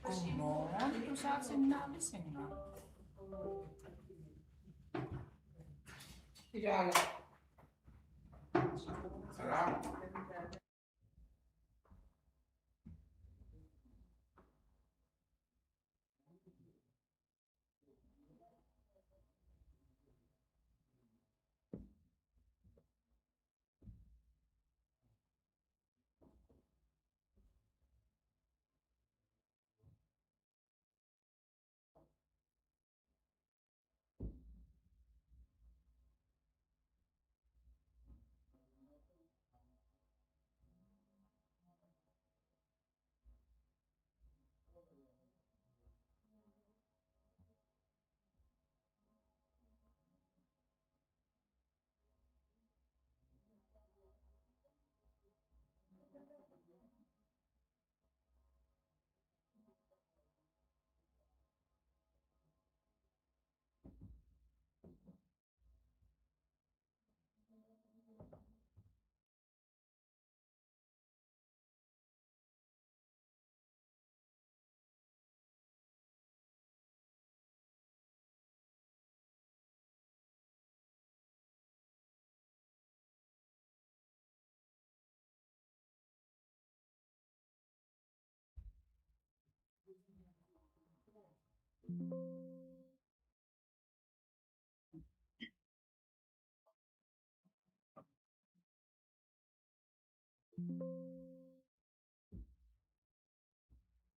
Come on, du saat sinna sinna. Ja, salam.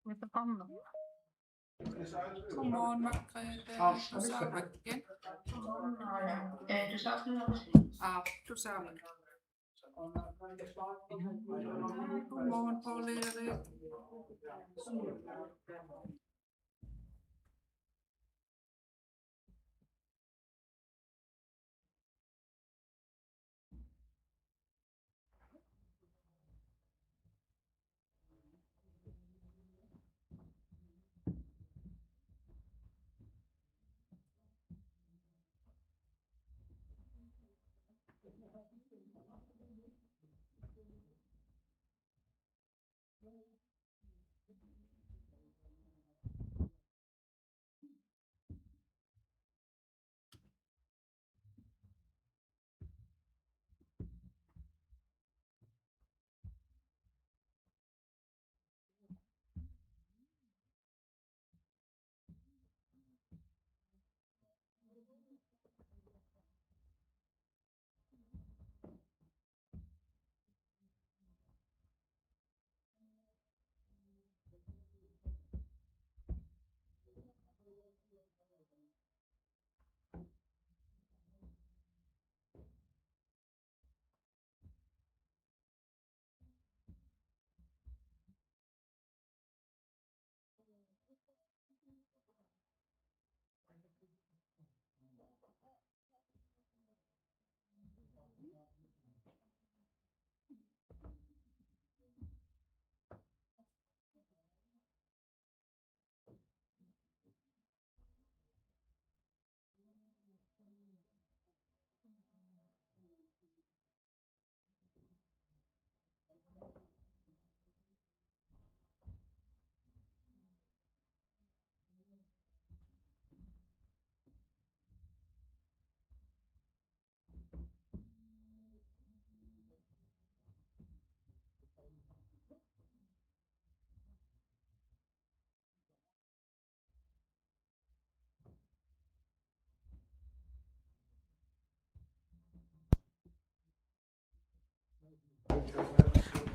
Mitä panna? Come on, Margrethe. Du sa backen. Du sa att Ah, du sa backen. Come on, Paul-Erik.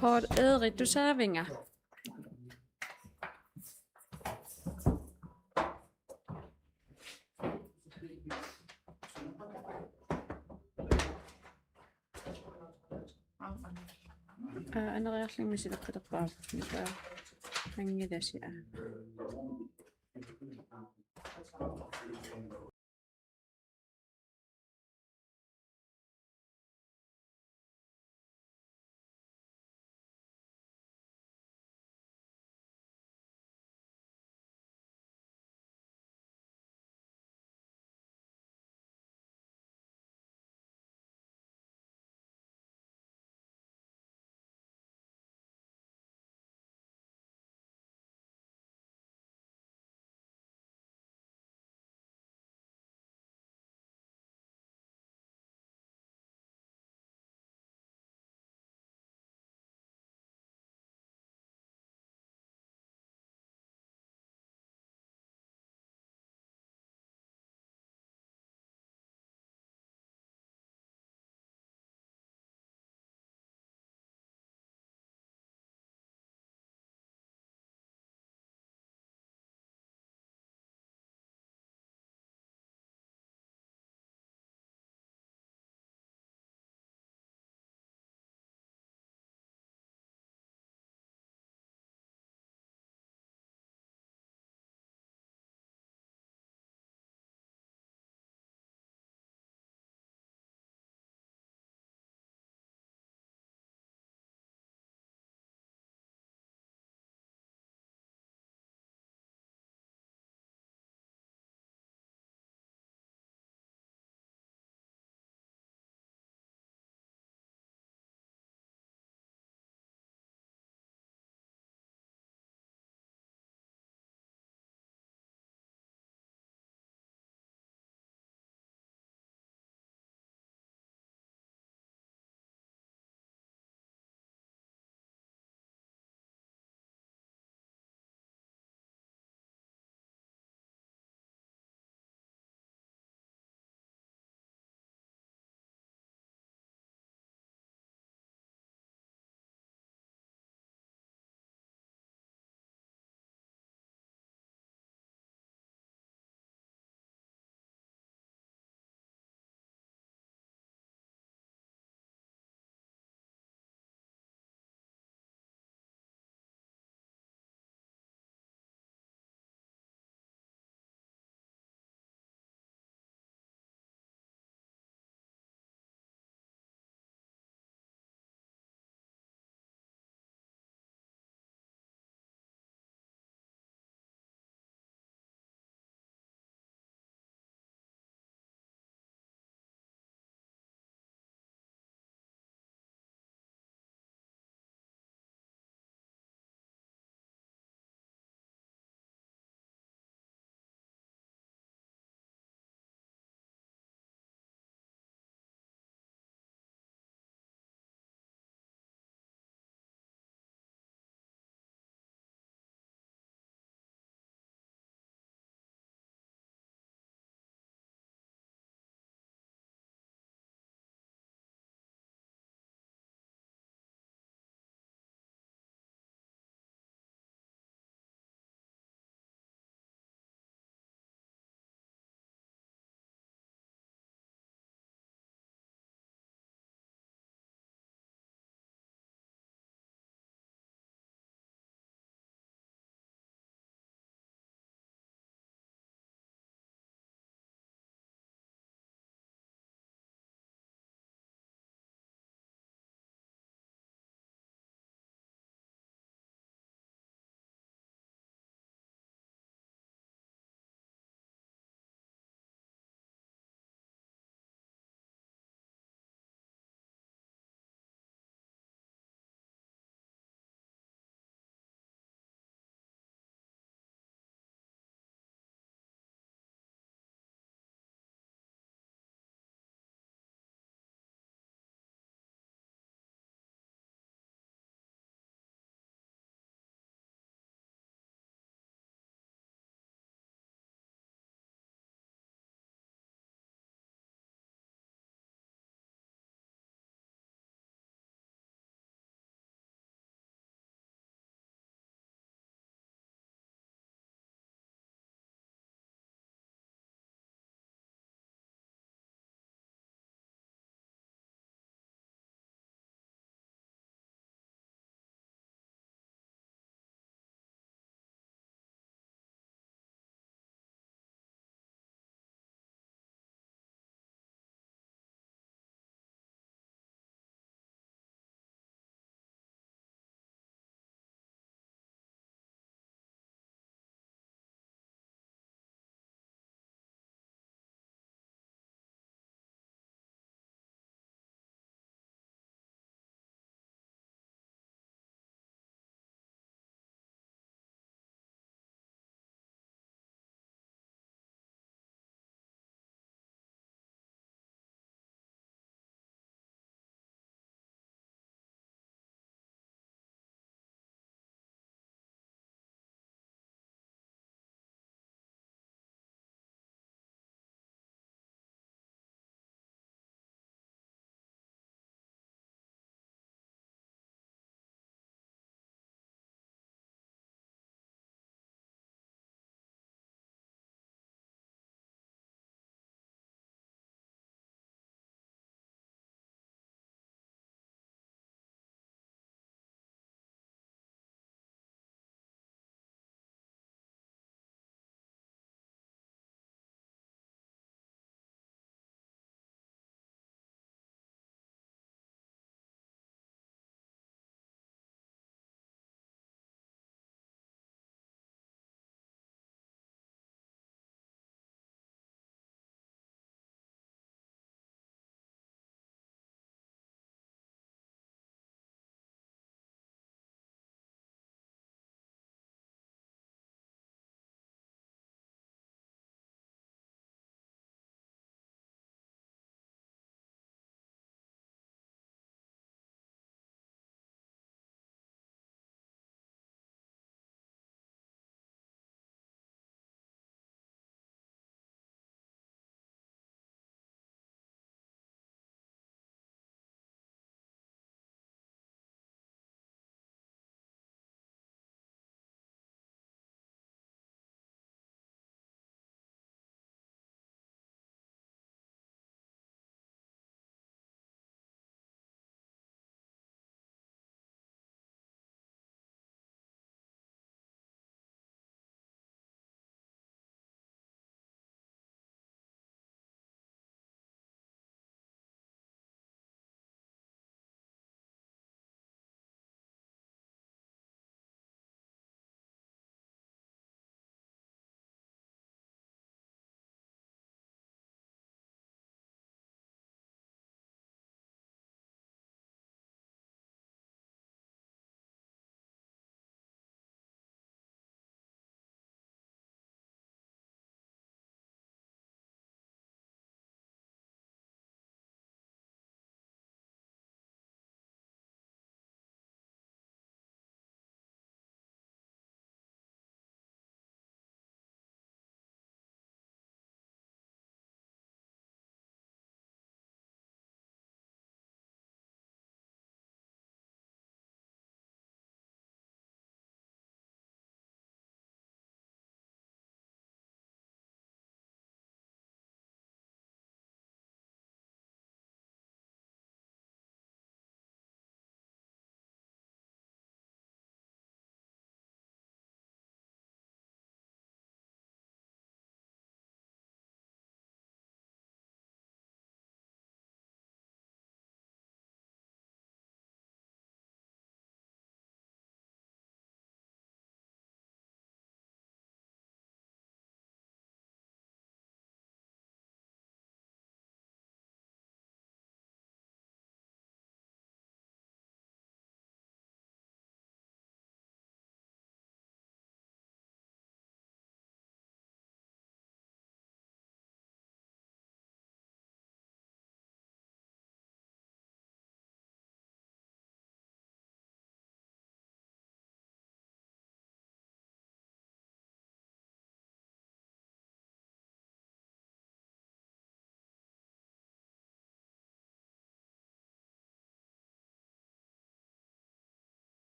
Paul-Erik, du Sävinga. أنا رايح لي مش دقيقة بعض من يدا شيء.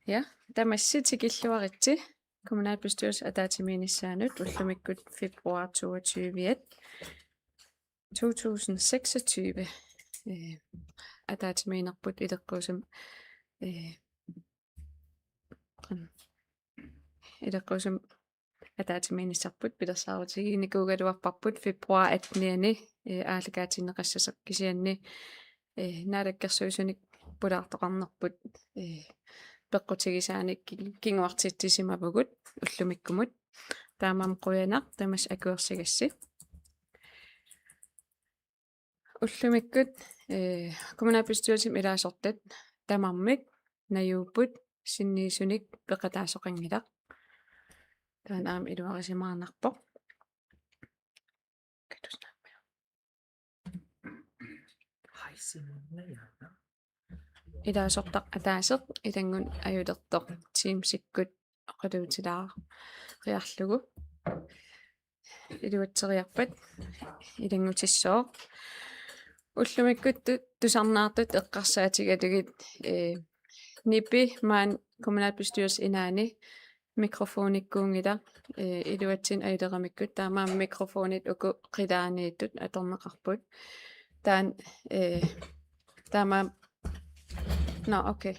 Ja, tamassitikilluaritsi kommunalbestyrelse ataatimiinissaanut ullumikgut februar 22 2026 ataatimiinerput ileqqusam ileqqusam ataatimiinissarput pilersaarutigiinikuugaluarparput februar 18 аалакаатиннеқассасақ кисианни наалаккерсуисуник пулаартоқарнерпут пеққутигисааник кингуартитсисимавгут уллумиккумут таамаам қуянақ тамас акуерсигасси уллумиккут kommunalbestyrelsen илаасортат тамармик наюуппут синниисуник пеқатаасоқангилақ таан аам илуарисимаарнарпоқ илаасортақ атаасеқ илангун аюлертоқ тимсиккут оқалуутилаа риарлугу илуатсериарпат илангутиссоо уллумиккут тусарнаартут эққарсаатигалугит нипи маан kommunalbestyrelse инаани микрофониккуунгила илуатсин аюлерамиккут таамаа микрофонит уку қилаанииттут аторнеқарпут таан таамаа no okay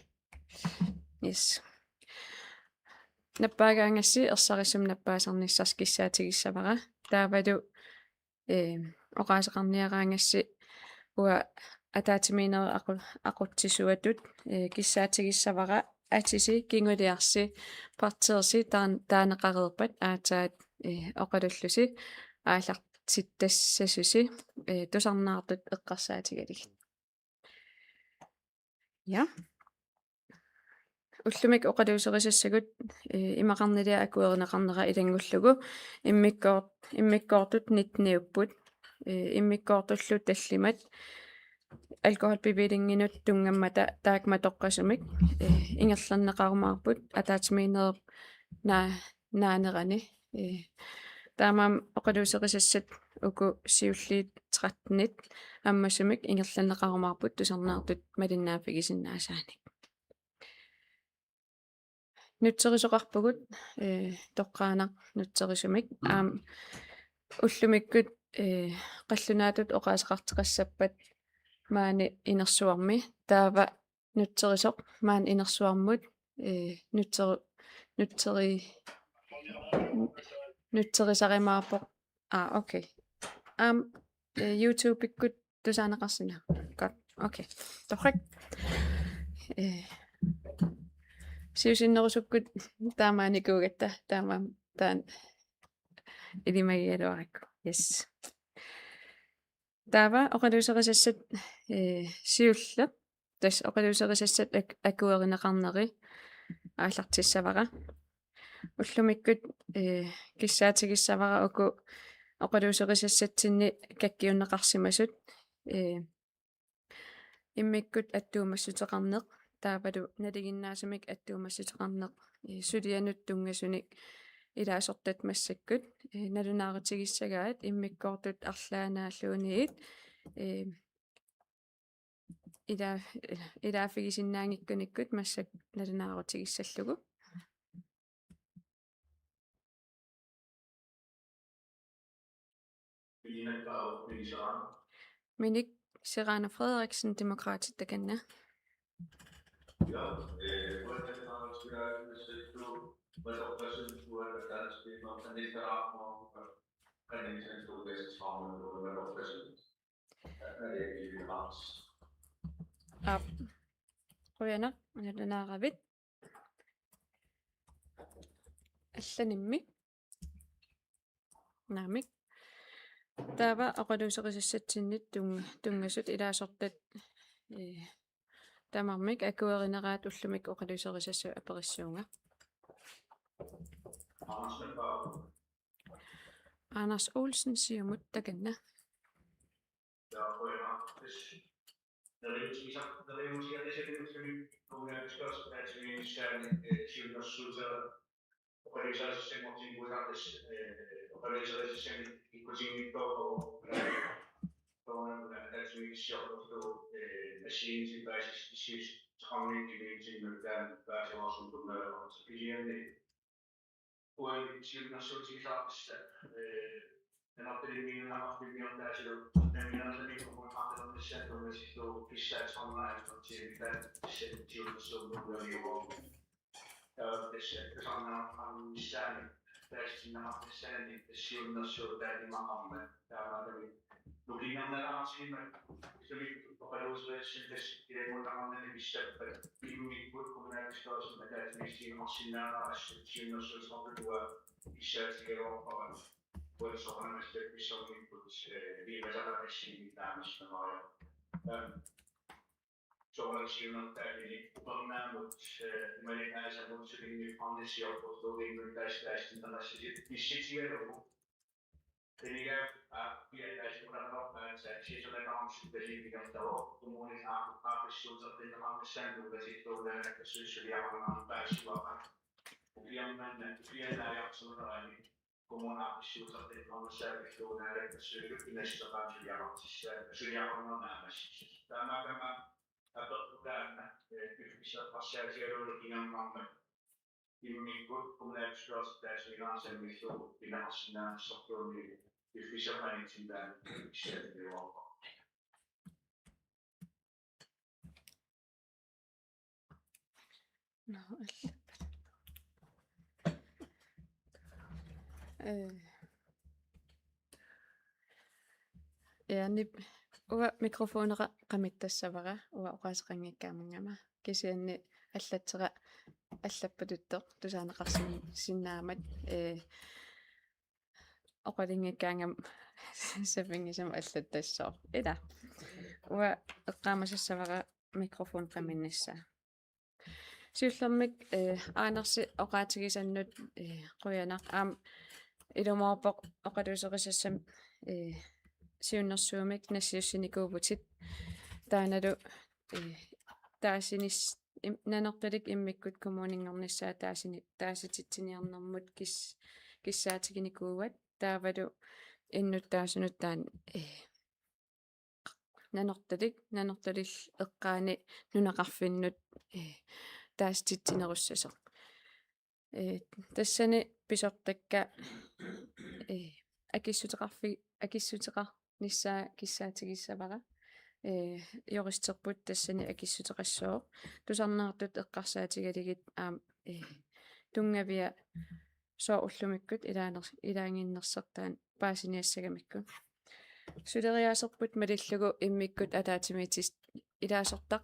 yes наппаагаангасси ерсарисум наппаасарниссарс киссаатигиссавара таавалу оqaасеқарниараангасси уа атаатиминери ақутсисуатут киссаатигиссавара атиси кингулиарси партерси таанеқареерпат аатаат оқалуллуси аалартиттассасуси тусарнаартут эққарсаатигалигит ja уллумик оқалуусерисассагут имақарнилиа акуернеқарнера илангуллугу иммиккоортут нитниуппут иммиккоортуллут таллимат алкохолпипилингинут тунгаммата таакматоққасумик ингерлернеқарумаарпут атаатимиинерп наанерани таамаам оқалуусерисассат уку сиуллиит 13 аммасумик ингерлернеқарумаарпут тусарнаартут малиннаафигисиннаасааник нутсерисоқарпугут тоққаанақ нутсерисумик аам уллумиккут қаллунаатут оқаасеқартеқассаппат маани инерсуарми таава нутсерисоқ маан инерсуармут нутсерисаримаарпоқ окей аам YouTube иккут тусаанеқарсина godt okay торрик сиусиннерусуккут таамааникуугатта таамаам таан илимагиалуаракку yes таава оқалуусерисассат сиулла тас оқалуусерисассат акуеринеқарнери ааллартиссавара уллумиккут киссаатигиссавара уку оқалуусерисассатсинни каккиуннеқарсимасут иммиккут аттуумассутеқарнеқ таапалу налигиннаасамик аттуумассутеқарнеқ сулианут тунгасуник илаасортат массаккут налунаарутигиссагаат иммиккоортут арлаанааллуунигит илаафигисиннаангиккуниккут массак налунаарутигиссаллугу Minik Serrano Frederiksen, Demokratisk Dagana. Røyana, den er ravid. Allanimmi. Namik. Taava oqaluuseqissatsinnit tungasut ilaasortat tamarmik akuerineraat ullumik oqaluuseqissassu aperissuunga Anders Olsen siumut takanna kommunikationsmøderne, der er også en problem, og så bliver det uanset når så til klart, den opdelingen har haft det mere der til den mere der ligger på andre der sætter og hvis du pisser online så til den sætter til så noget der jo det sætter sådan en særlig fast når det særlig det siger når så der er meget med der er der nu bliver der der til med så vi og der også det det er noget der man vil sætte vi på kommunalt også med der er mest og signal og så når så så det var i sætter og puede solamente episodi vive dalla flessibilità sono termini tornando in casa non si quindi quando si ha posto in test dalla siciliano tenere a via test una roba ci sono le norme specifiche da comune a pressione della norma sempre per si torna che si scegliamo una test ovviamente assolutamente come una scelta del non serve che una repressione che ne sta facendo scegliamo non è ma a tutto che si passare in un nome in un come le scorse test di non serve che la macchina software ufficialmente in da scelta di uomo يعني уа микрофонера qamittassavara уа оqaасеқангиккаамангама кисианни аллатсера аллаппатутто тусаанеқарсини синнаамат оqalingikkaangam сапингисам аллаттассоо ила уа эққаамасассавара микрофон qaminnassa сиуллэрмик аанерси оqaатигисаннут қуянақ аам илумаорпоқ оqaluусеқисассам сиуннэрсуумик нассиуссиникуупутит тааналу таасинис нанерталик иммиккут коммунингорниссаа таасититсиниарнэрмут киссаатигиникууват таавалу иннут таасунут таан нанерталил эққаани нунақарфиннут тааститсинеруссасо тассани писортакка акиссутеқар ниссаа киссаатигиссавара юристерпут тассани акиссутеқассоо тусарнеартут эққарсаатигалигит аам тунгавиа соо уллумиккут илаангиннерсертаан паасиниассагамиккут сулериаасерпут малиллугу иммиккут атаатимиитис илаасортақ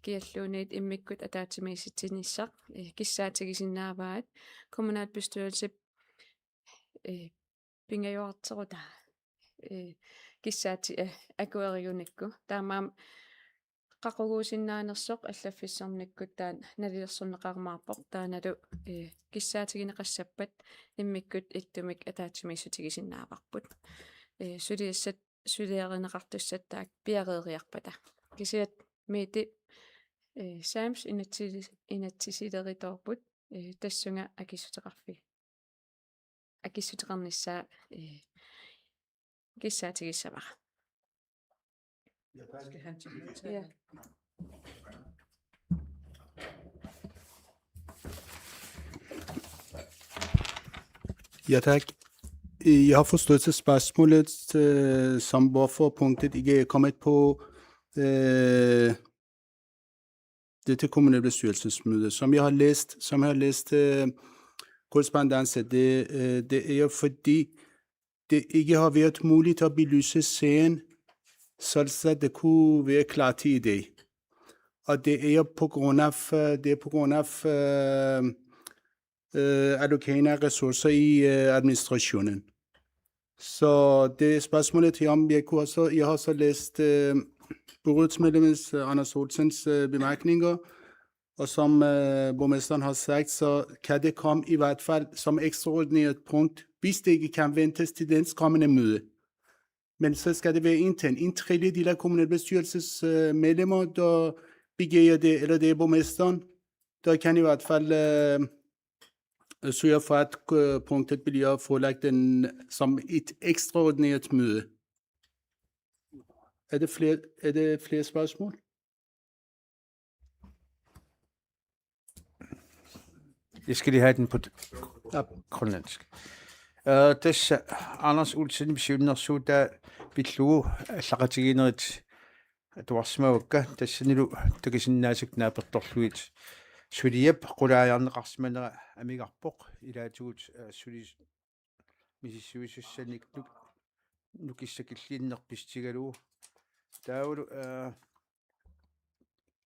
киаллуунит иммиккут атаатимииситсиниссақ киссаатигисиннааваат kommunalbestyrelse пингаюартерута киссаати акуэриуникку таамаам qaqugusиннаанерсоқ аллаффиссарниккут таан налилерсуннеқармаарпоқ тааналу киссаатигинеқассаппат иммиккут иттумик атаатимииссутигисиннааварпут сулиассат сулиаринеқартуссаттаак пиареериарпата кисиат мити самс инатсисилериторпут тассунга акиссутеқарнissaa киссаатигиссавара ja. Ja, tak. Jeg har forstået til spørgsmålet, som hvorfor punktet ikke er kommet på dette kommunalbestyrelsesmøde. Som jeg har læst korrespondance, det er fordi det ikke har været muligt at belyse sagen, så det kunne være klart i dag. Og det er på grund af allokering af ressourcer i administrationen. Så det er spørgsmålet her om, jeg har så læst byrådsmedlemmets Anders Olsens bemærkninger, og som borgmesteren har sagt, så kan det komme i hvert fald som ekstraordinært punkt, hvis det ikke kan ventes til dens kommende møde. Men så skal det være en tredjedel af kommunalbestyrelses medlemmer, der begærer det, eller det er borgmesteren, der kan i hvert fald sørge for, at punktet bliver forelagt som et ekstraordinært møde. Er det flere spørgsmål? Jeg skal lige have den på Ja. grønlandsk. Tässä Anders Olsen bisiunnersuuta pillugu allaqatiginerit tuarsmagukka tassanilu takisinnaasuk naapertorluit suliap qulaajarneqarsimanera amigarpoq ilaatugut sulis misissuisussannik nukissakilliinnerpistigalugu taavulu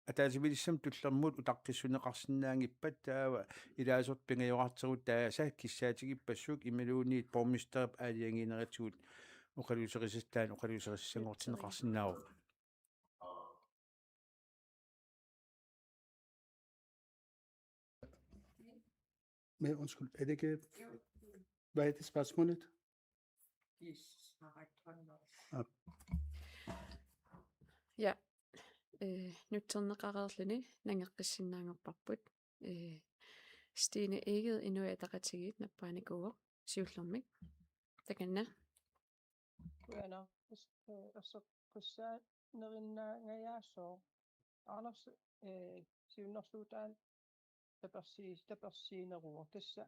атаасимилиссам туллермут утаққиссунеқарсинаангиппат таава илаасорт пингайоқартерут тааса киссаатигиппассук ималуунниит пормистерп аалиангинеритсуут оқалусерисаттаан оқалусериссангортинеқарсинааву Men undskyld, er det ikke... Hvad er det spørgsmålet? Ja. Nutterneqareerluni nangеққиссиннаангорпарпут Stine Eged inuataqatigit nappaanikuuq siullermik takanna kuana qissaa nerinnaangayaassoo Anders siunnersuutaan tapersiineruur tassa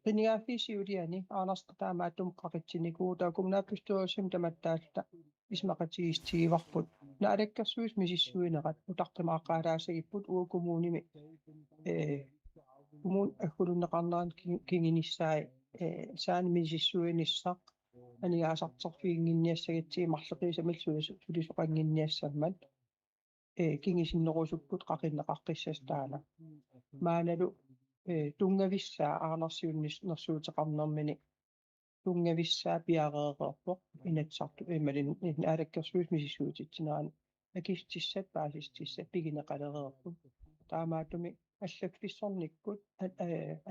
qinigaaffiisiuliani Anders taamaattum qaqitsiniguu taakumnaappistuusim tamattaalta ismaqatigistigivarput naalakkersuus misissuinerat utartamaaqaalaasagipпут uukommuunimi kumun agulunneqarneraan kinginissaai saani misissuinissaq anigaasarterfiinginniassagitsi marleqiisamilsuus sulisoqanginniassammat kingisinnerusupput qaqinneqarqissastaana maanalu tungavissaa Arnersiunnersuuteqarnermini tungavissaa piareeqerpoq inatsartu imalin naalakkersuus misissuutitsinaan akistissat paasistissat pigineqalereerput taamaatumi аллакфиссорниккут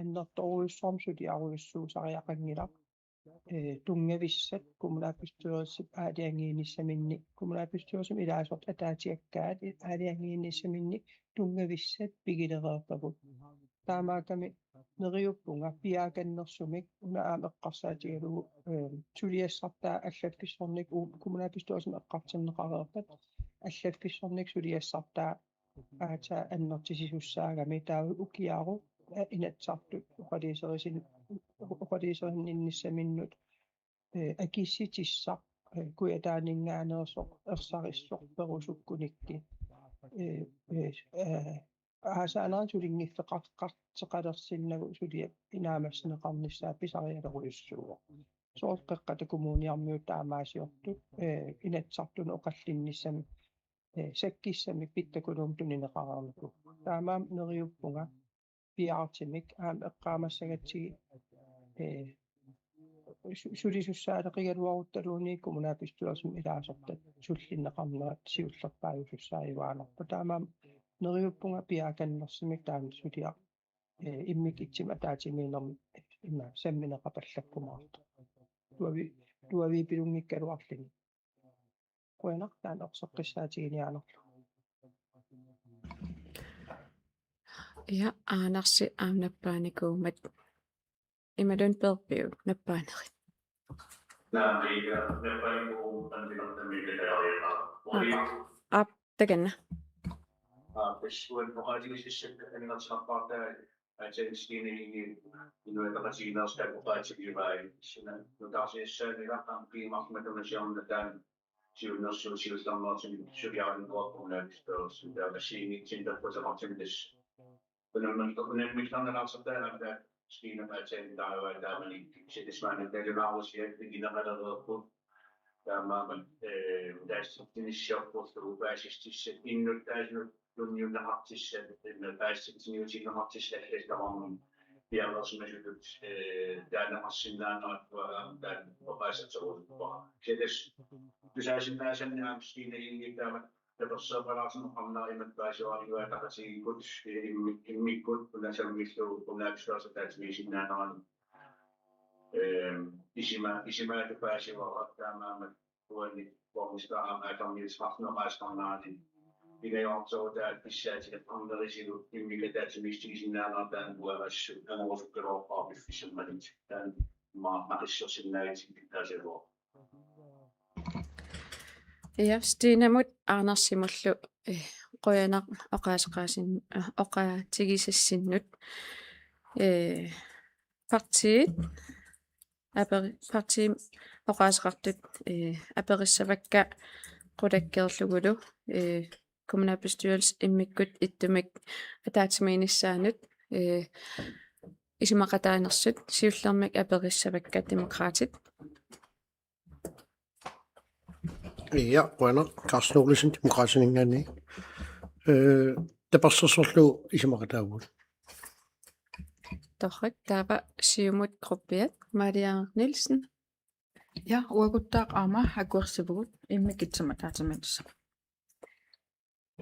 аннерторуйссорм сулиаруйссуусариақангилақ тунгависсат кумулааппистуерсип аалиангииниссаминни кумулааппистуерсим илаасорт атаатиаккаат аалиангииниссаминни тунгависсат пигилереерпагут таамааками нериуппунга пиааканнерсумик унаа эққарсаатигалугу сулиассартаа аллакфиссорник кумулааппистуерсим эққартиннеқареерпат аллакфиссорник сулиассартаа аата аннертисисуссаагами таа укиару инатсарту оқалисериннссаминнут акисситиссақ куятаанингааneersoq ерсариссоq перусуккуникки аасаанеран сулингиффеқартеқалерсиннагу сулиап инаамассинеқарниссаа писариалеруйуссууа соорқеққата коммуниармиут таамаасиортут инатсартуна оқаллинниссами саккиссами питтакулуум тунинеқараарнику таамаам нериуппунга пиаартимик аам эққаамассагатсиги сулисуссаалеқигалуарутталууни коммунаапистуерсим илаасортат суллиннеқарнерат сиуллерпааюсуссааиваанерпа таамаам нериуппунга пиааканнерсимик таам сулиа иммик итсима таатимиинерми има самминеқапаллаккумаарта туави пилунгиккалуарлини kuenaqtaan orseqqissaatigiниаанерлу ja aanarsi aamnappaanikuumat imalun perpiu nappaanerit ap takanna Pessoal no rádio existe a nossa parte a gente tem no é da China os que parte de vai no caso é já tam prima como da região da dan siunnersuusius tammaartin suliaringuarpunnaakisperus da machine tinda posamartindis unammitlarnerarsertaanata skiinapaatsain taavaataamani sitismaani talunarusiak pigineqalereerpu taamaaman daasittinissiarpurtu upaasistissat innuttaasnut lunniunneqartissat paassitiniutiinneqartissallallarmun pialersimasutut taanaqarsinnaanaat taan oqaasatseruutpa kitas тусаасиннаасаннаам стинагингиттаама таперсеэпалаарсинеқарнаа иматтаасуариуатақатигиккут иммиккут унасаммиллуу унаапсуарсатаатимисиннаанерани исимаатупаасивара таамаама уанни формистаам атармиисқарнеқаасқарнаати игайоорторутаат писсаатиқарнерисилу иммикатаатимистигисиннаанертаан уарассу анерусуккалуарпаарпиффисаммалит таан мақиссерсиннаагитик таасавоо ja Stine mut aanarsimullu qoyanaq oqaasqaasin oqaatigisassinut partiit parti oqaasqartut aperissavakka qulakkerlugulu kommunalbestyrelse immikkut ittumik ataatimiinissaanut isimaqataanersut siullermik aperissavakka demokraatit. Ja, bueno, Carsten Olesen, demokraatsiningani. Taparsersorlu isimaqataavut. Torrik taapa siumut gruppiat Maria Nielsen. Ja, uakuttaaq aama akuersivugut immikitsama taatamanissa.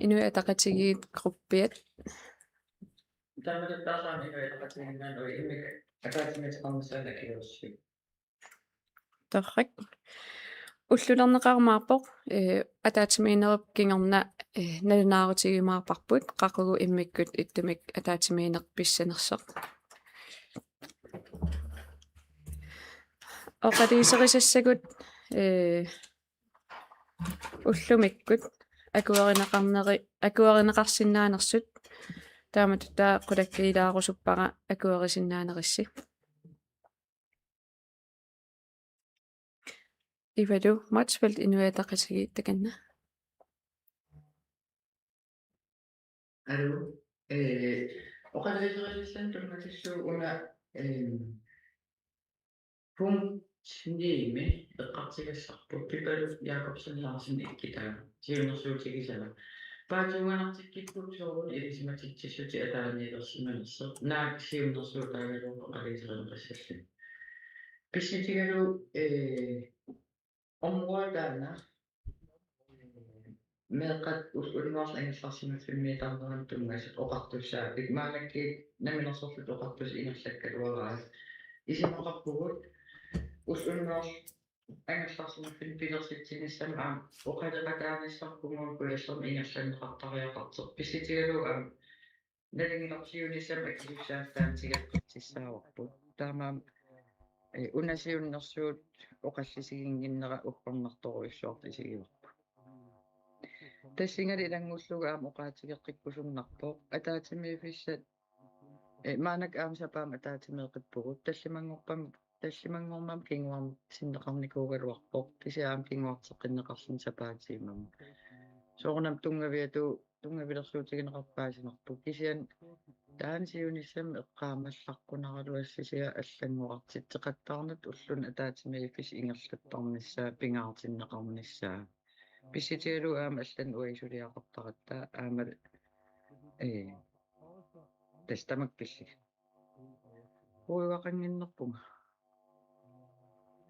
Inu ataqatigiit gruppiat torrik уллулернеқармаарпоқ атаатимиинерип кингерна налунаарутигимаарпарпут қақугу иммиккут иттумик атаатимиинеқ писсанерсеқ оқалисерисассагут уллумиккут акуеринеқарсинаанерсут тааматутаа қулаккиилаарусуппара акуерисиннаанерисси Ivadu Motsfeldt inuataqasigi takanna. Hallo. Oqaleriserissaan turmatissu una punktniimi eqqartigassarpu pipalu Jakobsen Larsen ikkitaa siunersuutigisala paatuanartikkikkup soorun ilisimatitsissuti ataaniilersimanerser naak siunersuutaagaluu oqaliserinerissassu pissitigalu områdena meeqat ulluarsingassarsimaffimmiitarneran tungasut oqartussaapik maanakki naminersorlut oqartus ingerlakkaluaraa isimaqarpugut ullunnors angassarsimaffin pilersitsinissam aam oqaleqataanissarpunguun kuyassam ingerlanneqartariaqarter pissitigalu nalingilersiunissam akisussaaftaantigaqqartissaawarput taamaam unasiunnersuut oqallisiginginnera upparnartoruissuartisigivarpu tassingali ilangulluga aam oqaatigeqqikkusunnarpoq ataatimiifissat maanak aam sapaam ataatimiiqippugut tallimangormam kinguam sinneqarnikuugaluarpoq tisiaam kinguarteqinneqarsin sapaatiimam soornam tungavilersuutigineqarpaasinerpu kisian taansiunissam eqqaamallarqunaraluassisia аллангуартитеқаттаарнат уллун атаатимииффис ингерлаттарнissaа пингаартиннеқарнissaа писситигалу аама аллан уайсулиақартаратта аама тестамаккилли уивақангиннерпунга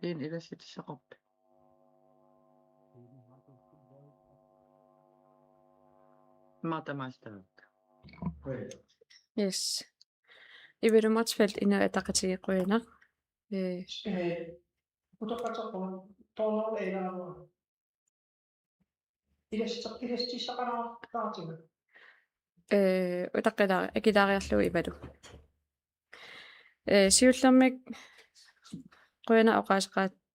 ин иласситиссақарпи матамастаат Yes. Ivadu Motsfeldt inuataqatigiquinaq Utaqataqun toonor eilaaru ilastissaqaraartaatima utaqqilaari akilaariarlugu ivadu siullermik quina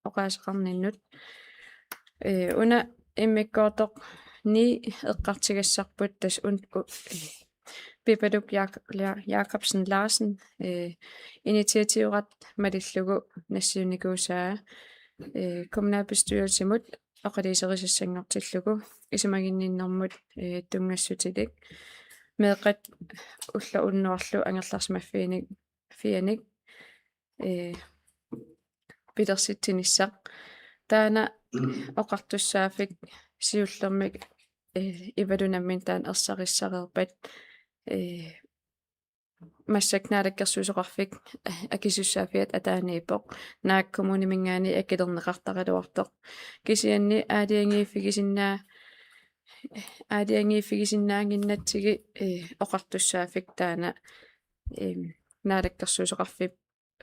oqaasaqarninnut una immikkoortoq ni eqqartigassarput tas Pipaduk Jakobsen Larsen initiativet madillugu nassiunikuusaa kommunalbestyrelse mut oqaliserisassanngortillugu isimaginninnermut tungassutilik meeqat ulla unnuarlu angerlarsmaffiinik fianik pilersitsinissaq taana oqartussaafik siullermik ivadunammin taan ersarissareerpat массакнаалаккерсуусоқарфик акисуссаафиат атааниипоқ наак коммунимингаани акилернеқартариуартоқ кисианни аалиангииффигисиннаангиннатсиги оқартуссаафик таана наалаккерсуусоқарфип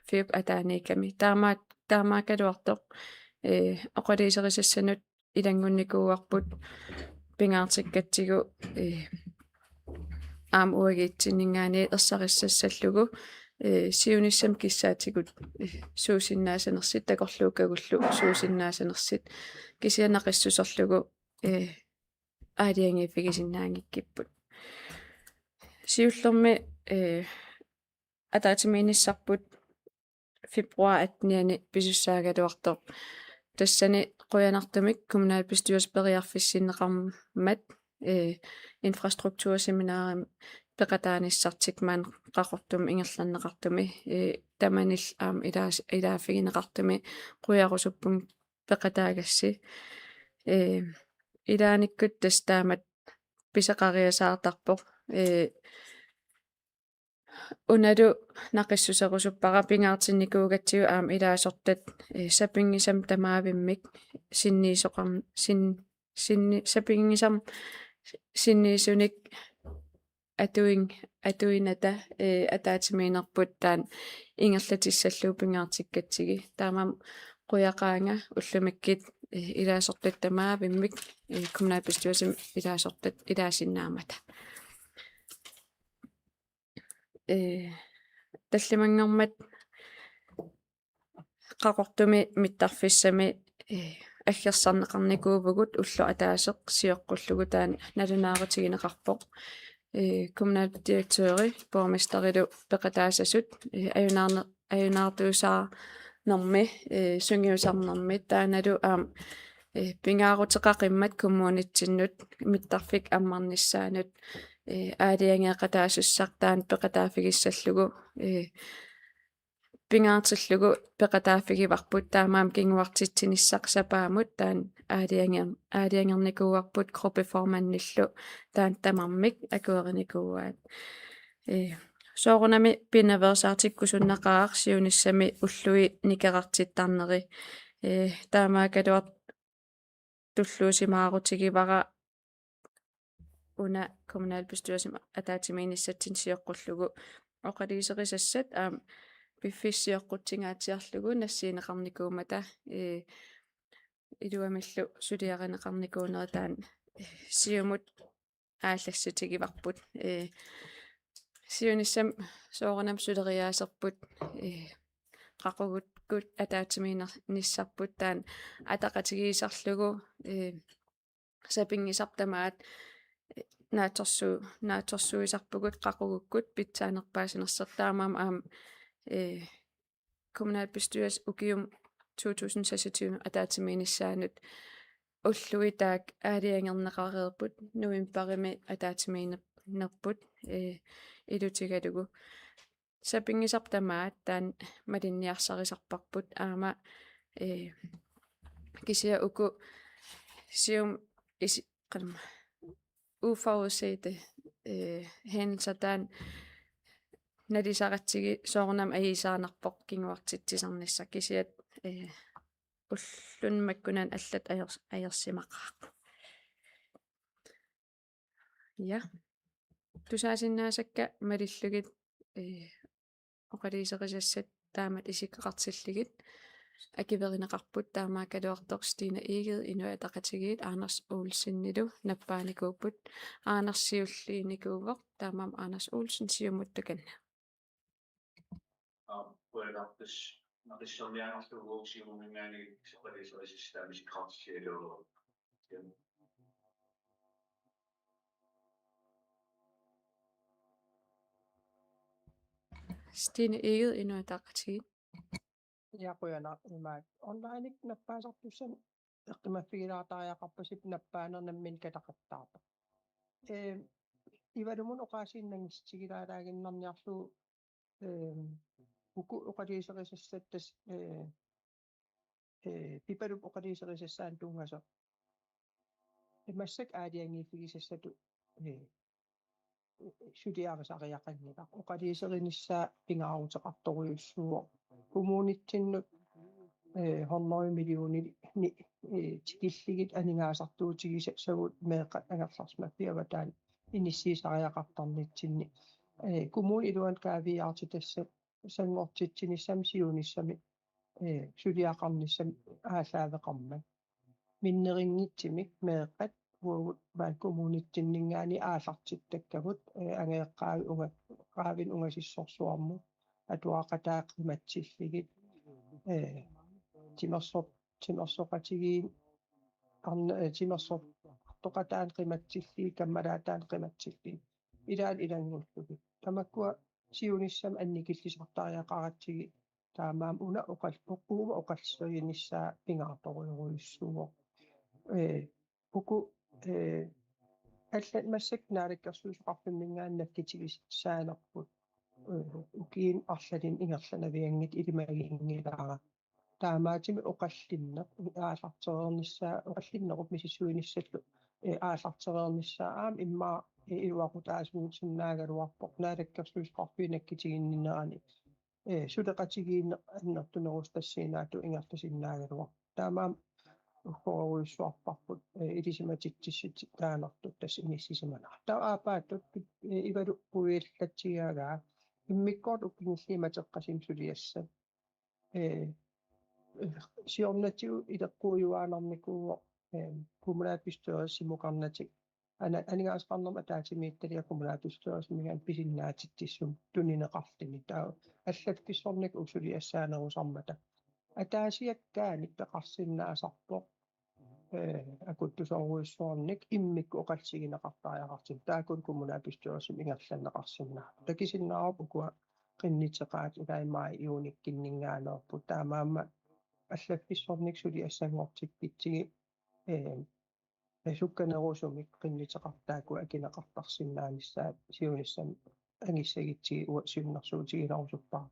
фиуп атаанииками таамаакалуартоқ оқалисерисассанут илангунникууарпут пингаартиккатсигу aam uagiitsinningaani ersarissassаллугу сиунissam киссаатигут суусиннаасанерсит такорлууккагуллу суусиннаасанерсит кисианақиссусерлугу аалиангиффигисиннаангиккиппут сиуллерми атаатимииниссарпут фебруар 8-ниани писуссаагалуартоо тассани қуянартумик kommunal bestyrelse периарфиссиннеқармат инфраструктурсеминаарим пеқатааниссартик маан қақортум ингерланнеқартуми таманил аам илааффигинеқартуми қуярусуппун пеқатаагасси илааниккут тастаамат писеқариасаартарпоқ уналу нақиссусерусуппара пингаартинникуугатсиу аам илаасортат сапингисам тамаавиммик синниисоқар сапингисам синниисуник атуината атаатимиинерпут таан ингерлатиссаллуу пингаартиккатсиги таамам қуяқаанга уллумиккит илаасортат тамаавиммик kommunal bestyrelse илаасортат илаасиннаамата таллимангермат qaqortumi mittarfissami аггерсарнеқарникуувгут уллу атаасеқ сиоққуллугу таан налунаарутигинеқарпоқ kommunal direktøri borgmesterilu пеқатаасасут аюнаартуусаа норми сунгиусарнерми тааналу аам пингаарутеқақиммат коммуунитсиннут миттарфик аммарниссаанут аалиангеқатаасуссартаан пеқатаафигиссаллугу пингаартиллугу пеқатаафигиварпут таамаам кингуартитсиниссақсапаамут таан аалиангерникууарпут группеформанниллу таан тамармик акуерникууаат соорунами пинаверсаартиккусуннақаар сиуниссами уллуи никерартиттарнери таамаакалуар туллуусимаарутигивара уна kommunal bestyrelse атаатимииниссатсин сиоққуллугу оқалисерисассат аам пиффиссиоққутсингаатиарлугу нассиинеқарникуумата илуамиллу сулиаринеқарникуунера таан сиумут ааллассутигиварпут сиуниссам соорунам сулериаасерпут qaqugutgut атаатимиинерниссарпут таан атақатигиисарлугу сапингисартамаат нааторсуисарпугут qaqugukкут питсаанерпаасинерсертаамаам аам kommunal bestyrelse ukium 2026 атаатимииниссаанут уллуи таак аалиангернеқареерпут нуимпарими атаатимиинерпут илутигалугу сапингисартамаат таан малинниарсарисарпарпут аама кисиа уку сиум ис qalma uforudsete hændelser taан налисаратсиги соорнам аисаанарпоқ кингуартитсисарниссак кисиат уллунмаккунан аллат аерсимақаақ я тусаасиннаасакка малиллугит оқалисерисассат таамат исиккеқартиллигит акиверинеқарпут таамаакалуартоқ Stine Eged инуатақатигиит Anders Olsen-нилу наппааникууппут Anders-сиуллииникуувоқ таамаам Anders Olsen сиумуттуканна Stine Eged инуатақатигиит яқуяна имаат онлайник наппаасартуссан эққимаффигилаартариақарпасип наппаанернаммин катақаттаарпа ивалумун оқаасииннангистигилаалаагиннарниарлуу уку оқалисерисассаттас пипалуп оқалисерисассаан тунгаса имассак аалиангиффигисассату сулиарисариақанника оқалисеринissaa пингаарутеқарторуйуссуо коммуунитсиннут 100 миллиони тикиллигит анингаасартуутигисавут меэққат агерларсмаппиава таан иниссиисариақартарнитсинни коммуун илуан каавиаарти тасса сангортитсиниссам сиунissami сулиақарниссам аасаавеқарма миннерингитсимик меэққат уут баа коммуунитсиннингаани аалартиттаккавут ангеэққаави унга qaavin ungasissorsuarmu atuaqataaqqimatsillигит тимерсоқатигиин арна тимерсоқ артоқатаан қиматсиллии каммалаатаан қиматсиллии илаан илангуллуги тамаккуа сиунissam анникиллисартариақаратсиги таамаам уна уuma оқалсериниссаа пингаарторуйоруйуссууо уку аллат массак наалаккерсуусоқарфиммингааннаккитигис саанерпут укиин арлалин ингерланавиангит илимагингилаара таамаатими оқаллиннеқ аалартерернissaа оқаллиннеруп мисисуиниссаллу аалартерернissaа аам иммаа илуақутаасмуутсиннаагалуарпоқ наалаккерсуусоқарфинаккитигиннерани сулеқатигиинне аннертунерус тассиинаату ингертасиннаагалуар таамаам ухоруйуссуарпарпут илисиматитсиссит таанертут тас иниссисиманаа таа аапааттут ивалу пуииллатсигаагаа иммиккорт уккингиллиматеққасим сулиасса сиорнатигу илеққуйуаанарникууо кумулааппистуерсимуқарнатик анигаасқарнерма таатимиитталиа кумулааппистуерсимигаан писиннаатиттиссум тунинеқарлими таа аллаккиссорник усулиассаанерусармата атаасиаккааник пеқарсиннаасарпоқ акуттусоруйуссуарник иммикку оқалсигинеқартариақартим таакун кумулааппистуерсим ингерланнеқарсиннаа такисиннаарап укуа qinнитеқаат улаймаа иуниккиннингаанерпу таамаама аллаккиссорник сулиассангортикпитсиги сукканерусумик qinнитеқартааку акинеқартарсиннааниссаа сиунissam ангиссагитсиги уа сиуннэрсуутигиларусуппаа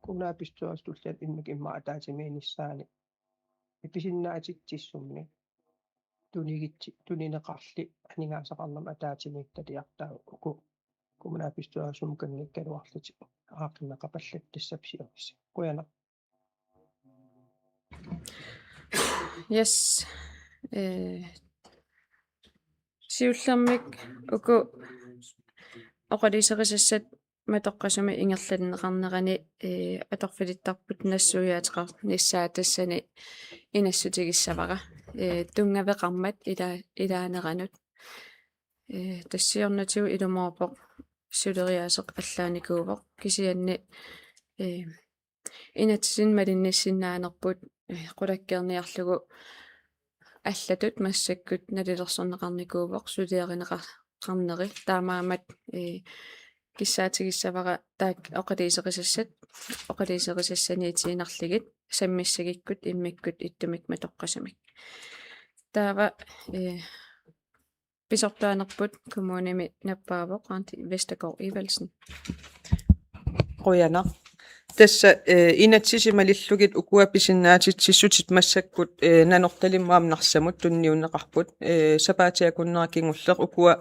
кумулааппистуерс туллат иммик имма атаатимиинissaани иписиннаатиттиссумни тунинеқарли анигаасақарнам атаатимиитталиартаа уку кумулааппистуерсум канниккалуарлути аақиннеқапаллаттассапсиорис куяна Yes. Siullermik uku oqaliserissassat matоққасуми ингерланнеқарнерани аторфилиттарпут нассуяатеқар ниссаа тассани инассутигиссавара тунгавеқармат илаанеранут тассиорнатигу илумоорпоқ сулериаасеқ аллааникуувоқ кисианни инатсин малиннассиннаанерпут qulakkerniarlugu аллатут массаккут налилерсорнеқарникуувоқ сулиаринеқарнери таамаамат киссаатигиссавара таак оқалисерисассаниитиинарлигит саммиссагиккут иммиккут иттумик матоққасамик таава писортаанерпут коммуними наппаавоқ анти Вестагård Evalsen qoyana tassa inatsisimalillugit ukuapisinnaatitsissut massakut nanortalimmaamnarsamut tunniunneqarput sapaatiakunnerakingulleq ukua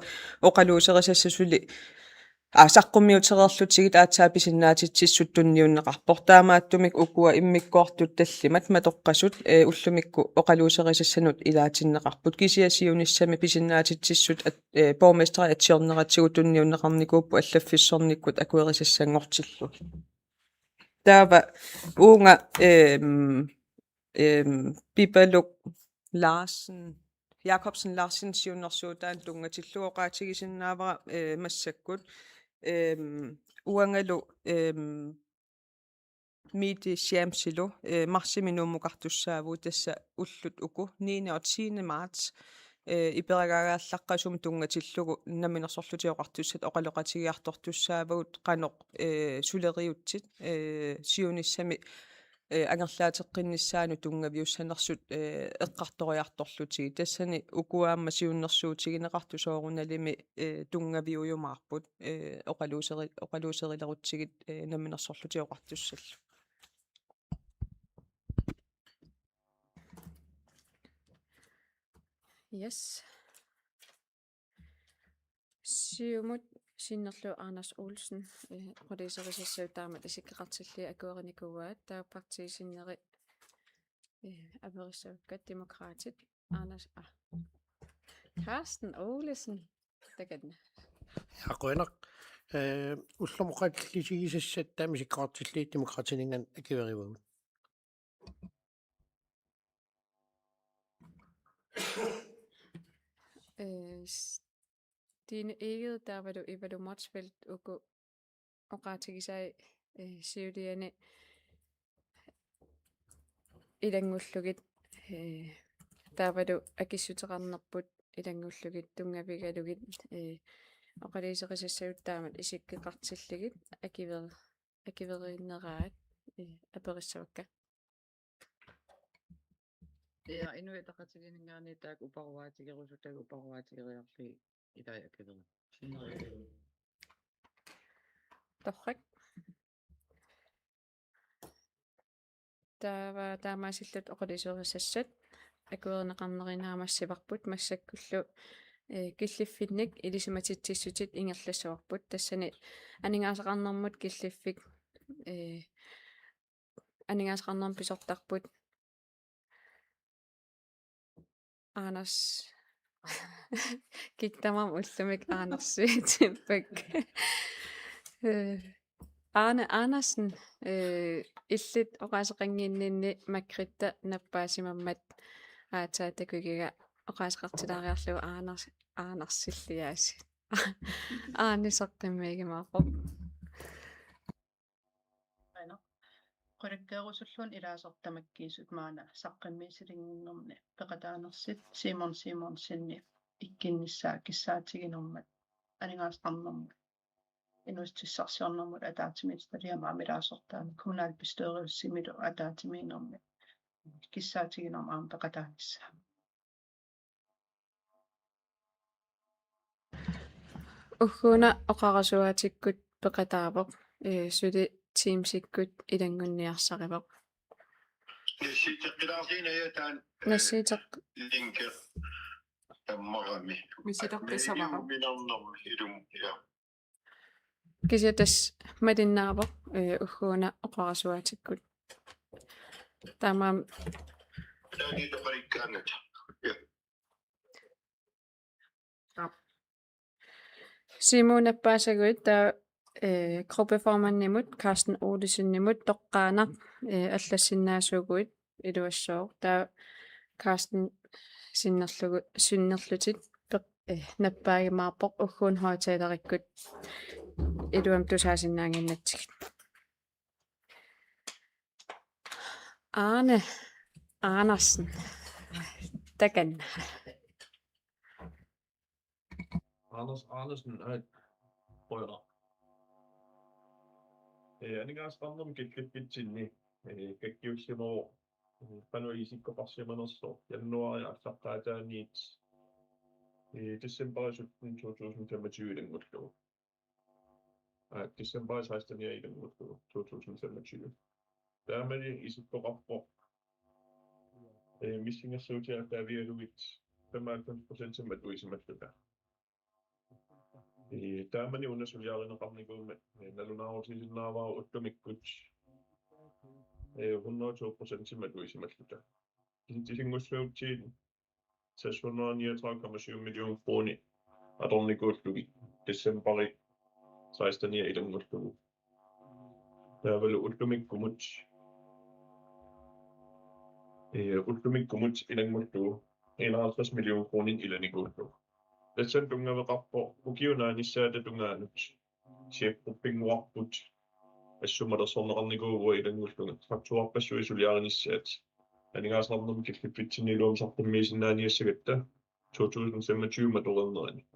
oqaluuserissassuli саққуммиутерерлутигит аатсааписиннаатитсиссут тунниуннеқарпор таамааттумик укуа иммиккуартут таллимат матоққасут уллумикку оқалуусерисассанут илаатиннеқарпут кисиасиунissами писиннаатитсиссут бооместра атсиорнератсигу тунниуннеқарникууппу аллаффиссорниккут акуерисассангортиллу таава уунга пипалук Larsen Jacobsen Larsen сиуннэрсуутаан тунгатиллуоqaатигисиннаавара массаккут уангалу миди шямсилу марсиминууммукартуссаавуу тасса уллут уку 9 og 10 marts иперагагааллаққасум тунгатиллугу наминерсорлутиоқартуссат оқалоқатигиартортуссаавагут қаноқ сулериутсит сиунissami агерлаатеққиннссаану тунгавиуссанерсут эққарториарторлутиги тассани укуаамма сиуннэрсуутигинеқарту сооруналими тунгавиуйумаарпут оқалуусерилерутсигит наминерсорлутиоқартуссаллу Yes. Siumut sinnerlu Anders Olsen qoliserissassauutaarmat asikkeqartilli akuerinikuaat taappartiisinneri aperissavukkat demokraatit Anders Carsten Olesen takanna Aqoinaq уллумоқатлисигисассат таамисиккартилли демократининган акиверивагут Dine egede der var du Evalu Motsfeldt ugo oqaatigisai siuliani ilangullugit der var du akissuteqarnerput илангуллугит тунгапигалугит оқалисеқисассагуттаамат исиккеқартиллигит акиверииннераат апериссавакка Ja inuit taqatiginingaani taak uparuaatigerusu taak uparuaatigeriarli ilai akiveri sinneria торрак таамаасиллут оқалисеқиссассат акуернеқарнеринааамассиварпут массаккуллу киллиффинник илисиматитсиссутит ингерлассаварпут тассани анигаасақарнэрмут киллиффик анигаасақарнерм писортарпут Anders kiittämään ullumik Andersitippak. Arne Andersen illit oqaasaqangiinniinni makritta nappaasimammat aataatakugiga oqaasaqartilariarlugu Andersilliaasi. Aanisaqqimmiigimaaqoq. Qulakkeerusulluun ilaasortamakkiisut maana saqqimmiisilinginnerni peqataanersit Simon-sinni ikkinnissaa kissaatiginermat aningaasqarnermat inuistissarsiornermut ataatimit taliamaa milaasortaami kommunaalbistøriussimilu ataatimiinermi kissaatiginerma aam peqataanissaa Ugguna oqarasuatikkut peqataapoq suli Teamsikkut ilangunniarsarivoq. Nassiiteq linker tammarami. Misiteqqisavaqa. Kisiatas malinnaavoq ugguna oqarasuatikkut. Taamaam Tani taparikkaanat. Simon appaasaguit taa gruppeformannimut Carsten Olesen-nimut toqqaanaq аллассиннаасуугуит илуассооq taa Carsten sinnerlutit наппаагимаарпоq ugguun hotelerikkut iluam tusaasinnaanginnatsigit Arne Andersen takan Anders Andersen er et brødre. Aningaasqarnermi kikkipitsinni kakkiussimoo panuisikkoqarsimanerso jannuaria assartaataaniit December 2025 ilangullugu. December 16. ilangullugu 2025. Taamani isikkoqarpo missingersuutiartaavialugit 95% simmat uisimattuta. Taamani unnasuliarineqarniguummat nalunaarutillinnaavaa uttumikkut 102% simmat uisimattuta. Tisingussuutiin 639,7 million kroner atornikuullugi Decemberi 16. ilangullugu. Taavalu uttumikkumut ilangullugu 51 million kroner ilanikuullugu. Tässä tungaveqarpo ukiunaanissaata tungaanut siappuppinguarput assumalersorneqarniguugu ilangullugu faktuarpassuи suliarinissaat aningaasarnermi kippippitsinnilluum 2025 matorernerani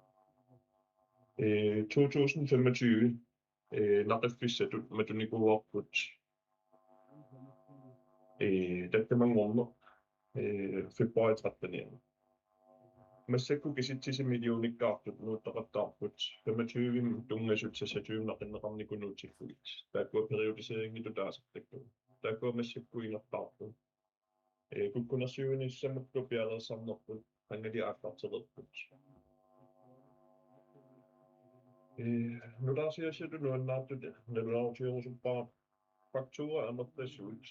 2025 naqifissatut matunikuuarput tattamangorner februari 13. Massakku kisittisimilluunikkaartut nuuttaqattaarput 25 tungasut sassatuimnaqinneqarnikunuutikkugit taakkua periodiseringitu taasartakku taakkua massakku ingertaarput kukkunersiunissamukku pialersarnerput angali aaqartererput nulaarsiassatu nuannaartut nalunaaruutiorusupparat faktura amertassuut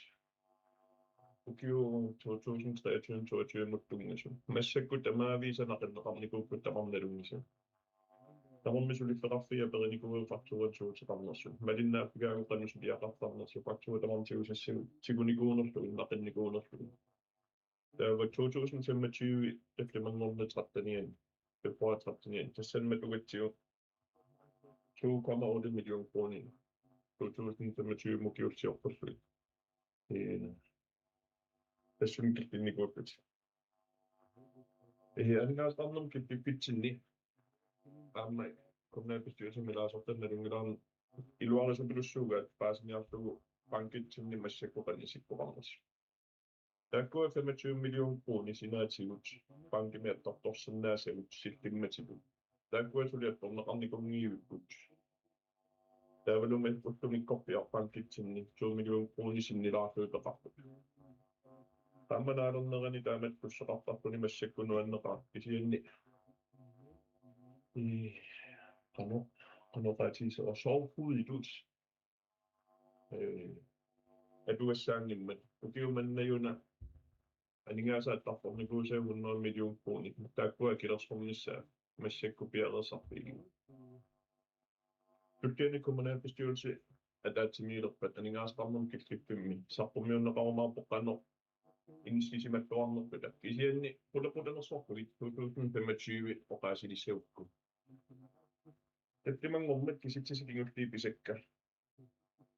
Ukio 2023 muttungasu. Massakku tamaaviisanaqinneqarnikuukku tamarnalungisu. Tamarmisuliffeqarfia perinikuugu fakturansuutiqarnersu. Malinnaapigaagu qanusuliaqartarnersu faktura tamarmisiusassu tigunikuunerlu innaqinnikuunerlu. Taava 2025 tattamangorna 13 februari 13 tassanmatugatsiu 2,8 million kroner 2025 mukiussiorpullu. Tässä on kiinni kuopit. Aningaastarnum kippipitsinni aamma kommunalbestyrelsemilaasortannaluungilaarn iluarisuppilussuugaat paasiniarlugu pankitsinni massakkoqannisippoqarmas taakkua 25 million krooni sinaatigut pankimiattortorsinnaasavut sillimmatiput taakkua suliattorneqarnikungiivikkut taavalumi uttumikkorpiar pankitsinni 2 million krooni sinnilaarluupeqarput Tammanaalernerani taamat kusseqartarpuni massakkunuanneqaa kisianni qanoqaatiisa orsoorfuidut atuassaangimmat ukiumannajuna aningaasaattарформикуусаагуннера миллион крони тааккуа килерсформнissaa массаккупиалерсарпиги Tulkeni kommunalbestyrelse атаатсимиилерпат анингааспарнерм киллиппимми сарпумиуннеқарумаарпоққано инисисиматтуарнерпата кисианни пулеқутанерсорпугит 2025 оқаасилиссаукку тэттимангормат киситсисикингуллии писакка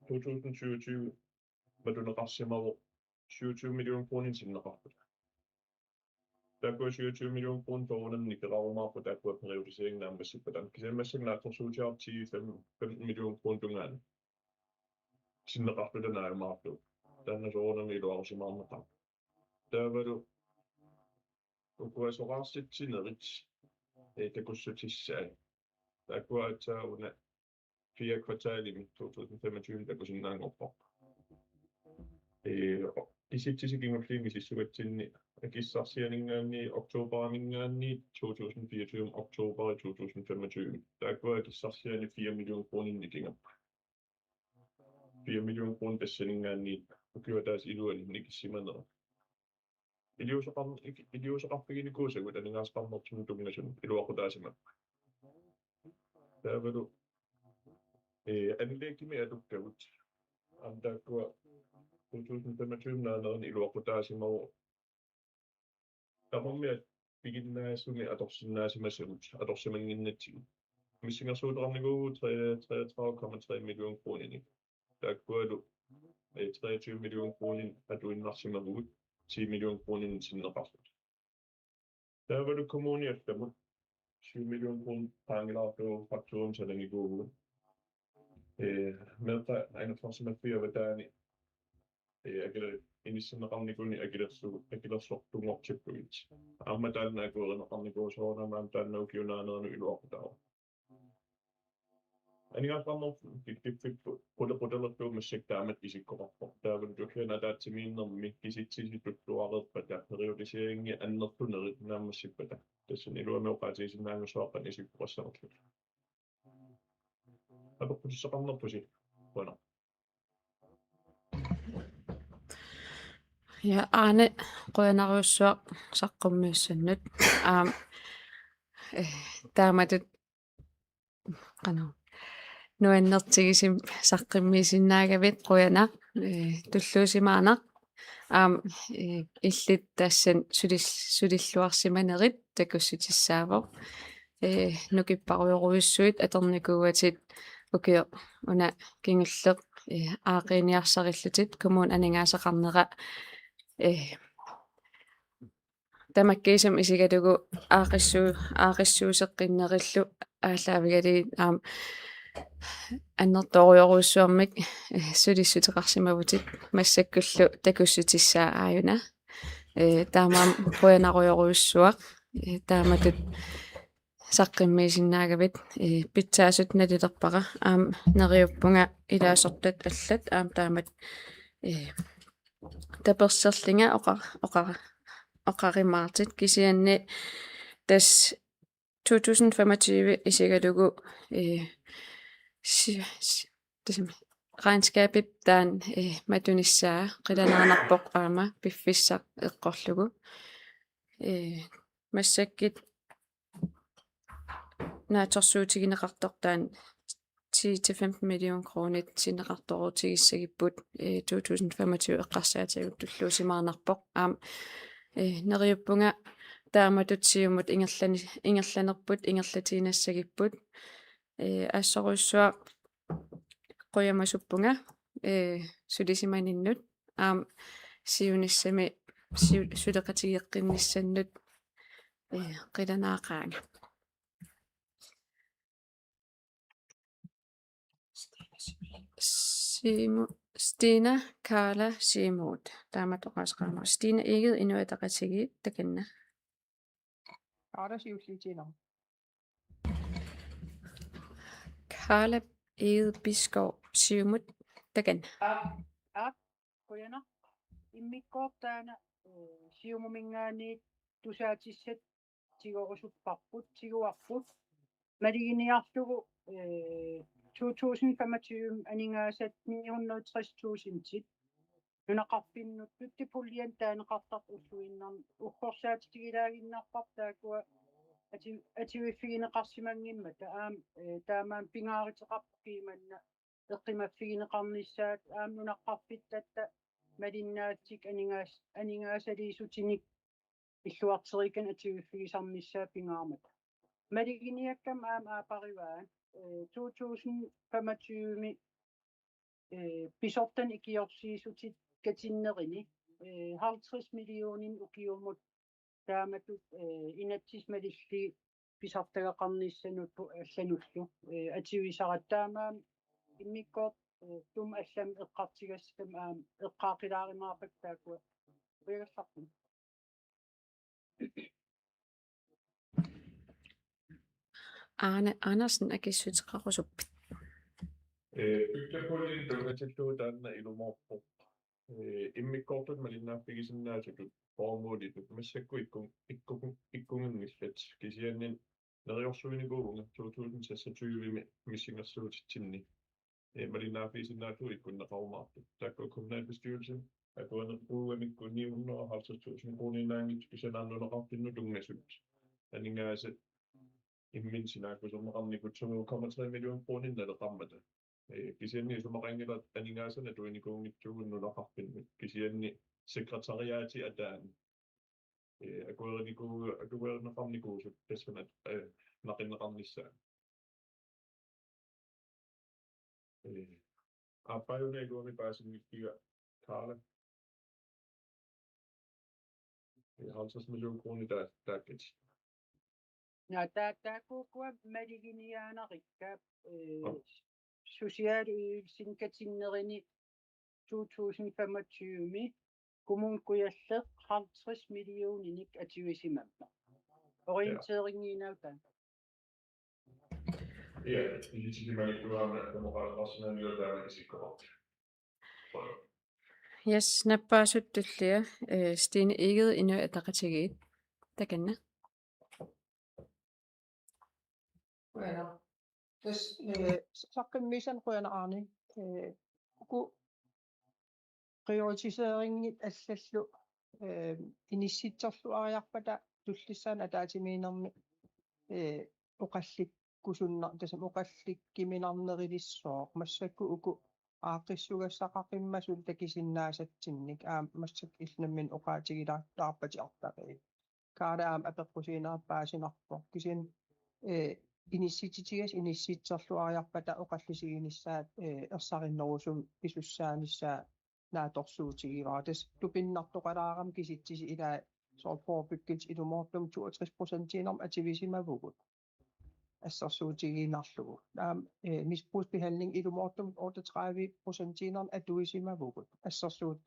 2027 матунеқарсимаво 27 million kronin sinneqarput taakua 27 million kroon toonanni kerarumаарpu taakua periodiseringsnaammassippatam kisammassagnaattorsuutiartii 5 million kroon tungaan sinneqarputanaayumaarlu taannasoornami iluarusimaarneqar taavalu ukuasoqarsitsinerit takussutissaa taakua atsauna 4 kvartaalimi 2025 takusinnaangorpoq Isittisikingulliimisissugatsinni akissarsianingaanni oktooberaminggaanni 2024 oktober 2025 taakua akissarsiani 4 million kroninni kingappa 4 million kron tassaningaanni ukiwataas iluani nikissimannera iliusoqarpiginikuusagut aningaasqarnertumu tungasun iluaqutaasimakka taavalu anleekimi alukkagut taakua 2025 naanerni iluaqutaasimaru tamammiat piginnaasumi atorsinnaasimassagut atorsimanginnatsigu missingersuuterarnigugu 33,3 million kronini taakkualu 23 million kronin atuinnarsimavugut 10 million kronin sinneqartut taavalu kommuniallamut 7 million kron paangilaartugu fakturum salangiguugu meeqa 41,4 akila inissinneqarnikuni akilersortungortippugut aamma taannaakuerineqarnikuusoornamaam taannaukiunaanernu iluaqutaaru aningaasqarner kippippu qulequtelertuu massaktaamat isikkoqarpo taavun tullana taatsimiinnermi kisitsisituttuareerpata periodiseringi annertunerit naammassippata tassun iluameuqaatiisinnaangusoaqqan isikkoqassanerlut apeqqutissaqarnerpusi wana Ja Arne qoyanariussuaq saqqummiussannut taamatut nuannertigisim saqqimmiisinnaagavit qoyana tulluusimaanaq illit taassan sulilluarsimanerit takussutissaaavoq nukipparuyoruissuit atornikuuatit ukio una kingulleq aaqiiniarsarillutit kommun aningaasaqarnera tamakkiisam isigatugu aaqissuuseqqinnеrillu ааллаавигалии аннерторуйоруйссуармик сулиссутеқарсимавутит массаккуллу такуссутиссаа ааюна таамаам қуянаруйоруйуссуақ тааматут саққиммиисиннаагавит питсаасут налилерпара нериуппунга илаасортат аллат таамат таперсерлинга оқаримаартит кисианни тас 2025 isigalugu regnskabet taan matunissaa qilanarnarpoq aama piffissaq eqqorlugu massakkit naatorsuutigineqartortaan 10-15 million kronit sinneqartoruutigissagipput 2025 eqqarsaatigut tulluusimaarnarpoq aam neriuppunga taamatutsiumut ingerlanerput ingerlatiinassagipput assoruissuaq qoyamasuppunga sulisimaninnut aam siunissami suleqatigeqqinissannut qilanaaqaanga Stina Carla Simut taamatoqaasqaama Stina igid inuataqatigiit takanna Carla siullitiinam Carla igid Biskov Simut takanna Kujana immikkoortaana siumumingaaniit tusaatissat tigorusupparput tiguarput maliginiarlugu 2025 aningaasat 960.000 nunaqarpinnuttut tipullian taaneqartaq ulluinnarm uqqorsaatitigilaaginnarpar taakua atiwiffigineqarsimangimma taamaam pingaariteqarpukiimanna eqqimaffigineqarnissaat nunaqarpittatta malinnaattik aningaasaliisutinik illuarterikan atiwiffigisarnissaa pingaarmat maliginiakkam aaparivaan 2025 pisortan ikiorsiisutit katinnerini 50 millionin ukiummut taamatut inattismalilli pisartagaqarnissanuttu allanullu ativisarat taamaam immikkoort tum allam eqqartigassam eqqaaqilaarimaarpak taakua uyagallarpun Arne Andersen akissutiqarusuppit Bygdepullin tungatilluutaanna ilumorpu immikkortut malinnaaffigisinnaasutut formuulitut massakku ikkunginnillat kisiannin neriorsuinikuunga 2026 missingersuutitsinni malinnaaffigisinnaatu ikkunneqarumaartut taakku kommunalbestyrelsen akuanerpuugamikku 950.000 krooninaangit kisanaannuneqartinnu tungasut aningaasat immin sinaakusumeqarnikut 2,3 million krooninnaleqarmata kisianni sumaqangilat aningaasana tuinikuungitsugun nunaqarpinnut kisianni sekretariaati ataan akuerneqarnikuusut tassanat naqinneqarnissaa aappaayunaiguami paasinngikkiga Carla 50 million krooni taakkat taakkuukua maliginiaanarikkaap socialydelsin katinnerini 2025 kommunkuyalleq 50 millioninik ativisimamma orienteeringiinautaan ilitigimanittuaana demoqaaqarsinaniuataana isikkorort Yes nappaasuttullia Stine igid inuataqatigiit takanna Bueno, saqqimmiisan quyanaqarni uku prioritiseriingit allallu inissitsorluariarpata tullissaan ataatimiinermi uqallikkusunnar tasam uqallikkiminarnerilissooq massakku uku aaqissugassaqaqimmasul takisinnaasatsinnik massak ilnammin uqaatigilaartarpatiartaqi kaara apeqqusiinerpaasinarpoq kisin inissititigas inissitsorluariarpata uqallisiginissaat ersarinnерусум isussaanисsaa naatorsuutigiraa tas tupinnartoqalaaram kisitsisi ilaa soorpoorpikkit ilumortum 62%-inerm ativisimavugут assarsuutigiinarlugu misbrugsbehandling ilumortum 38%-inerm atuisimavugут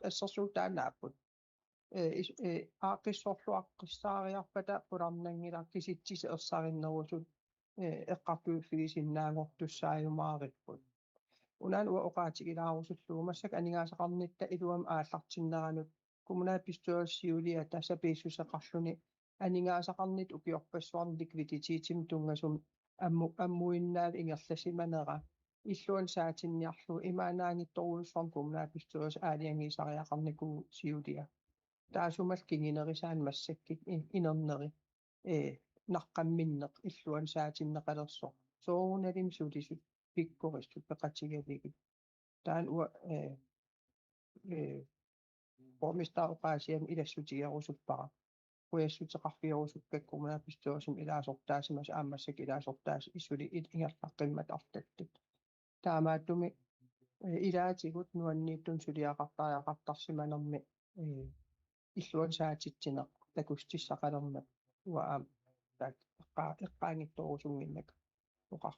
assarsuutaanaapput aaqissorluaqqissaariarpata pularnangila kisitsisi ersarinnерусут eqqartuuffigisinnaangortussaajumaaripput unaan uaqaatigilaarusullugu massak aningaasaqarnitta iluam aallartinneranut kommunalbestyrelsiulia tassapiissuseqarluni aningaasaqarnit ukiorpassuarn liquiditiitim tungasum ammuinnaal ingerlasimanera illuan saatinniarlu imaanaangittorulussorn kommunalbestyrels aaliangiisariaqarniku siulia taasumal kinginerisaan massakkit inerneri naqqamminneq illuan saatinneqalersoq soorunalim sulisut pikkoristut peqatigaligit taan ua bormista uqaasiam ilassutigerusuppaqa quyassutiqarfiorusukkat kommunalbestyrelsim ilaasortaasimas aammassak ilaasortaas issuli ingerlaqqimmat artattut taamaattumi ilaatigut nuanniittun suliaqartariaqartarsimanermi illuan saatittineq takustissaqalermat taak eqqaangittorusunginnak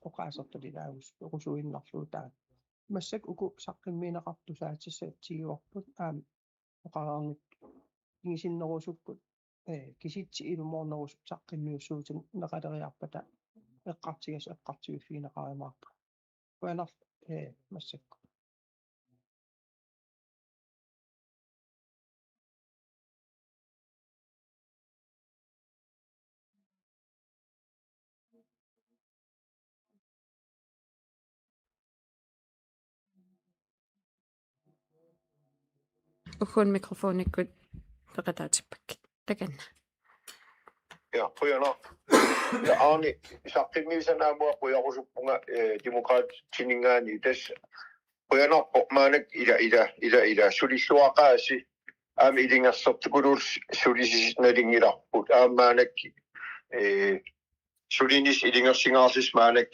oqaasartalilaavus uqusuinnarluutaa массак уку саққимминеқартусаатсissa тигиорпут оqararnut кисиннерусуккут киситси илумоорнерусут саққиммиуссуутин неқалериарпата эққартигас эққартигуффинеқаримаарпа куанар массакку Ukhuun mikrofoonikkut peqataatippak takanna Ja, pojana. Ja Arni, saqqimisanaamua quyorusuppunga demokraattiningaani tas pojanerpo maanak ila sulissuaqaasi aami ilingersertukulus sulisisnalingilarput maanak sulinis ilingersingaarsis maanak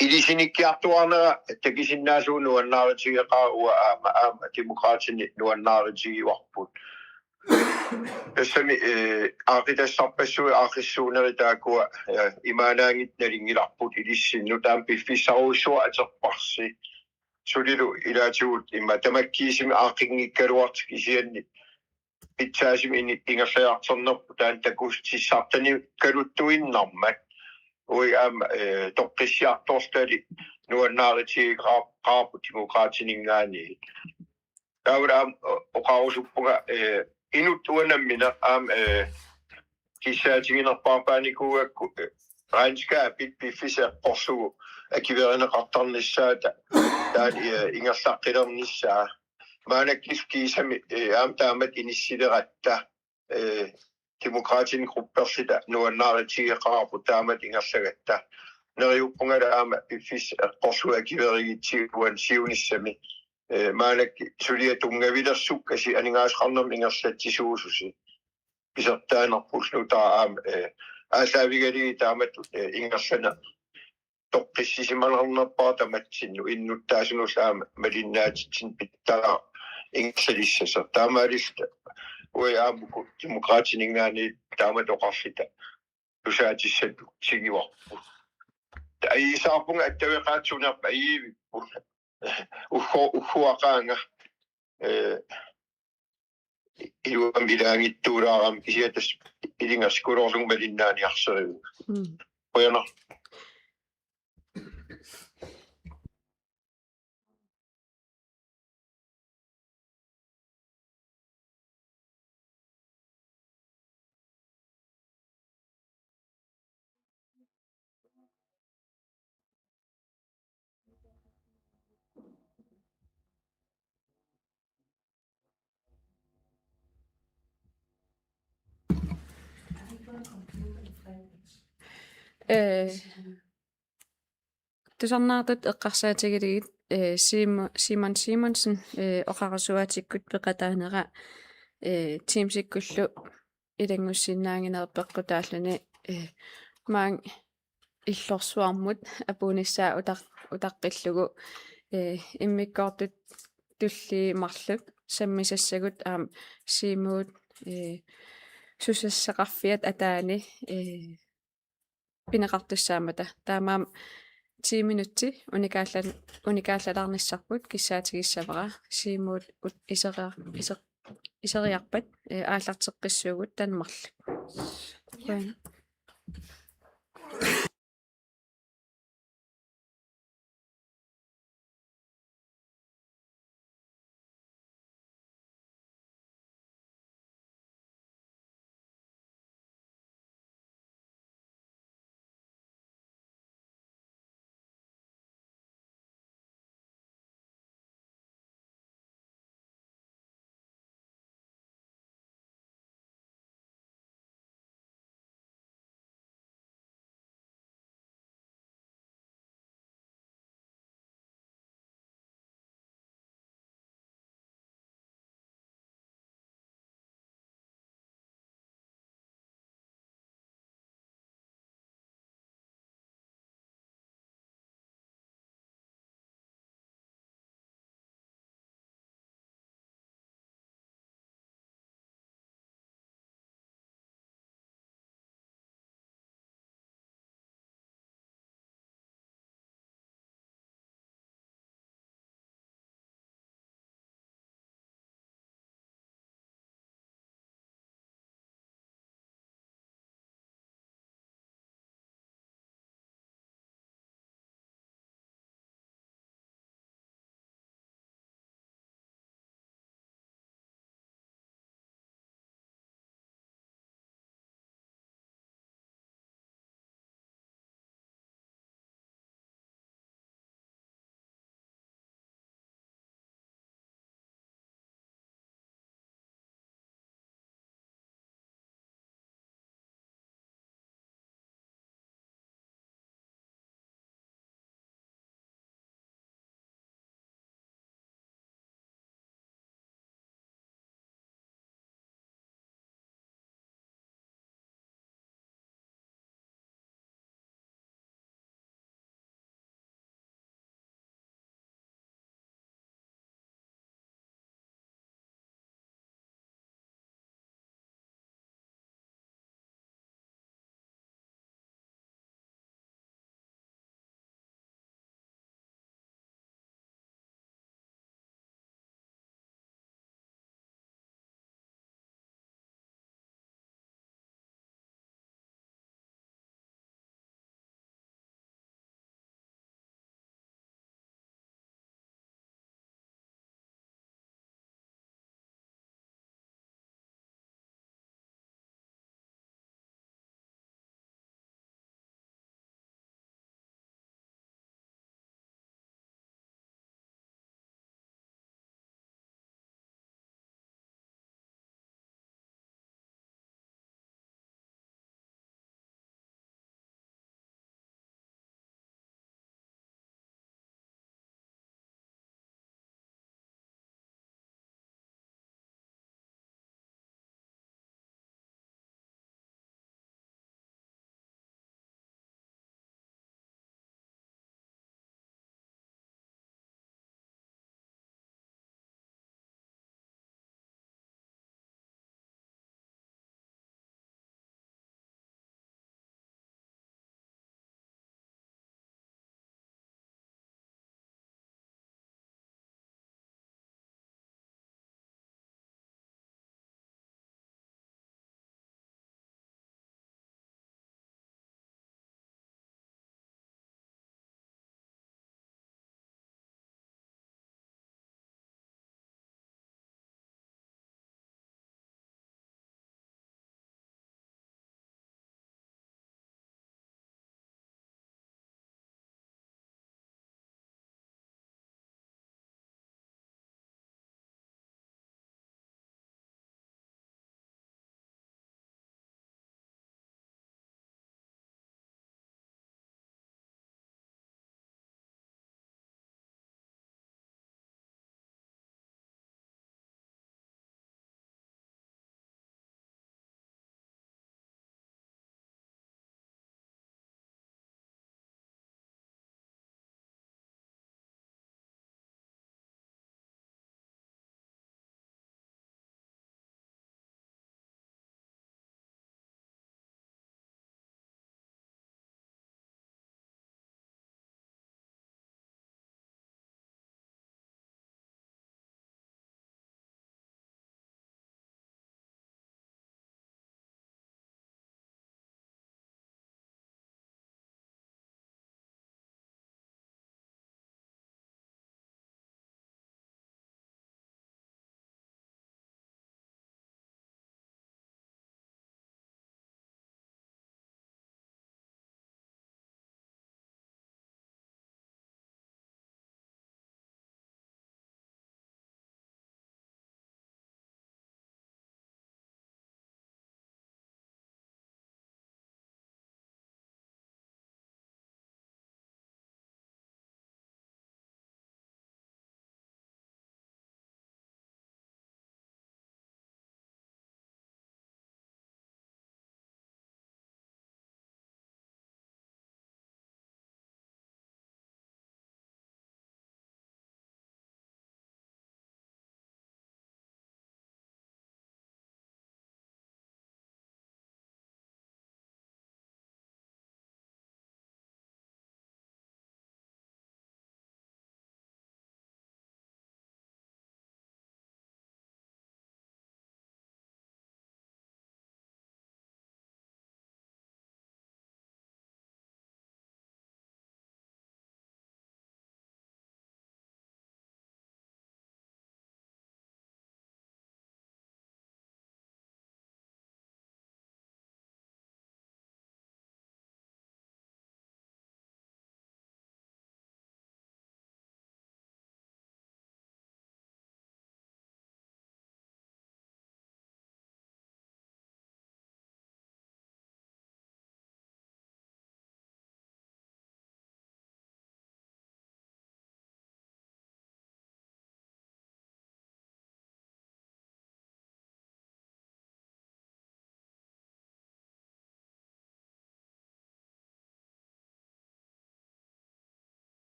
ilisinikkiartuarnera takisinnaasuunu annaaritigeqaa uwa aama demokraatini nuannaaritigiwarput Essami aqitassarpassui aaqissuuneritaakua imaanaangit nalingilarput ilissinnu taam piffissaruussua aterparsi sulilu ilaatigut imma tamakkiisimi aaqinngikkaluartik isianni pitsaasimi ingerlaarternerpu taan takustissartani kaluttuinnarmat ui aam toqqissiartorstali nuannaaritigiqaarpu demokraatiningaani tauraam oqarusuppuga inut uanammina kissaatinginerpaarpaanikuuakku raanskaapit piffiseqqorsugu akiverineqartarnissaata taan ingerlaqqilernissaa maanakkifkiisami taamat inissилератта demokraatin gruppersita nuannaaritigeqaarpu taamat ingerlagatta neriuppungala aama piffis eqqorsugu akiverigitsiguan siunissami maanak suliatungavilersuk kasi aningaasqarnerm ingerlatsisuususi pisertaanerpullutaa aasaavigaliги taamat ingerlana toqqissisimalernerpaa tamatsinnu innuttaasunusaama malinnaatitsin pittara ingerlalissasa taamaalista ui aamuku demokraatiningaani taamat oqarlita tusaatissatu sigiwarpu aiisaapunga attaveqaatsunerpa aiivippu uhuaqaanga iluam ilaangittuulaaram isiatas ilingaskulorlung malinnaaniarserigu pojana тусарнаартут эққарсаатигилигит Simon Simonsen оқарсуатиккут пеқатаанера тимсиккуллу илангуссиннаангинерпеққутааллуни маан иллорсуармут апуниссаа утаққиллугу иммиккоортут туллиимарлут саммисассагут симуут сусассақарфиат атаани пинеқартуссаамата таамаам 10 минутти уникааллалаарниссарпут киссаатигиссавара симуут исериарпат ааллартеққиссуугут танмарлу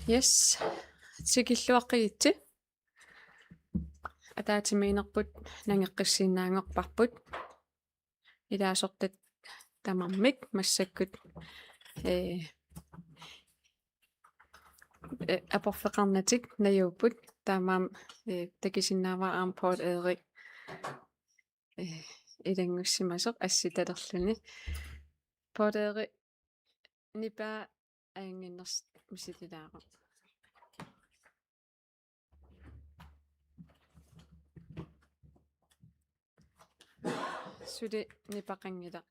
Yes. Sikilluaqqigitti. Ataatimiinerput nangeqqissiinnaangorparput. Ilaasortat tamarmik massakkut aporfeqarnatik najuupput taamaam takisinnaavaa aarport eerik ilangussimasoq assitalerluni port eerik nipaa aanginners misitilaaqo sudi nipaqangila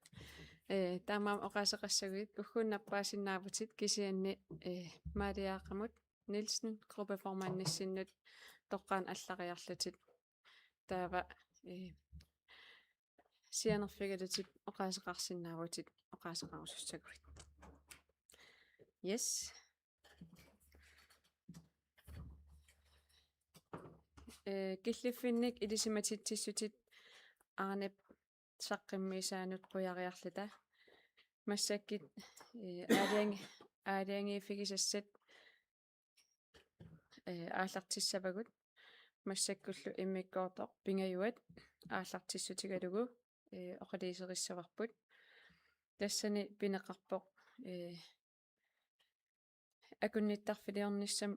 taamaam oqaasеқассагуит ugguunnappaasinnaavatit kisianni maaliaaqamut Nielsen gruppeformannissinnut toqqaan allariarlutit taava sianerfigalutit oqaaseqarsinnaavutit oqaaseqarusussaguit yes killiffinnik ilisimatitsissutit aanep saqqimmiisaanut qujariarluta massakkit aaliangiifigisassat ааллартиссавагут массаккуллу иммиккоортоқ пингаjuat ааллартиссутигалугу оқалиисериссаварпут тассани пинеқарпоқ акунниттарфилиорниссам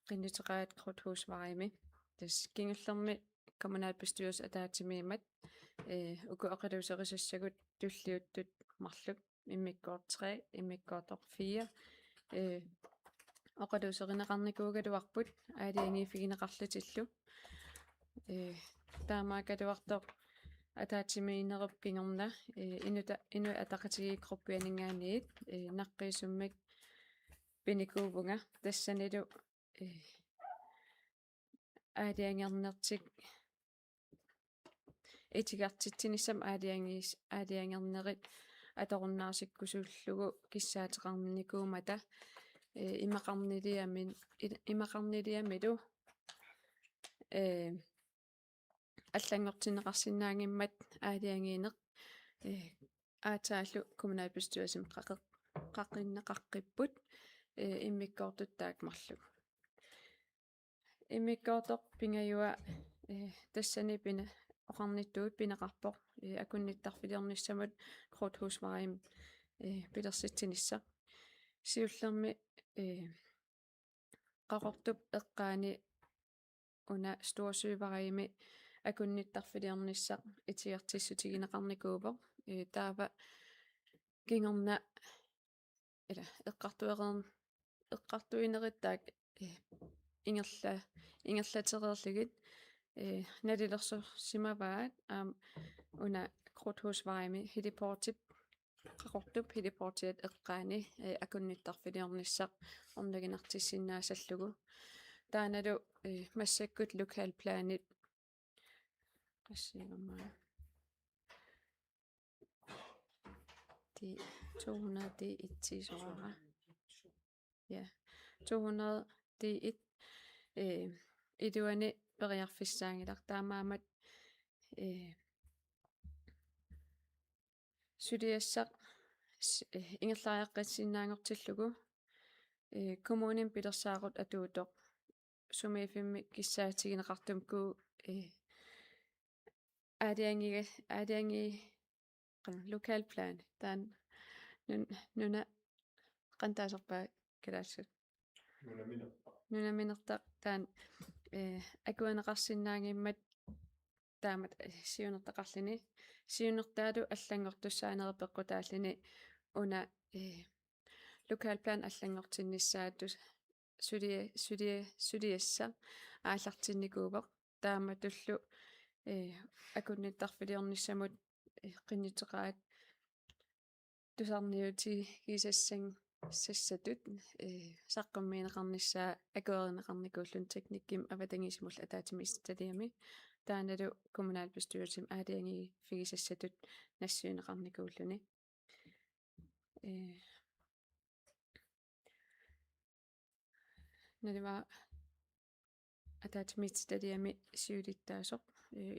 qinnuteqaat Krudthusvariimi tas kingallermi kommunalbestyrelse ataatimiimat uku oqaluuserisassagut tulliuttut marluk immikkoort 3 immikkoortoq 4 oqaluuserineqarnikuugaluarput aaliangiifigineqarlutillu taamaakaluartoq ataatimiinerup kingorna inu ataqatigiiqruppianingaaniit naqqiisummak pinikuuvunga tassanilu aaliangernertik itigartitsinissam aaliangernerit atorunnaarsikkusuullugu kissaateqarnikuumata имақарнилиамилу аллангортинеқарсинаангиммат аалиангиинеқ аатааллу kommunalbestyrelsen qaqinneqaqqipпут иммиккоортуттаак марлуг иммиккоортоқ пингаюа тассани пина оқарниттуут пинеқарпоқ акунниттарфилиорниссамут Krudthusvariim пилерситсинисса сиуллерми qaqortup eqqaani una Storsøvariimi akunnittarfiliornissaq itigertissutigineqarnikuupoq taava kingorna ila eqqartuinerittaak ingerlatereerligit nalilersorsimavaat una Krudthusvariimi hiliportip qaqortup hiliportiat eqqaani akunnittarfiliornissaq ornaginartissinnaasаллугу taaнаlu massakkut lokalplaanit qassiigammaa ti 200 det itsisoraa ja 200 det iduani periarfissaangilaq taamaamat sydiassaq ingerlaariaqqatsiinnaangortillugu kommunin pilersaarut atuutoq sumiifimmi kissaatigineqartumku aaliangi lokalplan taan nuna qantaaserpaa kalaassut nunaminertaq taan akuaneqarsinnaangimmat taamat siunertaqarlini siunertaalu allangortussaanerepeqqutaallini una lokalplan allangortinnissaattu sudiassa aallartinnikuupoq taamatullu akunnittarfiliornissamut qinnuteqaat tusarniuti kiisassang sassatut saqqimmiineqarnissaa akuerineqarnikuullun teknikkim avatangisimul ataatimiistaliami taanalu kommunalbestyrelsen aaliangi figisassatut nassiuneqarnikuulluni naliva ataatimiistaliami siulittaasoq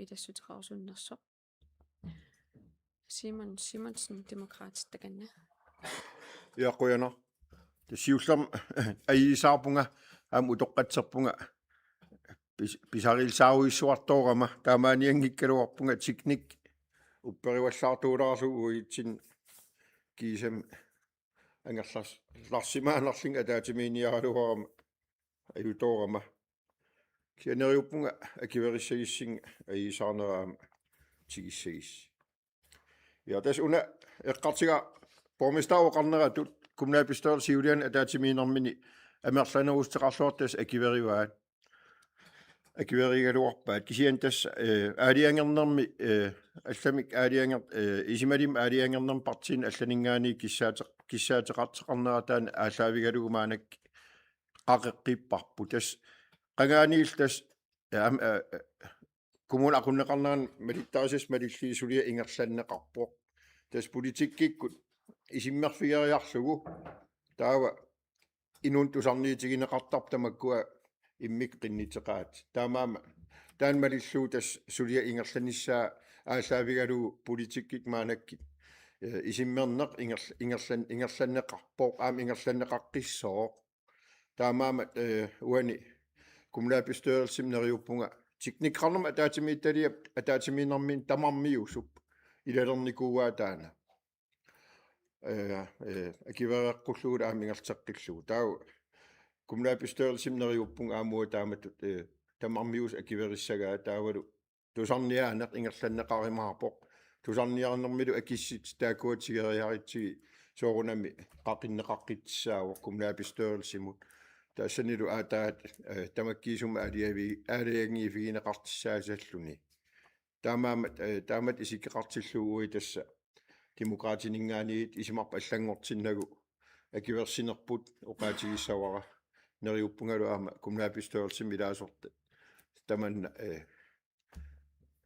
ilassutiqarsunnersoq Simon Simonsen demokraatitakanna Iaquyana тассиуллерм аисаарпунга аам утоққатсерпунга писарилсааруиссуартоорама таамааниангиккалуарпунга тикник уппериваллаартуулаарсу уитсин кисам ангерлас ларсимаанерлин атаатиминиаралуарама аюторама кианериуппунга акивериссагиссинга аисаарнераама тигиссагис я тас уна эққартига помистаоқарнератут кумнаапистоор сиулиан атаатимиинермини амерланерустеқарлуартас акивериваат акиверигалуарпаат кисиан тас аалиангернерми алламик аалиангер исималим аалиангернерм партин алланингаани киссаатеқартеқарнератаан аалаавигалугумаанак қақеққиппарпу тас қангаанил тас коммун акуннеқарнеран малиттарисас малиллиисулия ингерланнеқарпоқ тас политиккиккут исиммерфигариарлугу таава инун тусарниитигинеқартар тамаккуа иммик қиннитеқаат таамаама таан малиллуу тас сулия ингерланиссаа аалаавигалу политиккик маанакки исиммернеқ ингерланнеқарпоқ аам ингерланнеқаққиссоо таамаама уани кумлаапистуерсимнериуппунга тикникқарнерма атаатимиитталиап атаатимиинермин тамармиусуп илалерникууаа таана акивереққуллугут аамингертеққиллугу таа кумлаапистуерсимнериуппунга аамуа тааматут тамармиус акивериссагаа таавалу тусарниаанеқ ингерланнеқаримаарпоқ тусарниарнэрмилу акиссит таакуатигериаритсиги соорунами қақиннеқаққитсаавоқ кумлаапистуерсимут таассанилу аатаат тамаккиисума алиагиифигинеқартиссаасаллуни таамат исиккеқартиллууи тасса демократинингаанигит исимарпа аллангортиннагу акиверсинерпут оқаатигиссавара нериуппунгалу аама кумлаапистуерсим илаасорта таманна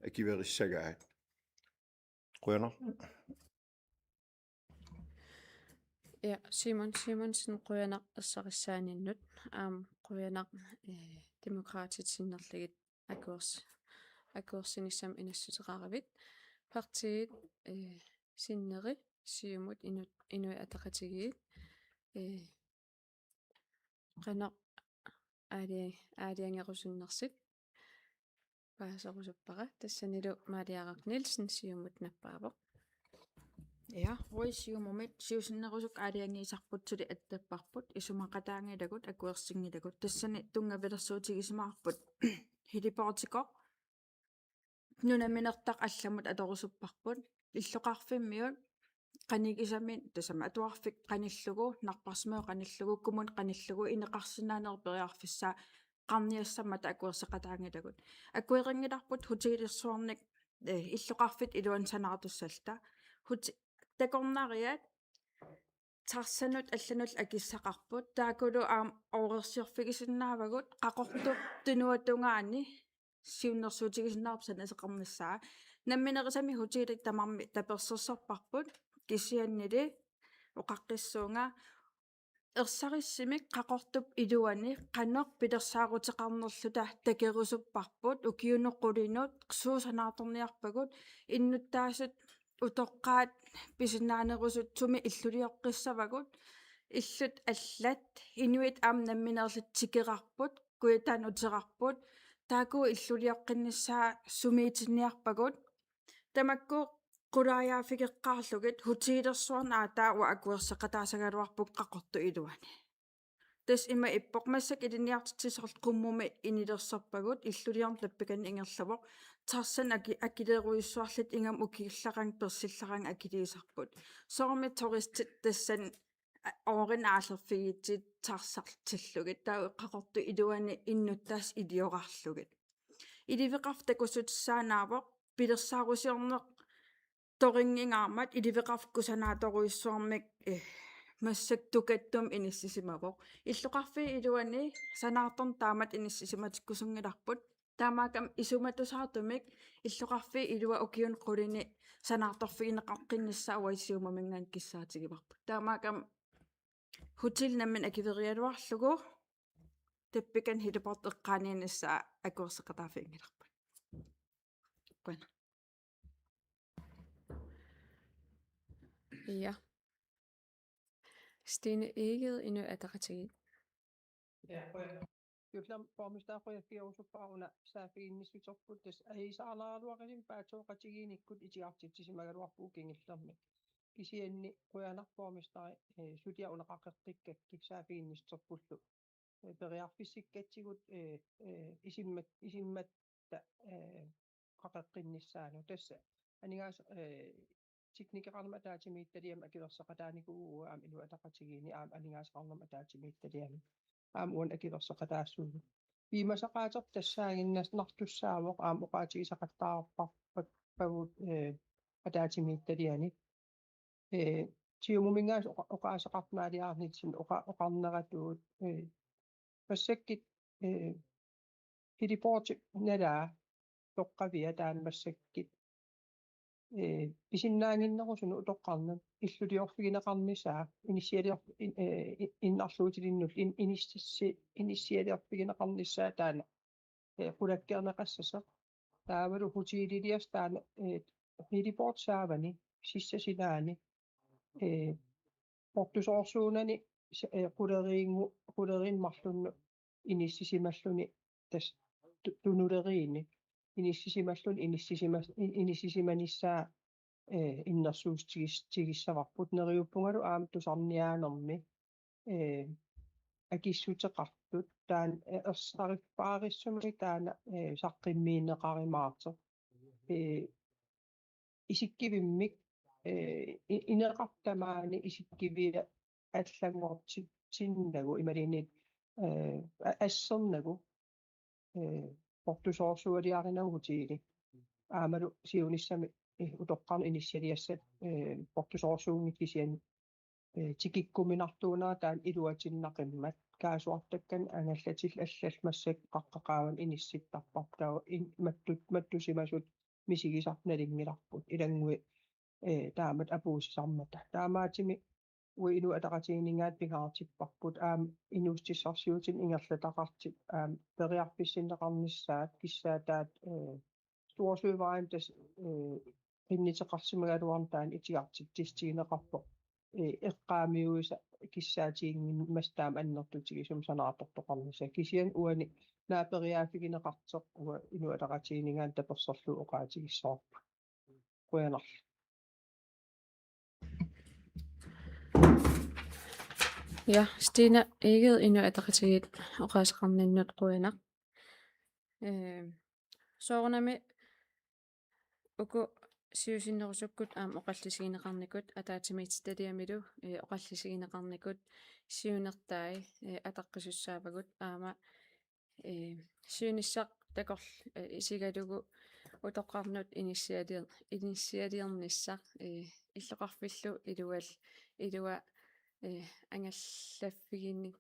акивериссагаат қуяна Ja, Simon Simonsen quyanaq assaqissaaninнут quyanaq demokraatitsinnerligit akuersinissam inassutеqaravit partiit sinneri siumut inui ataqatigiit qanaq aaliangerusunnersit paasarusuppara tassanilu Maaliaraq Nielsen siumut nappaavoq. Ja, ruisiumumit siusinnerusuk aaliangiisarputsuli attapparput isumaqataangilagut akuersingilagut tassani tungavilersuutigismaarput hiliportiko nunaminertaq allamut atorusupparput illoqarfimmiut qanigisamin tasama atuarfik qanillugu narparsmeo qanillugu kumun qanillugu ineqarsinaanerperiarfissaa qarniassamata akuerseqataangilagut akueringilarput hutiilersuarnik illoqarfit iluansanartussalta huti takornariat tarsanut allanul akissaqarput taakulu oorersiorfigisinnaavagut qaqortup tunuatungaani siunnersuutigisinnaarpsan aseqarnissaa namminerisami hutiilik tamarmi tapersersorparput kisiannili oqaqqissuunga ersarissimik qaqortup iluani qanoq pilersaaruteqarnerluta takerusupparput ukiuneqqulinut suusanaartorniarpagut innuttaasut utoqqaat pisinaanerusut sumi illuliorqissavagut illut allat inuit namminerlit tikerarput kuitaan uterarput taaku illuliorqinnissaa sumiitinniarpagut tamakku qulaariaafigeqqaarlugit hutiilersuarna aataa akuerseqataasagaluarpuk qaqortu iluani tas ima ippoqmassak iliniartisorl qummumi inilersorpagut illuliorn tappikan ingerlavoq tarsan akileeruissuarlit ingam ukigillarang persillarang akiliisarput soormi touristit tassan oorin aallerfigitsit tarsartillugit taa qaqortu iluani innuttaas iliorarlugit iliveqarf takusutsaanaavoq pilersaarusiorneq toringingaarmat iliveqarf kusanaatoriussuarmik масsak tukattum inissisimavoq illoqarfi iluani sanaartorn taamat inissisimatikkусунгиларпут таамаакам исуматусаартумик иллоqarfi илуа укиун qulini sanaartorfigineqarqinnissaa uaisiumamингаан киссаатигиварпут таамаакам хутил наммин акивериалуарлугу таппикан хилипорт эққаанианissaa акуерсеқатаафингиларпут qana Ja. Stine Egede inu ataqatigit. Kyllä valmistaa kiusupauna sääfiinnissutorput tässä ei saa laaduakin päätsoqatigiinikkut itiartitsisimaгаруарпуукингиллэрми кисианни куянарпуумистай сутиа унеқаққиққиккакки саафииннисторпуллу периарфиссиккатсигут исимматта қақеққиннссаану тасса анигаас teknikerarnam ataatimiittaliam akilerseqataanikuugu aam iluataqatigiini aam aningaasqarnam ataatimiittaliami aam uan akilerseqataassuugu viimasaqaater tassaaginnas nartussaamoq aam oqaatigisaqattaarparpat pavut ataatimiittaliani tiumumingaas oqaasaqarnaaliarnitsin oqarneratuut passakkit hiliporti nalaa toqqavia taanmassakkit писиннаангиннерусуну утоққарнат иллулиорфигинеқарниsaa инисиалиор иннарлуутилиннул иниссиалиорфигинеқарниsaa таана qulakkeerneqassasa taavalu hutiililias taana hilipoort saavani sissasilaani portusoorsuunani quleriinmarlunnu inissisimalluni tas tunuleriini inissisimanisaa innersuustigissavарпут нериуппунгалу аама тусарниааnermi акиссутеқартут таан ерсариффаариссумик таана саққиммиинеқаримаартер исиккивиммик инеқартамаани исиккивиа аллагуортитсиннагу ималинит ассернагу portusoorsualiarinagutiili aamalu siunissami utoqqarnu inissialiassat portusoorsuungit kisian tikikkuminartuunaa taan iluatinnaqimmat kaasuartakkan angallatil allallmassak qaqqaqaavan inissittarpartau mattusimasut misigisarnalingilarput ilangui taamat apuusisarmata taamaatimi ui ilu ataqatiginingaat pigaartipparput aam inuustissarsiutin ingerlataqartit aam periarpissinneqarnissaat kissaataat stuarsuivarin tas qinniteqarsimagaluartaan itiartittistigineqarpo eqqaamiuisa kissaatiginnimmastaam annertutigisum sanaatortoqarnisa kisian uani naaperiaafigineqarteq ua ilu ataqatiginingaat taperserlu oqaatigissoorpa quyanarlu Ja, Stine Egede inu ataqatigit oqaasaqarninnut quyanaq. Soornami uku siusinnerusukkut aam oqallisigineqarnikut ataatimiitstaliamilu oqallisigineqarnikut siunertai ataqqisussaapagut aama siunissaq takorl isigalugu utoqqarnut inisialiernissaq иллоqarfillu ilua ангаллаффигинни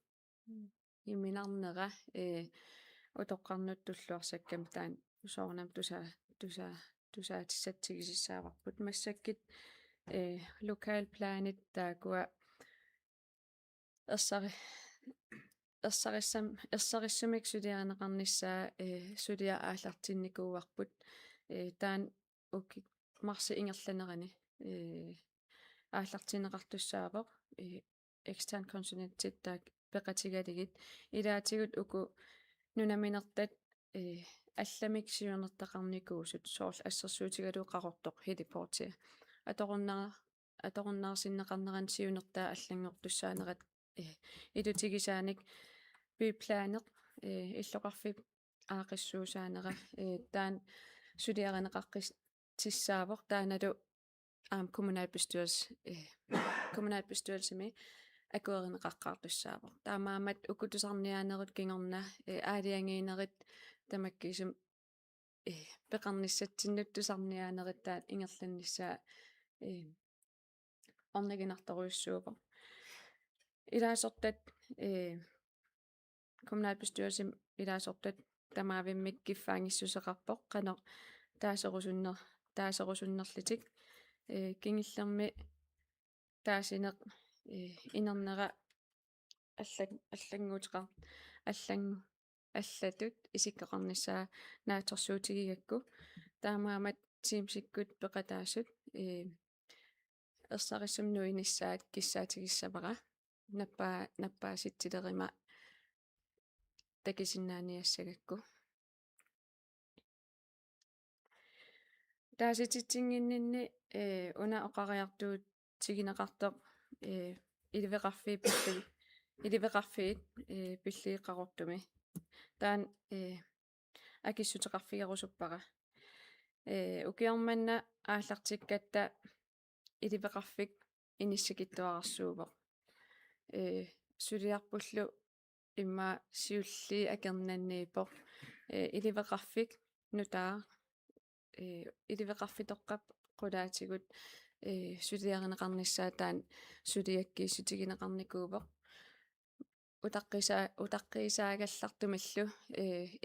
иминарнера утоққарнут туллуарсаккам таан соорнам тусаатиссатсигисissaavarput массаккит lokalplanit таакуа ерсарissumik сулиаанеқарнissaa сулиа ааллартинникууарпут таан укки марси ингерланерани ааллартинеқартуссаавоқ extern consultant taak peqatigaligit ilaatigut uku nunaminertat алламик сиунертақарникуусут соорл ассерсуутигалу қақортоқ хилипорти аторуннаарсиннеқарнеран сиунертаа аллангортуссаанерат илутигисааник byplaneq иллоқарфип аақиссуусаанера таан сулиаринеқаққис тиссаавоқ тааналу kommunalbestyrelsemi акуеринеқаққартуссаавоқ таамаамат укутусарниаанерут кингорна аалиангиинерит тамаккисум пеқарниссатсиннуттусарниаанерит таат ингерланнissaa орнагинарторуйуссуупо илаасортат kommunalbestyrelsem илаасортат тамаавиммик киффаангиссусеқарпоқ қано таасерусуннерлитик кингиллерми таасинеқ инернера аллангуутеқар аллатут исиккеқарнissaa нааторсуутигигакку таамаамат тимсиккут пеқатаасут ерсарissumnuinисsaat киссаатигиссавара наппааситсилерima такисиннааниассагакку таасититсингиннинни уна оқариартуут тигинеқартоқ иливеқарфиит пиллииққарортуми таан акиссутеқарфигерусуппара укиорманна ааллартиккатта иливеқарфик иниссакиттуарарсуувоқ сулиарпуллу имма сиулли акернаннииппоқ иливеқарфик нутаа иливеқарфитоққап қулаатигут сулиаринеқарниссаатаан сулиаккииссутигинеқарникуувоқ утаққисаагаллартумиллу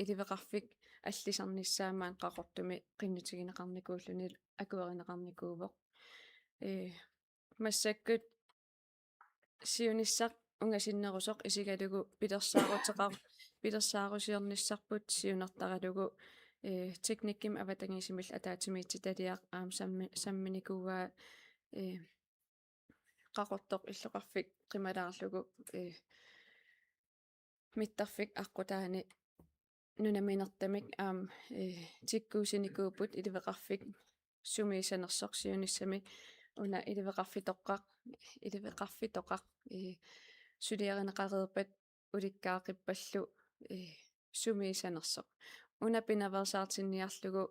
иливеқарфик аллисарниссаамаан қақортуми қиннутигинеқарникууллуни акуеринеқарникуувоқ массаккут сиуниссақ унгасиннерусоқ исигалугу пилерсаарусиорниссарпут сиунертаралугу техникким аватангисимил атаатимиитси талиақ аам самминикууаа қақортоқ иллоқарфик қималаарлугу миттарфик аққутаани нунаминертамик аам тиккуусиникууппут иливеқарфик сумиисанерсоқ сиуниссами уна иливеқарфитоқақ сулиаринеқареерпат уликкаақиппаллу сумиисанерсоқ уна пинаверсаартинниарлугу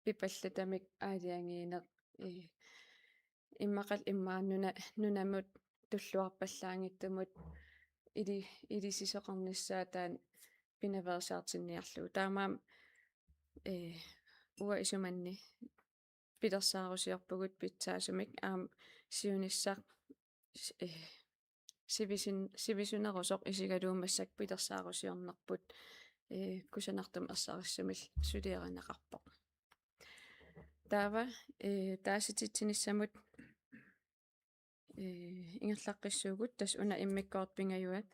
пипаллатамик аалиангиинеқ иммақал иммааннуна нунамут туллуарпаллаангиттумут илисисоқарниссаатаан пинаверсаартинниарлугу таамаам уа исуманни пилерсаарусиорпугут питсаасумик аам сиуниссақ сивисунерусоқ исигалуумассак пилерсаарусиорнерпут кусанартум ерсариссамил сулиаранеқарпоқ таава таасититсиниссамут ингерлаққиссуугут тас уна иммиккоорт пингаюат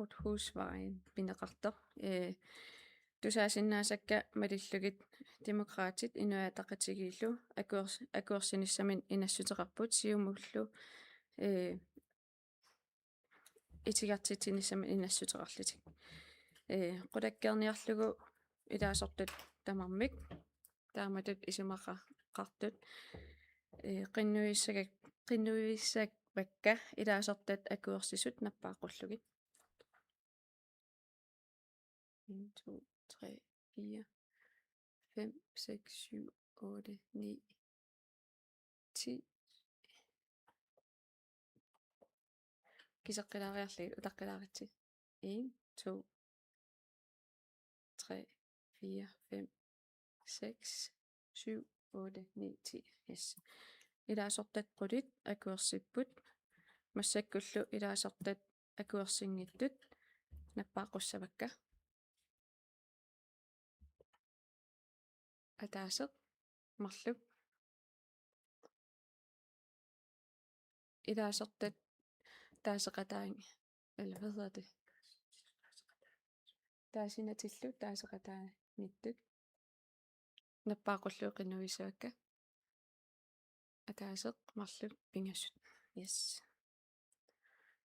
Krudthusvejen пинеқартоқ тусаасиннаасакка малиллугит демократит инуатақатигииллу акуерсиниссамин инассутеқарпут сиумуллу итигартитсиниссамин инассутеқарлутик qulakkeerniarlugu илаасортут тамармик тааматут исимақартут qinnuissakvakka илаасортат акуерсисут наппааққуллугит 1 2 3 4 5 6 7 8 9 10 кисаққилаариарлигит утаққилааратси 1 2 3 4 5 6 7 8 9 10 yes илаасортат qulит акуерсиппут массаккуллу илаасортат акуерсингиттут наппааққуссавакка атаасеқ марлук илаасортат таасеқатаан eller hvad hedder det таасинатиллу таасеқатаа ниттут наппаақуллуу qinnuissaakka атаасеқ марлук пингассут yes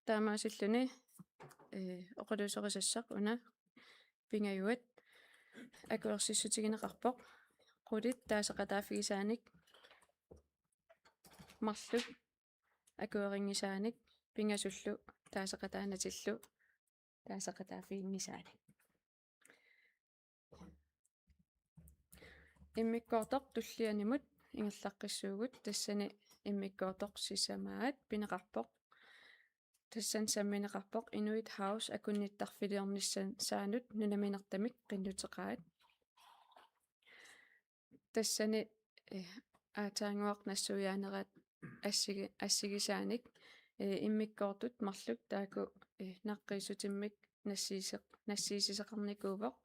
таамаасиллуни оқалуусерисассақ уна пингаюат акуерсиссутигинеқарпоқ qulит таасеқатаафигисааник марлук акуерингисааник пингасуллу таасеқатаанатиллу таасеқатаафигингисааник иммиккоортоқ туллианимут ингерлаққиссуугут тассани иммиккоортоқ сисамаат пинеқарпоқ тассан самминеқарпоқ Inuit House акунниттарфилиорнissan саанут нунаминертамик qinнутеқаат тассани аатаангуақ нассуяанерат ассигисааник иммиккоортут марлук тааку наққиисутиммик нассиисисеқарникуувоқ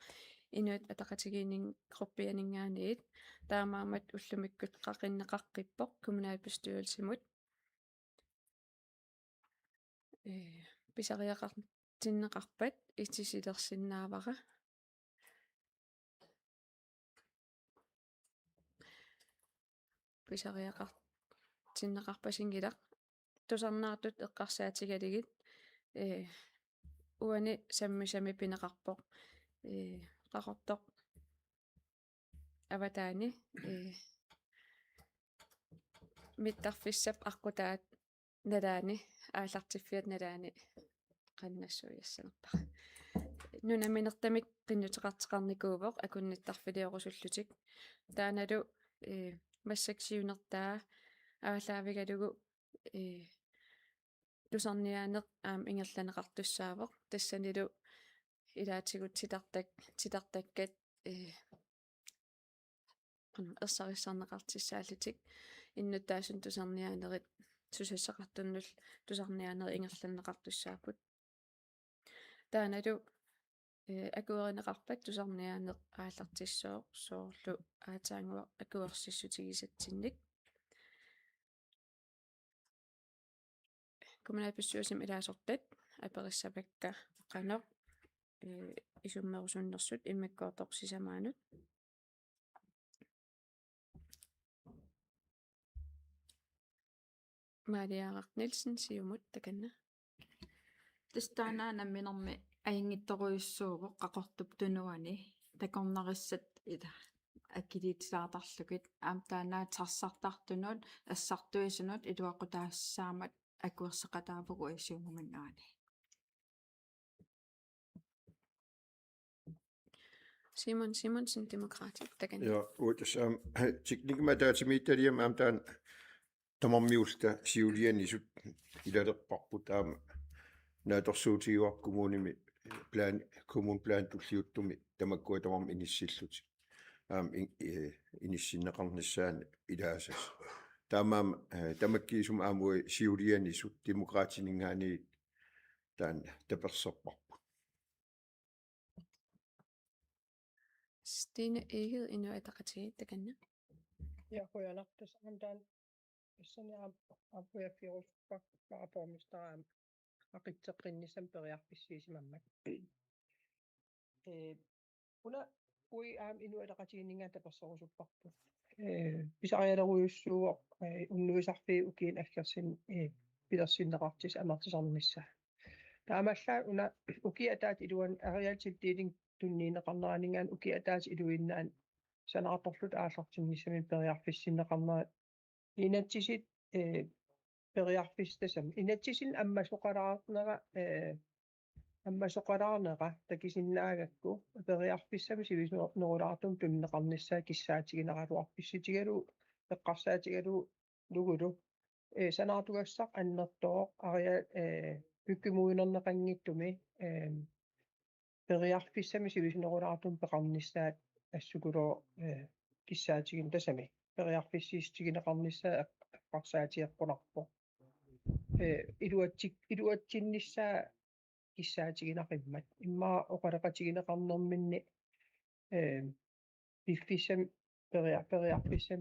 Inuit атақатигиинин группианингаанит таамаамат уллумиккут қақиннеқаққиппоқ kommunalbestyrelsemut писариақартиннеқарпат итисилерсиннаавара ааллартиннеқарпасингилақ тусарнаартут эққарсаатигалигит уани саммисами пинеқарпоқ қақортоқ аватаани миттарфиссап аққутаат налаани ааллартиффиат налаани qannassuyassanerpa нунаминертамик qinнутеқартеқарникуувоқ акунниттарфилиорусуллутик тааналу массаксиунертаа аалаавигалугу тусарниаанеқ аам ингерланеқартуссаавоқ тассанилу илаатигут титартаккат ерсариссарнеқартиссааллутик иннуттааsun тусарниаанерит сусассақартуннул тусарниаанери ингерланеқартуссаапут тааналу акуеринеқарпат тусарниаанеқ ааллартиссоо соорлу аатаангуа акуерсиссутигисатсинник коммуналбестyrelsen илаасортат апериссапакка qanoq исуммерусуннэрсут иммаккоорторсисамаанут Maria Nielsen siumut takanna тастаанаанамминерми аингитторуйуссуугоқ қақортуп тунуани такорнериссат ила аккилитсаартарлугит аам таанаатсарсартартунут ассартуисунут илуақутаассаамат акуерсеқатаавгу исиумумингаани Simon Simonsen demokratik takanna Ja, uudessaan teknikmataatimiittaliam aamtaan tamammiulta siulianisut ilalerparput aama naatorsuutiuar kommunimi plan kommunplan tulliuttumi tamakkua tamam inissillut aam inissinneqarnissaani ilaasas taamaam tamakkiisum aamui siulianisut demokraatiningaani taan taperserparput Stine Eged inuataqatigit takanna Ja huyanartus andan issani apuyafioruspak maapormistaraam aqitseqqinnissam periarpissiisimammak una ui aam inuataqatigininga tapersorusupparput pisarialeruyussuuq unnuisarfi ukiin aggersin pilersinneqartis amartisarnissa taamallaa una ukiataat iluan arialtiltiiling tunniineqarneraningaan ukiataat iluinnaan sanaqatorlut aallartinnissamin periarfissinneqarnera inatsisit periarfistasam inatsisin аммасоқалаарнера такисиннаагакку периарфиссами сивиснерулаартум туннеқарнissaа киссаатигинеқалуарписситигалу эққарсаатигалу лугулу санаартугассақ аннертоо ариа пиккимуинернеқангиттуми периарфиссами сивиснерулаартум пеқарнissaат ассукулоо киссаатигин тасами периарфиссиистигинеқарнissaа эққарсаатиэққунарпо илуатсиннissaа киссаатигинақиммат иммаа оқалеқатигинеқарнерминни пиффиссам периарфиссам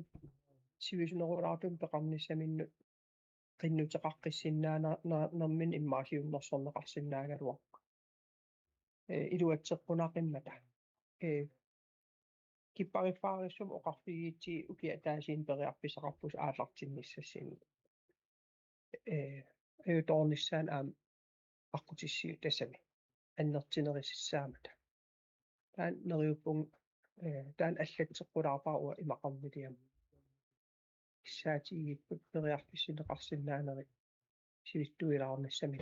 сивиснерулаартум пеқарниссаминну qinнутеқаққиссиннаанермин иммаасиуннерсорнеқарсиннаагалуақ илуатсеққунақиммата киппарифаарissum оқарфигиитси укиатаасиин периарфисеқарпус ааллартиннissassini аюторнissaан аам аққутиссиу тасами аннертинерисsaamata таан нериуппун таан аллатсеққулаарпааруа имақарнилиам киссаатигиппут периарфиссинеқарсиннаанери сивиттуилаарнассами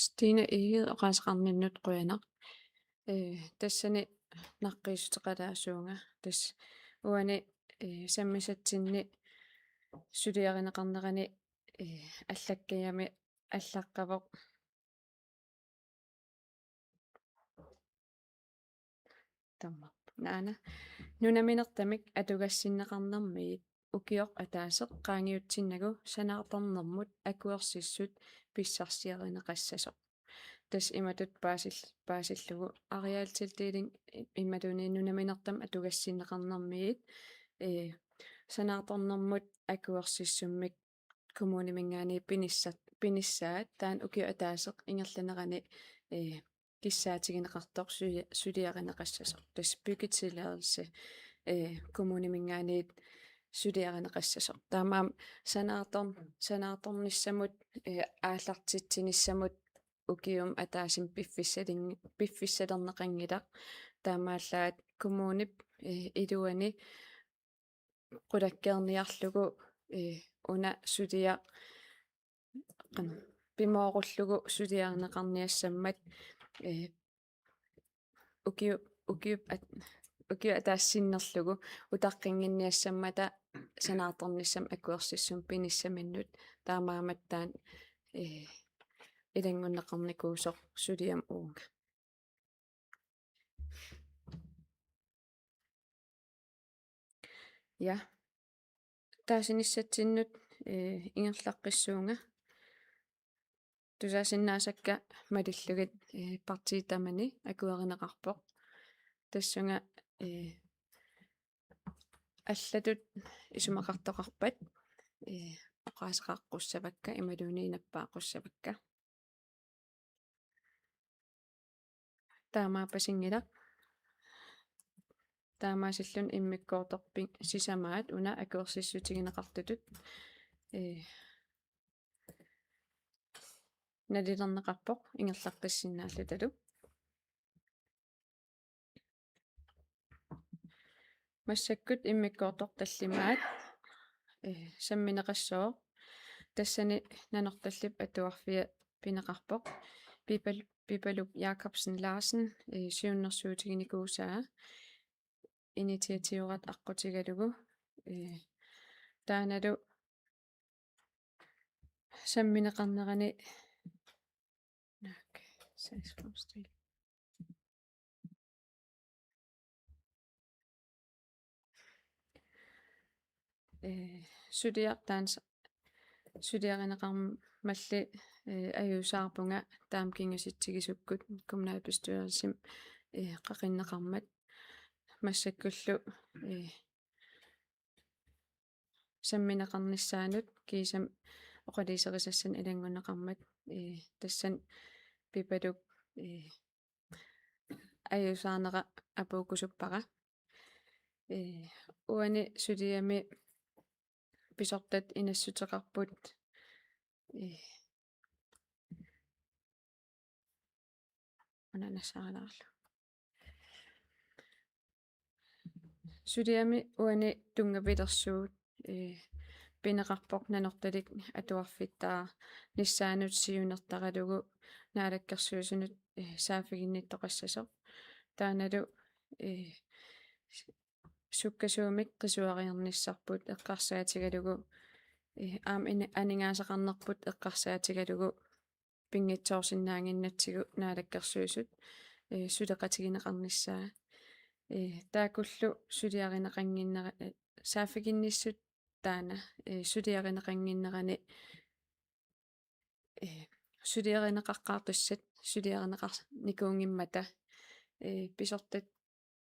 Stine Eged oqaasaqarninnut quyanaq тассани наққиисутеқалаасуунга тас уани саммисатсинни сулиаринеқарнерани аллаккаями аллаққавоқ тамма наана нунаминертамик атугассиннеқарнермиит укиоқ атаасеқ qaangiutsinnagu санаартарнермут акуерсиссут писсарсиаринеқассасоқ тас иматут паасиллугу ариаалтилтиилин имматунииннунаминертам атугассиннеқарнермиит санаартарнермут акуерсиссуммик коммунимингаани пиниссаат таан укио атаасеқ ингерланерани киссаатигинеқартоқ сулиаринеқассасоқ тас бюггетилерelse коммунимингаанит сулиаринеқассасо таамаам санаарторнissamут ааллартитсинissamут укиум атаасим пиффиссалернеқангилақ таамааллаат коммунип илуани qulakkeerniarlugu una sulia qan pimoorullugu suliarneqarniassammat ukiu ataassinnerlugu utaqqinginniassammata sanaatornissam akuersissum pinissaminnut taamaamattaan ilangunneqarnikuusoq suliam uunga ja taasinissatsinut ingerlaqqissuunga tusaasinnaasakka malillugit partiitamani akuerineqarpoq tassunga аллатут исумақартоқарпат оқаасеқаққуссавакка ималуниинаппаақуссавакка таамаапасингилақ таамаасиллун иммиккоорторпин сисамаат уна акуерсиссутигинеқартутут налилернеқарпоқ ингерлаққиссиннааллуталу массаккут иммиккоортор таллимаат самминеқассоо тассани нанорталлип атуарфия пинеқарпоқ пипалуп Jakobsen Larsen сиуннэрсуутигиникуусаа initiativet аққутигалугу тааналу самминеқарнерани okay says from street sudiarинеқармалли аюусаарпунга таамкингаситсигисуккут kommunalbestyrelsen қақиннеқармат массаккуллу самминеқарниссаанут кисам оқалисерисассан илангунеқармат тассан пипалук аюусаарнера апуукусуппара уани сулиами писортат инассутеқарпут ананасаалаарлу сулиами уани тунгавилерсуут пинеқарпоқ нанорталик атуарфиттаа ниссаанут сиунертаралугу наалаккерсуусунут саафигинниттоқассасо тааналу суккасуумик қисуариерниссарпут эққарсаатигалугу аам анигаасақарнерпут эққарсаатигалугу пингитсоорсинаангиннатсигу наалаккерсуусут сулеқатигинеқарниссаа таакуллу сулиаринеқангиннера саафигинниссут таана сулиаринеқангиннерани сулиаринеқаққаартуссат сулиаринеқарникуунгиммата писортат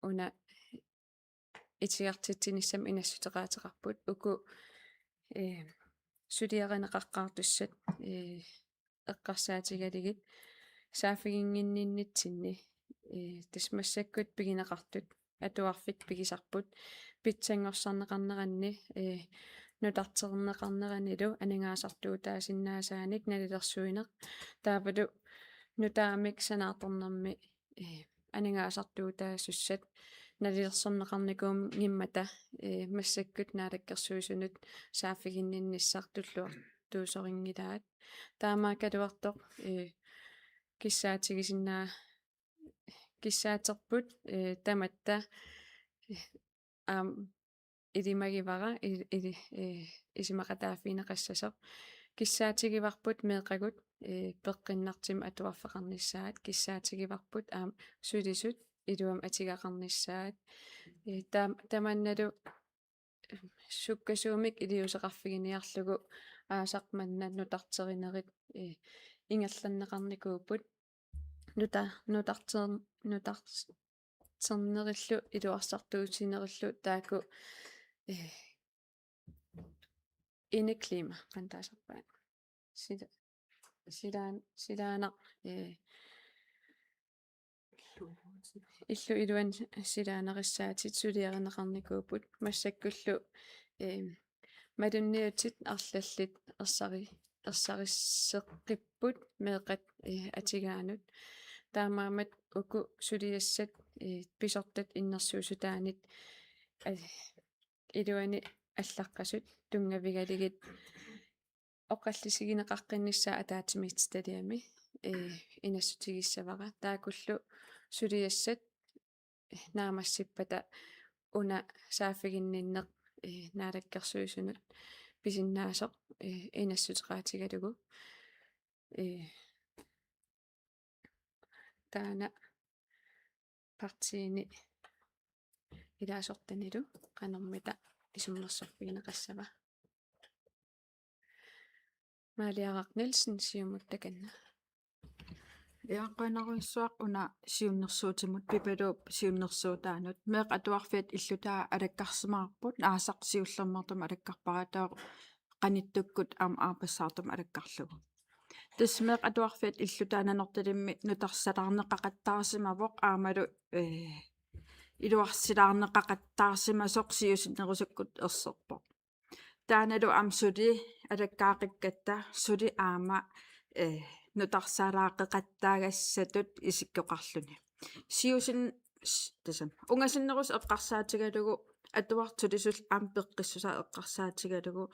уна итигартитсиниссам инассутеқаатеқарпут уку сулиаринеқаққаартуссат эққарсаатигалигит саафигингинниннитсинни тасмассаккут пигинеқартут атуарфит пигисарпут питсангорсарнеқарнеранни нутартернеқарнеранилу анингаасартуу таасиннаасааник налилерсуинеқ таапалу нутаамик санаарторнэрми анингаасартуу таассуссат налилерсорнеқарникуум гиммата массаккут наалаккерсуусунут саафигиннинниссартуллуар туусорингилаат таамаакалуартоқ киссаатигисиннаа киссаатерпут таматта илимагивара исимақатааффинеқассасо киссаатигиварпут меэқагут пеққиннартим атуарфеқарниссаат киссаатигиварпут сулисут илуам атигақарниссаат таманналу суккасуумик илиусеқарфигиниарлугу аасақманна нутартеринерит ингерланнеқарникууппут нутартернериллу илуарсартуутинериллу тааку инеклима qantaasarpaat silaana illu iluan silaanerissaatit suliarineqarnikuuput массаккуллу Madunniutit arlallit ersarisseqqipput meeqat atigaanut taamaamat uku suliassat pisortat innersuusutaanit iluani аллаққасут тунгавигалигит оққаллисигинеқаққиннissaa атаатимит стадиами инассутигиссавара таакуллу сулиассат наамассиппата уна сааффигинниннеқ наалаккерсуисунут писиннаасоқ инассутеқаатигалугу таана партиини илаасортанилу канэрмита исуммерсорпигинеқассава Малиарaq Nielsen сиумуттаканна Иаққунаруиссуақ уна сиуннэрсуутимут пипалууп сиуннэрсуутаанут меэқ атуарфиат иллутаа алаккарсимаарпут аасақ сиуллермартум алаккарпаратаа qaниттуккут аама аарпассаартум алаккарлугу тассмеэқ атуарфиат иллутаананорталимми нутарсалаарнеқақаттаарсимавоқ аамалу илуарсилаарнеқақаттаарсимасоқ сиусиннерусуккут ерсерпо тааналу амсули алаккаақиккатта сули аама нутарсаалааққеқаттаагассатут исиккоқарлуни сиусин тасам унгасиннерус эққарсаатигалугу атуартулисул аам пеққиссусаа эққарсаатигалугу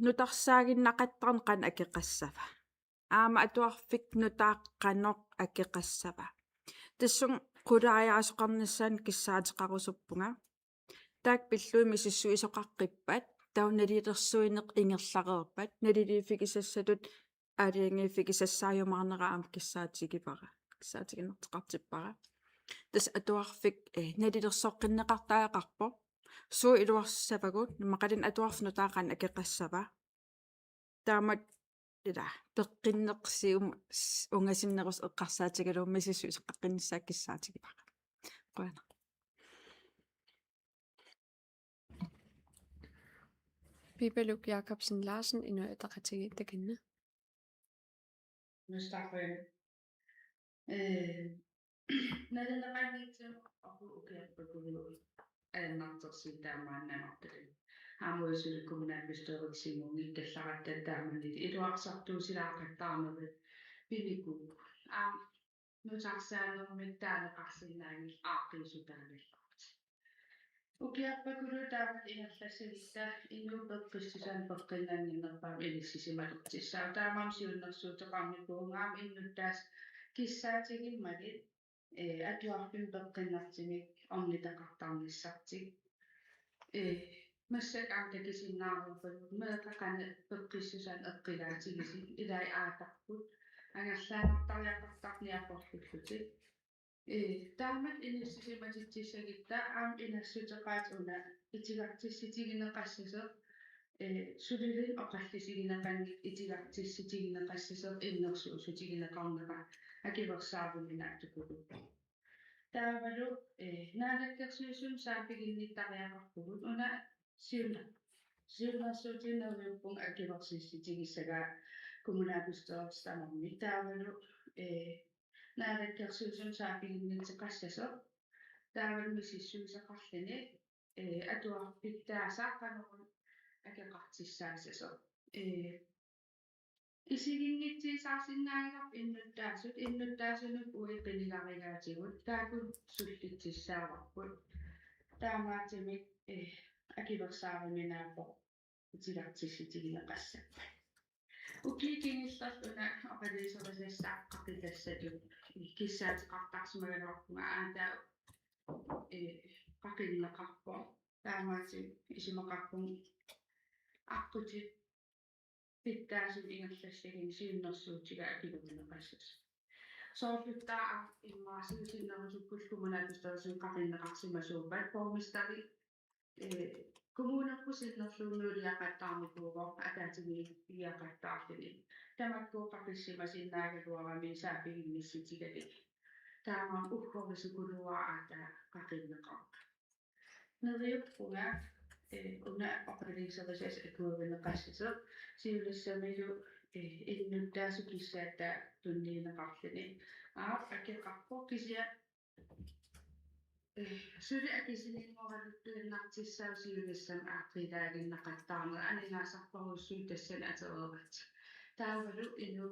нутарсаагиннақаттарн қан акеқассава аама атуарфик нутааққаноқ акеқассава тассун qulariasoqarnissaан киссаатеқарусуппунга таак пиллуими сиссуисоқаққиппат таунналиилерсуинеқ ингерлареерпат налилиификисассатут аалиангиификисассааюмаарнера аама киссаатигипара киссаатигинертеқартиппара тас атуарфик налилерсоққиннеқартаақарпо суу илуарсавагут мақалин атуарфну таақан акеқассава таамат ила пеққиннеқсиум унгасиннерус эққарсаатигалуумми сиссуисоққаққиннссаак киссаатигипара қуана Pipaluk Jacobsen Larsen inuitaqatigiittakinna Nu starter jeg. Når den er rigtig til at kunne okay annartersiitaamaan aamuisuli kommunalbestyrelsimuungi tallaratattaamani iluarsartuusilaaqattaarnerut piviku nutarsaanermit taaneqarsinnaangi aaqqiisutaagallarut ukiarpakulu taamat ingerlassalitta innuupeqqissusaan peqqinnaanginnerpaam iliссисималертиссаа таамаам сиуннэрсуутеқармикуунгаам иннуттаас киссаатигиммагит атуарпин пеққиннартимик орнитақартарниссартик массак аамтакисиннааруппат меэқақана пеққиссусаан эққилаатигиси илай аатарпут ангерлаанартариақартарниақорлуллутик таамат иниссисиматитсисагитта аам инассутеқаат уна итигартисситигинеқассасеқ сулилин оқаллисигинеқангит итигартисситигинеқассасеқ иннерсуусутигинеқарнера акиверсааруминаатукугуппа таавалу наалаккерсуисун саапигинниттариақарпугут уна сиуннэрсуутинериуппун акиверсисситигиссагаа коммунаалбестэрстамарми таавалу наалаккерсуисун саапигиннитеқассасеқ таавалу мисиссуисеқарлини атуарпиттаасааққанерун акеқартиссаасасеқ исигингитсисаарсиннаагап иннуттаасунук уиққиниларигаатигут таакун суллитсissaavarput таамаатимик акиверсаариминаапо утилартисситигинеқассаппа укикингиллерлуна оқалисерисааққақилассатут киссаатеқартарсимагалуарпунга аатаа қақиннеқарпо таамаатим исимеқарпун аққутит питтаасун ингерлассагин сиуннэрсуутига акилуминеқассас сооффиттаа иммаасуусиннерусуккул коммунаалбестэрсин қақиннеқарсимасуупат формистари коммунерпусиннерлуунуулиақаттаарникуугоо атаатими иақаттаарлини тамаккуу қақиссимасиннаагалуарами саапигиннисситигали таамаа уххорисукулуаа аата қақиннеқарпа нериуппунга уна оқалисерисас акуувинеқассасеқ сиулиссамилу иннуттаасу киссаатта тунниинеқарлини акеқарпо кисиа Suri akisiliingoqaluttuinnaartissausiluissam aaqqilaaginnaqattaarne aningaasarparuussuuttassan aterovat. Taavalu inu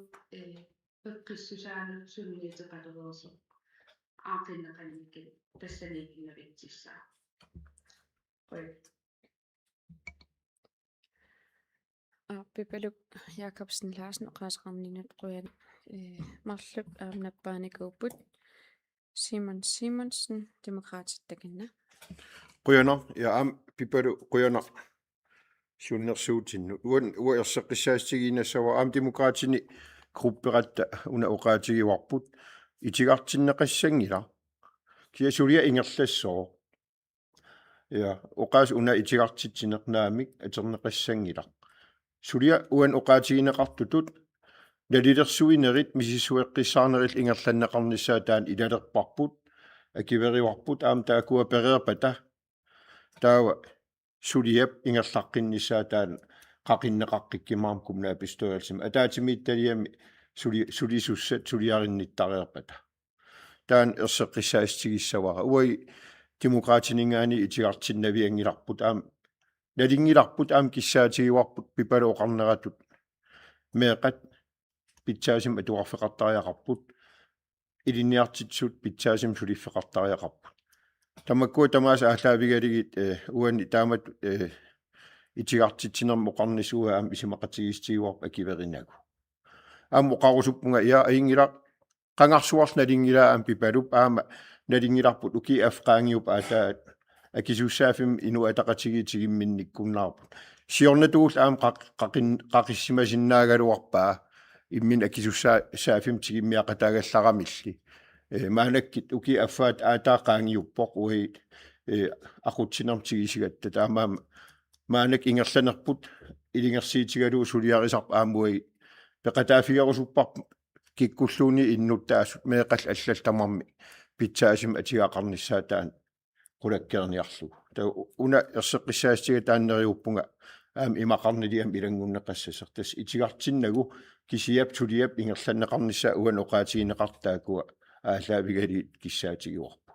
peqqissusaanut sunniiteqalereerso aaqinneqannikki tassaniikinnavitsissaa. Qoi. Pipaluk Jakobsen Larsen qaasqarninut quyan marlup aamnappaanikuupput Simon Simonsen demokraatitakinna Quyana ja piparu quyana sunnersuutinnu uerseqqissaastigiinassawa demokraatini grupperatta una uqaatigiwarput itigartinneqassangila kiasulia ingerlassoo ja uqaas una itigartitsinernaamik aterneqassangila sulia uan uqaatigineqartutut nalilersuinerit misisueqqissaarneril ingerlanneqarnissaa taan ilalerparput akiveriwarput taakua pereerpata taawa suliap ingerlaqqinnissaa taan qaqinneqaqqikkimaam kommunaapistoojalsim ataatimiittaliami sulisussat suliarinnittareerpata taan erseqqissaastigissavara uai demokraatiningaani itigartinnaviangilarput nalingilarput kissaatigiwarput pipalu oqarneratut meeqat pitsaasim atuarfeqartariaqarput iliniartitsut pitsaasim suliffeqartariaqarput tamakkua tamaasa ааллаавигалигит уани таамат итигарtitсинерм оқарнисуа иsimaqatigistiguarp акиверинагу оқарусуппунга иа аингила qangarsuarnalingilaam pipalup aama nalingilarput uki afqaangiup aataat akisuussaafim inu ataqatigiitigimminnikkunnaarput siornatuul aam qaqissimasinnaagaluarpaa immin akisuussaafim tigimmiaqataagallaramill maanakkit uki affaat aataaqaangiuppoq ui aqutsinermtigisigatta taamaam maanak ingerlanerput ilingersiitigaluu suliarisarp aamuai peqataafigarusupparp kikkulluuni innuttaassut meeqall аллалтамарми питсаасим атигаақарниссааtaan qulakkerniarlugu ta una erseqqissaastiga taaneriuppunga aam imaqarniliam ilangуннеқассасер тас итигартиннагу кисиап сулиап ингерланнеқарнissaa уан оqaatigineqartaakua ааллаавигалиит киссаатигиуарпу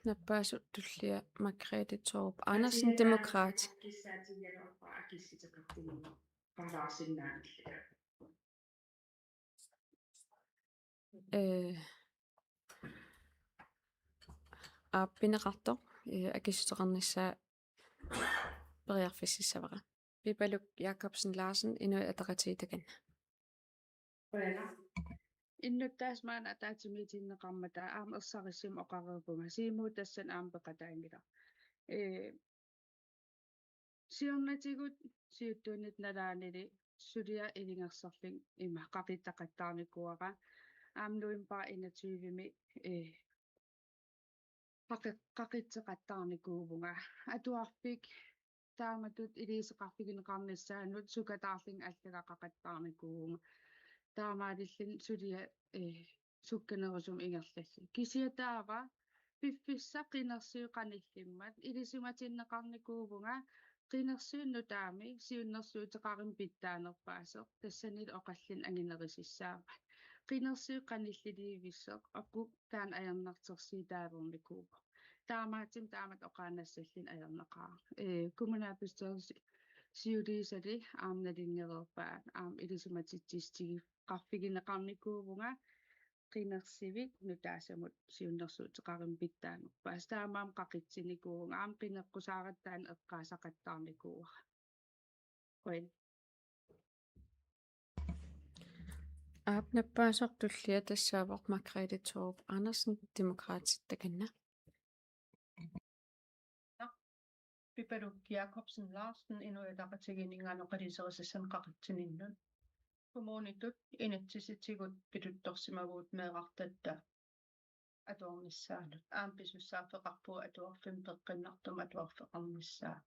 наппаасут туллиа Margrethe Torp Andersen demokraat Kissaatigilorpa akissiteqartiginnaq qalaasinnaanillia. ааппинеқарто акиссутеқарнissaa периарфиссавара Pipaluk Jakobsen Larsen inui ataqatiitakanna Qala innuttaasmaan ataatimiitinneqarmata aam ersarissim oqareerpunga siimuutassan aam peqataangila siornatigut siuttuunit nalaanili sulia ilingersarling ima qaqittaqattaarnikuara aamnuimpaa 21-mi qaqitteqattaarnikuuvunga atuarpik taamatut iliiseqarfigineqarnissaanut sukataarling allagaqaqattaarnikuuvunga taamaalillin sulia sukkanerusum ingerlalli kisiataava piffissa qinersiuqanillimmat ilisimatinneqarnikuuvunga qinersuunnu taami siunnersuuteqarim pittaanerpaaseq tassanil oqallin anginerisissaammat qinersiuqanilliliivisseq aqu taan ajernartersiitaavermikuupa taamaatim taamat oqaanassallin ajerneqaa kommunaapistoosi siuliisali aamnalingereerpaat aam ilisimatitsistigi qarfigineqarnikuuvunga qinersivik nutaasamut siunnersuuteqarim pittaanerpaas taamaam qaqitsinikuuvunga aam qineqqusaarattaan eqqaasaqattaarnikuuara qoin аапнаппаасортуллиа тассаавоқ Margrethe Torp Andersen demokraatitakanna Pipaluk Jakobsen Larsen inuitaqatiginingaanoqaliserisassan qaqitsinninnun kommunitut inatsisitigut pituttorsimaguut meeqartatta atuornissaanut aampisussaafeqarpuu atuorfim peqqinartum atuorfeqarnissaa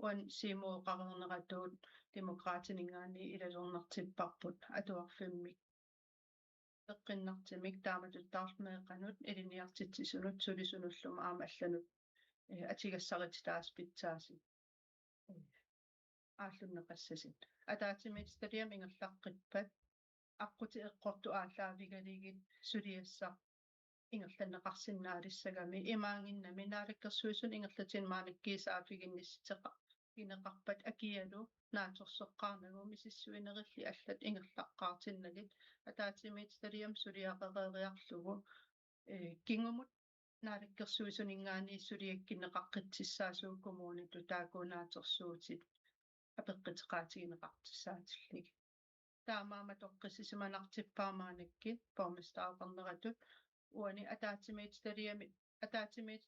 uan siimuuqareerneratuut demokraatiningaani ilasornertipparput atuorfimmik peqqinnartimik taamatuttaarmeeqanut iliniartitsisunut sulisunulluma aama allanut atigassarit taas pitsaasi ааллуннеқассасит атаатимит стадиам ингерлаққиппат аққути эққорту ааллаавигалигит сулиассаа ингерланеқарсиннаалиссагами имаангиннами наалаккерсуисун ингерлатин маанаккиисаафигиннисситеқа инеқарпат акиалу нааторсоққарнагу мисиссуинерилли аллат ингерлаққаартиннагит атаатимит талиам сулиақерериарлугу кингумут наалаккерсуисунингаани сулиаккинеқаққитсissаасуу коммуниту таакунааторсуутит апеққитеқаатигинеқартиссаатиллиг таамаама тоққиссисиманартиппаамаанакки пормистаақарнератут уани атаатимит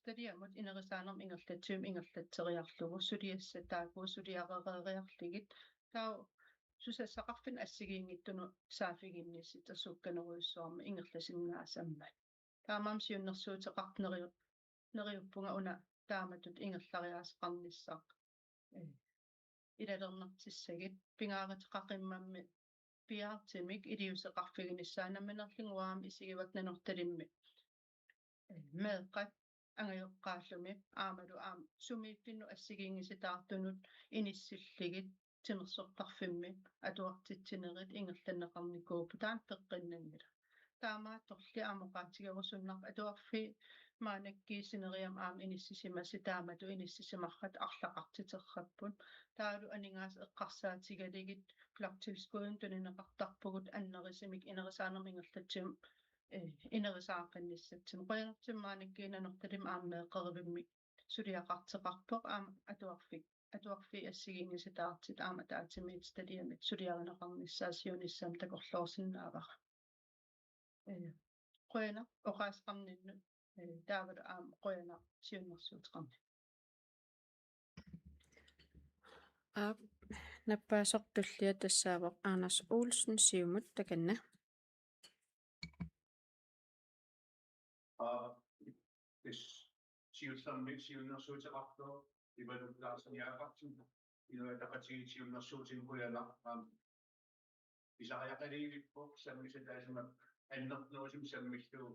талиамут инерисаанерм ингерлатсуум ингерлатсериарлугу сулиасса таакуу сулиақерериарлигит таа сусассақарфин ассигиингиттуну саафигинниссит тассукканеруйуссуарма ингерласиннаасаммат таамаам сиуннэрсуутеқарнериуппунга уна тааматут ингерлариаасеқарниссаақ илалернартиссагит пингааратеқақиммамми пиаартимик илиусеқарфигиниссаанамминерлингуаам исигиват нанорталимми меэққат ангайоққааллуми аамалу аам сумииппинну ассигиингиситаартунут иниссиллигит тимерсоққарфимми атуартитсинерит ингерланнеқарникуупу таам пеққиннангила таамаа торли аамоқаатигерусуннар атуарфи маанаккиисинериам аам иниссисимаси таамату иниссисимаррат арлақартитерраппут таалу анингаас эққарсаатигалигит флактилскуун тунинеқартарпугут аннерисимик инерисаанермингерлатсим инерисааққинниссатсим қоянертиммаанаккиинанерталим ааммеэққеривимми сулиақартеқарпоқ аама атуарфи ассигиингиситаартит аама таатимиит талиамит сулиаринеқарниссаасиунissaам такорлоорсиннаавара қояна оқаасқарнинну таавалу аама қояна сиуннэрсуутеқарни наппаасортуллиа тассаавоқ Anders Olsen сиумут таканна Hvis siunnersuut siunnersuuteqartua ivalullaarсаниаақартуна илуатақатигит siunnersuutinkuyala исариақалиивиппо саммисатаасума аннернуусум саммиллуу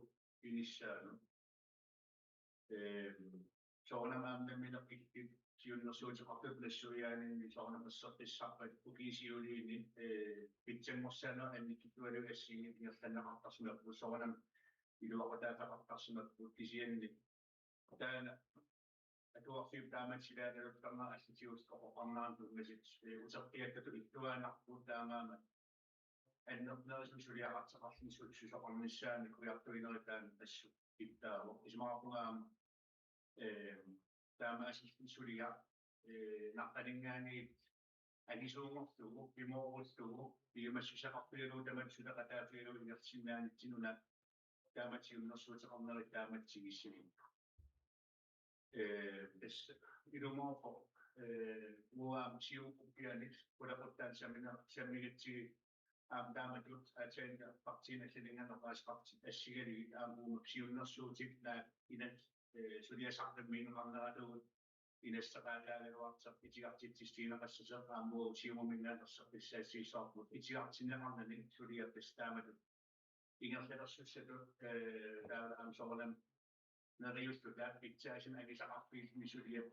инissaaну соонамаамнамминеққикки siunnersuuteqartup нассуяанинни соонамассертиссарпат укисиулиини питсамморсаано анниккитуалу ассиги ингерланнеқартарсимаппу соонам илуақатаатақартарсимаппу кисианни таана атуарфиуп тааматсилаанерутторнаа асситиус оқоқарнаанту масит утеққиаккату иттуаанарпу таамаама аннернерисум сулиақартеқарлни сусоқарниссаани куиартуинеритаан ассу иттааво исмаарпунгаама таамаасиллин сулиа наққалингаани анисуунгортугу пимооруллугу пиумассусақарпигалуу тамат сулеқатаафигалуу ингерсиннаанитсинуна тааматсиуннэрсуутеқарнерит тааматсигиссими илумоорфо уаам сиукуппианик кулақуттаан саммигатсиги аам тааматут атсаинга партииналлинганеқаасқарти ассигали аамуу сиуннэрсуутик наа инат сулиасартаммиинеқарнератугут инассақаалаагалуартақ итигартитсистиинеқассасеқ аамуу сиумуминнаатарсақ писсаассиисоорпут итигартиннеқарнани сулиаппас тааматут ингерлерсуссату аамсоорнам нариусту тааппитсаасин агисақарпиилми сулиап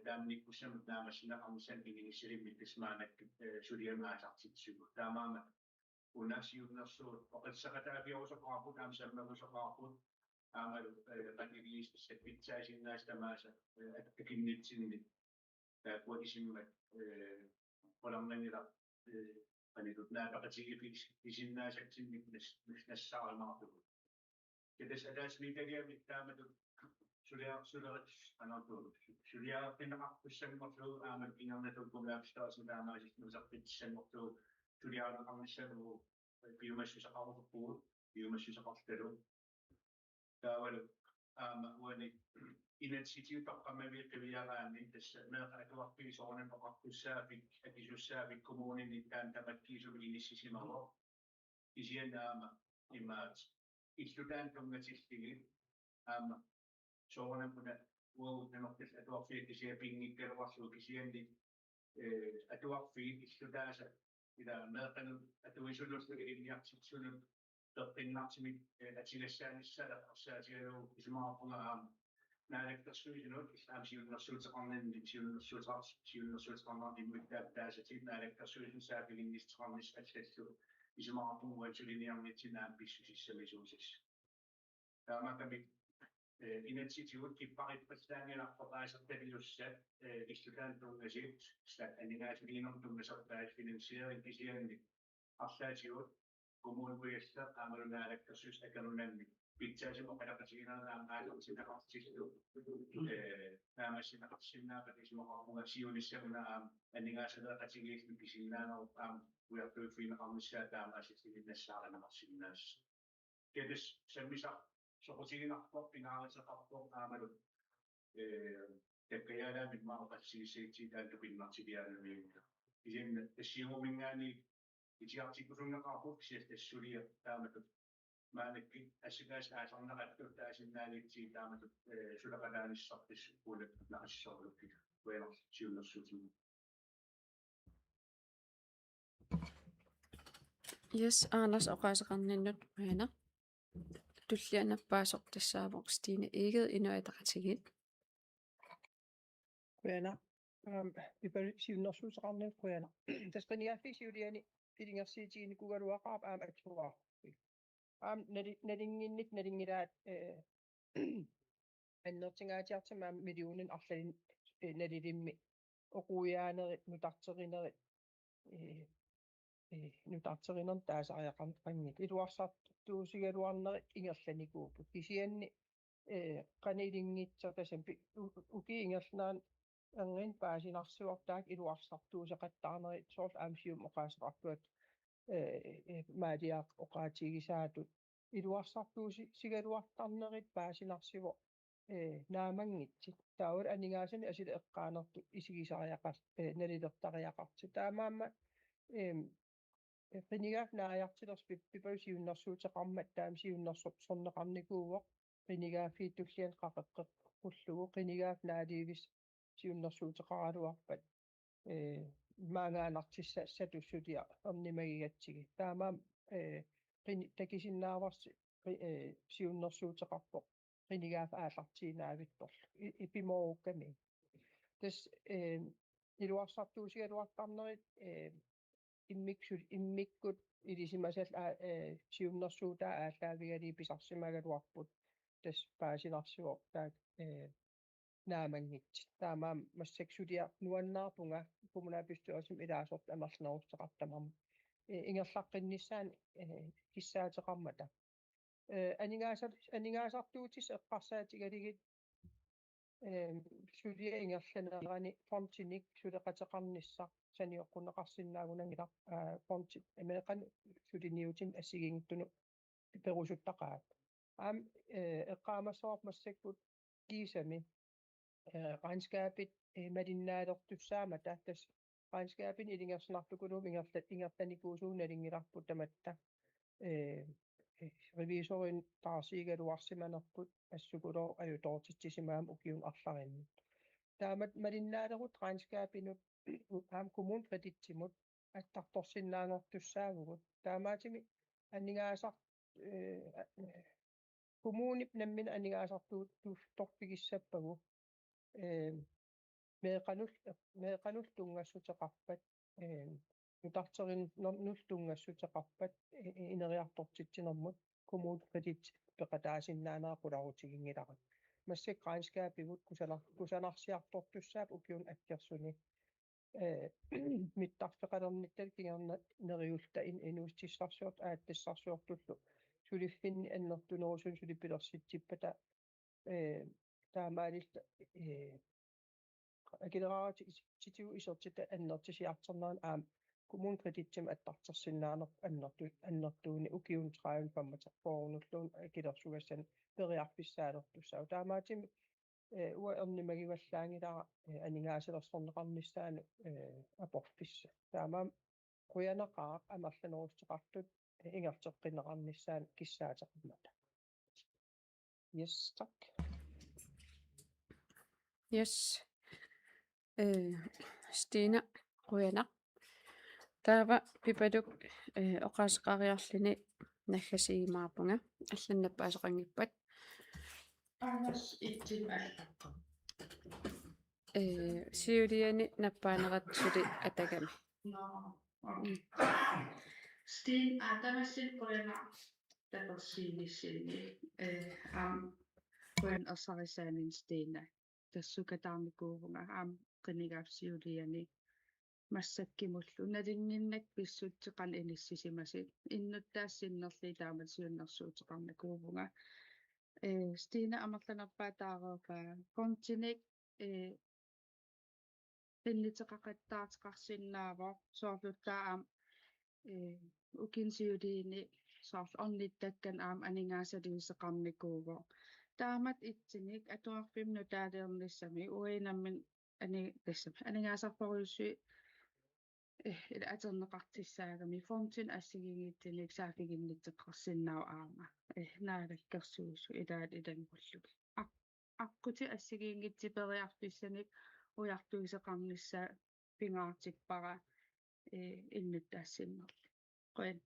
таамниккуссамут наамассинеқарнисан игинissилимми тисмаанак сулиамаасартитсугу таамаама унасиуннэрсуут оқиссақатаафиорусоқарпут аамсаммагусоқарпут аамалу пакигиистсат питсаасиннаас тамааса акиннитсинни таакуакисиммат поларнанила анитут наапақатиги писиннаасатсинник нассаарамаартугу кедас адасмитагиами таамату сулиарсулерит анартуу сулиаартинеқарпуссангорлуу аамат ингернатуккумаапстаасын таамаасит нусарпитсангорлуу сулиаанеқарниссагуу пиумассусақарутуппугу пиумассусақарлу таавалу аама уани инатситиутаққамави қивиараани тасса меэқатуарпигисоорнан оқарпуссаапик акисуссаапик коммуунини таан тамаккиисуми иниссисимаро исианаама имаат иллутаан тунгатиллиги аама соорнампуна уау намартал атуарфиаккисиа пингиккалуарлу кисианни атуарфи иллутааса ила меэқану атуисуллурлу илиартитсунут теппиннартимик атилассааниссала арсаатигалуу исмаарпунгаам наалактерсуисунут ислаам сиуннэрсуутеқарнанни сиуннэрсуутеқарнаар иммуттаап таасатит наалактерсуисун саапигиннистеқарнис аллаллу исимаартугуат сулиниарнитсинаам писсусиссамисуусис таамаками инатситигут киппариппассаангиларпаасертавилуссат кистукаан тунгасит стат анигаасулинер тунгасартаас финансиеринг кисианни арлаатигут коммуунуиасса аамалунаалаккерсус аканунанни питсаасимо қалақатигинараам аалертинақартиллу таамассинақарсиннаапат исимоқармуга сиуниссагунаам анигаасалеқатигиисни кисиннаанеру аам уяртуиффинеқарниссаа таамааситсигиннассааранамарсиннаас кедес саммисар соқутигинарпоқ пинааратеқарпоқ аамалут таккаяалаамит маақассигиссагити тааллупиннартилиаанамиуна кисинна тассиумингаани итиартикусуннеқарпук сиастассулиа тааматут маанакки ассигаас аасарнеқаттут таасиннаалитсии тааматут сулақалааниссартиссуккуулат наассорлукки уянер сиуннерсутигу Yes, Anders oqaasaqarninnut uana. Tullianappaasor tassaamoq Stine Eged inuataqatigit. Uana. Piper siunnersuuteqarnut uana. Tasqiniaffi siuliani pilingersiitiini kugaluaqaap atsuaa. Nalinginnit аннертингаатиартимаа миллионин арлалин налилимми оқуяанери нутартеринери нутартеринер таасариақарнит илуарсарт туусигалуарнери ингерланикуупут кисианни канилингитсер тасам уки ингерлнаан ангин паасинарсуартаак илуарсартуусеқаттаарнери соорл аамсиум оқаасеқарпуат маадиаақ оқаатигисаатут илуарсартууси сигалуартарнерит паасинарсиво наамангитсит таавал анигаасани асила эққаанерту исигисариақар налилертариақарти таамаама пинигаф нааяртилерс пиппаусиуннэрсуутеқармат таам сиуннэрсоп сорнеқарникууоқ пинигаффи туллиан қақеққуллугу пинигаф наалиивис сиуннэрсуутеқаралуарпат маангаанартисса сатуссутиа орнимагигатсиги таамаам такисиннааварси сиуннэрсуутеқарпоқ пинигаф аалартиинаавитторлу ипимоорукками тас илуарсартуусигалуартарнерит иммиккут илисимасал сиуннэрсуутаа ааллаавигалии писарсимагалуарпут тас паасинарсуо таак наамангит таамаам массаксулиа нуаннаарпунга коммунаапистуасим илаасорт амерлнерустеқартамарма ингерлаққиннissaан киссаатеқармата анигаасартуутис эққарсаатигалигит сулиа ингерланерани фонтиник сулеқатеқарнisса саниоққунеқарсиннаагунангила фонти американ сулиниутин ассигингиттуну перусуттақаат аам эққаамассоорп массаккут кисами regnskabet madinnaadortussaama taattas regnskabin ilingersinartukulum ingertanikuusuunalingillarput revisorin taarsiigaluarsimanerput assukulor ajutortitsisimaam ukiun arlarinni taamat madinnaadorut regnskabinut aam kommunkreditsimut attartorsinnaangortussaagugut taamaatimi annigaasar kommunip nammin annigaasartuut torpigissappagu meeqanul tungassuteqarpat nutarterin nul tungassuteqarpat ineriartortitsinermut kommunkredit peqataasinnaanaqularutigingilaqat massik regnskabivut kusanarsiartortussaap ukiun akkersuni mittarfeqalernittalik kingerneriyulta inuustissarsuort aattassarsuortullu suliffinni annertunerusun sulipilersitsippata таамаалилта акилераати титиу исертита аннертисиартернеран аам kommunkreditsim attартерсиннаанер аннертууни укиун 30-45 акилерсугассан периарписсаалертуссаа таамаатими уа эрнимагиваллаангилара анингаасилерсорнеқарнissaanu апорфисса таамаам куянеқаа амерланерустеқартут ингертеққинеқарнissaан киссаатеқармата yes tak Yes. Stine Rønner. Taava pipaduk oqaasqariarlini naggasiimaapunga алланнаппаасеқангиппат сиулиани наппаанератсули атагами Steen atamassin qoyana tapersiinissinni qoyan ersarisaanin Stina tassukataarnikuuvunga qinigaafsiuliani массаккимуллу налинниннак писсутсеқан иниссисимаси иннуттаассиннерли таамат сиуннэрсуутеқарнакуувнга Стина амерланерпаатаареерпа континек пиннитеқақаттаартеқарсиннаава соорлуттаа укинсиулиини саарл орниттаккан анигаасалиисеқарникуувоо таамат итсиник атуарфимну таалеерниссами уинаммин анигаасарпориусси ila aterneqartissаагами фонтин ассигигиитсиник саафигиннитеқарсиннаау аама наалаккерсуусу илаат илангуллук аққути ассигиингитсипериарписсаник уяртуисеқарнissaa пингаартиппара иннуттаассиннерли qoyan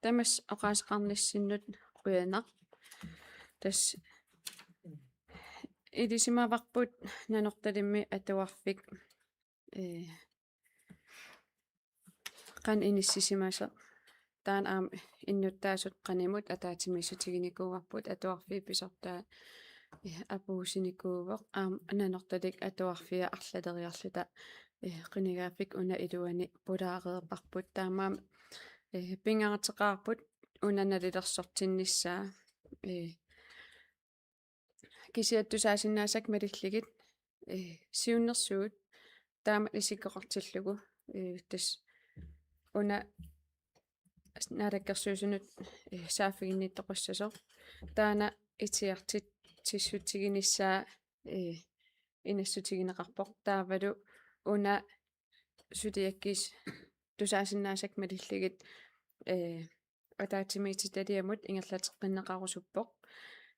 тамас оқаасеқарниссиннут қуянақ тас идисимаварпут нанорталимми атуарфик qan iniссисимаса таан аам иннуттаасут qaнимут атаатимиссутигиникууарпут атуарфи писортаа апуусиникуувоқ аам нанорталик атуарфиа арлалериарлута qinigaaffik una iluani pulaareerparput taamaam pingaarteqaarput unanalilersortinnissaa кисиаттусаасиннаасак малилligit сиуннэрсуут таама исиккоқартиллугу тас уна наалаккерсуусунут сааффигинниттоқуссасо таана итиартит тиссутигиниссаа инассутигинеқарпоқ таавалу уна сутиаккис тусаасиннаасак малилligit атаатимиититалиамут ингерлатеққиннеқарусуппоқ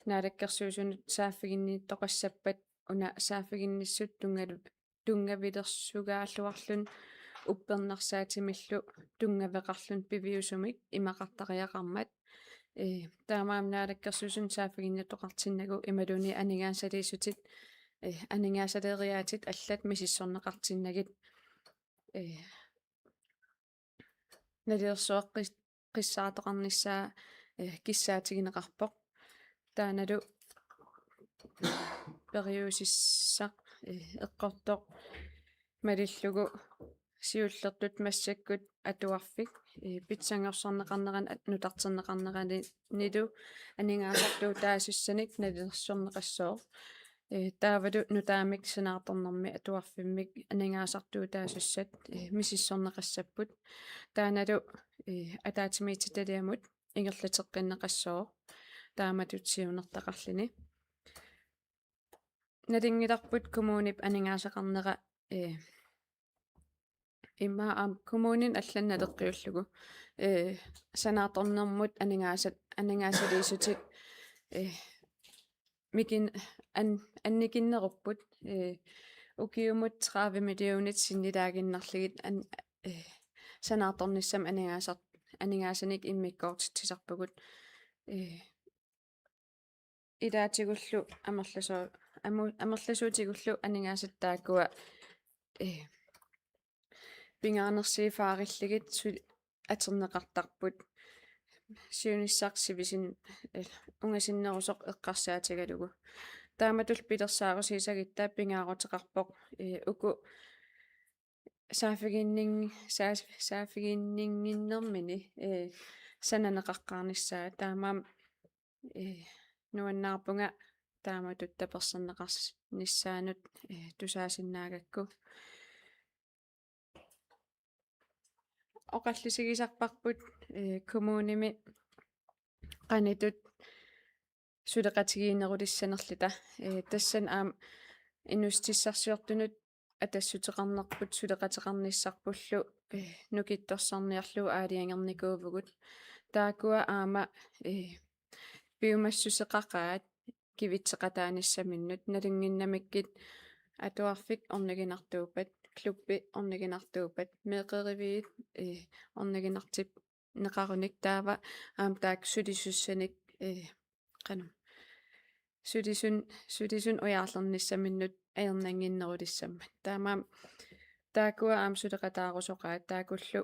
наалаккерсуусунут сааффигинниттоқассаппат уна сааффигинниссут тунгавилерсугааллуарлун уппернерсаатимиллу тунгавеқарлун пивиусумик имақартариақармат таамаам наалаккерсуусун сааффигинниттоқартиннагу ималуни анигаасалиисутит анигаасалериаатит аллат мисиссорнеқартиннагит налиерсуаққис қиссаатоқарнissaa киссаатигинеқарпоқ тааналу периусиссақ эққортоқ малиллугу сиуллертут массаккут атуарфик питсангерсорнеқарнеран нутартернеқарнерани нилу анигаасартуу таасуссаник налерсорнеқассоо таавалу нутаамик синаарторнэрми атуарфиммик анигаасартуу таасуссат мисиссорнеқассаппут тааналу атаатимиититалиамут ингерлатеққиннеқассоо тааматут сиунертақарлини налингиларпут коммунип анигаасақарнера имма ам коммунин алланналеққиуллугу санаарторнэрмут анигаасалиисутик микин анникиннеруппут укиумут 30 миллионит синнилаагиннарлигит санаарторниссам анигаасаник иммиккоортитсисарпагут илаатигуллу амерласуутигуллу анигаасаттааккуа пингаарнерсифаарилligit атернеқартарпут сиунissarсивисин унгасиннерусоқ эққарсаатигалугу тааматул пилерсаарусисагиттаа пингаарутеқарпоқ уку саафигиннингиннэрмини сананеқаққарнissaa таамаам нуаннаарпунга тааматут таперсернеқарниссаанут тусаасиннаагакку оқаллисигисарпарпут коммуними qanitut сулеқатигиинерулиссанерлита тассан аам инустиссарсиортунут атассутеқарнерпут сулеқатеқарниссарпуллу нукитторсарниарлу аалиангерникуувгут таакуа аама биумассусеқақаат кивитсеқатааниссаминнут налингиннамиккит атуарфик орнагинартуупат клубби орнагинартуупат меқеривиит орнагинартип неқаруник таава аам таак сулисуссаник qanum сулисун уяарлерниссаминнут аернангиннерулиссаммат таамаам таакуа аамсулеқатаарусоқаа таакуллу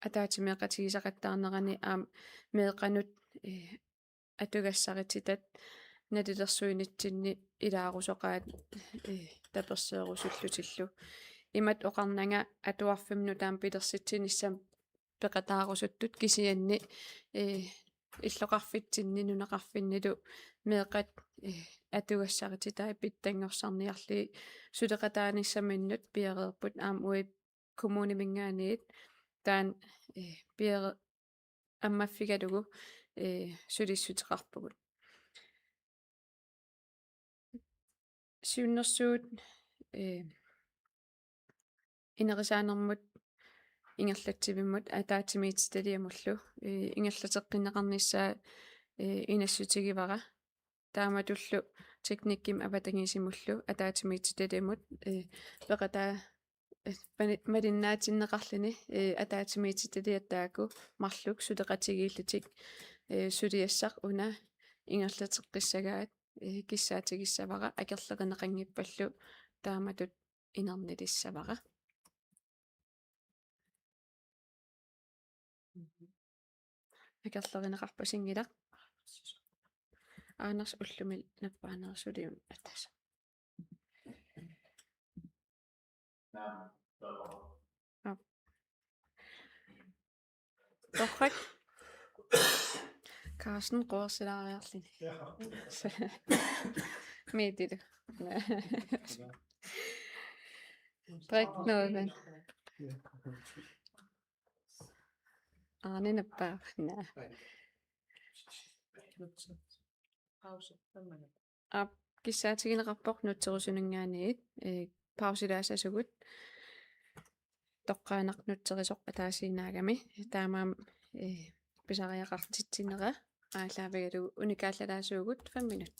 атаатимеқатигисақаттаарнерани меэқанут атугассарититат налилерсуинитсинни илаарусоқаат таперсеерусуллутиллу имат оқарнага атуарфимну таам пилерситсиниссам пеқатаарусуттут кисианни иллоқарфитсинни нунеқарфиннилу меэқат атугассарититай питтангорсарниарли сулеқатааниссаминнут пиареерпут аам уи коммунимингааниит таан пиаре аммаффигалугу сулиссутеқарпугут сиуннэрсуут инерисаанермут ингерлатсивиммут атаатимиититалиамуллу ингерлатеққинеқарниссаа инассутигивара тааматуллу техникким апатангисимуллу атаатимиититалиамут пеқатаа малиннаатиннеқарлини атаатимиититалиаттааку марлук сулеқатигииллутик сулиассақ уна ингерлатеққиссагаат киссаатигиссавара акерлеқинеқангиппаллу тааматут инернилиссавара акерлеринеқарпасингилақ аанерс уллумил наппаанерсулиун атаса торрак Carsten qoorsilariarlini miitilu drik noget vand Arne nappaa Pause 5 minutter. киссаатигинеқарпоқ нутсерусунунгаанигит паусилаасасугут тоққаанарнутсерисоқ атаасиинаагами таамаам писариақартитсинера аалаавигалугу уникааллалаасуугут 5 минут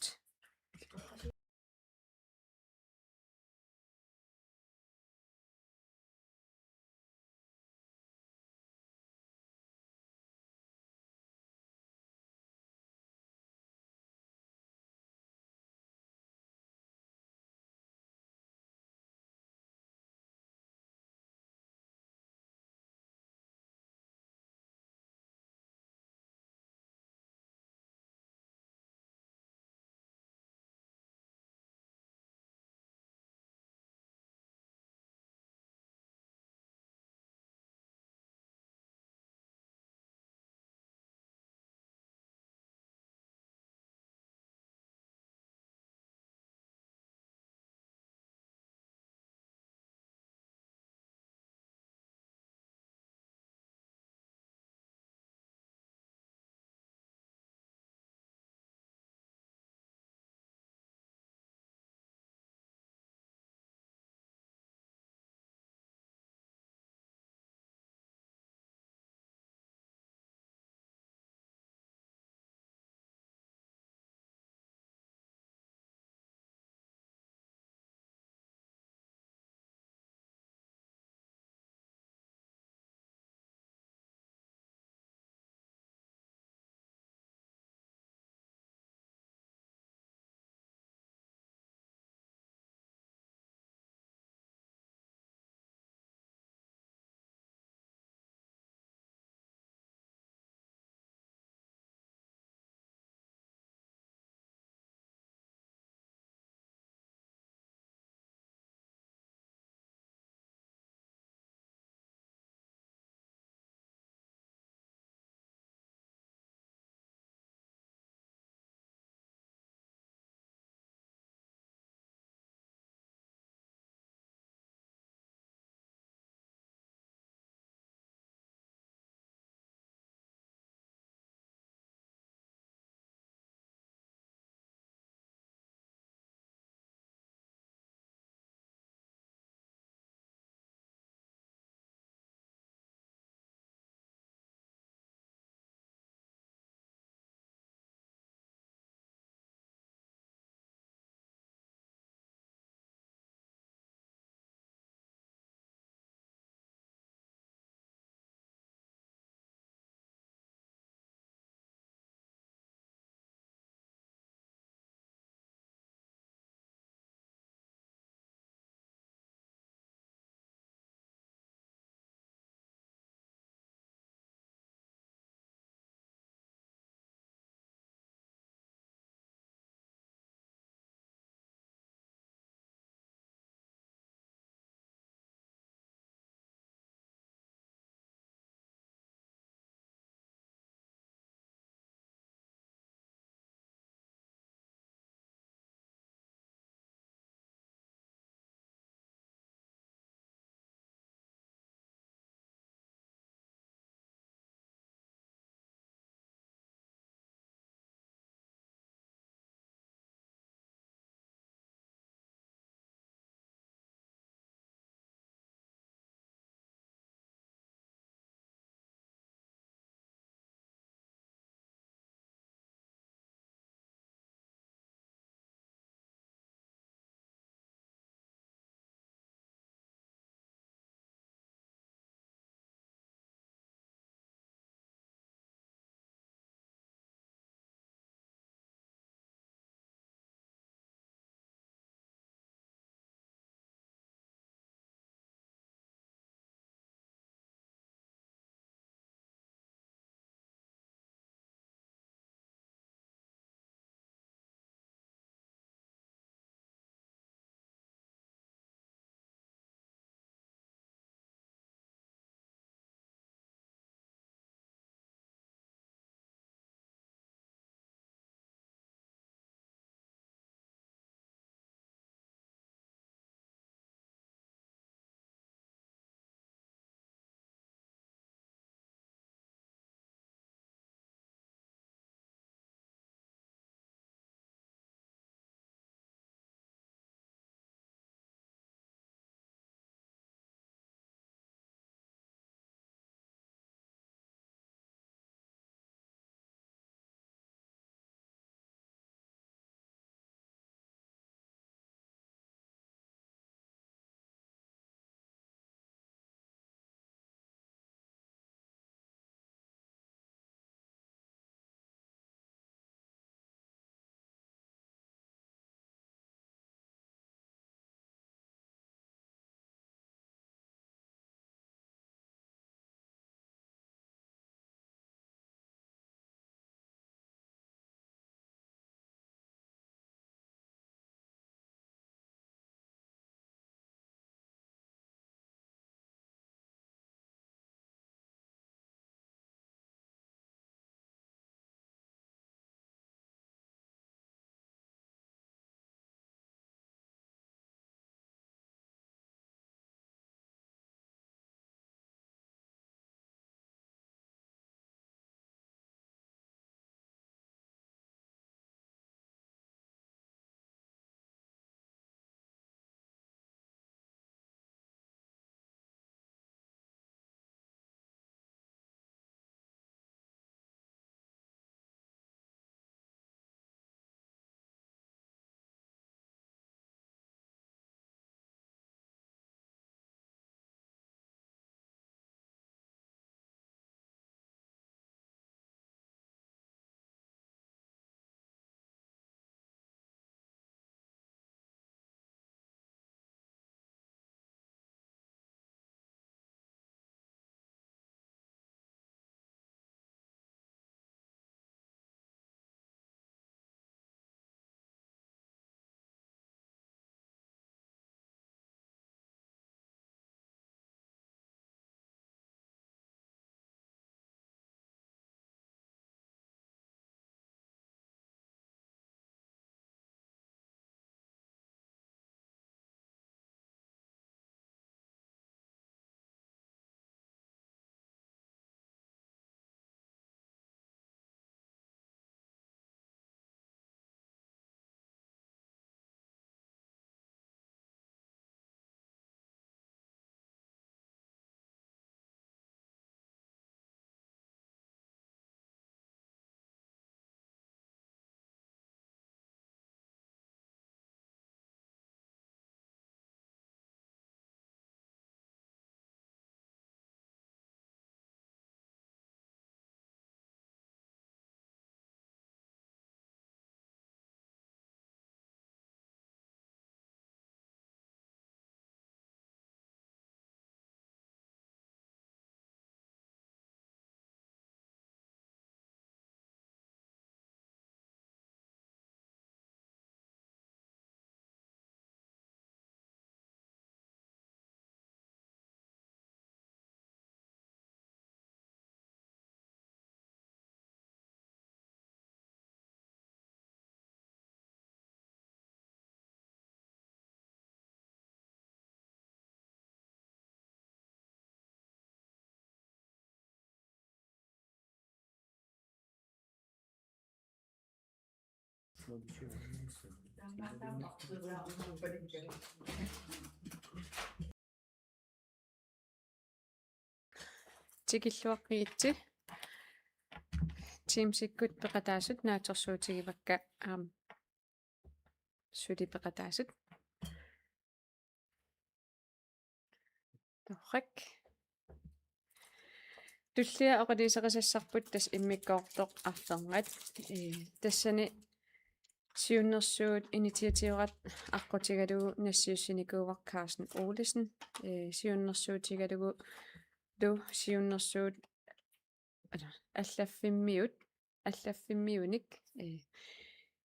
Tikilluaqqiitsi Teamsikkut peqataasut naatorsuutigivakka suli peqataasut torrak tullia oqaliiseqasassarput tas immikkoortoq arlerngat tassani siunnersuut initiatiivat aqqutigalugu nassiussinikuuvar Carsten Olesen siunnersuutigalugu lu siunnersuut аллаффиммиуник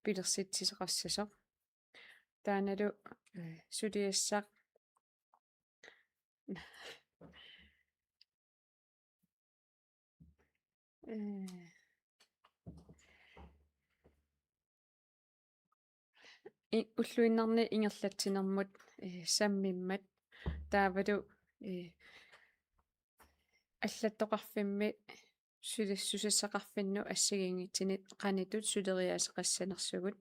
пилерситсисеқассасо тааналу сулиассақ уллуиннарни ингерлатсинэрмут саммиммат таавалу аллаттоқарфимми сулиссусассақарфинну ассагингитсинит қанитут сулериаасеқассанерсугут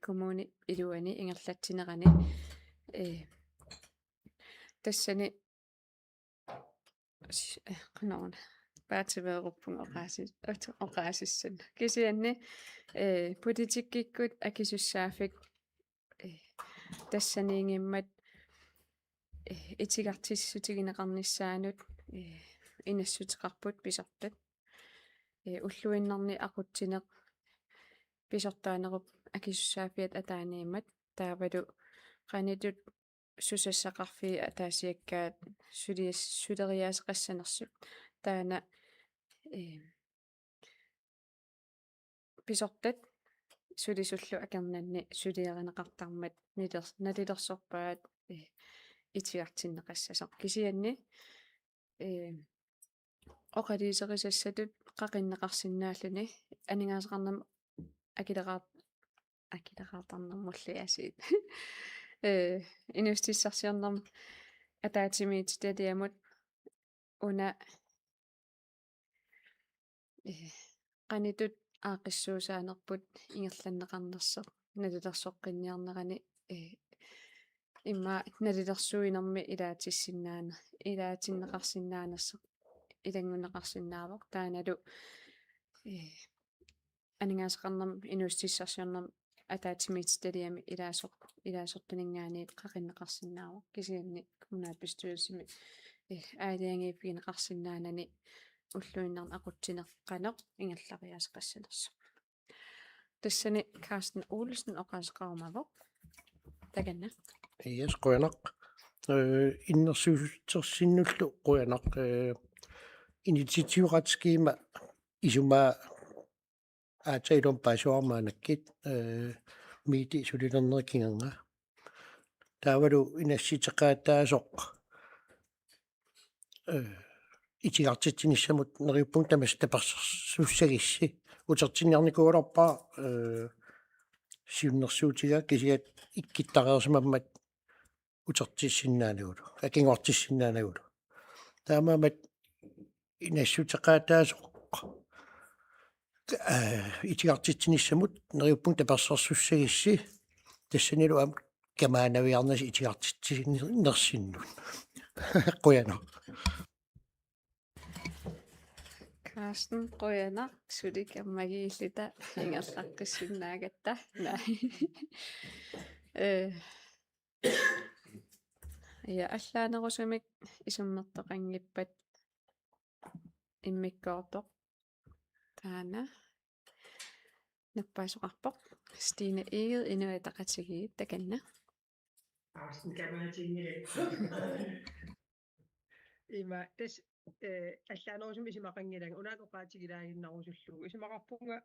коммуни илуани ингерлатсинерани тассани қаноорна баативееруппун оқаасиссан кисианни политиккиккут акисуссаафик тассаниингиммат итигартиссутигинеқарниссаанут инассутеқарпут писартат уллуиннарни ақутсинеқ писартаанеруп акиссаафиат атааниимат таавалу қанитут сусассақарфи атаасиаккаат сулериаасеқассанерсут таана писартат сулисуллу акернанни сулиеринеқартармат налилерсорпаат итиартиннеқассасақ кисианни оқалиисерисассатут қақиннеқарсинааллуни анигаасеқарнам акилеқартарнэрмуллиасиит инустиссарсиорнэрм атаатимиит талиамут уна қанитут аақиссуусаанерпут ингерланнеқарнерсеқ налилерсоққинниарнерани имма налилерсуинерми илаатиннеқарсинаанерсеқ илангунеқарсинаавоқ тааналу анигаасеқарнерм инустиссарсиорнерм атаатимиит талиами илаасортунингаанит қақиннеқарсинаавоқ кисианни коммунаалбистуусими аалиангииппигинеқарсинаанани уллуиннарн ақутсинеққанеқ ингерлариаасеқассанерсо тассани Carsten Olesen оқаасеқарумавоқ таганна Yes, qoyanaq innersuutersinullu qoyanaq initiatiivratskiima isuma aatailum paasuarmaanakkit miiti sulilernerkinganga taavalu inassiteqaataasoq itigartittinissamut neriuppung tamas taparsussagissi utertinniarnikuularpaa siunnersuutiga kisiat ikkittareersimammat utertissinnaanagulu akingortissinnaanagulu taamaamat inassutеqaataasoq itigartittinissamut neriuppung taparsorsussagissi тассанилу ам камаанаviarnasi itigartittinersinnut qoyana Carsten qoyanaq sulikammagiillita ingерлаққиссуннаагатта я аллаанерусумик исуммертоқангиппат иммиккоортоқ таана наппаасоқарпоқ Stine Eged inuitaqatigiit takanna има тас аллаанерусуми исимақангилага унаат оқаатигилаагиннарусуллугу исимақарпунга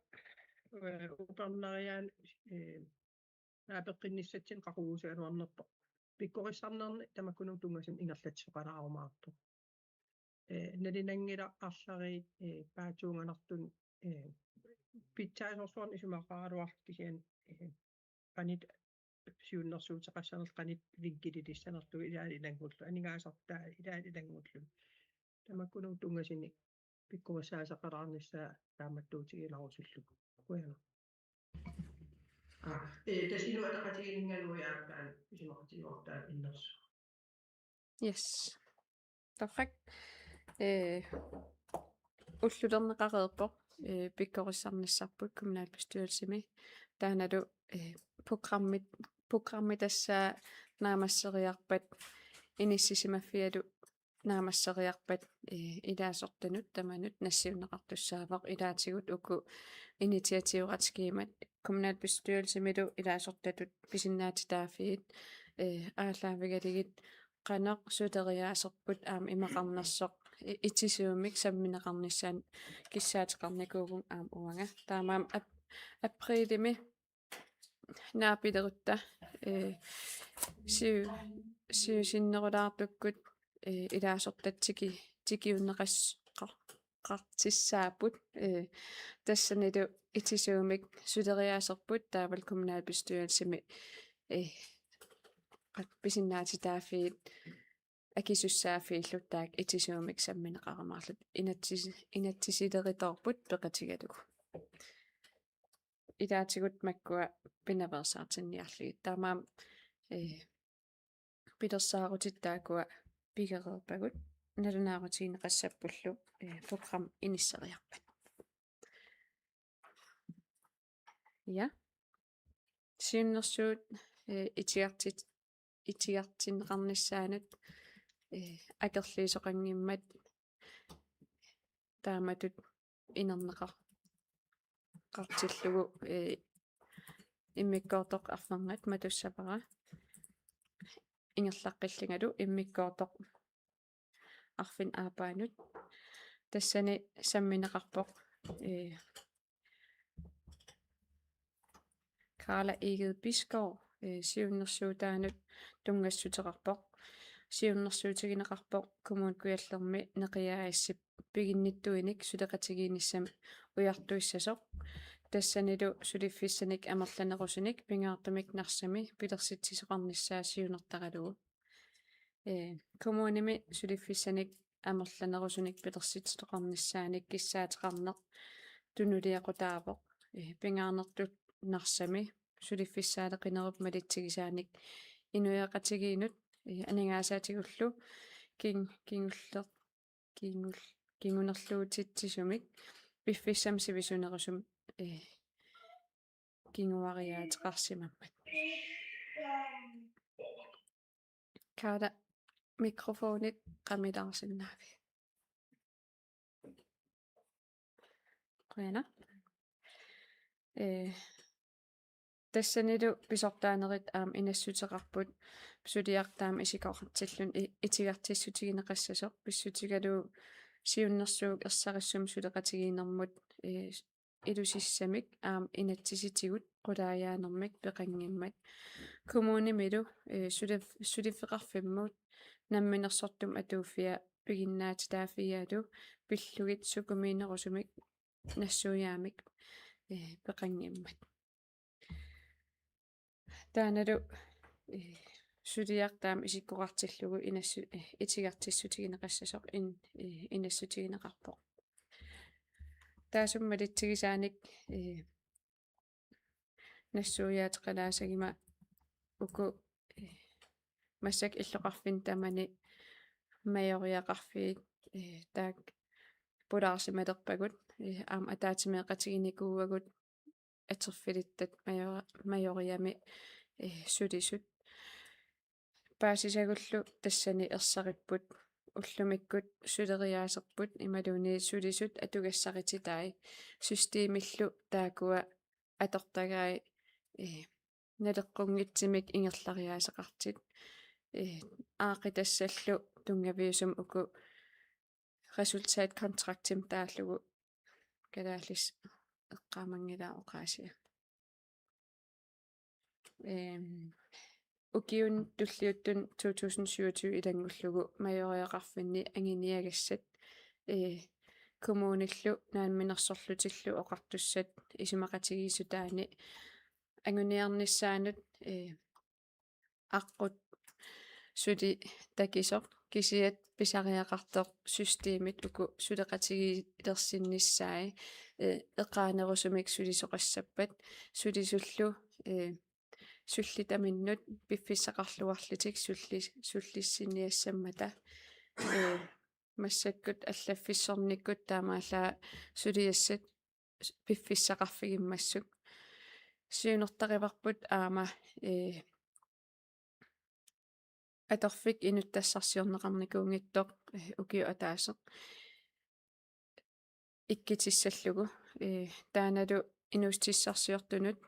упернариаан наапеққинниссатсин қақугусуануарнерпо пиккориссарнерни тамаккунун тунгасим ингерлатсоқалаарумаарто налинангила арлари паатуунганартун питсаасорсуарн исумақаралуарлу qanit siunnersuuteqassarner qanit vinkililissannartu ilaali ilangullu anigaasartaa ilaali ilangullu tamakkunun tungasini pikkumassaaseqalaarnissaa taammattuutigilarusullu kuiana tässä iloita katiin ngaluiartaan isimartiortaan innersu. Yes. Perfekt. Ulluterneqareerpoq pikkorissarnissarput kommunalbestyrelsemi taanadu programmi tassaa naamasseriarpat inissisimaffialu naamasseriarpat ilaasortanut tamanut nassiunneqartussaavaq ilaatigut uku initiatiivratskiimat kommunalbestyrelsemilu ilaasortatut pisinnaatitaafiit аалаавигалигит qanaq suteriaaserput aam imaqarnersoq itisuumik sammineqarnissaан kissaateqarnikuugun aam uanga taamaam априлими naapilерутта siusinnerulaartukkut ilaasortatsiki tikiunneqassaqartissaapput тассаниду itisuumik suteriaaserput taaval kommunalbestyrelsemi qat pisinnaatitaafiit akisussaafiillut taak itisuumik sammineqaramaarlut inatsisileritorput peqatigalugu ilaatigut makkua pinaversaartinniarligit taamaam pilersaarutittaakua pigereerpagut nalunaarutiin program inisseriarpat ja siunnersuut itiartinneqarnissaanut akerliisoqanngimmat taamatut inerneqartillugu immikkoortoq arnerngat matussapara ingerlaqqillingalu immikkoortoq arfin aapaanut tassani sammineqarpoq Karla Eged Bisgaard siunnersuutaanut tungassuteqarpoq siunnersuutigineqarpoq kommunkuallermi neqiaaissip piginnittuinik suleqatigiinissam ujartuissasoq тассанилу сулиффиссаник амерланерусуник пингаартумик нарсами пилерситсисеқарнissaа сиунертаралугу коммуними сулиффиссаник амерланерусуник пилерситсеқарнissaаник киссаатеқарнеқ тунулиақутаавоқ пингаарнертут нарсами сулиффиссаалеқинеруп малитсигисааник инуяқатигиинут анингаасаатигуллу кингунерлуутитсисумик пиффиссам сивисунерусум кингуариаатеқарсимаммат када микрофонит қамилаарсиннаави қуяна тассанилу писортаанерит аам инассутеқарпут сулиартаам исикоқартиллун итигартиссутигинеқассасоқ писсутигалу сиуннэрсуук ерсариссум сулеқатигиинэрмут илусиссамик аам инатсиситигут қулааяанермик пеқангиммат коммунимилу сулиффеқарфиммут намминерсортум атууффиа пигиннаатитаафиаалу пиллугит сукумиинерусумик нассуяамик пеқангиммат тааналу сулиартаам исиккоқартиллугу инассу итигартиссутигинеқассасоқ инассутигинеқарпоқ таасуммалитсигисааник нассуяатеқалаасагима уку массак иллоқарфин тамани майориақарфиит таак пулаарсималерпагут аам атаатимеэқатигиникууагут атерфилиттат майориами сулисут паасисагуллу тассани ерсариппут уллумиккут сулериаасерпут ималуни сулисут атугассарититай системиллу таакуа атортагаи налеққунгитсимик ингерлариаасеқартит аақитассаллу тунгавиусум уку resultat kontraktим тааллугу калааллис эққаамангилаа оқаасиа укиун туллиуттун 2027 илангуллугу майориақарфинни ангиниагассат коммуниллу наанминерсорлутиллу оқартуссат исумақатигиисутаани ангуниарниссаанут аққут сули такисоқ кисиат писариақартоқ системит уку сулеқатигилерсиннissaи эққаанерусумик сулисоқассаппат сулисуллу суллитаминнут пиффиссақарлуарлитик суллиссиниассаммата массаккут аллаффиссорниккут таамааллаа сулиассат пиффиссақарфигиммассук сиунертариварпут аама аторфик инуттассарсиорнеқарникуунгиттоқ укиу атаасеқ иккитиссаллугу тааналу инустиссарсиортунут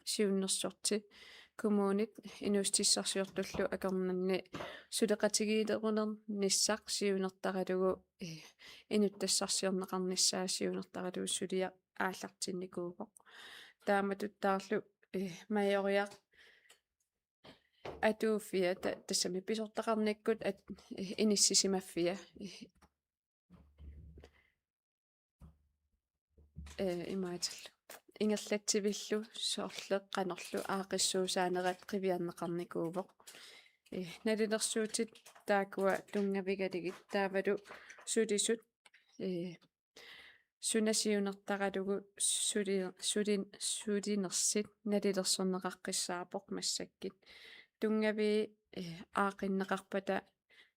сиуннерсорти коммунит инустиссарсиортуллу акорнанни сулеқатигиилерунер ниссақ сиунертаралугу инуттассарсиорнеқарниссаа сиунертаралугу сулиа ааллартинникуупоқ тааматуттаарлу майориақ атууффиа тассами писортақарниккут иниссисимаффиа имааталлу ингерлатсивиллу соорлеқ қанерлу аақиссуусаанерат қивиарнеқарникуувоқ налилерсуутит таакуа тунгавигалигит таавалу сулисут сунасиунертаралугу сулинерсит налилерсорнеқаққиссаапоқ массаккит тунгави аақиннеқарпата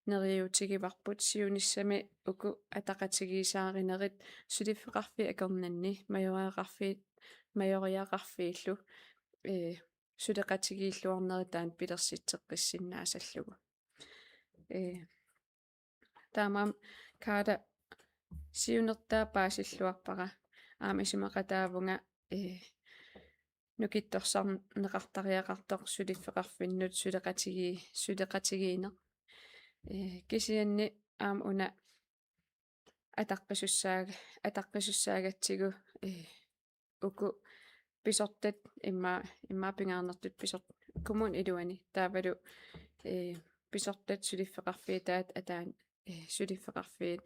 нериутигиварпут сиуниссами уку атақатигисааринерит сулиффеқарфи акорнанни майориақарфииллу сулеқатигииллуарнеритаан пилерситсеққиссиннаасаллугу таамаам каада сиунертаа паасиллуарпара аамисимақатаавунга нукитторсарнеқартариақартоқ сулиффеқарфиннут сулеқатигиинеқ кисианни аам уна атаққисуссаагатсигу уку писортат имма пингаарнертут писорт коммун илуани таавалу писортат сулиффеқарфиитаат атаан сулиффеқарфиит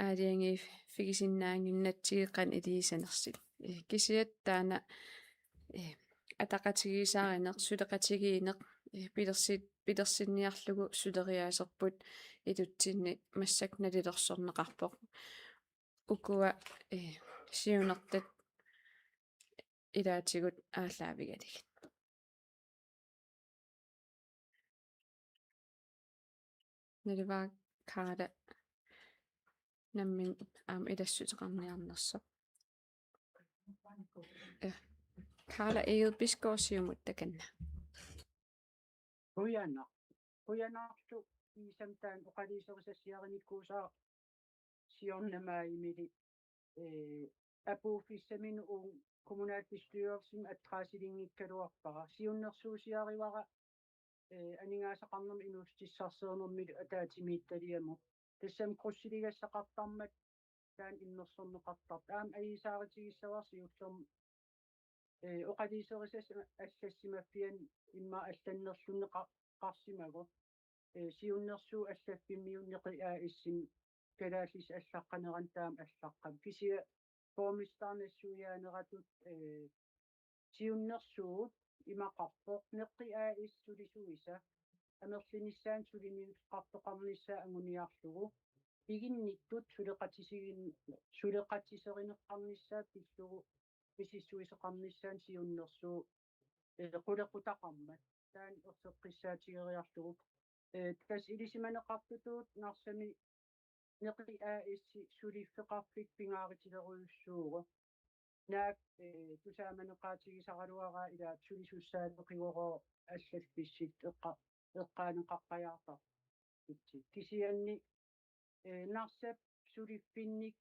аалианги фигисиннаангиннатсигеққан илисанерсит кисиат таана атақатигисааринеқ сулеқатигиинеқ пилерсинниарлугу сулериаасерпут илутсинни массак налилерсорнеқарпоқ укуа сиунертат илаатигут ааллаавигалигит налива каада наммин аам илассутеқарниарнерсо каала эйл бискоосиумут таканна Hujanartu iisamtaan uqaliiserisassiarinikkuusaa siornamaaimili apuuffissaminu uun kommunalbestyrelsen attraasilinngikkaluarpara siunnersuusiarivara aningaasaqarnermi inustissarseernermilu ataatimiittaliamu тассам круссилигассақартармат таан иннерсорнеқартар аам аисааритигиссаварси уллерм оқалисерисас аллассимаффиан имма алланнерлуннеқарсимаго сиуннерсуу аллаффиммиуннеқиаа иссим калааллис аллаққанеран таам аллаққам кисия формистаарнассуяанератут сиуннерсуу имақарпоқ неқиаа иссулисуиса амерлиниссаан сулиниусқартоқарнissaа ангуниарлугу игинниттут сулеқатисеринеққарнissaа пиллугу писиссуисеқарнissaан сиуннерсуу қулеқутақармат таан ерсеққиссаатигериарлугу тас илисиманеқартутуут нарсами неқиаа исси сулиффеқарфик пингааритилеруйуссууго наак тусааманеқаатигисаралуараа илаат сулисуссаалеқигороо аллалписсит эққаанеқаққаjaartar итси кисианни нарсап сулиффинник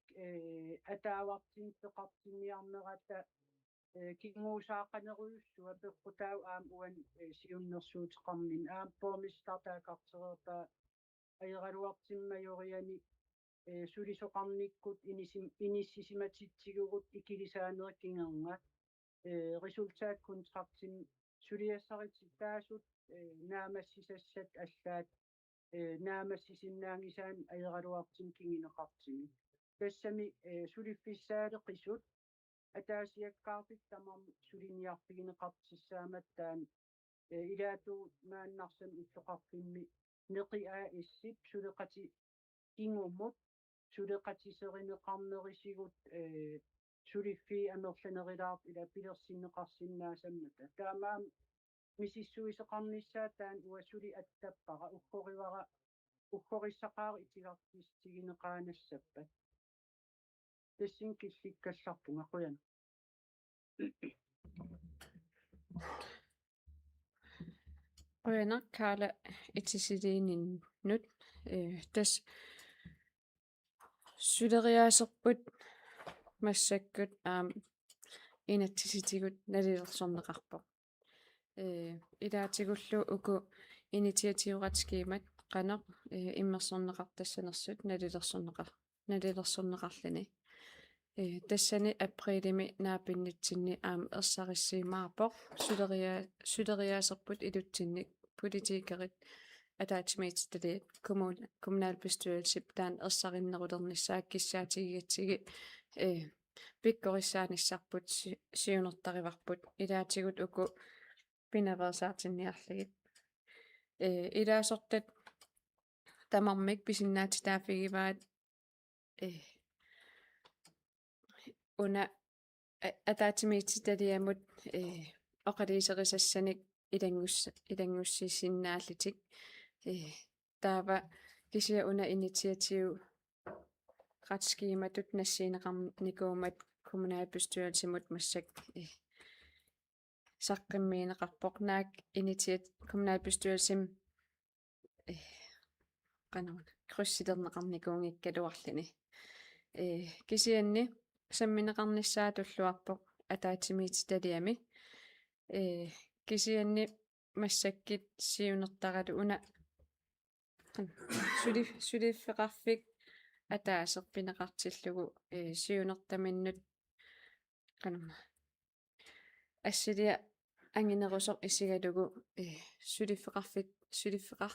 атаавартин пеқартинниарнерата кингуусааққанеруйуссуа пеққутаау аам уан сиуннерсуутеқарнин аам поомистартаакартерерпаа аералуартиммайориани сулисоқарниккут иниссисиматитсигурут икилисаанериккингернга результат контрактин сулиассаритситаасут наамассисассат аллаат наамассисиннаангисаан аералуартим кингинеқартими тассами сулиффиссаалеқисут атаасиаккаартит тамам сулиниарпигинеқартиссааматтаан илаату мааннарсам иллоқарфимми neqiaa issip suleqati ingumut suleqatiserineqarnerisigut suliffi amerlanerilaart ila pilersinneqarsinnaasammata taamaam misissuiseqarnissaa taan uassuli attappaqa ukkорissaqaar itigartistigineqaanassappat tassin killikkallarpunga quyana Quyana kaala itisiliininnut tas suleriaaserput massakkut inatsisitigut nalilersorneqarpoq ilaatigullu uku initiatiivratskiimat qaneq immersorneqartassanersut nalilersorneqarluni тассани априлими наапиннитсинни ерсариссиимаарпоқ сулериаасерпут илутсинник политикерит атаатимиитстали kommunalbestyrelse таан ерсариннерулернissaак киссаатигиатсиги пиккориссааниссарпут сиунертариварпут илаатигут уку пинаверсаатинниарлигит илаасортат тамармик писиннаати таафигиваат уна атаатимиитситалиамут оқалисерисассаник илангуссисиннааллитик таава кисия уна инициатив ратскииматут нассиинеқарникуумат kommunalbestyrelsemut массак саққиммиинеқарпоқ наак kommunalbestyrelsem канаун круссилернеқарникуунгиккалуарлини кисианни самминеқарниссаа туллуарпоқ атаатимиититалиами кисианни массаккит сиунертаралу уна сулиффеқарфик атаасерпинеқартиллугу сиунертаминнут канама ассилиа ангинерусоқ исигалугу сулиффеқар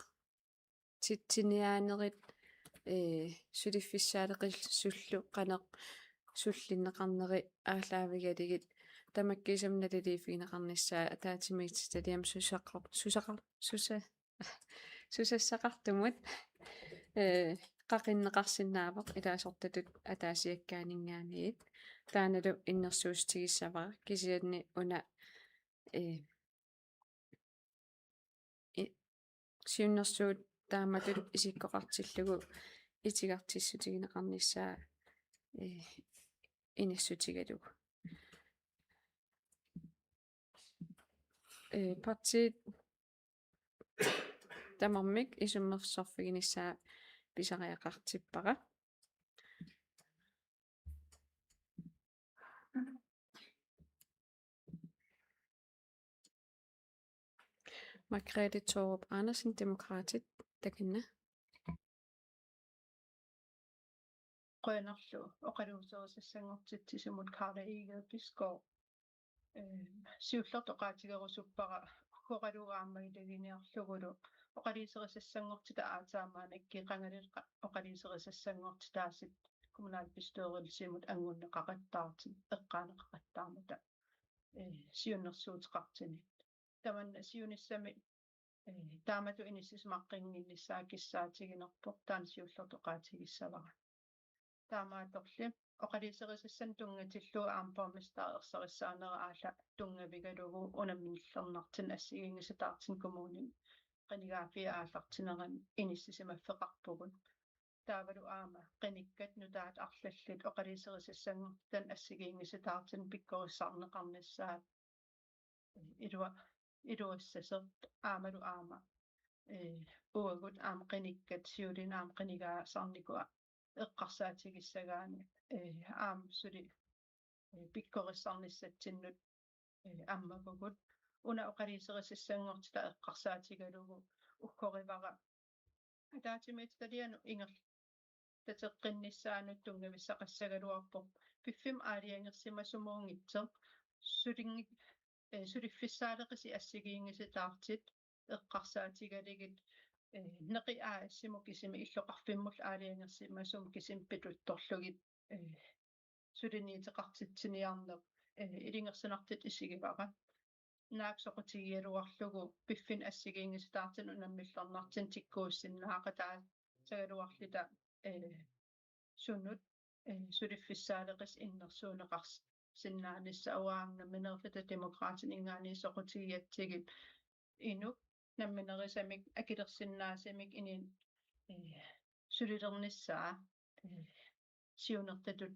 титсиниаанерит сулиффиссаалеқил суллу қанеқ суллиннеқарнери аалаавигалигит тамаккисамналилиифигинеқарниссаа атаатимиититалиам сусассақартумут қақиннеқарсинаавоқ илаасортатут атаасиаккаанингааниит тааналу иннерсуустигиссавара кисианни уна сиуннерсуут тааматут исиккоқартиллугу итигартиссутигинеқарниссаа инассутигалугу партиит тамармик исуммерсорфигиниссаа писариақартиппара Margrethe Thorup Andersen, Demokratit, такинна Grønnerlå og qaluuserissangortitsisumut Karla Egede Bisgaard siullortoqaatigerusuppara koqalugaammagilaginearlugulu oqaliiserissangortita aataamaana ikkiqangalilqa oqaliiserissangortitaasit kommunalbestyrelsemut angunneqaqattaartit eqqaaneqaqattaarmuta siunnersuutiqartinit tamanna siunissami таамату инисисмаққингиннissaа киссаатигинерпоқ таан сиуллортоқаатигиссавара таамааторли оқалисерисассан тунгатиллуу аампаамистааерсариссаанера аала тунгавигалугу унаммиллернартин ассигингисатаартин коммунин qanigaafia ааллартинеран иниссисимаффеқарпугут таавалу аама qanikkат нутаат арлаллит оқалисерисассангортан ассигингисатаартин пиккориссаарнеқарнissaат илуассасерт аамалу аама уагут аама qanikkат сиулин аама qanigaa сарникуа эққарсаатигиссагаани аам сули пиккориссарниссатсиннут аммагугут уна оқалисерисассангортила эққарсаатигалугу уккоривара атаатимииталиану ингер татеққиннissaанут тунгависсақассагалуарпо пиффим аалиангерсимасумуунгитсер сулинги сулиффиссаалеқиси ассигиингиситаартит эққарсаатигалигит неқи аассиму кисими иллоқарфиммул аалиангерсимасум кисим питутторлугит сулиниитеқартитсиниарнеқ илингерсинартит исигивара naaksoqutigiluarlugu piffin assigiingisitaartin unammillernertin tikkuussinnaaqa sagaluarlita sunnut suliffissaaleqis innersuuneqars sinnaanissa uaangna minerlita demokraatin ingaani soqutigiatsigit inuk namminerissamik akilersinnaasimik inin sulilernissaa siunertatut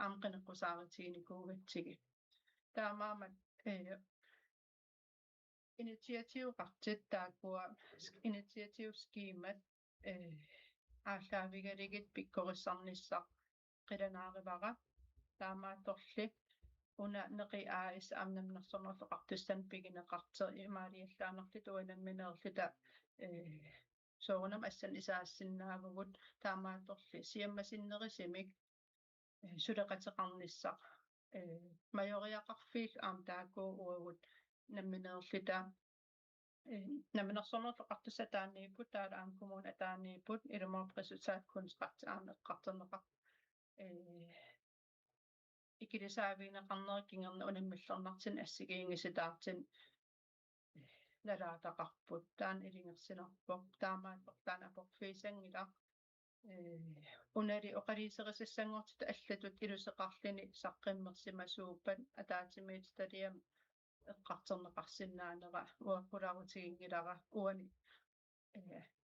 aamqaneqqusaaritsiginiquugatsigi taamaamat initiatiivqartit taakua initiatiivskiimat ааллаавигалигит пиккорissarnissaq qilanaarivara таамаатторли уна неqi аис амнамнерсорнерлеqartussan пигинеqarter имаалиаллаанерли туанамминерлита соорунам ассан исаассиннаавгут таамаатторли сиаммасиннерисимик сулеqateqarnissaq майориақарфиил аам таакуу уагут намминерлита намминерсорнерлеqartussa тааннииппут таала аам коммун атаанииппут илумоп resultat kunstrat аанеққартернеқар икилисаавиинеқарнериккингерна унаммиллернартин ассигиингиситаартин налаатақарпут таан илингерсинарпо таамаат таана апорфисангила унали оқалисерисассангортита аллатут илусеқарлини саққиммерсимасууппат атаатимиит талиам эққартернеқарсинаанера уаккулаарутигингилара уани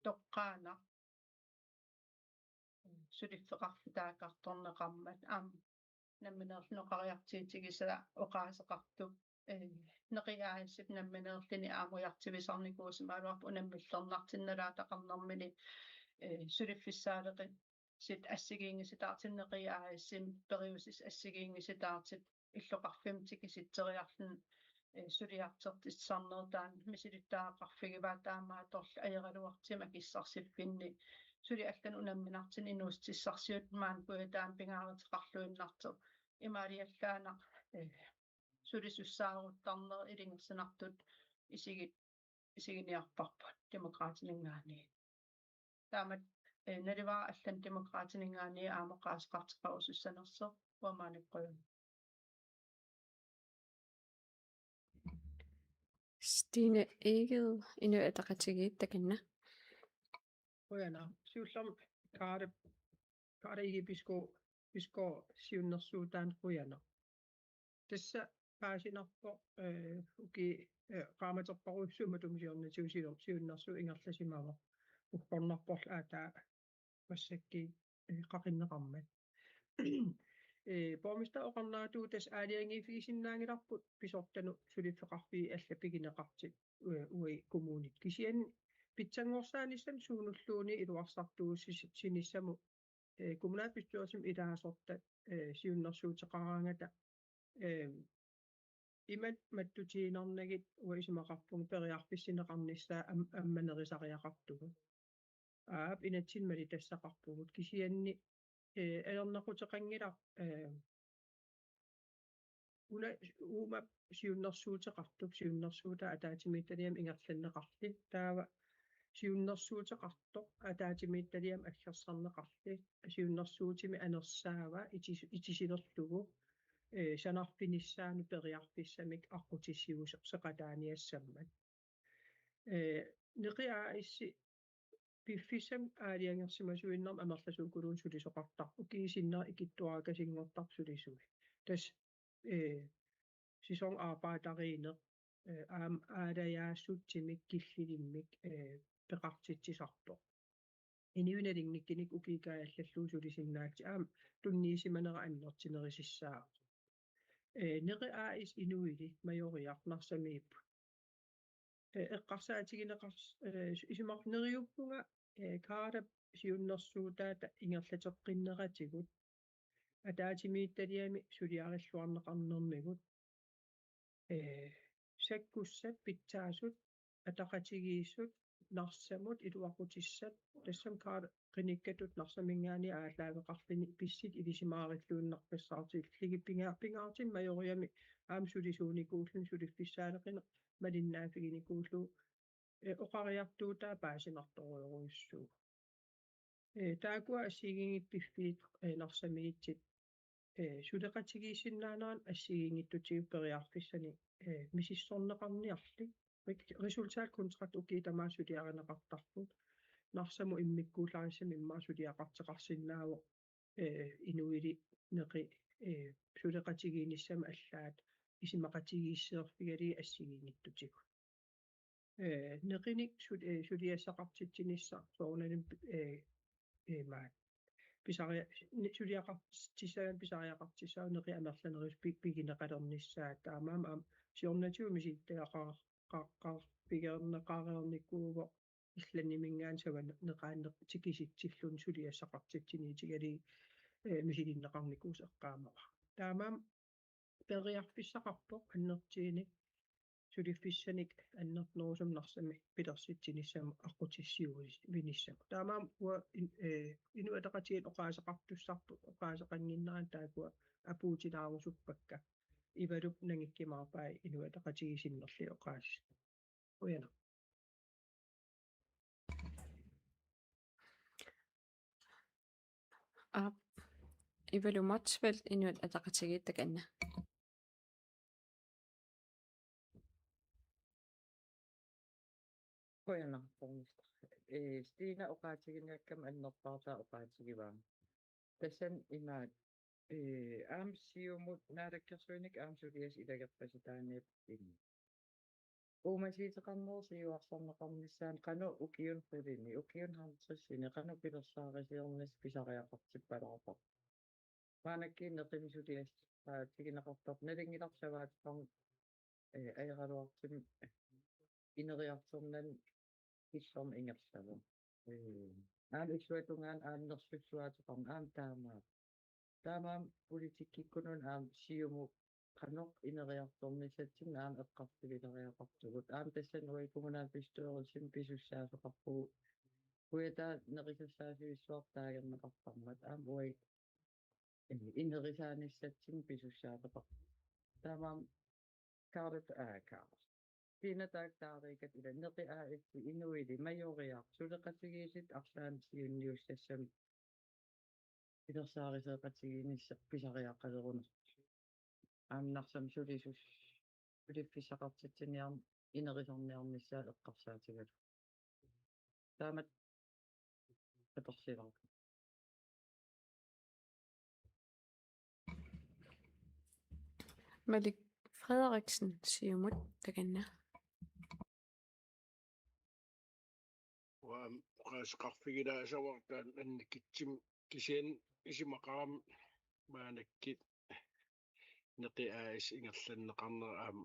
тоққаана сулиффеқарфитааккарторнеқармат аам намминерлинеқариартиитигисала оқаасеқартуп неқиаассип намминерлини аамуяртивисарникуусимаалуарпу унаммиллернартинналаатақарнэрмини сулиффиссаалеқи сит ассигиингиситаартин неқиаассим периусис ассигиингиситаартит иллоқарфимтики ситтериарлун сулиартертиссарнертаан мисилиттаақарфигиваа таамааторл аералуартима киссарсиффинни сули аллан унамминартин инуустиссарсиут маан пуятаан пингааретеқарлуиннартер имаалиаллаанақ сулисуссааруттарнер илингерсинартут исигиниарпарпут демократинингаани таамат наливаа аллан демократинингаани аамоқаасеқартеқарусуссанерсер уамаанеққуйун Stine Egede inuitaqatigiit takinna Ujana siullam kaare igi pisko siunnersuutaan ujana tassa paasinarpo uki qaamaterparuissuumatumisiornatiusilor siunnersu ingerlasimava uqornarporl aataa massakki qaqinneqarmat Bormista oqarnaatu tas aaliangifiisinnaangilarput pisortanu suliffeqarfii allapigineqartit ui kommunit kisian pitsangorsaanissan suunulluuni iluarsartuussinissamu kommunalbestyrelsen ilaasortat siunnersuuteqaraangata imat mattutiinernergit uisimaqarpung periarpissineqarnissaa ammanerisariaqartugu aap inatsinmali tassaqarpugut kisianni алернақутеқангилар ума сиуннэрсуутеқартуп сиуннэрсуута атаатимиитталиам ингерланнеқарли таава сиуннэрсуутеқартоқ атаатимиитталиам аллерсарнеқарли сиуннэрсуутими анерсаава итисилерлугу санарпиниссаану периарписсамик аққутиссигусо сеқатааниассаммат неқиаа исси пиффисам аалиангерсимасуиннерм амерласуукулуун сулисоқартар укиисиннер икиттуаакасингортар сулисуи тас сисон аапаатариинеқ аам аалаяассутсимик киллилиммик пеқартитсисарпо иниуналингниккиник укикааллаллуу сулисиннаати аам тунниисиманера аннертинерисиссаа неқиаа ис инуили майориарнарсамииппу эққарсаатигинеқарс исимарнериуппунга каада сиуннэрсуутаата ингерлатеққиннератигут атаатимиитталиами сулиариллуарнеқарнермигут саккуссат питсаасут атақатигииссут нарсамут илуақутиссат тассам каада қиниккатут нарсамингаани аалаавеқарлини писсит илисимаариллууннарпассаартил лигиппингаартин майориами аам сулисууникууллун сулиффиссаалеқине малиннаафигиникууллу оқариартуутаа паасинарторуйоруйуссуу таакуа ассигингиппиффиит нарсамиитсит сулеқатигиисиннаанеран ассигингиттутигиппериарфиссани мисиссорнеқарниарли resultaat kontrakt ukitamaa suliarinеқартарпут нарсаму иммиккуулларисами иммаа сулиақартеқарсиннаавоқ инуили неқи сулеқатигииниссама аллаат исимақатигииссеерфигали ассигингиттутигу неқиник сулиассақартитсинисса соорнаним маат писариа сулиақартиссаан писариақартиссаа неқи амерланерис пигинеқалерниссаа таамаама ам сиорнатиу миситтеақаа пигернеқаареерникууво илланимингаан сава неқаанеқ тикиситсиллун сулиассақартитсинитигали мисигиннеқарникуус эққаамава таамаам периарфиссақарпоқ аннертииник сулиффиссаник аннернерусум нарсами пилерситсиниссама аққутиссиуис виниссама таамаам уа инуатеқатигит оқаасеқартуссарпу оқаасеқангиннеран таакуа апуутилаарусуппакка ивалуп нангиккимаарпай инуатеқатигисиннерли оқаас уяна ивалуматсвал инуат атақатигииттаканна Kojanarpormista. Stina oqaatigineakkam annerpaartaa oqaatigivaa. Tassan imaat aamsiumut naalakkersuinik aamsulias ilagerpasitaaniap inni. Uumasiiteqarnersiuarsarneqarnissaan qanu ukiun qulini ukiun hartrissini qanu pilersaarisiornis pisariaqartippalarpaq. Maanakkiin neqimisulias tigineqartoq nalingilarsavaatiqarn ajaqaluartim ineriartornan иллорн ингерсава аан иксуатунгаан ааннерсуссуатеқарн аам таамаам политиккиккунун аам сиуму qannoq ineriartornisatsin aam eqqartilileriaqartugut aam tassan uikumunaan pistuerissim pisussaasuqarpu uята neqisassaasuissuartaagerneqartarmat aam ui inerisaanissatsin pisussaatepaq taamaam kaarlut Tina taagtaarikat ila neqi aaitti inuili majoriaq suleqatigiisit arlaansiunniussassam pilersaariseeqatigiinisseq pisariaqqalerunert aamnarsam suliffissaqartitsiniarm inerisorniarnissaa eqqarsaatigalu taamat qatorsilaraq Malik Frederiksen siumut takanna qaasqarfigila asawartaan annikitsim kisian isimaqaram maanakkit neqi aais ingerlanneqarner aam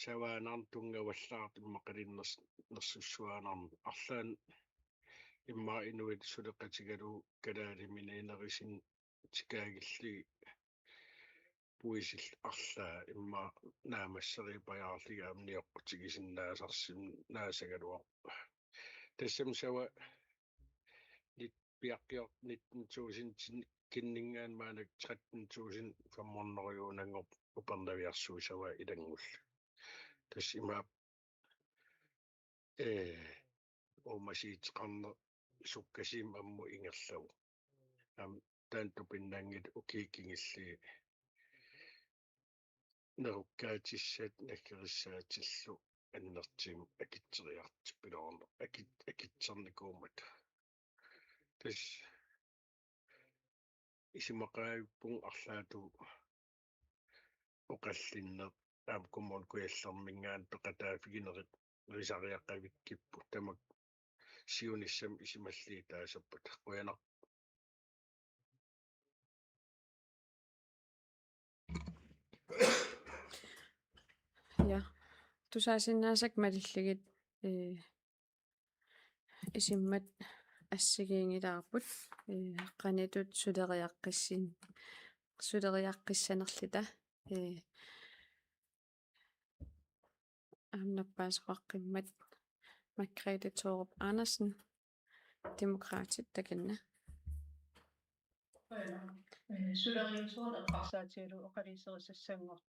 savaanarn tungavallaart immaqalinners nersussuaanarn arlaan immaa inuit suleqatigalu kalaalimina inerisin tikaagilli puisil arlaa immaa naamasseripajaarliga amnioqqutigisinnaasarsim naasagaluaq tassam sawa nit piaqqior 19.000 kinningaan maanak 13.000 famorneriuunanngorp upernaviarsuu sawa ilangull tass imaa uumasiiteqarner sukkasim ammu ingerlagu am taantupinnaangit ukiikingilli nerukkaatissaat nakkerissaatiillu annertim akitseriartippiloorne akitsernikummat tas isimaqaaguppung arlaatu oqallinneq aam kummun kuyallermingaan peqataafiginerit risariaqqavikkippu tamak siunissam isimalli taasappat quyanaq ja tusaasinaasak malilligit isimmat ассигиингилаарпут qanitut suleriaqqissanerlita aamnappaasaqaqqimmat Margrethe Thorup Andersen demokraatit takanna Suleriusuun eqqarsaatigalu oqaliserisassanngor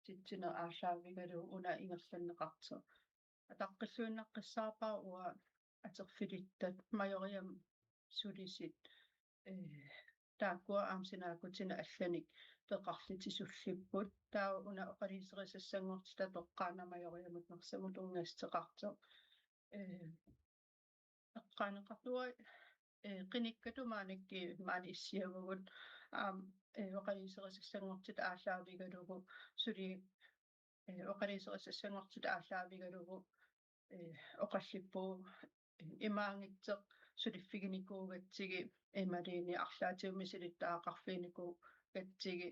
titsina aallaavigalu una ingerlanneqartu ataqqissuunnaqqissaapaa ua aterfilittat majoriam sulisit тааккуа аамсинаакутина алланик пеқарлитисуллиппут таа уна оқалисерисассангортита тоққаанамайориамут нерсамут унгастеқартеқ эққаанеқартуа қиниккатумааникки маани иссиагугут оқалисерисассангортита ааллаавигалугу сули оқалисерисассангортита ааллаавигалугу оқаллиппуу имаангитсеқ сулиффигиникуугатсиги ималиини арлаатиуми силиттаақарфиинику гатсиги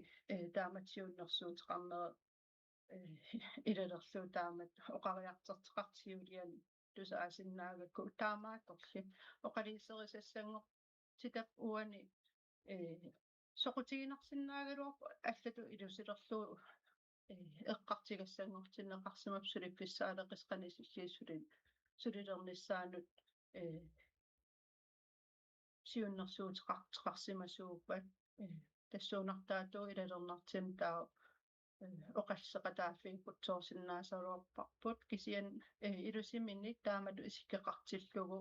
тааматсиуннэрсуутеқарнера илалерлуу таамат оқариартертеқартиулиан тусаасиннаагакку таамааторли оқалисерисассангор титақ уани соқутигинарсиннаагалуарпу аллату илусилерлуу эққартигассангортиннеқарсимап сулипписсаалеқисқанисиллииссулин сулилернissaанут сиуннэрсуутеқартеқарсимасууппат тассуунартаатуу илалернартим таа оқассеқатааффигпутсоорсиннаасаруарпарпут кисиан илусиминни таамату исиккеқартиллугу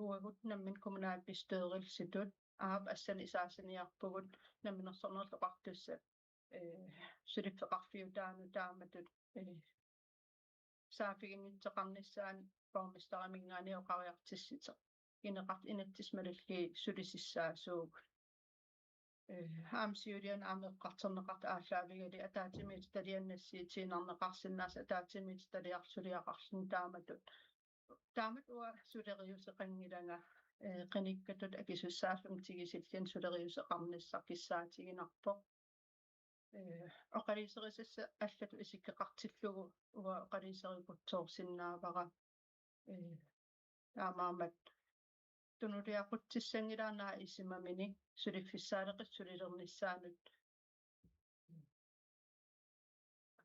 уагут наммин коммунаалпистерилситут аап ассани исаасаниарпугут намминерсорнерлоқартусса сулиффеқарфиутаану тааматут саафигингитсеқарниссаан паумистарамингаани оқариартиссите инеқарт инаттисмалалли сулисиссаасууг аамсиулиан аамеққартернеқарт ааллаавигали атаатимит талианнассиитиинарнеқарсиннаас атаатимит талиарсулиақарлун таамат уа сулериусеқангилага қиниккатут акисуссааффам тигисиллан сулериусеқарниссар киссаатигинарпоқ оқалисерисасса аллату исиккеқартиллугу уа оқалисерипутсоорсиннаавара таамаамат тунулиақутсиссангилаарнаа исимамини сулиффиссаалеқис сулилернissaанут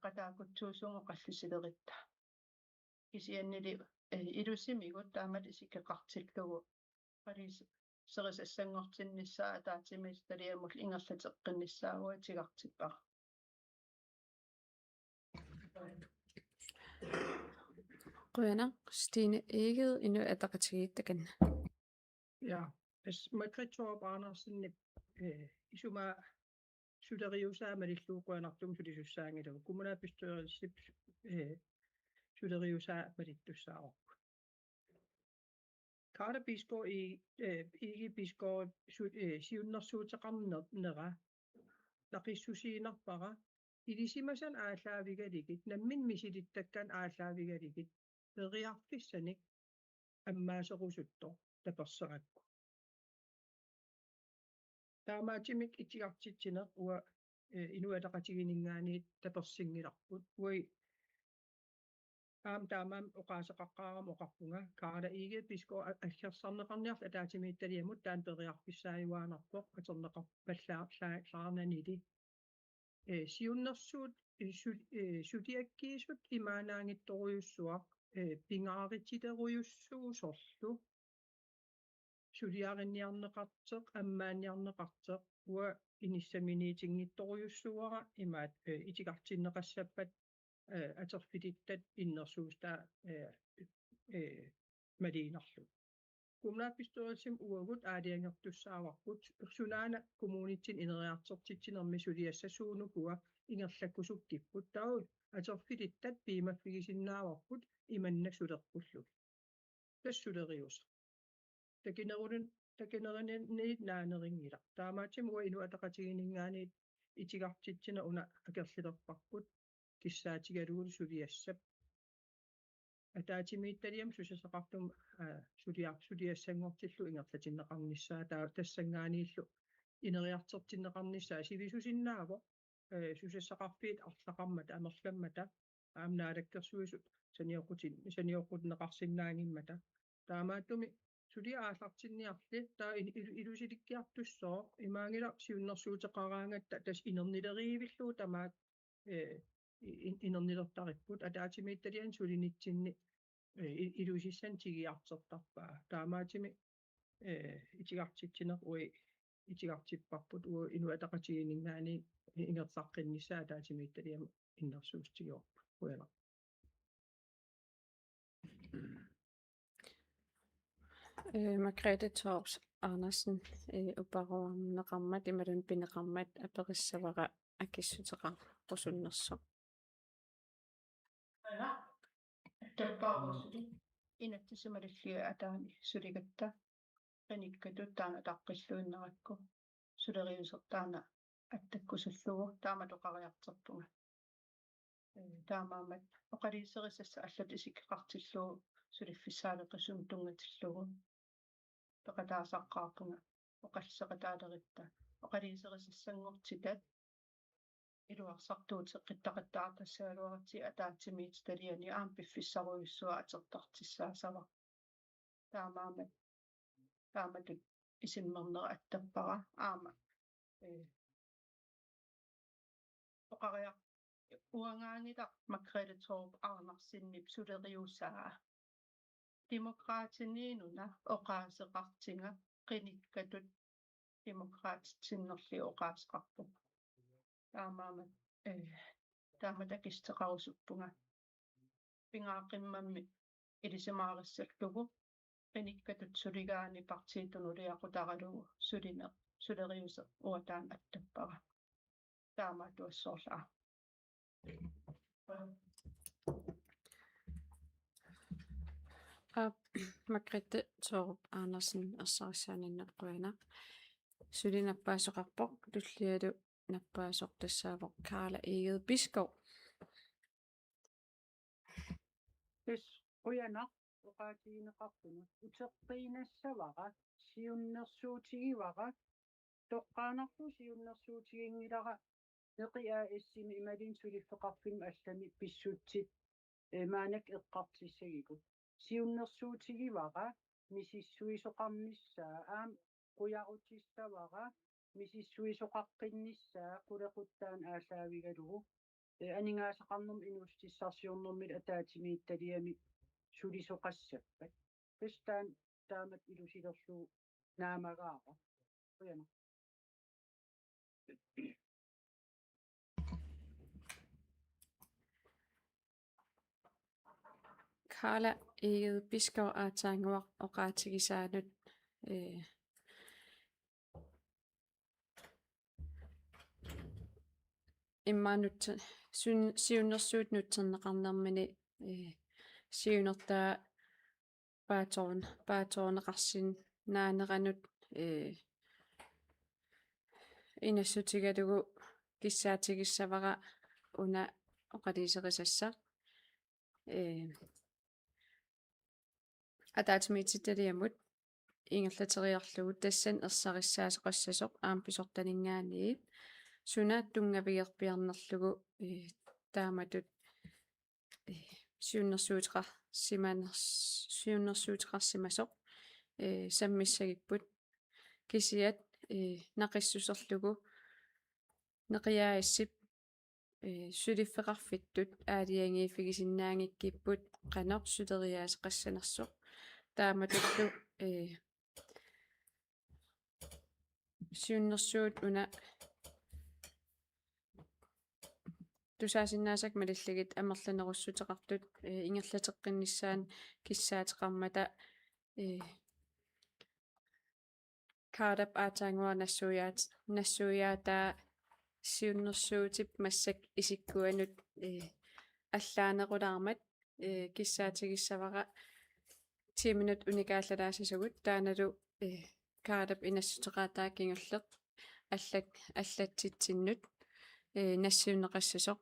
qataakutsuusuungo qallusileritта кисианнили илусимигут таамат исиккеқартиллугу qalис серисассангортиннissaа атаатимис талиамул ингерлатеққиннissaауа тигартиппара Qujana Stine Egede Inuit Ataqatigiittakanna. Ja, Margrethe Andersen isuma suderiusaa malilluuquanartum sulisussaangilu kommunalbestyrelsip suderiusaa malittussaarorpu. Karla Bisgaard Ege Bisgaard siunnersuuteqarnera naqissusiinerpara ilisimasan aallaavigaligut nammin misilittakkan aallaavigaligut periarfissanik аммаасерусутто таперсеракку таамаатимик итиартитсинеқ уа инуатақатигинингаани таперсингиларпут уи таамаам оқаасеқаққаарам оқарпунга Карла Ege Bisgaard аллерсарнеқарниарла атаатимиитталиамут таан периарфиссааюаанарпоқ атернеқар паллаарлаарнанили сиуннэрсуут сутиаккиисут имаанаангитторуйуссуақ пингааритилеруйуссуусорлу сулиаринниарнеқартеқ аммаанниарнеқартеқ уа иниссаминиитингитторуйуссуара имаат итигартиннеқассаппат атерфилиттат иннерсуустаа малиинарлу kommunalbestyrelsen uagut aaliangерtussaavarput ersunaana kommunitsin ineriartertitsinermi suliassasuunukua ingerlakkusukkipput tau aterfilittat piimaffigisinnaavарput imannasulerpullu tassulerius takinerunit naaneringila taamaatim ua inuataqatiginingaani itigartitsina una akerlilerparput kissaatigaluul suliassap атаатимиитталиам сусасеқартум сулиассангортиллу ингерлатиннеқарнissaа тассангааниллу инериартертиннеқарнissaа сивисусиннааво сусассақарфиит арлақармата амерламмата аамнаалаккерсуисут саниоққутинеқарсиннаангиммата таамааттуми сулиааллартинниарли таа илусиликкиартуссоо имаангила сиуннэрсуутеқараангатта тас инернилериивиллуу тамаат инернилертариппут атаатимиитталиан сулинитсинни илусиссан тигиартертарпаа таамаатими итигартитсинеқ уи итигартиппарпут уа инуатақатигинингаани ингертаққиннissaа атаатимиитталиам иннерсуустигиорпу уяла Margrethe Torps Arnasen uparuarneqarmat imalun pineqarmat apeqissavaqa akissutеqa qusunnersoq. Tappaarussuli inatsisumalillia ataani suligatta qanikkatut taana taqqilluinnerakku suleriusertaana attakkusullugu taama toqariarterpunga taamaamat oqaliiserissassa allat isikkeqartillugu suliffissaaleqissum tungatillugu peqataasaqqaarpunga oqalseqataалеритта oqaliiserissangortitat iluarsartuut qittaqattaartassaaluarati ataatimiit taliani aam piffissaruissuа atertartissaasava taamatut isimmernera attappara aama oqariaq uangaangita Margrethe Arnarsinnip suleriussaa demokraatiniinuna oqaaseqartinga qinikkatut demokraatitsinnerli oqaasqarpu taamatakisseqarusuppunga pingaaqqimmammi ilisimaarissallugu qinikkatut suligaani partiitunuliaqutaralugu suleriuse uataan attappara taamaatuassoorlaa Margrethe Arnarsen assarissaaninnerquina sulinappaasuqarpoq tullialu nappaasoq tassaavoq Karla Egede Biskov. Quyanaq uqaatigineqarpuna uteqqiinassavaqa siunnersuutigivaqa toqqaanarpu siunnersuutigingilara neqiaa issimi imalin suliffeqarfim allami pissutsit maanak eqqartissagiku siunnersuutigivaqa misissuisoqarnissaa aam quyarutissawaqa misissuisoqaqqinnissaa qulequttaan aalлаавигалугу анигаасақарнэрм инустиссарсиорнэрмил атаатимиит талиами сулисоқассаппат пистаан таамат илусилерлуу наамагаара уяна Karla Egede Biskov aataanguaq oqaatigisaalut immaanut siunnersuut nutserneqarnermini siunertaa paatorneqarsin naaneranut inassutigalugu kissaatigissavaqa una oqaliiseqisassa ataatimiitsitaliamut ingerlateriarlugu tassan ersarissaaseqassasoq aampisortaningaaniit sunaat tungavigerpiarnerlugu taamatut siunnersuutiqarsimasoq sammissagipпут kisiat naqissuserlugu neqiaaissip suliffeqarfittut aaliangiiffigisinnaangikkipпут qanoq suleriaaseqassanersoq taamatullu siunnersuut una tusaasinnaasак малиллагит амерланерусsuteqartut ингерлатеққиннссаан киссаатеқармата kaadap aataangua nassuuyaata siunnersuutip massак isikkuanut allaanequlaarmat kissaatigissavaqa 10 minut unikaallalaassasugut taanalu kaadap inassuteqaataa kingerleq аллатситсиннут нассиуннеқассасоқ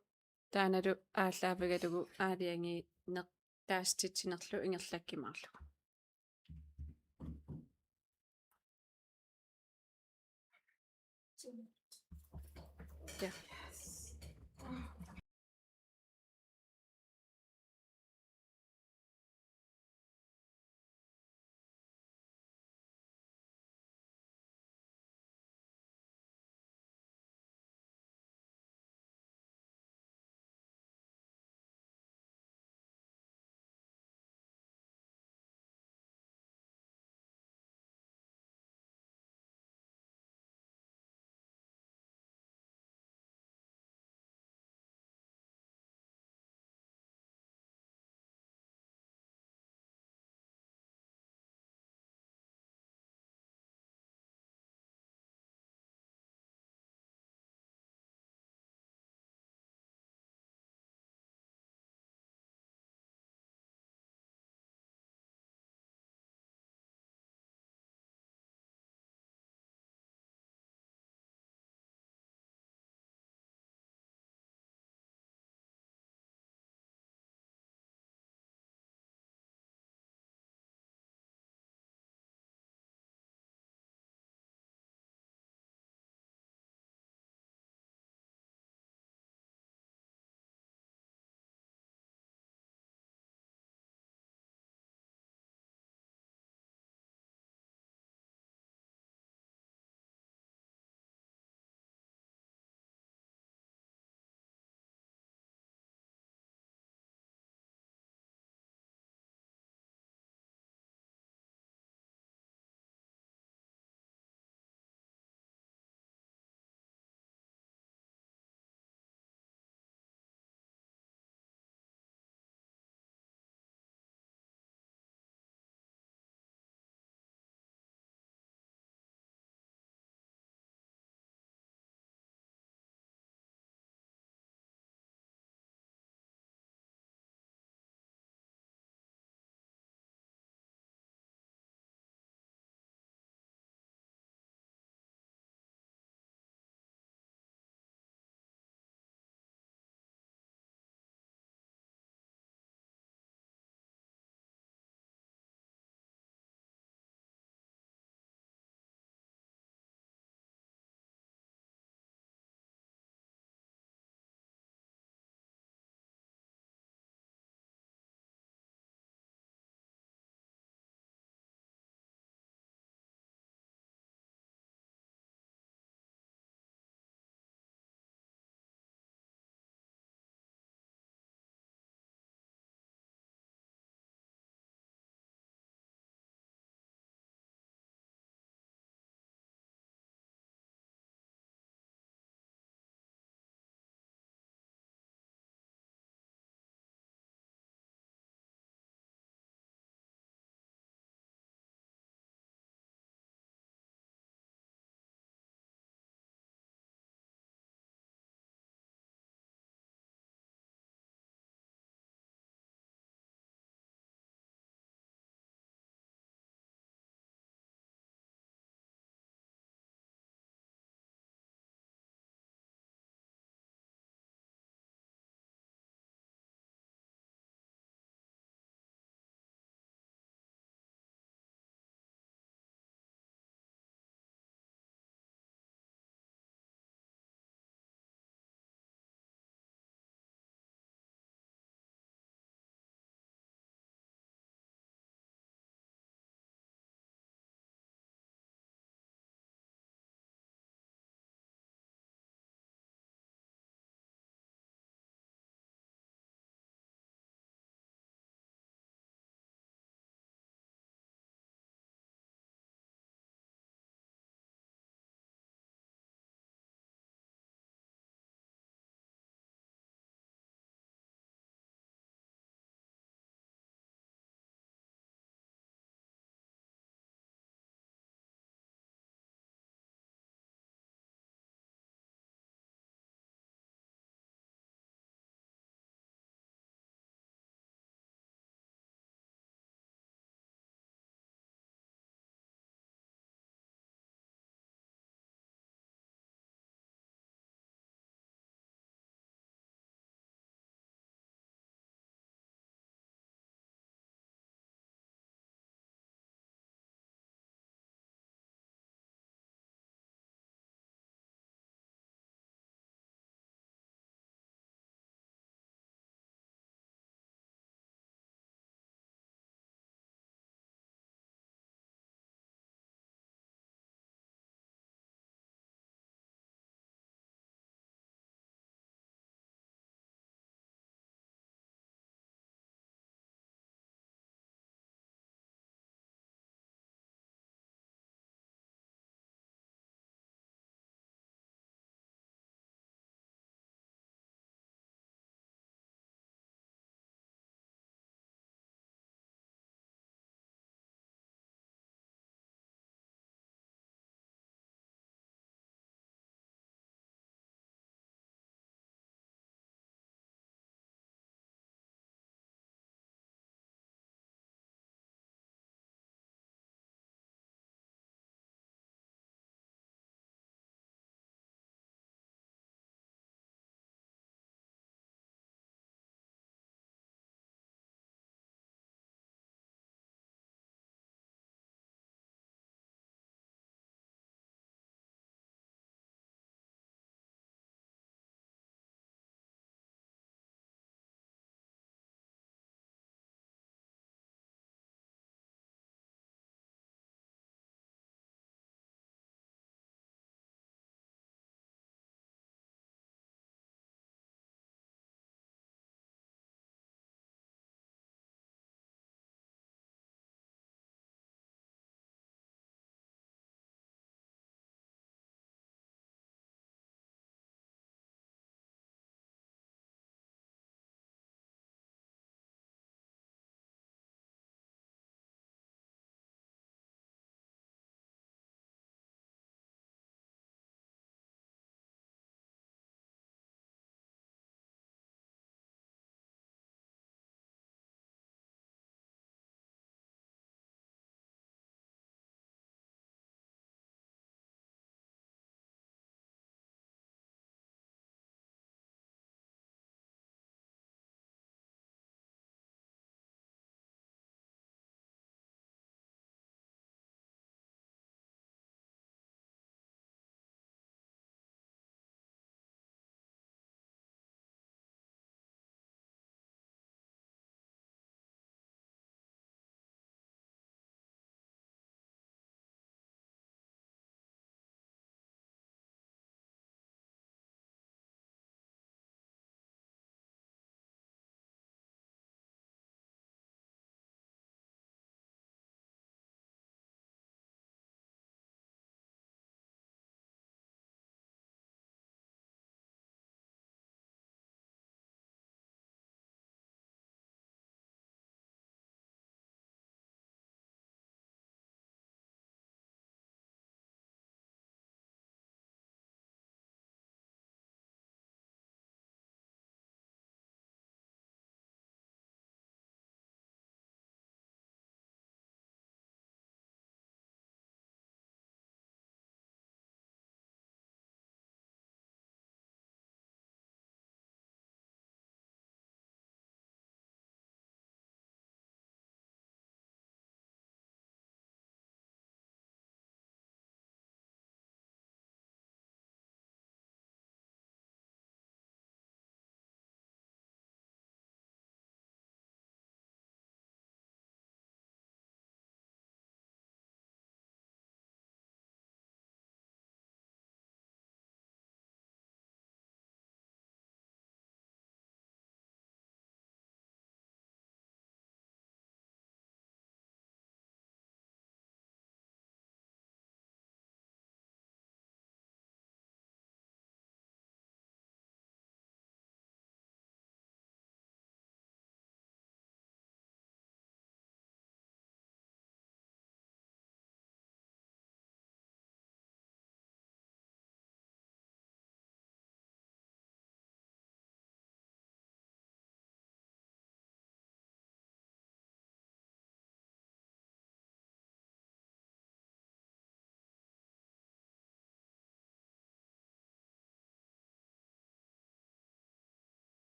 тааналу ааллаавагалугу аалианги неқ тааститсинерлу ингерлаккимаарлу Ja.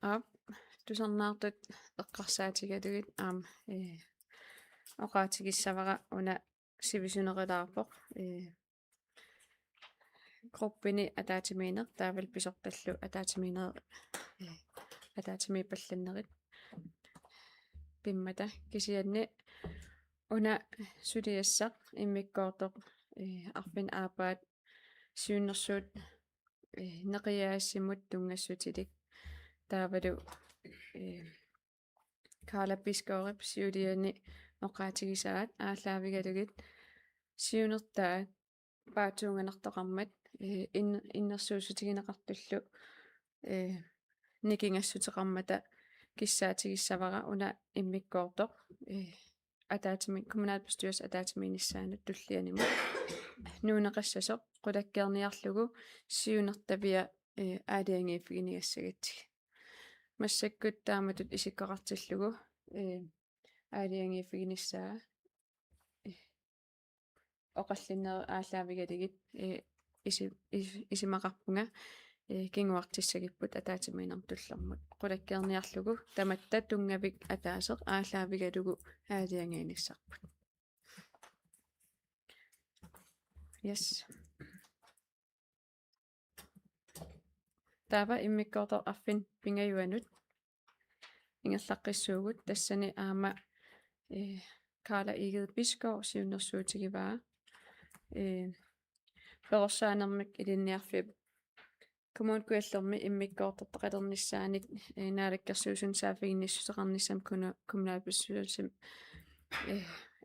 ап тусарнаартут эққарсаатигалугит аама оқаатигиссавара уна сивисунерилаарпоқ группини атаатимиинер таавал писорталлу атаатими палланнерит пиммата кисианни уна сулиассақ иммиккоортоқ арфин аапаат сиуннэрсуут неқиаассимут тунгассутилик таавалу Карла Пискорип сиулиани оқаатигисаат ааллаавигалугит сиунертаа паатуунганартоқармат иннерсуусутигинеқартуллу никингассутеқармата киссаатигиссавара уна иммиккоортоқ атаатими коммуналбестyrelse атаатимииниссаанут туллианима нуунеқассасоқ қулаккерниарлугу сиунертавиа аалиангииффигинигассагатсиг массаккут тааматут исиккоқартиллугу аалиангииффигиниссаа оқаллиннер ааллаавигалигит исимақарпунга кингуартиссагиппут атаатимиинер туллермут қулаккерниарлугу таматта тунгавик атаасеқ ааллаавигалугу аалиангииниссарпут yes тава иммиккоортор арфин пингаюанут ингерлаққиссуугут тассани аама Карла Egede Biskov сиуннэрсуутигиваа персоанермик илинниарфип коммуникуаллерми иммиккоортортақалерниссааник наалаккерсуусун саафигинниссутеқарниссам kommunalbestyrelse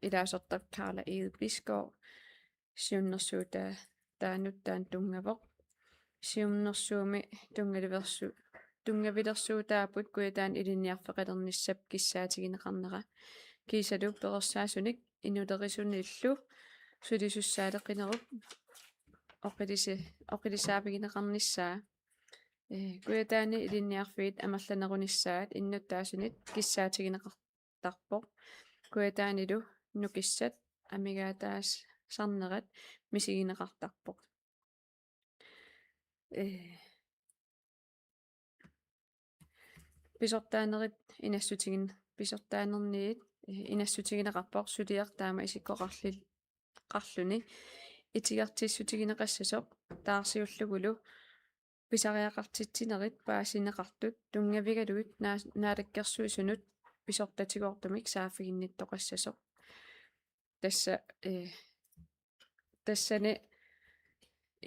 илаасортап Карла Egede Biskov сиуннэрсуута таануттаан тунгавоқ сиуннэрсууми тунгавилерсуутаапут куятаан илинниарфеқалерниссап киссаатигинеқарнера кисалу персаасуник инулерисуниллу сулисуссаалеқинеруп оқилисаапигинеқарниссаа куятаани илинниарфиит амерланерунissaат иннуттаасунит киссаатигинеқартарпоқ куятаанилу нукиссат амигаатаас сарнерат мисигинеқартарпоқ писортаанерит инассутигин писортаанерниит инассутигинеқарпоқ сулиар таама исиккоқарлуни итигартиссутигинеқассасоқ таарсиуллугулу писариақартитсинерит паасинеқартут тунгавигалуит наалаккерсуисунут писортатигоортумик саафигинниттоқассасоқ тассани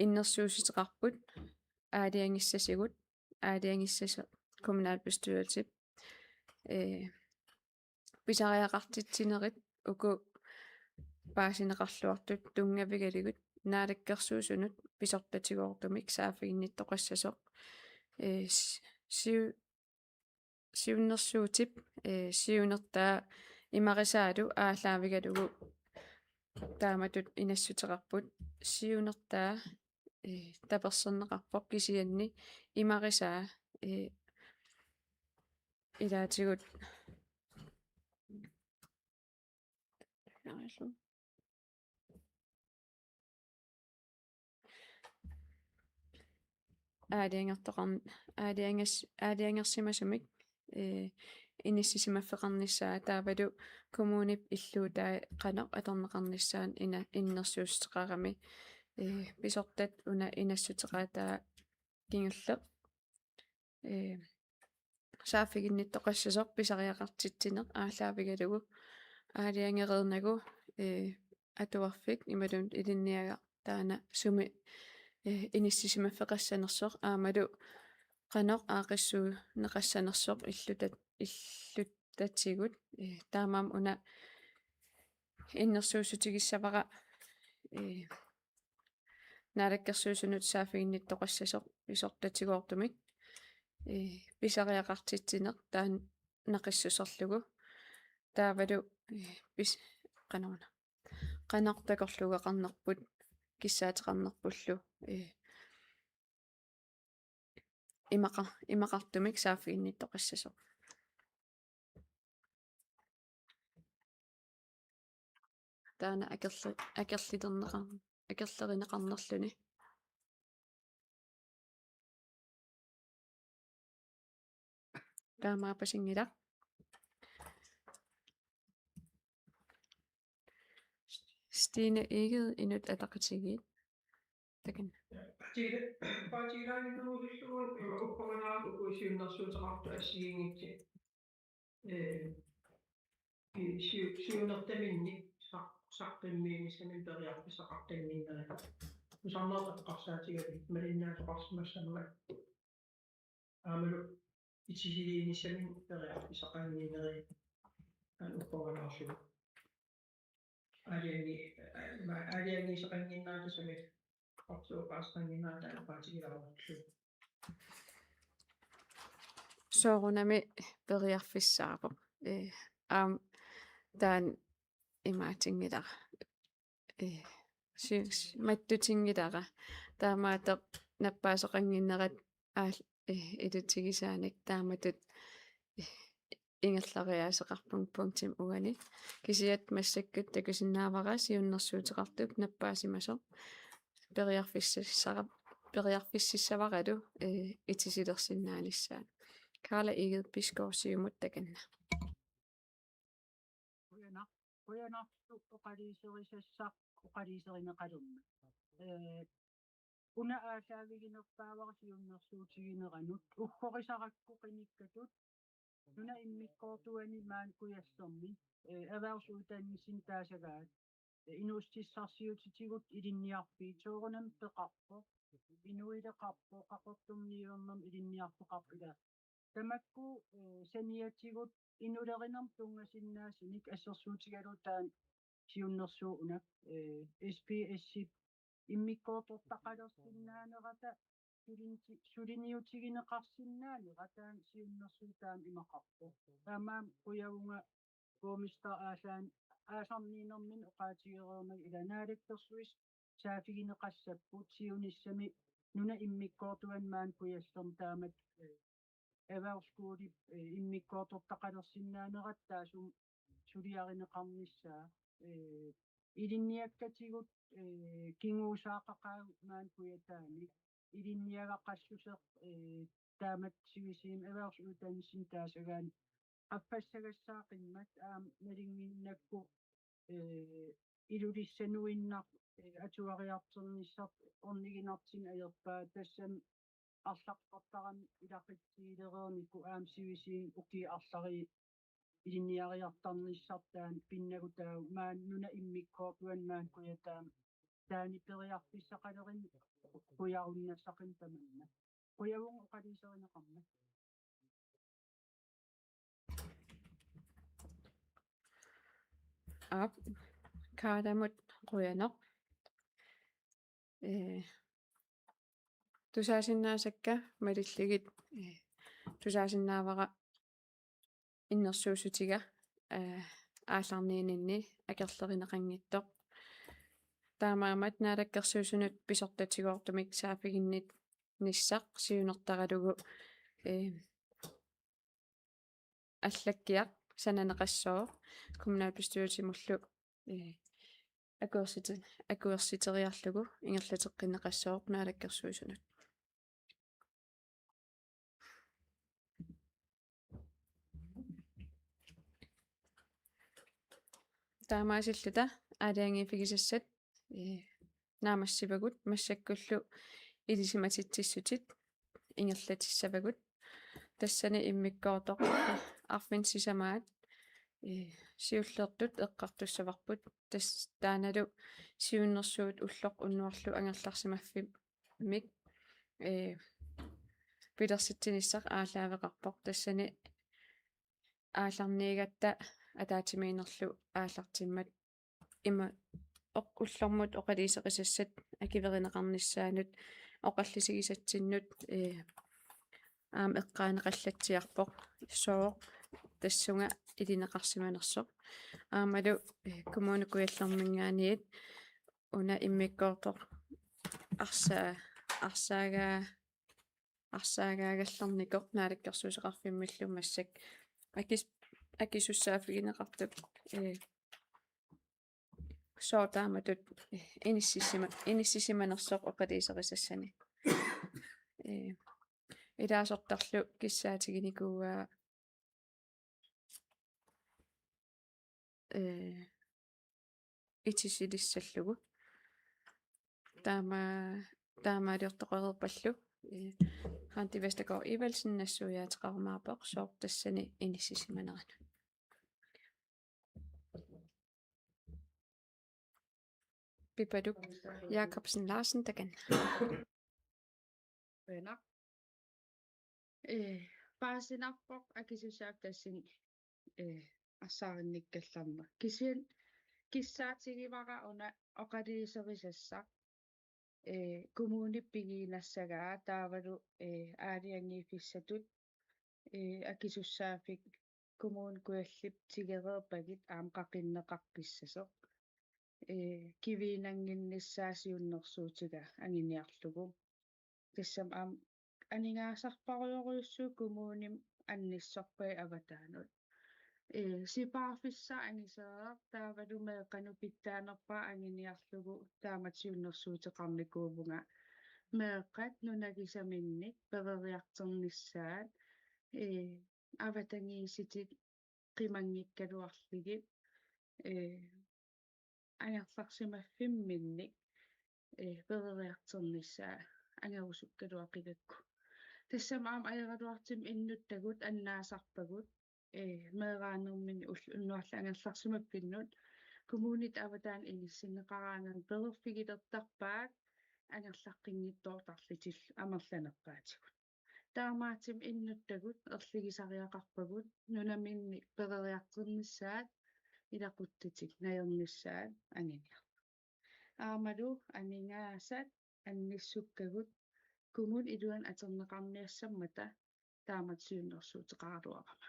иннерсууситеқарпут аалиангиссасигут аалиангиссаса kommunalbestyrelse писариақартитсинерит уку паасинеқарлуартут тунгавигалигут наалаккерсуусунут писортатигоортумик саафигинниттоқассасоқ сиуннэрсуутип сиунертаа имарисаалу ааллаавигалугу тааматут инассутеқарпут сиунертаа таперсернеқарпоқ кисианни имарисаа илаатигут аалиангерсимасумик иниссисимаффеқарниссаа таавалу коммунип иллуутаа қанеқ аторнеқарниссаан иннерсуустеқарами писортат уна инассутеқаатаа кингуллеқ саафигинниттоқассасоқ писариақартитсинеқ ааллаавигалугу аалиангерернагу атуарфик ималун илинниага таана суми иниссисимаффеқассанерсоқ аамалу qanoq aaqissuu neqassanersoq illutatsigut taamaam una innersuusutigissavara naalakkersuusunut saafiginnittoqassasoq isortatsigortumik pisariaqartitsineq taan naqissuserlugu taavalu pis qanona qanartakorlugeqarnerput kissaateqarnerpullu imaqartumik saafiginnittoqassasoq taana akerlerineqarnerluni таамаапасингила Stine Egede inut ataqatigiit takan Paatilaanituulullugu ukkoranaa ukuisiunnersuuteqartu assigiingitsi siunertaminni saqqimmiinissamin periarpisaqartanninnera usarnertaqarsaatigavi malinnaatoqarsimassamma aamalu itisiliinissamin periarpisaqanniineri ukkoranаарsugu aliangi saqanginnaatasuми qartuuqaasqanginnaata paatigilaarlu soorunami periarfissaapo aam taan imaatingilара mattutiнгилара таамаатеқ наппаасоқангиннерат илутсигисааник тааматут ингерлариаасеқарпун пунктим угани кисиат массаккут такусиннаавара сиуннэрсуутеқартук наппаасимасо периарфиссаваралу итисилерсиннааниссаа Karla Egede Bisgaard Siumut takanna Kuyanartu uqaliiserissassaq uqaliiserineqalumma una aasaaviginerpaavara siunnersuutigineranut ukkorisarakku qinikkatut nuna immikkoortuani maan kuyassermi erhvervsuddannelsin taasagaat inuustissarsiutitigut ilinniarpii soorunam peqarpo inuileqarpo qaqortumniuernam ilinniarpoqarpila tamakku saniatigut inulerinam tungasinnaasinik assersuutigalutaan siunnersuunak SPS immikkoortortaqalersinnaanerata suliniutigineqarsinnaaniqataan siunnersuutaam imaqarpo taamaam quyagunga boomista aasarniinermin oqaatigereermag ilanaalakkersuis saafigineqassapput siunissami nuna immikkoortuan maan kuyasserm taamat erhvervsskoolip immikkoortortaqalersinnaanerat taasum suliarineqarnissaa ilinniakkatigut kinguusaaqaqaa maan kuyataani ilinniagaqassuseq taamat sivisiim erhvervsuddannelsin taasagaan appassagassaaqimmat nalinginnakku ilulissanuinnar atuariarternissart orniginartin ajerpaa tassam арлаққартарам илақитсиилереерникку аам сивисиин уки арлари илинниариартарнissartaan pinnagutaagu maan nuna immikkoortuan maan kuyataam taani periarfissaqalerin kuyarunnasaqin tamanna kuyavun uqaliserineqarma ap kaadamut quyanoq тусаасиннаасакка малиллагит тусаасиннаавара иннерсуусутига аалларниининни акерлеринеқангиттоқ таамаамат наалаккерсуусунут писортатигоортумик саафигиннит ниссақ сиунертаралугу аллаккиақ сананеқассоо коммуналбестуутимуллу акуерситериарлугу ингерлатеққиннеқассоо наалаккерсуусунут таамаасиллута аалиангифигисассат наамассивагут массаккуллу илисиматитсиссутит ингерлатиссавагут тассани иммиккоортоқ арфин сисамаат сиуллертут эққартуссаварпут тас тааналу сиуннэрсуут уллоқ уннуарлу ангерларсимаффи мик пилерситсиниссақ аалаавеқарпоқ тассани аалларниигатта атаатимиинерлу ааллартиммат има уллормут оқалисеқисассат акиверинеқарниссаанут оқаллисигисатсиннут аам эққаанеқаллатсиарпоқ соо тассунга илинеқарсиманерсоқ аамалу коммуникуяллэрмингааниит уна иммиккоортоқ арсаагаагаллэрникоқ наалаккерсуусеқарфиммиллу массак акисуссаафигинеқартук соо тааматут иниссисиманерсоқ оқалисерисассани илаасортарлу киссаатигиникууаа итисилиссаллугу таамаалиортоқерерпаллу Ranti Vestergaard Ivelsen-Nassujaataqarmaarpoq soort tassani inissisimaneranu Pipaduk Jakobsen Larsen takan Venner. Paasinarpoq akisusaak tassin assaarinnikkallarma. Kissaatigivara una oqaliiserissaq kommunippigiinassagaa taavalu aaliangiifissatut akisussaaffik kommun kuallip tigereerpagit aam qaqinneqarpissasoq kiviinanginnissaasiunnersuutiga anginiarlugu тассам аам анингаасарпаруйоруйуссуу коммуним анниссорпай аватаанут сипаарфисса анисереер таавалу меэкъану питтаанерпаа ангиниарлугу тааматиуннэрсуутеқарникуувнга меэкъат нунагисаминник перериартернissaат аватангииситит қимангиккалуарлигит ангерларсимаффимминник перериартернissaa ангерусуккалуақилакку тассам аам аералуартим иннуттагут аннаасарпагут меэраанермини уннуарла ангерларсимаппиннут коммунит аватаан иниссиннеқараанган перерфигилертарпаат ангерлаққингиттоортарлитил амерланерпаатигут таамаатим иннуттагут ерлигисариақарпагут нунаминни перериартернissaат илақуттитик наернissaат ангиниар аамалу анингаасат анниссуккагут кумун илуан атернеқарниассаммата тааматсиуннерсуутеқаралуарама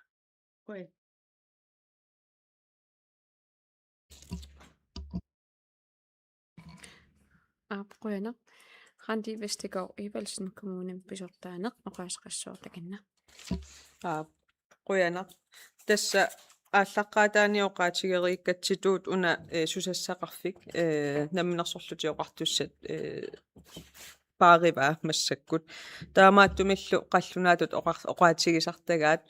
кой аапқуяне Ranti Vestergaard Ivelsen kommunen pisortaaneq oqaasqassuortakanna quyanaq tassa ааллаққаатааниоқаатигерииккатситуут уна сусассақарфик наминерсорлутиоқартуссат паарива массаккут таамааттумиллу қаллунаатут оqaатигисартагаат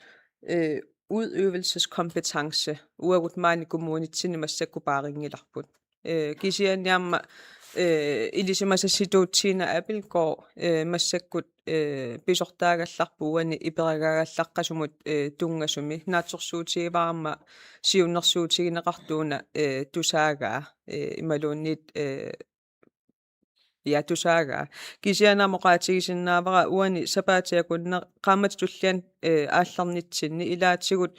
udøvelseskompetence uagut maani kommunitsini massakku paaringillarput kisianniamma илисимасасситуутсиина апилкоо массаккут писортаагалларпуани иперагаагаллаққасумут тунгасуми наатсорсуутигиваарма сиуннэрсуутигинеқартууна тусаагаа ималуунниит я тусаагаа кисианамоqaатигисиннаавара уани сапаатиакунне qaamат туллиан аалларнитсинни илаатсигут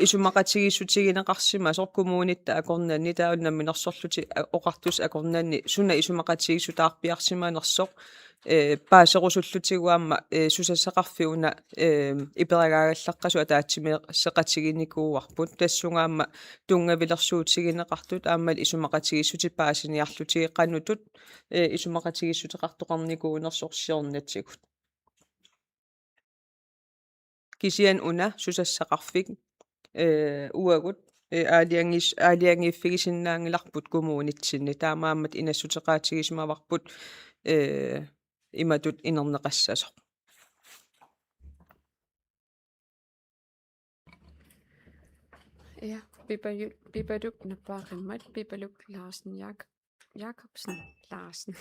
исумақатигиссутигинеқарсима соркумуунитта акорнанни тауннамминерсорлути оқартус акорнанни суна исумақатигиссутаарпиарсиманерсоқ паасерусуллутигуамма сусассақарфиуна иперагаагаллаққасу атаатсими сеқатигиникууарпут тассунгаамма тунгавилерсуутигинеқартут ааммал исумақатигиссути паасиниарлутигеққанутут исумақатигиссутеқартоқарникуунерсорсиорнатсигут кисиан уна сусассақарфик уагут аалиангиффигисиннаангиларпут коммунитсинни таамааммат инассутеқаатигисмаварпут иматут инернеқассасо ja Pipaduk napaarimmat Pipaluk Larsen Jakobsen Larsen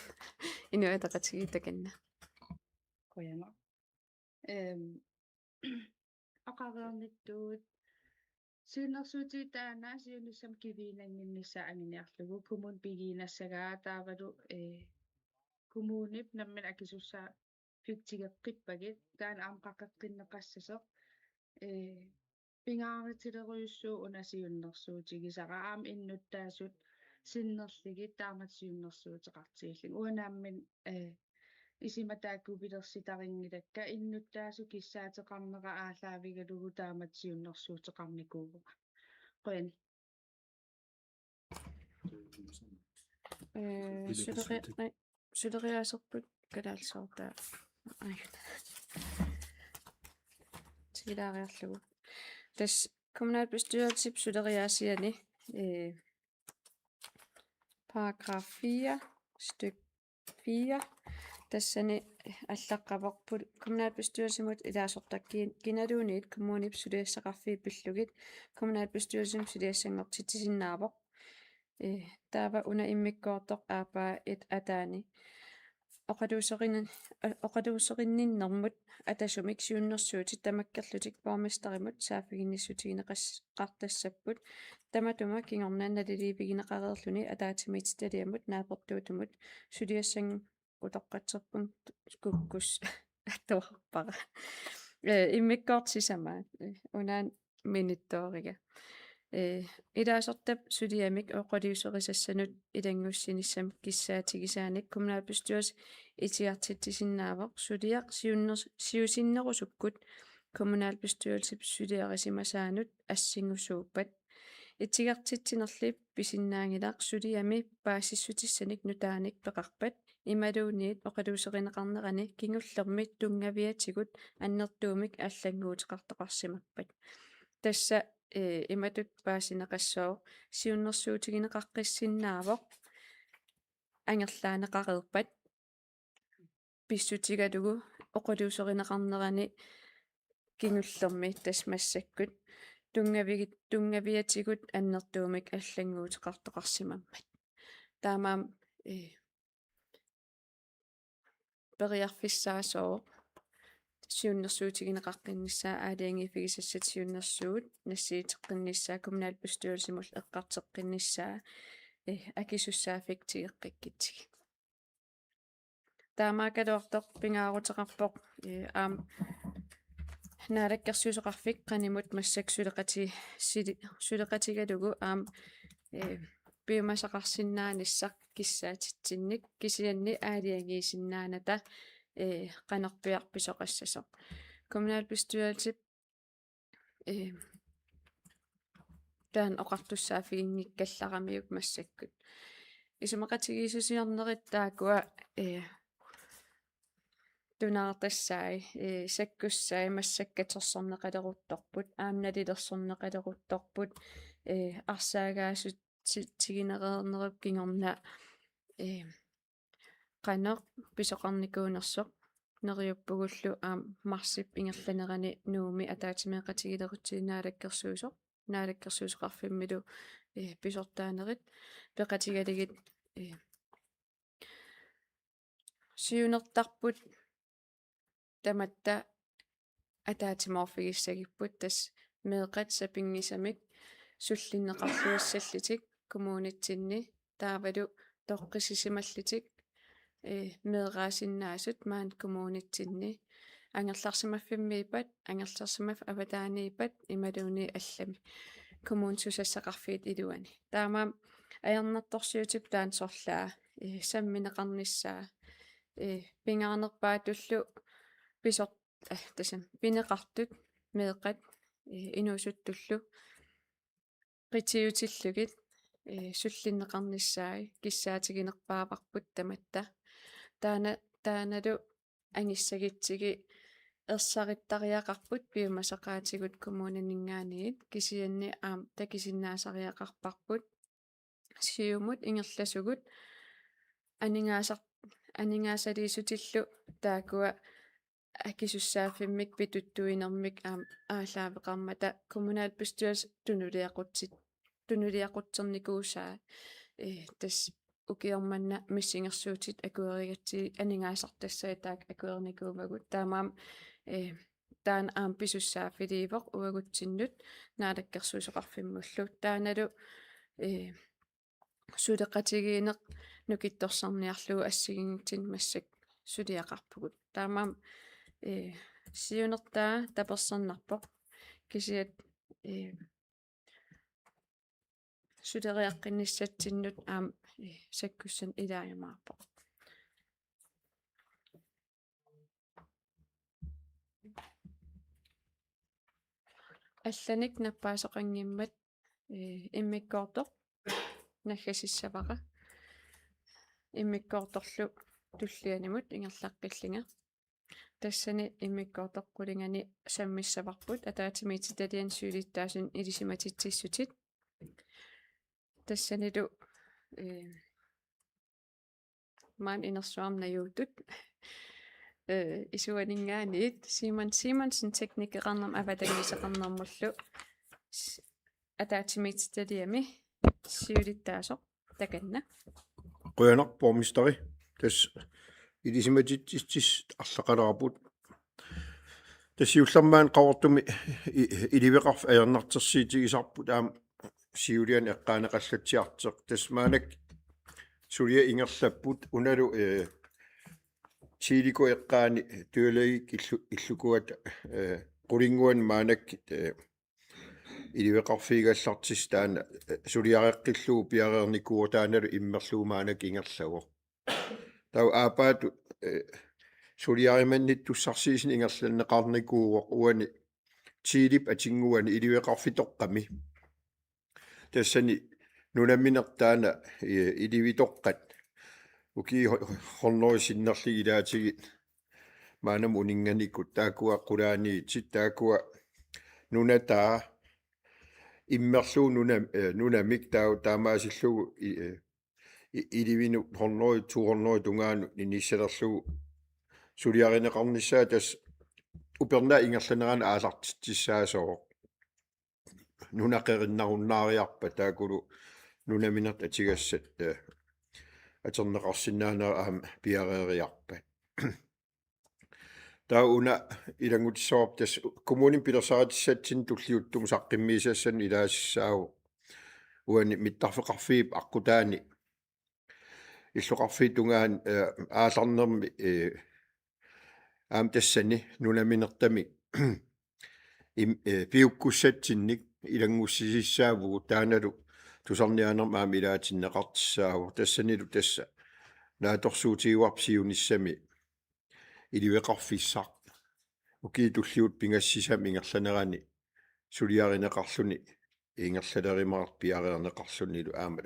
inuataqatigiitakanna quyanaq aqareernittuut siunnersuutiitaanaa siunissam kiviinanginnissa anginiarlugu kumun pigiinassagaa taavalu kumuunip nammin akisussaa fiktigeqqippagit taan aamqaqeqqinneqassasoq pingaaritileruyussuu unasiunnersuutigisara aam innuttaasut sinnerligit taamatsiunnersuutiqartiilling uanaammin исиматааккупилерситарингилакка иннуттаасу киссаатеқарнера аалаавигалугу тааматсиуннэрсуутеқарникууга қоян сулериасерпут калаалсоортаа тилаариарлугу тас kommunalbestyrelse sулериасиани paragraf 4 stykke 4 тассани аллаққаварпут kommunalbestyrelsemut илаасортаккиин киналуунит коммунip сулиассақарфии пиллугит kommunalbestyrelsem сулиассангортитсиннаавоқ таава уна иммиккоортоқ аапаа ит атаани оқалуусеринниннэрмут атасумик сиуннэрсуутит тамаккерлутик порместаримут сааффигинниссутигинеқас қартассаппут таматума кингорнаанна лилиипигинеқареерлүни атаатимититалиамут наапортуутумут сулиассанг утоққатсерпун куккус аттуарпара иммиккоортсисама унаан миниттоорига илаасортап сулиамик оқалиусерисассанут илангуссиниссам киссаатигисааник kommunalbestyrelse итиартитсиннаавоқ сулиақ сиусиннерусуккут kommunalbestyrelse сулиарисимасаанут ассингусууппат итигартитсинерлип писиннаангилаақ сулиами паассиссутиссаник нутааник пеқарпат ималуунниит оқалуусеринеқарнерани кингуллермит тунгавиатигут аннертуумик аллангуутеқартоқарсимаппат тасса иматут паасинеқассоо сиуннэрсуутигинеқаққиссиннаавоқ ангерлаанеқареерпат писсутигалугу оқалуусеринеқарнерани кингуллерми тасмассаккут тунгавиатигут аннертуумик аллангуутеқартоқарсимаммат таамаам периарфиссаасоо сиуннэрсуутигинеқарқиннссаа аалиангифигисассат сиуннэрсуут нассиитеққиннссаа kommunalbestyrelsemul эққартеққиннссаа акисуссаафик тигеққиккитсиг таамаакалуартоқ пингаарутеқарпоқ аам наалаккерсуусеқарфик qaнимут массак сулеқатигалугу аам биомасақарсиннаанissaq киссаатитсинник кисианни аалиангиисиннааната qanerpiarpisoqassasоq kommunalbestyrelse таан оқартуссаафигингиккалларамиук массаккут исумақатигиисусиарнерит таакуа тунаартассаи саккуссаи массаккатерсорнеқалерутторпут аамналилерсорнеқалерутторпут арсаагаасут тигинереернеруп кингорна qanaq pisoqarnikuunersoq neriuppuгуллу аам марсип ингерланерани нууми атаатимеэқатигилерутсииннаалаккерсуусоқ наалаккерсуусеқарфиммилу писортаанерит пеқатигалигит сиунертарпут таматта атаатиморфигиссагиппут тас меэқат сапингисамик суллиннеқарлуассаллитик коммунитсинни таавалу тоққисисималлитик меэраасиннаасут маан коммунитсинни ангерларсимаффиммиипат ангерларсимаф аватааниипат ималууни аллами коммунсусассақарфиит илуани таамаам аернарторсиутип таан сорлаа самминеқарниссаа пингаарнерпаатуллу писор тасам пинеқартут меэқат инуусуттуллу qitiutillugit суллиннеқарниссаи киссаатигинерпаапарпут таматта тааналу ангиссагитсиги ерсариттариақарпут пиумасақаатигут коммунинингаанигит кисианни аам такисиннаасариақарпарпут сиумут ингерласугут анингаасалиисутиллу таакуа акисуссааффиммик питуттуинермик аам аалаавеқармата kommunalbestyrelse тунулиақутсерникуусаа тас укиорманна миссингерсуутит акуеригатси анингаасартассаа таак акуерникуумагут таамаам таан аам писуссааффиливоқ уагутсиннут наалаккерсуусеқарфиммуллу тааналу сулеқатигиинеқ нукитторсарниарлугу ассигингтин массак сулиақарпугут таамаам сиунертаа таперсарнарпоқ кисиат сулериаққинниссатсиннут аам саккуссан илааймаарпоқ алланик наппаасоқангиммат иммиккоортоқ наггасиссавара иммиккоорторлу туллианимут ингерлаққиллинга тассани иммиккоортоққулингани саммиссаварпут атаатимититалиан суулиттаасун илисиматитсиссутит тассанилу маан инерсуарнаюутут исуанингаанит Simon teknikerarnam avatangiseqarnermullu атаатимиитситалиами сиулиттаасоq таканна Quyanarpormistari tas ilisimatitsis арлақаларапут тассиуллермаан qavortumi iливеқарф аернартерсиитигисарпут аама сиулиан эққаанеқаллатсиартеқ тасмаанак сулия ингерлаппут уналу чилико эққаани туалаги иллукуат qulingguan маанаккит иливеқарфигаллартис таана сулиареққиллуу пиареерникуу тааналу иммерлуумаанак ингерлавоқ тау аапаату сулиариманнит туссарсиисин ингерланнеқарникууоқ уани чилип атингуани иливеқарфитоққами тассани нунамминертаана иливитоққат уки хорнорисиннерли илаатигит маанам унинганикут таакуа қулааниитит таакуа нунатаа иммерлуу нунамик тау таамаасиллугу иливину хорнори туорнори тунгаану ниниссалерлугу сулиаринеқарниссаа тас уперна ингерланерана аалартиссаасоо нунақериннаруннаариарпа таакулу нунаминерт атигассат атернеқарсинаанера аама пиареериарпат тауна илангутиссоорп тас коммунин пилерсаратиссатсин туллиуттум саққиммиисассан илаассаау уани миттарфеқарфиип аққутаани иллоқарфи тунгаан ааларнерми аам тассани нунаминертами пиуккуссатсинник илангуссисиссаавгу тааналу тусарниаанерма аама илаатиннеқартиссааву тассанилу тасса нааторсуутигуарпсиуниссами иливеқарфиссақ укиитуллиут пингассисами ингерланерани сулиаринеқарлуни ингерлалеримаар пиареернеқарлунилу аама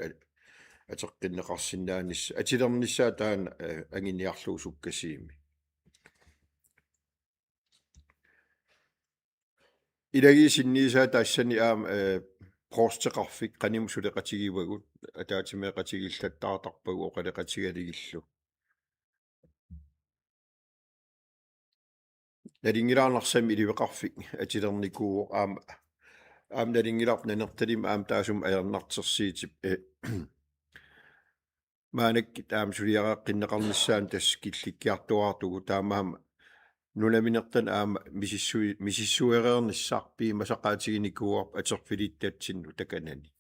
атеққиннеқарсинаанисса атилерниссаа таана ангиниарлуу суккасиими илагисинниисаа таассани аама проостеқарфик qanim сулеқатигивагут атаатимеқатигиллаттаартарпагу оқалеқатигалигиллу налингилаарнарсами иливеқарфик атилерникуу аама налингиларп нанерталим аама таасум аернартерсиитип маанакки таама сулиареққиннеқарниссаан тас килликкиартуартугу таамаама нунаминертан аама мисиссуереерниссаарпи масақаатигиникууарп атерфилиттатсинну таканани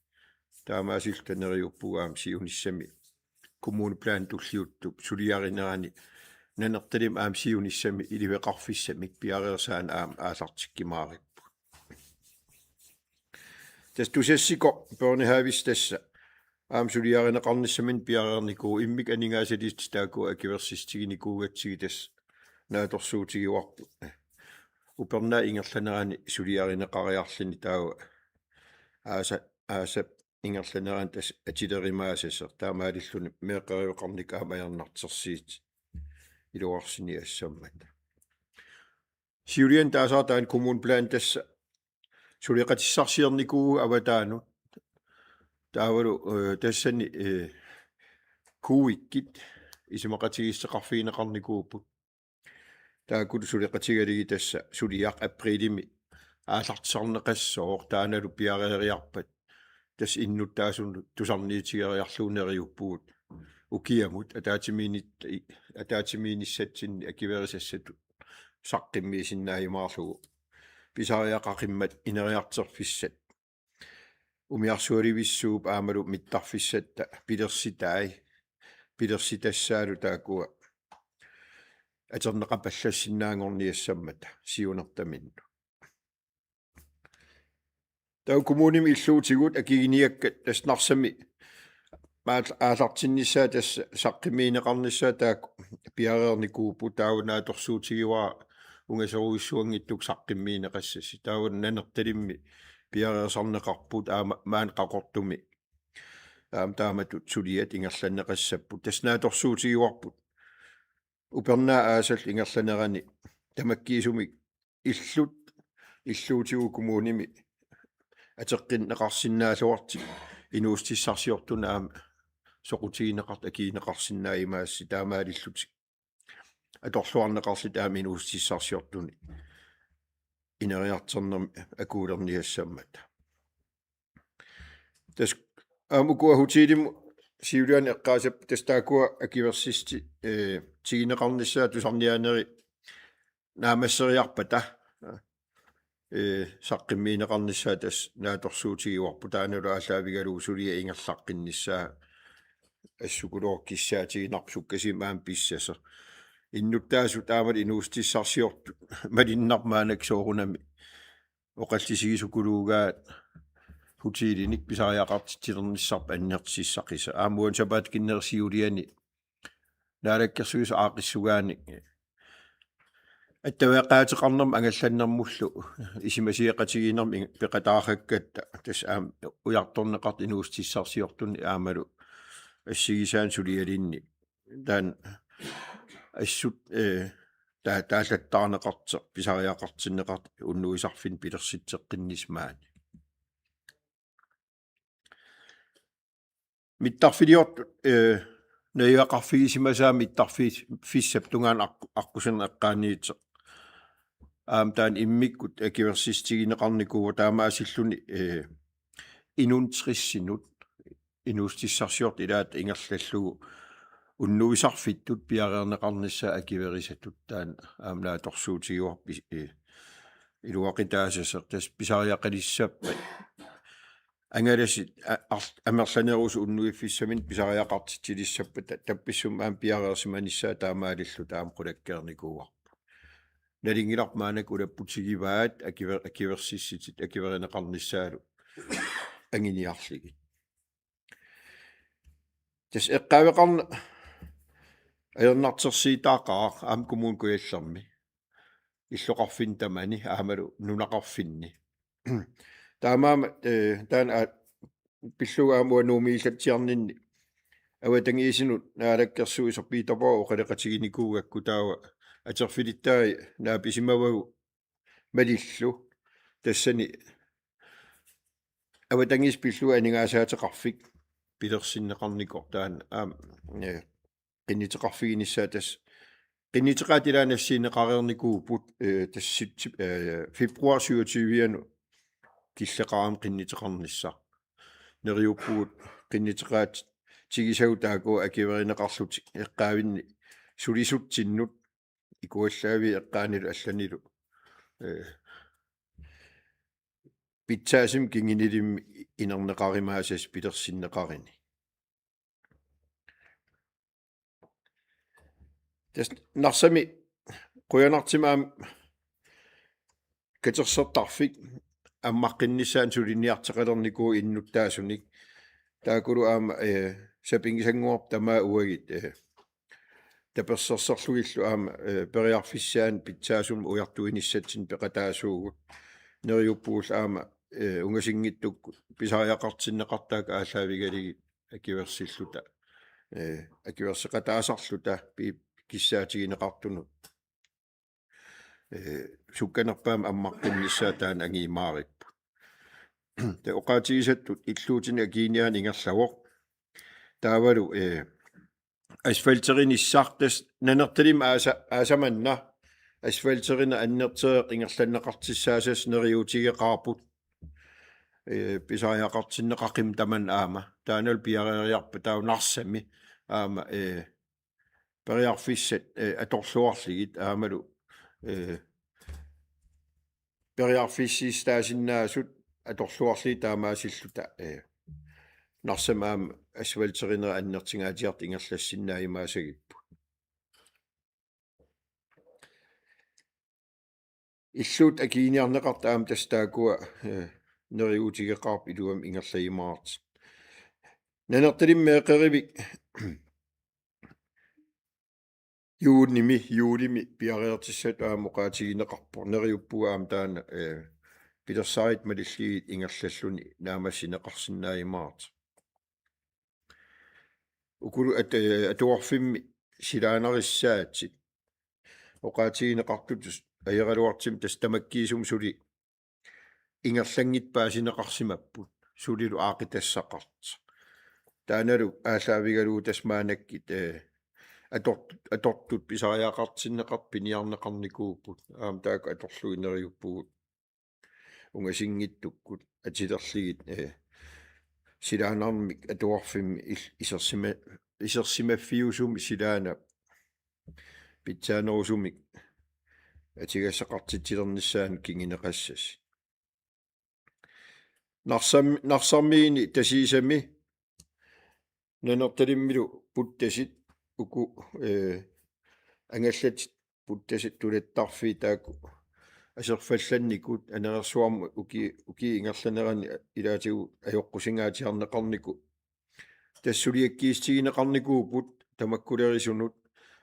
таамаасилтанериуппуга аама сиуниссами коммуни план туллиуттуп сулиаринерани нанерталим аама сиуниссами иливеқарфиссамик пиареерсаан аама аалартиккимаариппу тас тусассико пернехавис тасса аама сулиаринеқарниссамин пиареерникуу иммик анингаасалист таакуа акиверсистигиникуугатсиги тас нааторсуутигуарпу уперна ингерланерани сулиаринеқариарлини таава ааса ингерланеран тас атилеримаасасер таамаалиллуни меэқариоқарник аамаярнартерсиит илуарсини ассаммат сиулиан таасаартаан коммун план тасса сулиқатиссарсиерникуу аватаану таавалу тассани куиккит исимақатигиссеқарфиинеқарникууппут таакулу сулеқатигалиги тасса сулиақ априлими аалартсарнеқассоор тааналу пиареериарпат тас иннуттаасун тусарниитигериарлуунериуппугут укиамут атаатимииниссатсинни акиверисассату саққиммиисиннааймаарлугу писариақақиммат инериартерфиссат умиарсуаливиссууп аамалу миттарфиссатта пилерситассаалу таакуа атернеқапаллассиннаангорниассаммата сиунертаминну тау коммуними иллуутигут акигиниаккат таснарсами аалартиннissaа тасса саққимиинеқарниссаа таак пиареерникууппу таунааторсуутигуаа унгасоруиссуангиттук саққиммиинеқассаси таун нанерталимми пиареерсарнеқарпут аама маан қақортуми аам тааматут сулиат ингерланнеқассаппут таснааторсуутигуарпут упернаа аасал ингерланерани тамаккиисумик иллуутигу коммуними атеққиннеқарсинаалуартик инуустиссарсиортуна аама соқутигинеқарт акиинеқарсинааимаасси таамаалиллутик аторлуарнеқарли таами инууссиссарсиортуни инериартернерми акуулерниассаммат тас амукуа хутилиму сиулиани эққаасап тастаакуа акиверсисти тигинеқарниссаа тусарниаанери наамассериарпата саққиммиинеқарниссаа тас нааторсуутигиуарпу тааналу аалаавигалуу сулия ингерлаққинниссаа ассукулооркиссаатигинарпсуккасимаам писсаса иннуттаасу таамал инуустиссарсиорту малиннармаанак соорунами оқаллисигисукулуугаат хутилиник писариақартитилерниссарпа аннертиссақиса аамуан сапаат киннерсиулиани наалаккерсуис аақиссугаани аттавеқаатеқарнерма ангалланнэрмуллу исимасиеқатигинерми пеқатаараккатта тас аам уярторнеқарт инуустиссарсиортуни аамалу ассигисаан сулиалинни таан ассут таалаттаарнеқарте писариақартиннеқарт уннуисарфин пилерситсеққиннисмаани миттарфилиорту наиақарфигисимасаа миттарфи фиссап тунгаан аққусерна эққааниитсе таан иммиккут акиверсистигинеқарникуу таамаасиллуни инунтриссинут инуустиссарсиорт илаат ингерллаллугу уннуисарфиттут пиареернеқарнissaа акиверисатут таан аамлаа торсуутигуарпи илуақитаасасеқ тас писариақалиссаппат ангаласит амерланерус уннуиффиссамин писариақартитилиссаппат тапписсум аам пиареерсиманиссаа таамаалиллу таам қулаккеерникууарпу налингилармаанак улаппутигиваат акиверсисситит акиверинеқарниссаалу ангиниарлигит тас эққавеқарна аернартерсиитаақаа аам коммун куяллерми иллоқарфин тамани аамалу нунақарфинни таамаама таан пиллугаамуа нуумииллатсиарнинни аватангиисинут наалаккерсуисер питерпоо оқалеқатигиникуугакку таава атерфилиттаи нааписимавагу малиллу тассани аватангис пиллуга анигаасаатеқарфик пилерсиннеқарникор таан аам qiniteqarfiginissаа тас qiniteqaatilaanassiineqareernikuu тассит февруар 27-иану киллеқарам qiniteqarnissаа нериуппуут qiniteqaat тигисагу таакуу акиверинеқарлут эққаавинни сулисутсиннут икуаллаави эққаанилу алланилу питсаасим кингинилимми инернеқаримаасас пилерсиннеқарини тас нарсами қуянартимаам катерсертарфик аммаққиннissaан сулиниартеқалерникуу иннуттаасуник таакулу аама сапингисангуарп тамаа уагит таперсерсерлугиллу аама периарфиссаан питсаасум уяртуиниссатсин пеқатаасуугу нериуппуул аама унгасингиттук писариақартиннеқартаак ааллаавигалиги акиверсиллута акиверсеқатаасарлута пи киссаатигинеқартуну сукканерпаама аммаққиннissaа таан ангиимаариппу та оқаатигисаттут иллуутини акииниаан ингерлавоқ таавалу асфальтериниссартас нанерталим аасаманна асфальтерина аннертеэ ингерланнеқартиссаасас нериутигеқарпут писариақартиннеқақим таман аама таанал пиарериарпа таунарсами аама периарфиссат аторлуарлигит аамалу периарфиссистаасиннаасут аторлуарли таамаасиллута нарсамаам асфальтеринера аннертингаатиарт ингерлассиннаимаасагиппу иллуут акииниарнеқарт аам тастаакуа нериутигеқарп илуам ингерлаимаарт нанерталиммеэқеривик юулими пиареертиссат аамоқаатигинеқарпор нериуппугаам таана пилерсаарит малиллигит ингерллаллуни наамассинеқарсиннаимаарт укулу атуарфимми силаанариссаатсит оқаатигинеқартутус аералуартим тастамаккиисум сули ингерлангитпаасинеқарсимаппут сулилу аақитассақарт тааналу аалаавигалуу тасмаанаккит аторtut писариақартиннеқарпиниарнеқарникууппут таак аторлуинериуппугут унгасингиттуккут атилерлигит силаанармик атуарфимми исерсимаффиусуми силаана питсаанерусумик атигассақартитсилернissaан кингинеқассас нарсармиини тасиисами нанерталиммилу путтасит уку ангаллатит путтасит тулаттарфи тааку асерфалланникут анерсуарму уки ингерланерани илаатигу аёққусингаатиарнеқарнику тассулиаккиистигинеқарникуупут тамаккулерисунут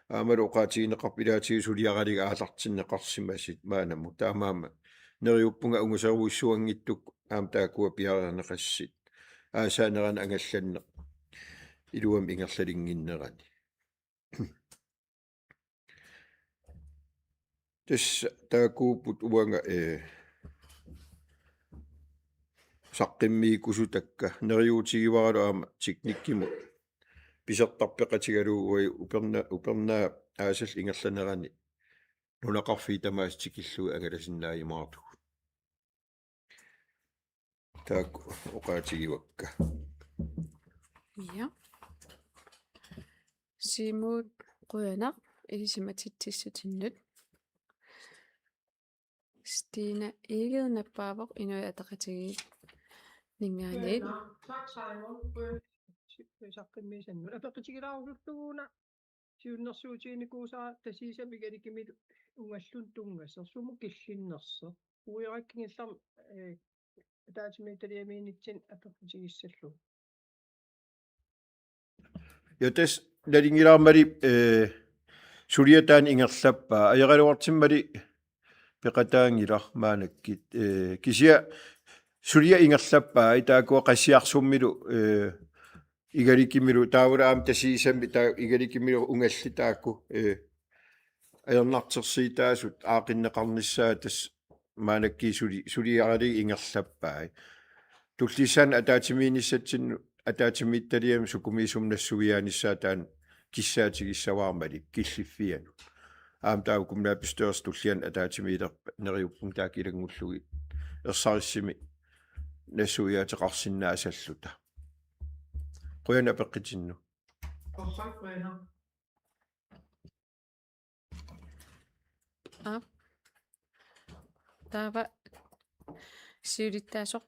аамалу оқаатигинеқарп илаатигу сулиаралига аалартиннеқарсимасит маанаму таамаама нериуппунга унгусеруиссуангиттук аам таакуа пиариарнеқассит аасаанерана ангалланне илуам ингерлалингиннерани тас таакууппут уанга саққиммиикусутакка нериуутигиваралу аама тикниккиму писертарпеқатигалуугуи упернаа аасал ингерланерани нунақарфи тамаас тикиллуи агаласиннааймаарту таак оқаатигивакка Ja. Simut Rønner, Elisamatit-Tinnut. Stina Eged Nabavok, Inuatakatig. Ninganet. Tak Simon. Sakkamisen. Apaqitigilaarulluguuna siunnersuutiinikuusaa tasiisamigalikkimil ungallun tungassa sumukillinnerso. Uirakkingallam taatimiitaliamiinitsin apaqitigissallu. Jotes lalingilаарmali suliataan ingerlappaa ajaqaluartimmali peqataangilar maanakkit kisia sulia ingerlappaa itaakua qassiarsummmilu igalikimilu taavulaam tasiisammi taa igalikimilu ungallitaakku ajernartersiitaasut aaqinneqarnissaa tas maanakki suliarali ingerlappaa tullisan ataatimiinissatsinnu атаатимитталиам сукумиисумнассуиааниссаатаан киссаатигиссаваармали киллиффиану аам таукумнаа пистуерс туллиан атаатимиилерпа нериуппун таакилагнгуллуги ерсариссими нассуиаатеқарсинаасаллута қуяна пеққитинну Таава сиулиттаасоқ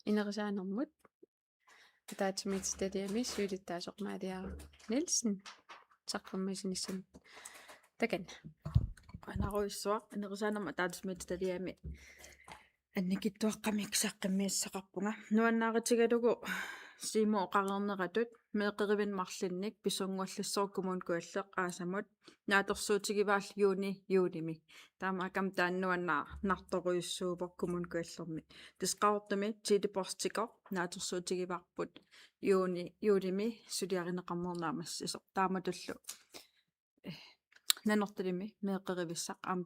инерисаанермут таатимитсталиами сиулиттаасоқмаалиаа Нилсен саққаммасиниссан такан анаруиссуа инерисаанерма таатимитсталиами анникиттуаққамик саққаммиассақарпунга нуаннааритигалугу симо оқарернератут меэқеривин марлинник писунгуаллассоркумун куаллеқ аасамут нааторсуутигиваал юуними таамаакам тааннуаннаа нарторуйуссуупоркумун куаллерми тисқаортами тилипорстикор нааторсуутигиварпут юуними сулиаринеқармернаамас исо тааматуллу нанорталими меэқеривиссақ аам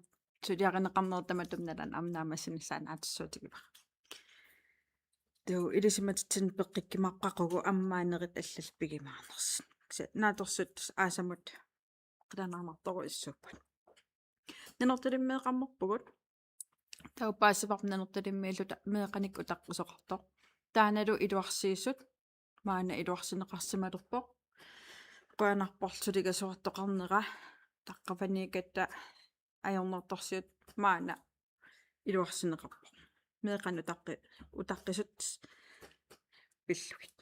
сулиаринеқарнертаматумналан амнаамассинissaan ааторсуутигивар туу илисиматитсин пеққиккимарпақугу аммаанерит аллал пигимаарнерс нааторсут аасамут qilanaarmartoruissuuppat нанерталиммеэқармерпугут таупаассавар нанерталиммииллута меэқаник утаққусоқарто тааналу илуарсиисут маана илуарсинеқарсималерпоқ қуанарпарлулигасуартоқарнера таққафаникатта аёрнерторсиут маана илуарсинеқарпоқ меэқану утаққисут пиллугит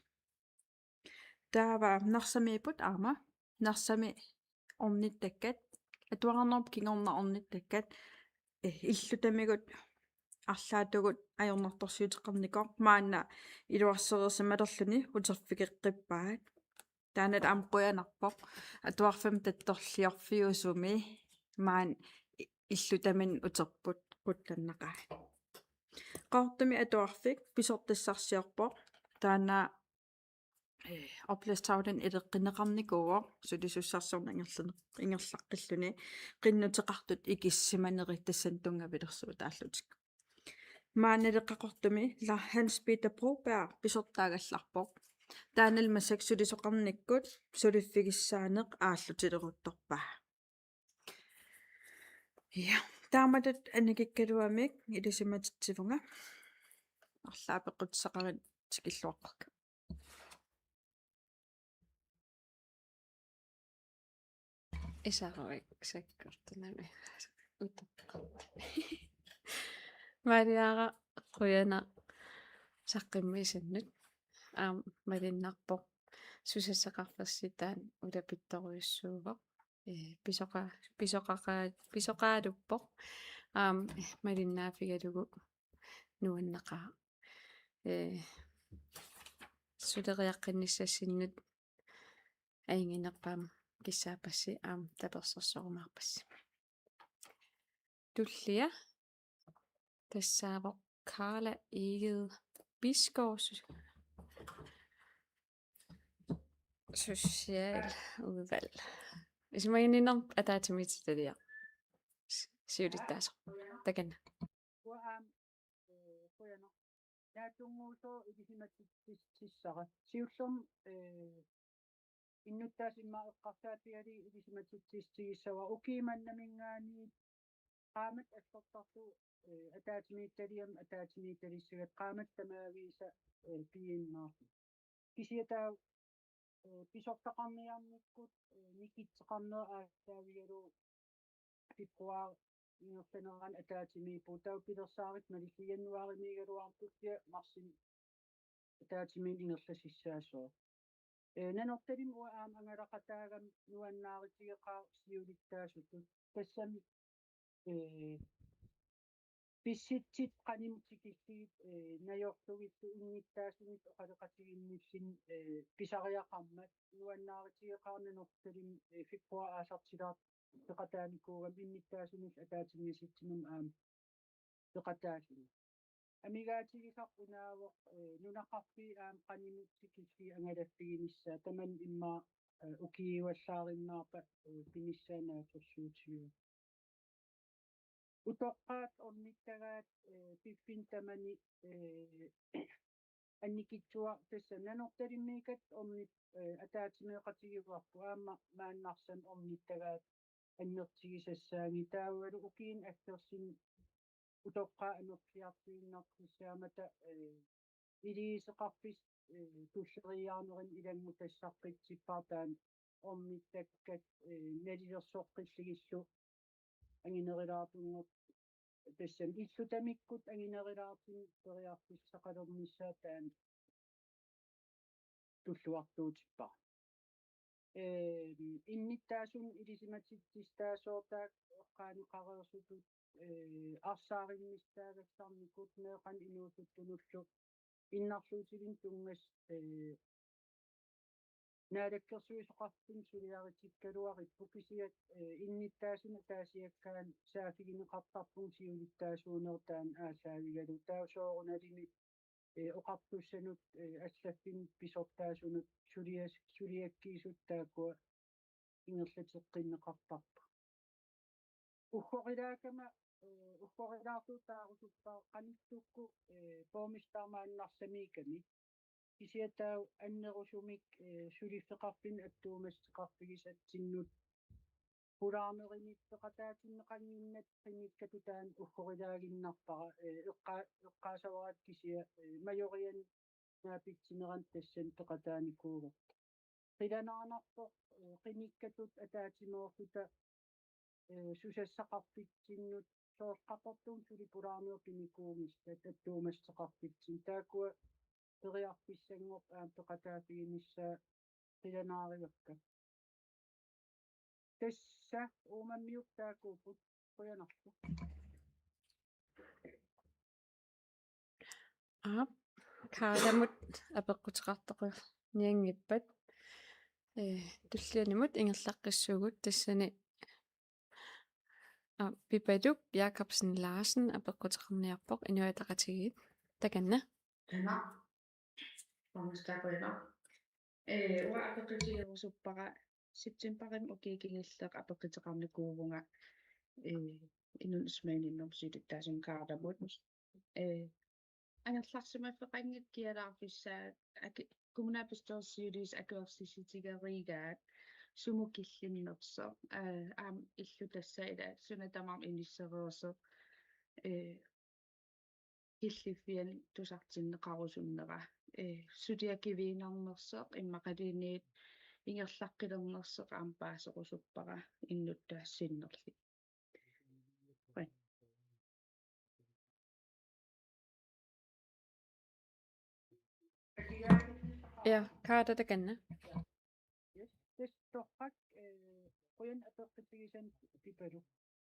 таава нарсамиипут аама нарсами орниттаккат атуарнерп кингорна орниттаккат иллутамигут арлаатугут аёрнерторсиутеқарникор маана илуарсерерсималерлүни утерфигеққиппаат таанат амқуянарпоқ атуарфам татторлиорфиусуми маан иллутамин утерпут qutlannaqa qaartumi atuarfik pisortassarsiarpoq taana oplastaudan eleqqineqarnikuuo sulisussarsorna ingerlaqqilluni qinnuteqartut ikissimанери tassan tungavilersuut aallutik maanaleqqaqortumi la Hans Peter Broberg pisortaagallarpoq тааналмассак сулисоқарниккут сулиффигиссаанеқ ааллутилерутторпаа я тааматут анакиккалуамик илисиматитсивунга арлаапеққутсақарит тикиллуаққарка исаруик саккортунами утоққарт мариара қуяна саққиммисаннут малиннарпоқ сусассақарферситаан улапитторуйуссуувоқ писоқаалуппоқ малиннаафигалугу нуаннақаа сулериаққинниссассиннут аингинерпаам киссаапасси таперсерсорумаарпасси туллия тассаавоқ Carla Egede Bisgaard Socialudvalg. Hvis man er inde at der er til mit det der. Siger det der så. Der kan. Naatungmuuso ilisimatitsissara siullum innuttaasimma eqqartaatiali ilisimatitsissawa ukiimannamingaani qaamat assortartu ataatimiittaliam ataatimiittalissugat qaamat tamaaviisa piinnaartu kisiataa pisortaqarniarnikkut nikitseqarnera aassaavigalu februar ingertaneran ataatimiippu taupilersaarit malikiannuarimigaluartukkia marsin ataatimiin ingerlasissaassoo nanortalim ua aam angalaqataagam nuannaaritigeqaa siulittaasutut tassami pissitsit qanimtikilliit najorlugittu innittaasumit oqaleqatiginnussin pisariaqarmat nuannaaritigeqaarnanortalim februar aasartilaart peqataanikuugam innittaasumus ataatimiisitsinum aam peqataasulu amigaatigisaq unaavoq nunaqarpi aam qanimuttikilli angalaffiginissa taman imma ukiiwallaarinnаарpa pinissaanaatorsuutigu utoqqaat ornittagaat piffin tamani annikitsuar tassa nanortalimmiikat ornit ataatimeeqatigiuarpu aamma maannarsan ornittagaat annertigisassaangi taaualu ukiin affersin utoqqaa anertiartuinnartissaamata iliiseqarpis tulleriaanerin ilangu tassarpitsippaartaan ornittakkat nalilersoqqilligillu anginerilaartunngor tassam illutamikkut anginerilaartin periartissaqalornissaataан tulluartuutippaa innittaasun ilisimatittistaasootaak eqqaaniqareersutut арсаариннистаагассарникут неэқан инуусуттунуллу иннарсуутилин тунгас наалаккерсуисоқарпун сулиаритиккалуариппу кисиат инниттаасуна таасиаккаан саафигинеқартарпун сиулиттаасуунертаан аасаавигалу таусоорунalimi оқартуссанут аллаффин писортаасунут сулиаккиисут тааккуа ингерлатеққиннеқартарпу уххориlaakama уххориlaartuutаарусуппаа qanittукку поомистаармааннарсамиками кисиатаа аннерусумик сулиффеқарпин аттуумассеқарпигисатсиннут пулаарнериниппеқатаатиннеқангиннат qimmikkatutaан уххорилаагиннарпара эққаасаварат кисия майориан наапитсинеран тассан пеқатааникуугат қиланаарнарпоқ qimmikkatut атаатимоорфута сусассақарпитсиннут соорқапортуун сулипулаарнеопимикуугисса таттуумассеқарпитсин таакуа периарписсангоқ аампеқатаафигинissaa қиланааривакка тасса уумаммиук таакуупут қуянарлу кааламут апеққутеқартоқи ниангиппат туллианимут ингерлаққиссуугут тассани Pipaluk Jacobsen Larsen апеққутеқарниарпоқ инуатақатигит таканна Помстапоина уа апеққутигерусуппара септембарим окигингиллеқ апеққутеқарникуувнга инун смэниннэрсилиттаасин каардамут Angerlarsimaffeqangit kialaarpissaat kommunalbestyrelsesjuulis akuersisitigaarigaat sumukillinnerso aam illu tassaila sunatamaam inissereerso killiffian tusartinneqarusunnera sutiakiviinarnerseq immaqaliiniit ingerlaqqilernerseq aam paasequsuppara innutaassinnерли. Ja, kaatatakanna. Yes, testorqak qoyan apeqqitigisan pipalu.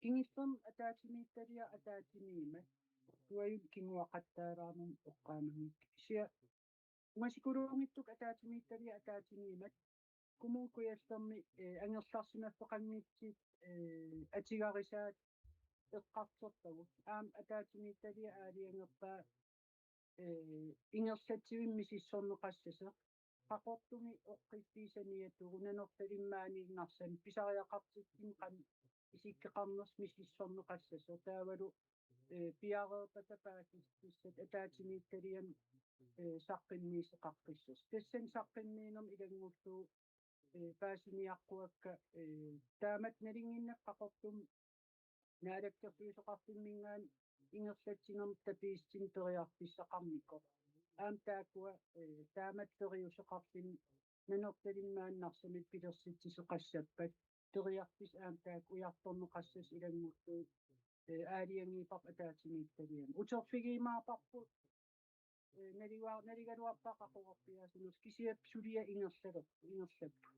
Kingisserm ataatimiittalia ataatimiima tuayut kinguaqattaaraanum oqqaamamik. Sia umasikuluungittuk ataatimiittalia ataatimiimat kumun kuyassermi angerlarsimaffeqanngitsit atigarisaat eqqartertagu aam ataatimiittalia aaliangerpaa ingerlativim misissorneqassase qaqortumi oqqippiisaniatugu nanortalimmaaniinnarsani pisariaqartittim qan isikkeqarners misissorneqassase taavalu piareerpatapaakissat ataatimiittaliam saqqimmiiseqarqissas tassan saqqimmiinerm ilangulluu paasiniaqquakka taamat nalinginnak qaqortum naalakkersuisoqartimmingaan ingerlatsinerm tapiissin teriarpissaqarnikko aam taakua taamat teriuseqartim nanortalimmaannarsami pilersitsiseqassappat teriarpis aam taak ujartorneqassas ilangulluu aaliangiipaq ataatimiittaliam uterfigiimaapaqpu naligaluarpaa qaqorpiasuners kisiap sulia ingerlappu.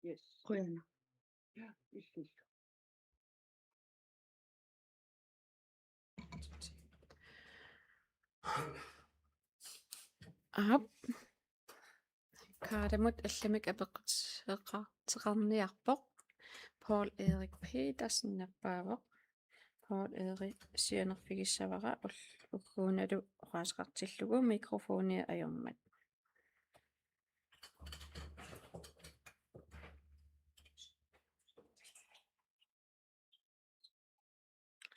Yes. Qoyana. Ja, illussu. Ahap. Kaadamut allamik apeqseqarteqarniarpoq. Paul Erik Petersen nappaavoq. Paul Erik sianerfigissavara ulluunalu oraasqartillugu mikrofonia ajormat.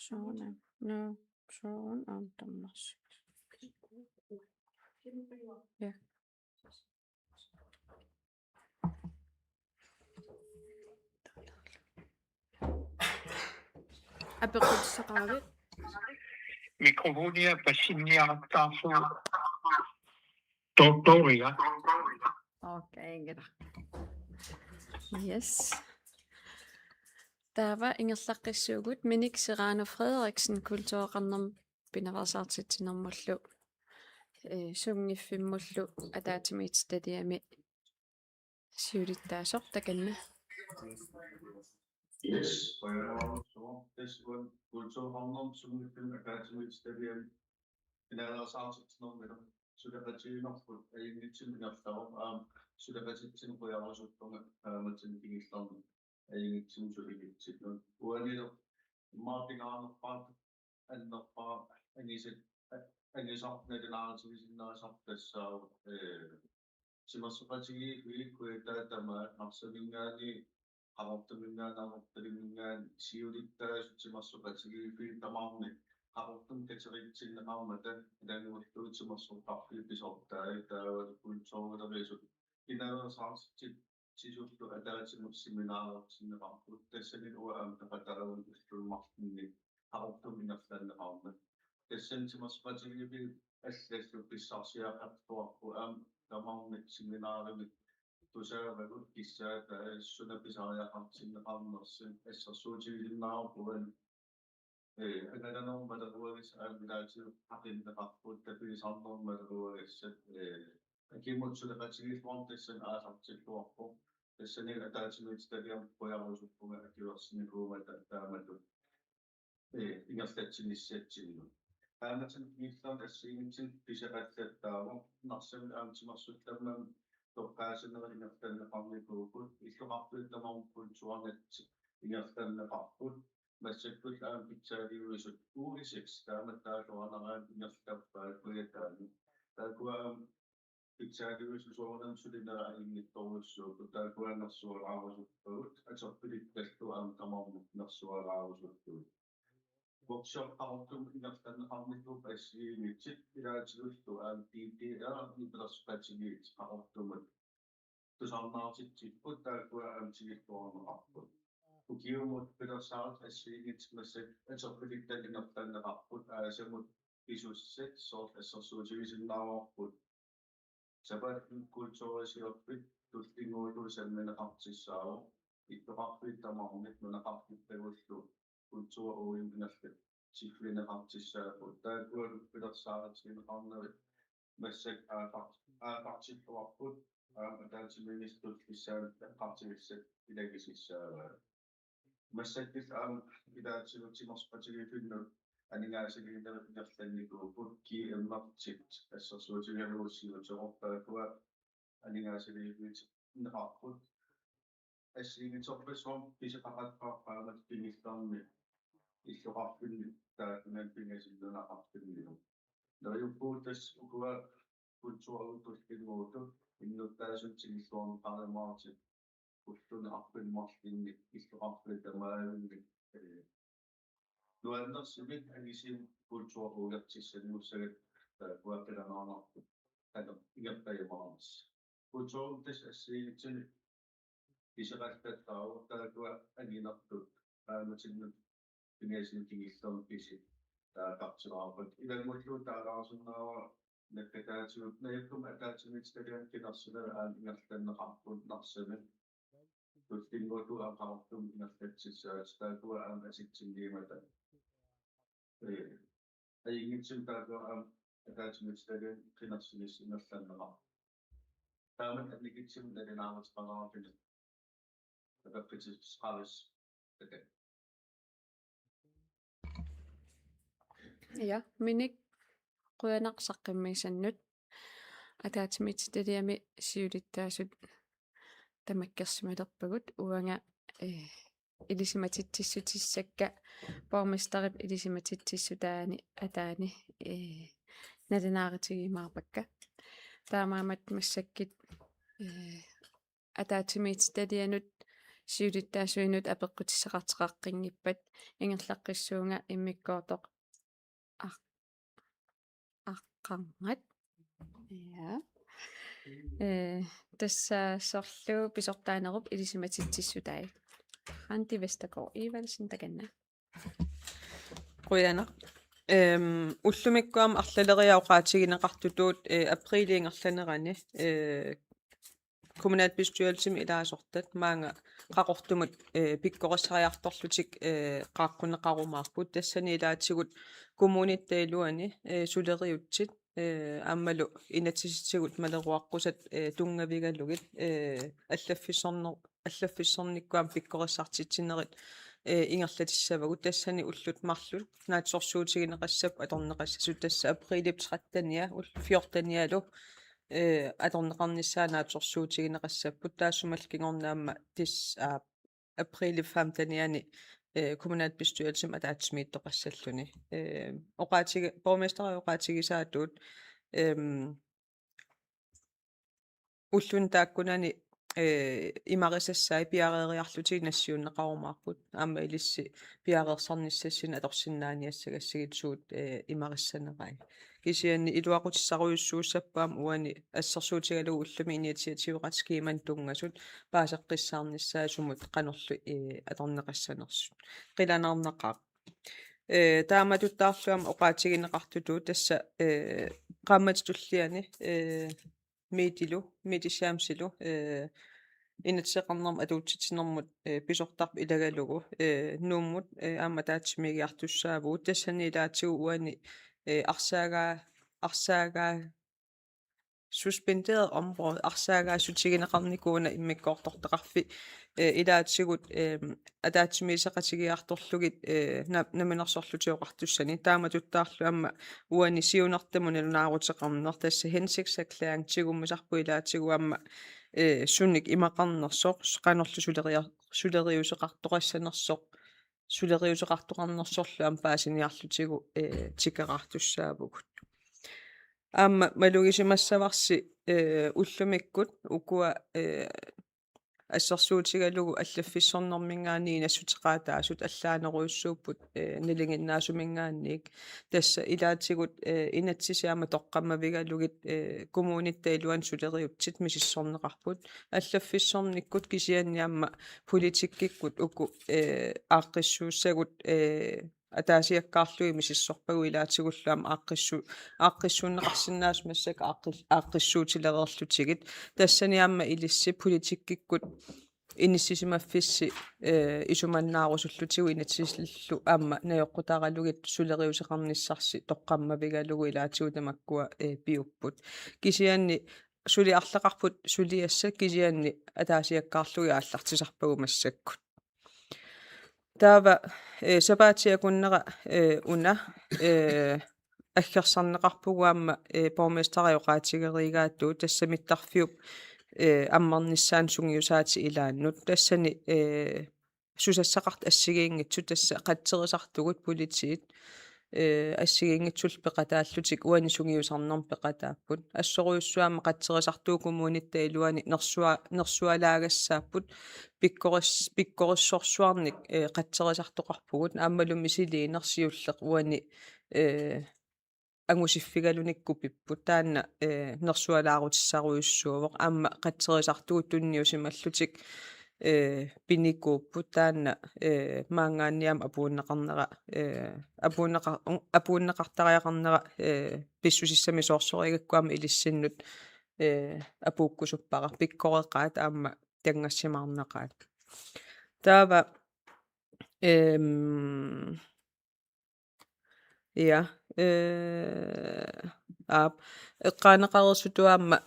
Soona. No, soon on tammers. Ja. Apeqseqaavit. Mikrofonia pasinniartaafu Toria. Okay, gida. Yes. Taava ingerlaqqissuugut Minik Serrano Frederiksen kultuoqarnerm pinaversartitsinermullu sungiffimullu ataatimiitstatiami siulittaasoq takanna. Yes, this one kultuoqarnerm sungiffim ataatimiitstatiami pinaversartitsinermullu sudaqatiinerput aingitsimnertarum sudaqatitsinquyarusuttuma aamatin kigillarmi aingitsim suligitsitnut uanilo martinaanerpaat annerpaa anisat anisarnalinaartigisinnaasartassaaru simerseqatigi kuitaatama narsamingaani qaqortumingaanarnertalimmingaan siulittaasut simerseqatigi fiitamaarni qaqortum kateriitsinneqarmata ilanguulluut simersoqqarfilpisortaai taawat kultuulerisut inalersaartit sisullu ataatimut seminaareertinneqarput tassanil uaam taqatalavun ullulmartinni qaqortum inerlanneqarma tassan simerseqatigipi аллаллу писсарсиақартуарпу аам тамаармик семинааримик тусаавагут киссаата ассуна писариақартиннеқарнерсин ассерсуутигилиннаарпуан аналанормалеруагис аамилаатиу ақиннеқарпут таписарнормалеруагассат акимут сулеқатигилуарм тассан аасартиллуарпу тассанил атаатимит талиам қуярусуппуга акиуерсиникуумата тааматут ингерлатсиниссатсигину ааматин миллерн ассигинтин писақаллаттааву нарсам аамтимарсулламмам тоққаасинери ингерланнеқарникуукут иллоқартуиттамарм культуарнатси ингерланнеқарпут массаккут аам питсаалиуисут уурисекс тааматтаалуанараан ингерлаппаа куятаани таакуаам питсаалиуисусуорнам сулинера ингитторуссуупу таакуаннерсуалаарусуппагут атерпилитталлу аам тамармут нерсуалаарусуттуут workshop autum inaftan ammitu passimitsit ilaatigustu DDR iperspatsigit autumat tusarnaartitsiput taakua amtigittuarnerarput ukiumut pilersaart assigit massak aterpilittalinnertanneqarput aasamut isusset sort assersuutigisinnaarorput sabat kulturisiorpit tullinguuluusammeneqartissaaru ittoqarpiittamarnit munaqarpittagullu kultur uimnaffit siflineqartissaaput taakualu pilersaaratsigneqarnerit massak aapartittuarput ataatiministut issaanaqartigissat ilagisissaavaa массаккис илаатсигутсимерспатигифиннут анигаасигиинериффернникуупут ки эммартит ассерсуутигалуussiутерорпаакуа анигаасигиифит неқарпут ассигиторпасуам писеқақатпаарпаамат пингиллаарми иллоқарпинни таакунан пингасиллунақарпиннилу нериуппуутас укуа культураутуллингууту иннуттаасутсигиллуарни парламаартит уллуна арпинмарлинни иллоқарпит тамаалунни нуаннерсимик агисим культуруулертиссаннуссагат таакуаппиланаарнарпут ата игаппаямаарнис культуруутас ассигитсини исеқаттаттаару таакуа агинартут ааматиннут пингасин тигиллерни писи таақартилаарпут илагмуллуу таалаарсуннаава наккатаатигут наяккум атаатимит стадиан кинарсуна ингерланнеқарпут нарсами tullingutu aqartum inaffatsissaat taakua asitsinniimata aingitsim taakua ataatimistalen qinarsinis ingerlanneqa taamat annikitsim nalinaaratqaraarpini apappitisqaris taka Ja, minik quyanaqsaqqimmiisannut ataatimistaliami siulittaasut тамаккерсималерпагут уанга илисиматитсиссутиссакка пормистерип илисиматитсиссутаани атаани налинааритигимаарпакка таамаамат массаккит атаатимиитсталианут сиулиттаасуинут апеққутиссақартеқаққингиппат ингерлаққиссуунга иммиккоортоқ аққарнат я tässä sorlu pisortaanerup ilisimatitsissutai Randi Vestergaard Evalsen taganna Quyana ullumikkuam arlaleriauqaatigineqartutuut apriliingerlanerani kommunalbestyrelsim ilaasortat maanga qaqortumut pikkorassariartorlutik qaaqqunneqarumaarput tassani ilaatigut kommunittailuani suleriutsit аммалу инатсиситсигут малеруаққусат тунгавигаллугит аллаффиссорниккуам пиккориссартитсинерит ингерлатиссавагут тассани уллут марлут наатсорсуутигинеқассап аторнеқассасут тасса априлип 13-ния 14-ниалу аторнеқарниссаа наатсорсуутигинеқассаппут таассумалкингорнаама тис априлип 15-ниани kommunalbestyrelsen атаатсимииттоқассаллуни оqaатиги боргместери оqaатигисаатуут уллун тааккунани имарисассаи пиареериарлутиг нассиуннеқарумаарпут аама илисси пиареерсарниссассин аторсиннааниассагассагитсуут имариссанерай кисианни илуақутиссаруйуссууссаппаам уани ассерсуутигалугу уллуми иниатиативеқатскииман тунгасут паасеққиссаарниссаа сумут қанерлу аторнеқассанерсут қиланаарнеқаа тааматуттаарлуам оqaатигинеқартутуу тасса qaammatulliani мидилу мидисаамсилу инатсеқарнерм атуутситинэрмут писортарп илагалугу нууммут аама таатсимигиартуссаавуу тассани илаатигу уани арсаагаа suspenderet område арсаагаа сутигинеқарникууна иммиккоортортеқарфи илаатсигут атаатсимисеқатигиарторлугит наминерсорлутиоқартуссани тааматуттаарлу амма уани сиунартамуна лунаарутеқарнер тасса хенсиксаклаан тигуммисарпу илаатигу амма суник имақарнерсоқ қанерлу сулериусеқартоқассанерсоқ сулериусеқартоқарнерсорлу ампаасиниарлутигу тикеқартуссаавгут аама малугисимассаварси уллумиккут укуа ассерсуутигалугу аллаффиссорнэрмингаани нассутеқаатаасут аллаанеруйуссууппут нилингиннаасумингаанник тасса илаатигут инатсисаама тоққаммавигалугит коммунитта илуан сулериутсит мисиссорнеқарпут аллаффиссорниккут кисианниамма политиккиккут уку ааққиссууссагут атаасиаккаарлуи мисиссорпагу илаатигуллаама ааққиссууннеқарсинаас массак ааққиссуутилерерлутигит тассаниамма илисси политиккиккут иниссисимаффисси исуманнаарусуллутигу инатсиллу аама наёққутааралугит сулериусеқарниссарси тоққаммавигалугу илаатигу тамаккуа пиуппут кисианни сулиарлеқарпут сулиасса кисианни атаасиаккаарлуги ааллартисарпагу массаккут таава сапаатиакуннера уна аггерсарнеқарпугуамма порместариоқаатигеригааттуу тассамиттарфиуп аммарниссаан сунгиусаати илааннут тассани сусассақарт ассигиингитсу тасса қаттерисартугут политиит ассигиингитсул пеқатааллутик уани сунгиусарнерм пеқатааппут ассоруйуссуама қаттерисартуу коммунитта илуани нерсуалаагассааппут пиккориссорсуарник қаттерисартоқарпугут ааммалум мисилиинерсиуллеқ уани ангусиффигалуниккупиппут таанна нерсуалаарутиссаруйуссуувоқ аама қаттерисартугут тунниусималлутик пиникууппут таанна маангаанниам апууннеқартариақарнера писсусиссами соорсоригаккуама илиссиннут апууккусуппара пиккореқаат аама тангассимаарнеқаат таава я эққаанеқарерсутуаама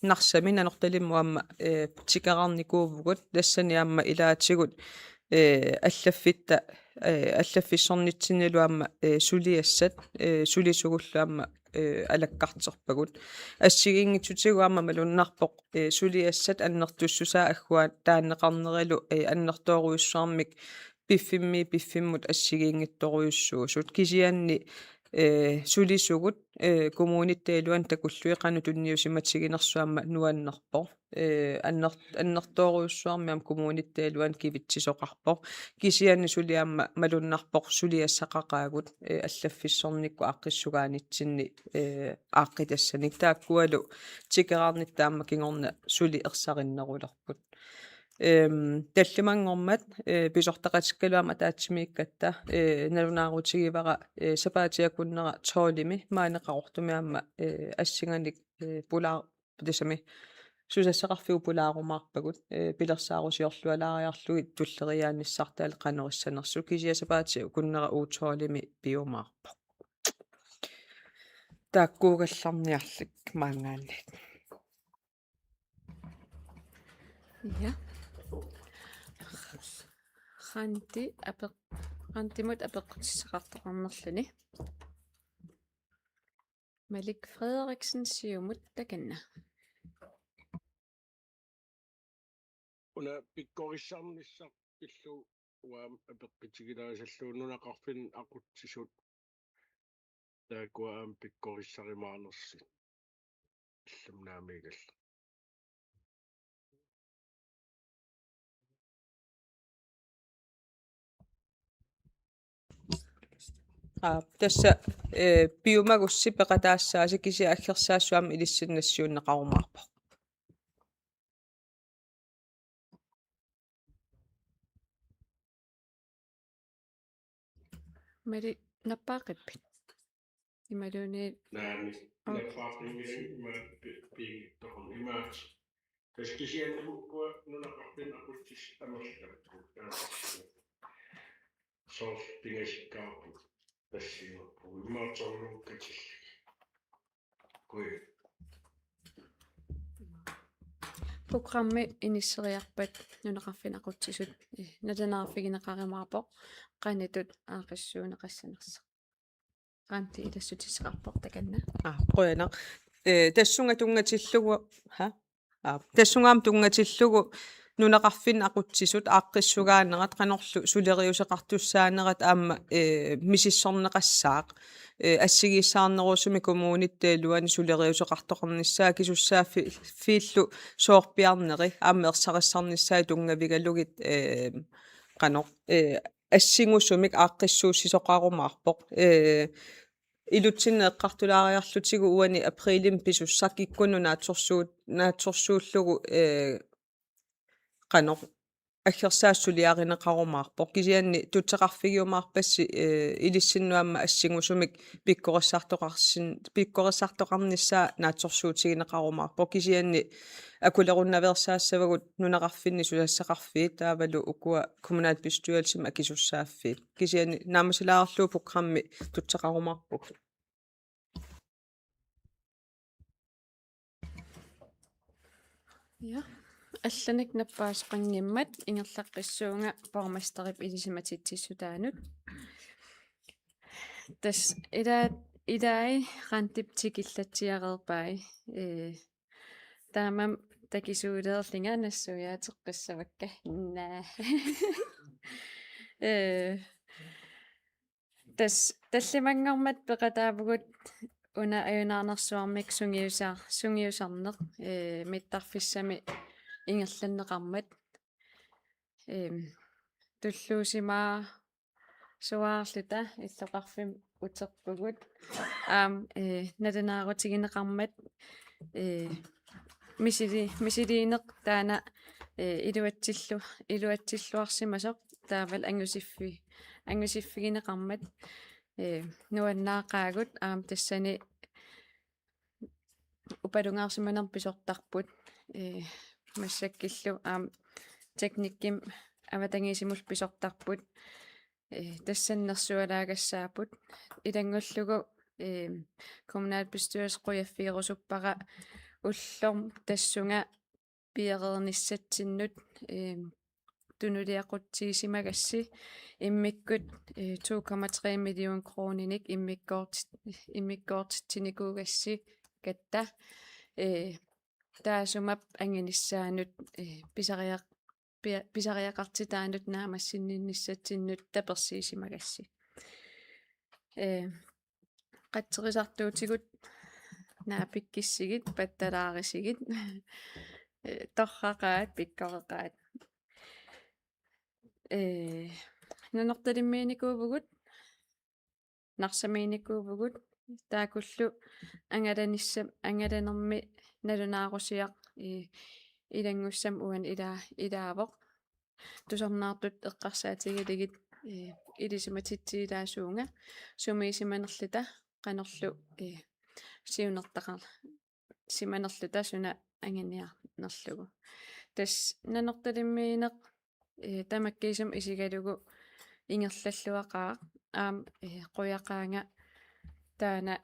нарсами нанорталиммуамма тикарарникуувгут тассаниамма илаатигут аллаффиссорнитсинилуамма сулиассат сулисугуллуамма алаккартерпагут ассигингитсутигуамма малуннарпоқ сулиассат аннертуссусаа аггуа тааннеқарнерилу аннертооруйуссуармик пиффиммут ассигиингитторуйуссуусут кисианни сулисугут коммунитта илуан такуллуиқану тунниусиматсигинерсуамма нуаннерпо аннертооруйуссуармиам коммунитта илуан кивитсисоқарпо кисианни сулиамма малуннарпоқ сулиассақақаагут аллаффиссорникку аққиссугаанитсинни ааққитассаник тааккуалу тикераарниттаама кингорна сули ерсариннерулерпут таллимангормат писортақатиккалуама таатсимииккатта налунаарутигивара сапаатиакуннера тоолими маанеқарортумиамма ассинганик пулаа тасами сусассақарфиу пулаарумаарпагут пилерсаарусиорлуалаариарлугит туллериааниссартаал қанериссанерсу кисия сапаати куннера уутоолими пиумаарпо тааккуугалларниарлик маангаанни ja Rantимут апеққутиссақартоқарнерлүни Malik Frederiksen siumut takanna Una pikkorissarnissar illu uam apeqqitigilaasallуунунақарфин aqutsisut taakua pikkorissarimaarnersi illumnaamigall тасса пиумагусси пеқатаассааси киси аггерсаассуам илиссиннассууннеқарумаарпо Mari nappaaqippi imaluni naani nafaaqingili ima piigittoqun imaat taskisiannuuppua nunaqarpin aqutsis amerlappu soor pingasikkaarpu тассиуппу имаатсорлуккатилли куи программи иниссериарпат нунеқарфин aqutsisut наланааффигинеқаримаарпоқ qaanitut аақиссуунеқассанерса qaanti илассутисеқарпоқ таканна қуяна тассунга тунгатиллугу тассунгаам тунгатиллугу нунеқарфин ақутсисут ааққиссугаанерат қанерлу сулериусеқартуссаанерат аама мисиссорнеқассаақ ассигиссаарнерусуми коммуниттаалуани сулериусеқартоқарниссаа кисуссааффи фииллу соорпиарнери аама ерсариссарниссаа тунгавигалугит қано ассингуссумик ааққиссууссисоқарумаарпоқ илутсиннеэққартулаариарлутигу уани априлим писуссақ киккуну наатсорсууллугу қано аггерсаассулиаринеқарумаарпоқ кисианни тутсеқарфигиумаарпасси илиссиннуамма ассингусумик пиккорissartoqarnissaa наатсорсуутигинеқарумаарпоқ кисианни акулеруннаверсаассавагут нунеқарфинни сулассақарфиит таавалу укуа kommunalbestyrelsem акисуссааффиит кисианни наамасилаарлуу программи тутсеқарумаарпуг Ja. Алланик наппаасеқангиммат ингерлаққиссуунга пормастерип илисиматитсиссутаанут тас идаи рантиптикиллатсиареерпай таамам такисуулеерлинга нассуяатеққиссавакка наа тас таллимангормат пеқатаавгут уна аюнаарнерсуармик сунгиусарнеқ миттарфиссами ингерланнеқармат туллуусимаа суаарлута иллоқарфим утерпугут наденаарутигинеқармат мисилиинеқ таана илуатсиллуарсимасоқ таавал ангусиффигинеқармат нуаннаақаагут тассани упалунгаарсиманерписортарпут массаккиллу техникким аватангисимул писортарпут тассаннерсуалаагассаапут илангуллугу kommunalbestyrelsesquyaффиерусуппара уллорм тассунга пиерерниссатсиннут тунулиақутсигисимагасси иммиккут 2,3 миллион крониник иммиккоортитсиникуугасси катта таасумап ангиниссаанут писариақартитаанут наамассиннинниссатсиннут таперсиисимагасси қаттерисартуутигут наапиккиссигит патталаарисигит торрақаат пиккореқаат нанорталимминикуувгут нарсаминикуувгут таакуллу ангаланерми налунаарусиақ илангуссам уан илаавоқ тусарнаартут эққарсаатигилигит илисиматитсиилаасуунга сумиисиманерлута канерлу сиунертақар симанерлута суна ангиниарнерлугу тас нанорталиммиинеқ тамаккисум исигалугу ингерллаллуақаа қуяқаанга таана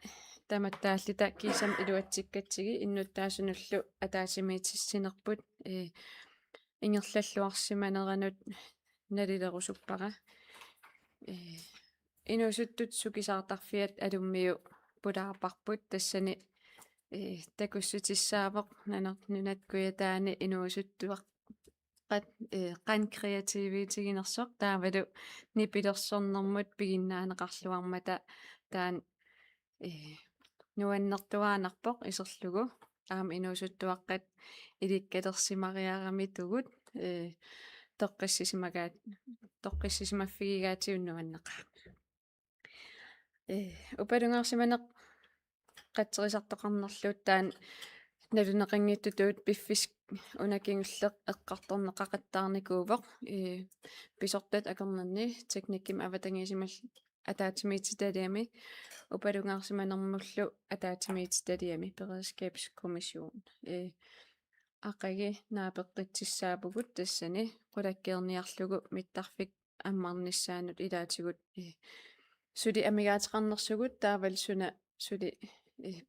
таматтааллита кисам илуатсиккатсиги иннуттаасунуллу атаасимиитиссинерпут ингерллаллуарсиманеранут налилерусуппара инусуттут сукисаартарфиат алуммиу пулаарпарпут тассани такуссутиссаавоқ нунаккуя таани инуусуттуақ qan kreatiivitигинерсоқ таавалу нипилерсорнэрмут пигиннаанеқарлуармата таан нуаннертуаанарпоқ исерлугу инуусуттуаққат иликкалерсимариарамитугут тоққиссисимаффигигаатиуннуаннеқа упалунгаарсиманеқ қатсерисартоқарнерлуут таан налунеқангиттутуут пиффис унакингуллеқ эққарторнеқақаттаарникуувоқ писортат акернерни техникким аватангисимал атаатимиититалиами упалунгаарсиманермуллу атаатимиититалиами beredskabskommission ақаги наапеққитсиссаапугут тассани қулаккеерниарлугу миттарфик аммарниссаанут илаатигут сули амигаатеқарнерсугут таавал сули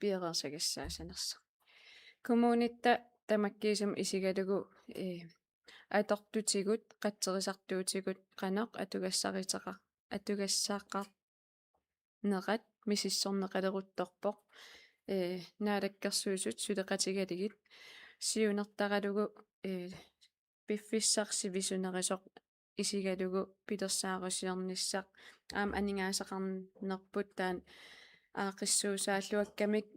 пиерерсагассаасанерса коммунитта тамаккисум исигалугу атортутигут қатсерисартуутигут қанеқ атугассаақар нерат мисиссорнеқалерутторпоқ наалаккерсуусут сулеқатигалигит сиунертаралугу piffissarsivisunerisoq isigalugu pitersaarusiornissaq aningaasaqarnerput taan aaqissuusaalluakkamik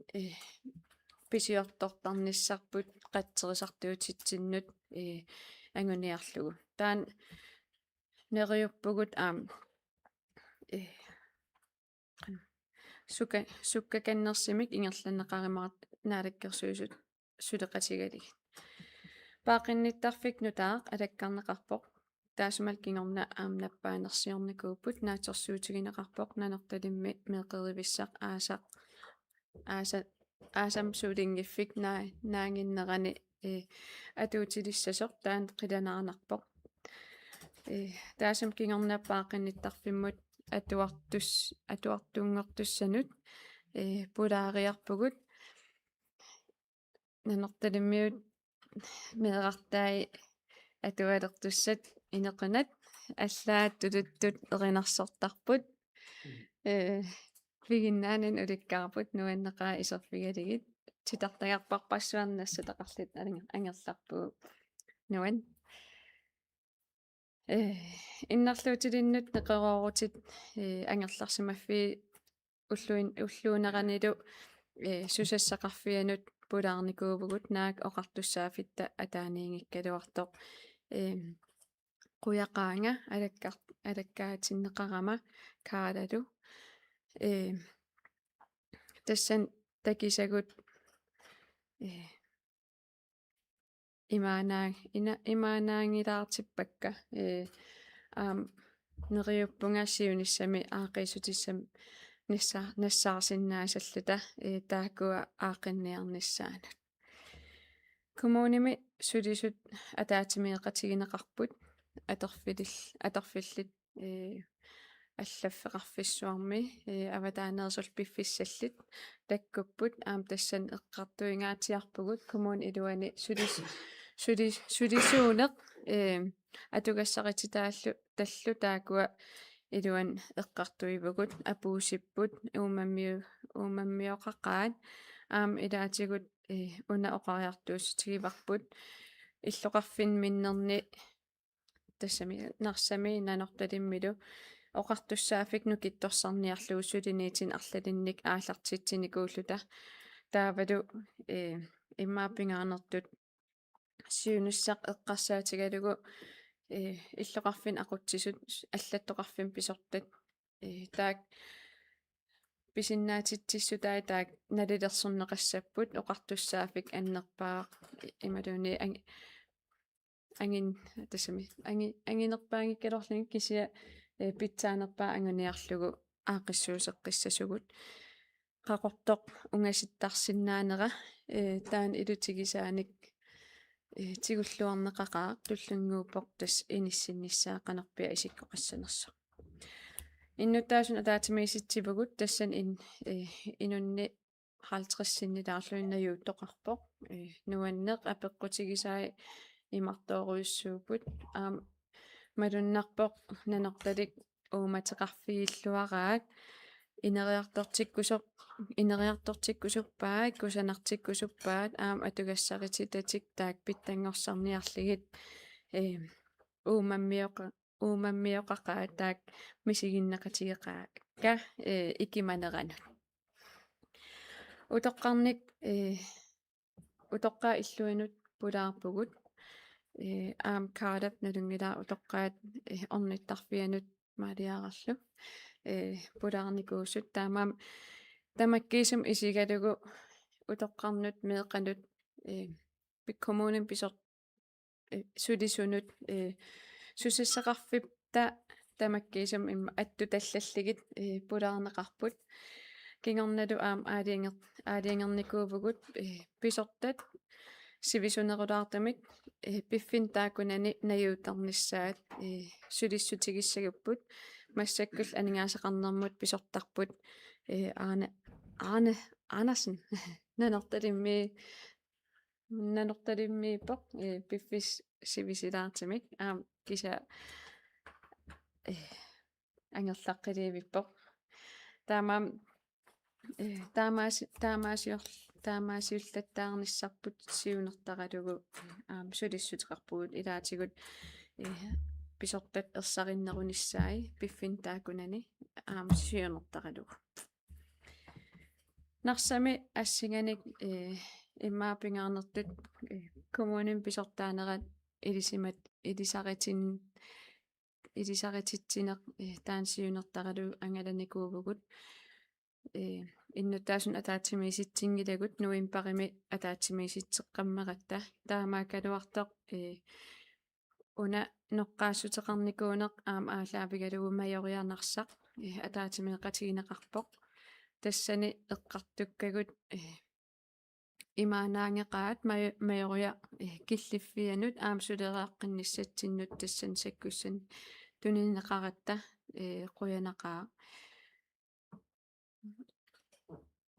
pisiortortarnissarput qatserisartuutitsinnut anguniarlugu taan neriuppugut sukkakannersimik ingerlanneqarimarat naalakkersuusut suleqatigalig paaqinnitarfik nutaaq alakkarneqarpoq taasumal kingorna nappaanersiornikuuput naatersuutigineqarpoq nanertalimmi meeqerivissaq aasam suulingiffik naanginnerani atuutilissasoq taan qilanarnarpoq taasam kingorna paaqinnitarfimmut atuartuunngortussanut pulaariarpugut nanertalimmiut meeqartai atualertussat ineqinat аллаат тулуттут эринарсортарпут вигиннаанин уликкарпут нуаннеқаа исерфигалигит титартагарпарпассуарнассатақарлит ангерларпуу нуан иннарлуутилиннут неқероорутит ангерларсимаффи уллуунеранилу сусассақарфианут пулаарникуувгут наак оқартуссаафитта атааниингиккалуартоқ quyaaqaanga alakkaatinnеqarama kaalalu tassan takisagut imaanaangilaartippakka neriuppungassiunissami aaqisutissam nassaarsиннаасаллута тааккуа аақинниарнissaanут коммуними сулисут атаатимиеқатигинеқарпут аторфилlit аллаффеқарфиссуарми аватаанерсул пиффиссаллит таккуппут тассан эққартуингаатиарпугут коммун илуани сулисуунеқ атугассарититааллу таллу таакуа илуан эққартуивгут апуусиппут уумаммиоқақаат илаатигут уна оқариартууссутигиварпут иллоқарфинминнерни тассами нарсами нанорталиммилу оқартуссаафик нукитторсарниарлуу сулиниитин арлалинник аалартитсиникууллута таавалу иммааппингаарнертут сиунуссақ эққарсаатигалугу иллоқарфин ақутсисут аллаттоқарфин писортат таак писиннаатитсиссутаа таак налилерсорнеқассаппут оқартуссаафик аннерпаақ ималуни ангин тассами ангинерпаангиккалорлугу кисия питсаанерпаа ангуниарлугу аақиссуусеққиссасугут қақортоқ унгаситтарсиннаанера таан илутигисааник тигуллуарнеқақаа туллунгууппоқ тас иниссиннissaақанерпиа исиккоқассанерсо иннутаасун атаатимиситсипагут тассан инунни 50-синнилаарлуиннаюуттоқарпоқ нуаннеқ апеққутигисаа имартооруйуссуупут малуннарпоқ нанерталик ууматеқарфигиллуараат инериартортиккусуппаат кусанартиккусуппаат атугассарититатик таак питтангорсарниарлигит уумаммиоқақаа таак мисигиннеқатигеқаа икиманеранут утоққаа иллуинут пулаарпугут каадап налунгилаа утоққаат орниттарфианут маалиарарлу пулаарникуусут таамаам тамаккиисум исигалугу утоққарнут меэқанут коммунин писор сулисунут сусассақарфипта тамаккиисум имма атту таллаллигит пулаарнеқарпут кингорналу аалиангерникуувгут писортат сивисунерулаартамик пиффин таакунани наюутарнissaат сулиссутигиссагуппут массаккул анингаасақарнэрмут писортарпут Andersen нанерталиммииппоқ пиффис сивисилаартамик киса ангерлаққиливиппоқ таамаасиор таамаасиуллаттаарниссарпут сиунертаралугу сулиссутеқарпугут илаатигут писортат ерсариннерунissaai пиффин таакунани сиунертаралугу нарсами ассиганик иммаапингаарнертут коммунин писортаанерат илисарититсинеқ таансиунертаралу ангаланикуувгут иннутааsun атаатсимиситсингилагут нуимпарими атаатсимиситсеққаммеқатта таамаакалуартоқ уна ноққаассутеқарникуунеқ аалаавигалугу майориарнарсақ атаатимеқатигинеқарпоқ тассани эққартуккагут имаанаангеқаат майориа киллиффианут сулереаққинниссатсиннут тассан саккуссан тунинеқаратта қуянақаа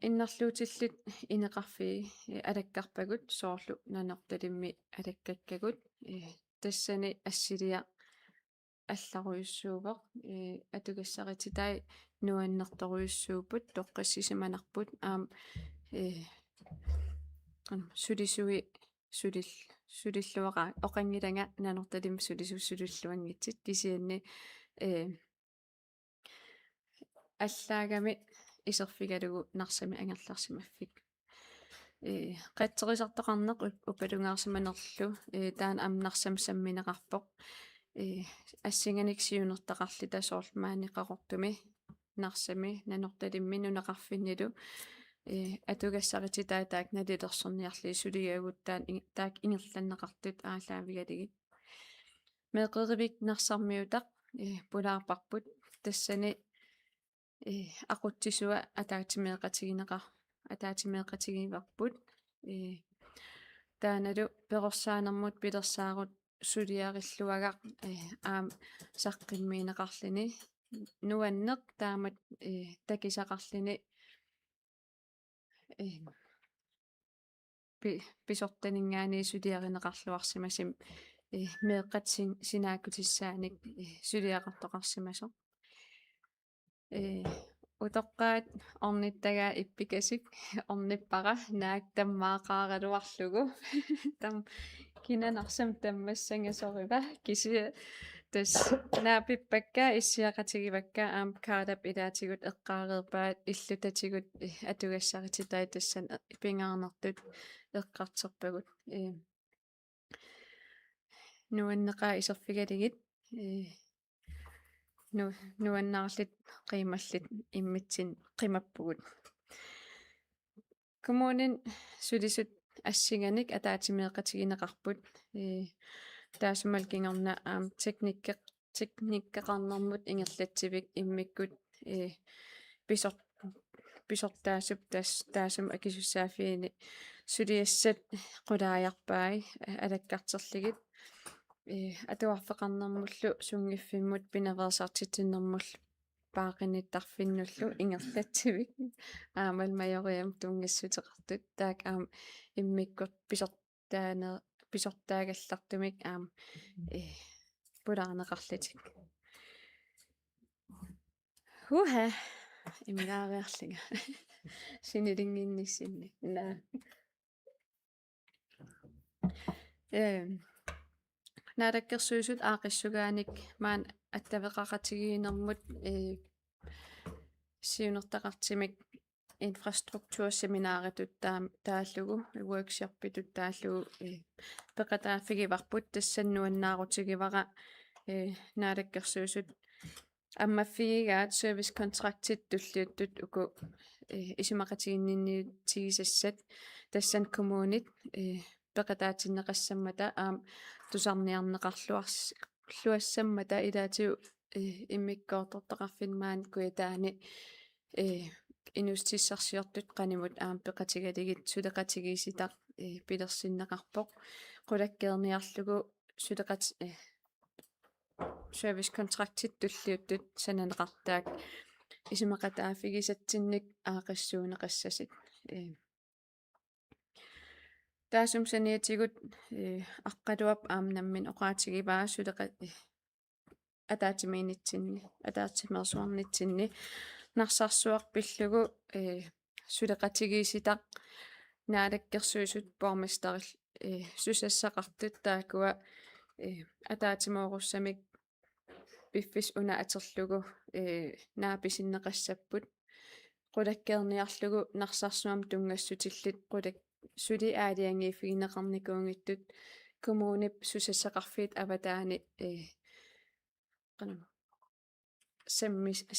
иннерлуутиллут инеқарфи алаккарпагут соорлу нанерталимми алаккаккагут тассани ассилиа алларуйуссуувеқ атугассарититай нуаннерторуйуссуупут тоққассисиманарпут сулиллуаqa оқангиланга нанерталим сулиллуангитсит кисианни аллаагами исерфигалугу нарсами ангерларсимаффик қаттерисартоқарнеқ упалунгаарсиманерлу таан амнарсам самминеқарпоқ ассинганик сиунертақарли тасоорлмааниқақортуми нарсами нанорталимми нунеқарфиннилу атугассарити таак налилерсерниарли сулигаагуттаан таак ингерланнеқартут аалаавигалиги меқеривик нарсармиутақ пулаарпарпут тассани aqutsisua атаатимеэқатигиварпут тааналу перерсаанермут пилерсаарут сулиариллуагақ саққиммиинеқарлини нуаннеқ таамат такисақарлини писортанингаани сулиаринеқарлуарсимасим меэққат синаакутиссааник сулиақартоқарсимасо утоққаат орниттагаа иппикасик орниппара наак таммаақааралуарлугу там кинанарсам таммассангасорива киси тас наапиппакка иссиақатигивакка каалап илаатигут эққаареерпаат иллутатигут атугассарититай тассан пингаарнертут эққартерпагут нуаннеқаа исерфигалигит нуаннаарлит қималлит иммитсин қимаппугут коммунин сулисут ассиганик атаатимеэқатигинеқарпут таасумал кингерна техниккеқарнэрмут ингерлатсивик иммиккут писортаасуп таасум акисуссаафиини сулиассат қулааярпаи алаккартерлигит атуарфеқарнэрмуллу сунгиффиммут пиневерсартитиннэрмул паақиниттарфиннуллу ингерлатсивик аамал майориам тунгассутеқартут таак иммиккут писортаагаллартумик пулаарнеқарлатик хуха имилаариарлига синилингинниссинни на наадаккерсуусут аақиссугааник маан аттавеқақатигиинермут сиунертақартимик инфраструктурсеминааратут тааллугу workshopпитут тааллугу пеқатааффигиварпут тассаннуаннаарутигивара наадаккерсуусут аммаффигигаат service contractit туллиуттут уку исимақатигиннинни тигисассат тассан коммунит пеқатаатиннеқассаммата тусарниарнеқарлуассаммата илаатиу иммиккоортортақарфинмаан куятаани инустиссарсиортут qaнимут пеқатигалигит сулеқатигиситақ пилерсиннеқарпоқ қулаккеерниарлугу сулеқат service contractit туллиуттут сананеқартаак исимақатааффигисатсинник аақассуунеқассасит таасум саниатигут аққалуап аамнаммин оqaатигиваа сулеқа атаатимиинитсинни атаатимерсуарнитсинни нарсарсуарпиллугу сулеқатигиситақ наалаккерсуисут пормистарил сусассақартут таакуа атаатимооруссамик пиффис уна атерлугу нааписиннеқассаппут qulakkeerniarlugu narsarsuam tungassutилlit qulak suli aaliangiiffiginеқарникуунгиттут kommunip susassaqarfiit avataani qanam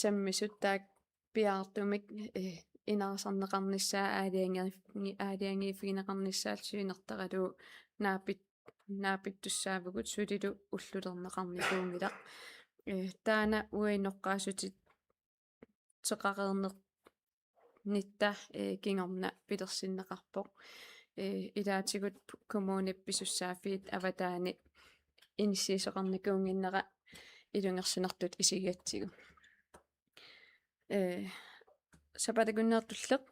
sammissuttaak piaartumik inarsarneqarnissaa aaliangiiffiginеқарnissaat suinertaqalu naapittussaavugut sulilu ullulerneqarnikuungilaq taana uinorqaasutit teqareerneq nitta kingorna pilersinneqarpoq ilaatigut kommunippisussaaffiit avataani inissiiseqarnikuunginneqa ilungersinertut isigatsigu sapatakunneertulleq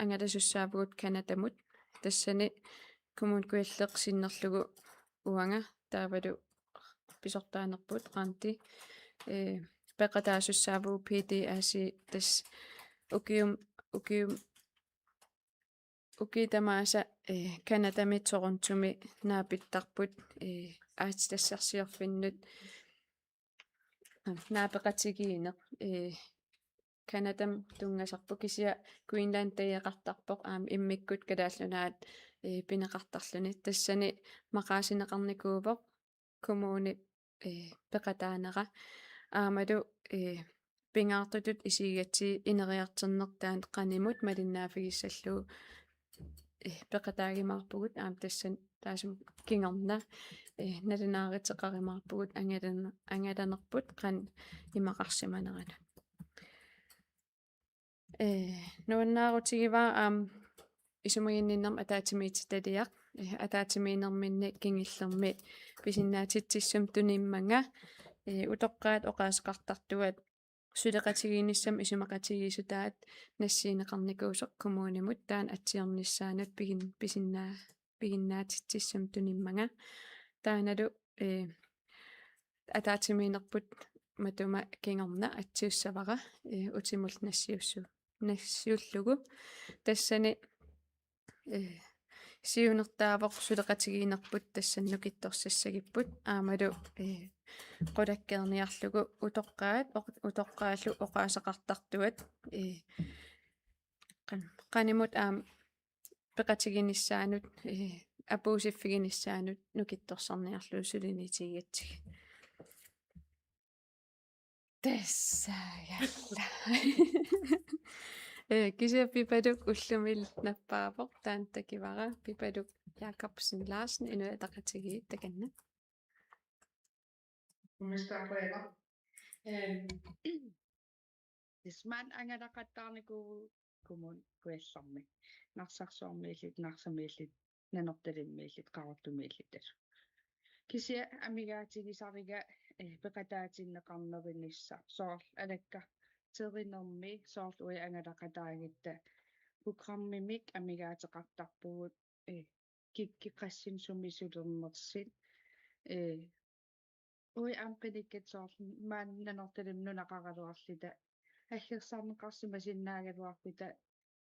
angalasussaaput kanatamut tassani kommunikuilleqsinnerlugu uanga taavalu pisortaanerput qaanti peqataasussaavuu PTAC tas ukitamaasa kanatami toruntumi naapittarput aatitassarsiorfinnut naapeqatigiineq kanatam tungasarpu kisia Queensland tayaqartarpoq immikkut kalaallunaat pineqartarluni tassani maqaasineqarnikuupoq kommuni peqataaneqa aamalu pingaartutut isigatsi ineriarternertaan qanimut malinnaafigissallu peqataagimaarpugut tassan taasum kingorna nalinaaritеқаримаарпугут ангаланерпут qan имақарсиманералу нуаннаарутигива исумагинниннерм атаатимиититалиақ атаатимиинерминни кингиллерми писиннаатитсиссум тунимманга утоққаат оқаасеқартартуат сулеқатигииниссам исумақатигиисутаат нассиинеқарникуусеқ коммунимут таан атсиорниссаанут пигиннаатитсиссам тунимманга тааналу атаатимиинерпут матума кингорна атсиуссавара утимул нассиуллугу тассани сиунертаавоқ сулеқатигиинерпут тассаннукитторсассагиппут аамалу qulakkeerniarlugu utoqqaallu oqaasaqartartuat qanimut peqatiginissaanut apuusiffiginissaanut nukittorsarniarlu sulinitigiatsig тассаагала кися пипадук уллумил наппаапоқ таантакивара пипадук Jakobsen Larsen инуатақатиги таканна Tisman angalaqattaarniku kumun kuallarmi narsarsuarmiillit narsamiillit nanortalimmiillit qarortumiillit kisia amigaatigisariga peqataatinneqarnerinissa soorl alakka terinermi soorl ui angalaqataagitta programmimik amigaateqartarpugut kikkiqassin sumisulernersit ui amqinikkat soorl maannanortalim nunaqaraluarlita аггерсаарнеқарсима синнаагалуарпита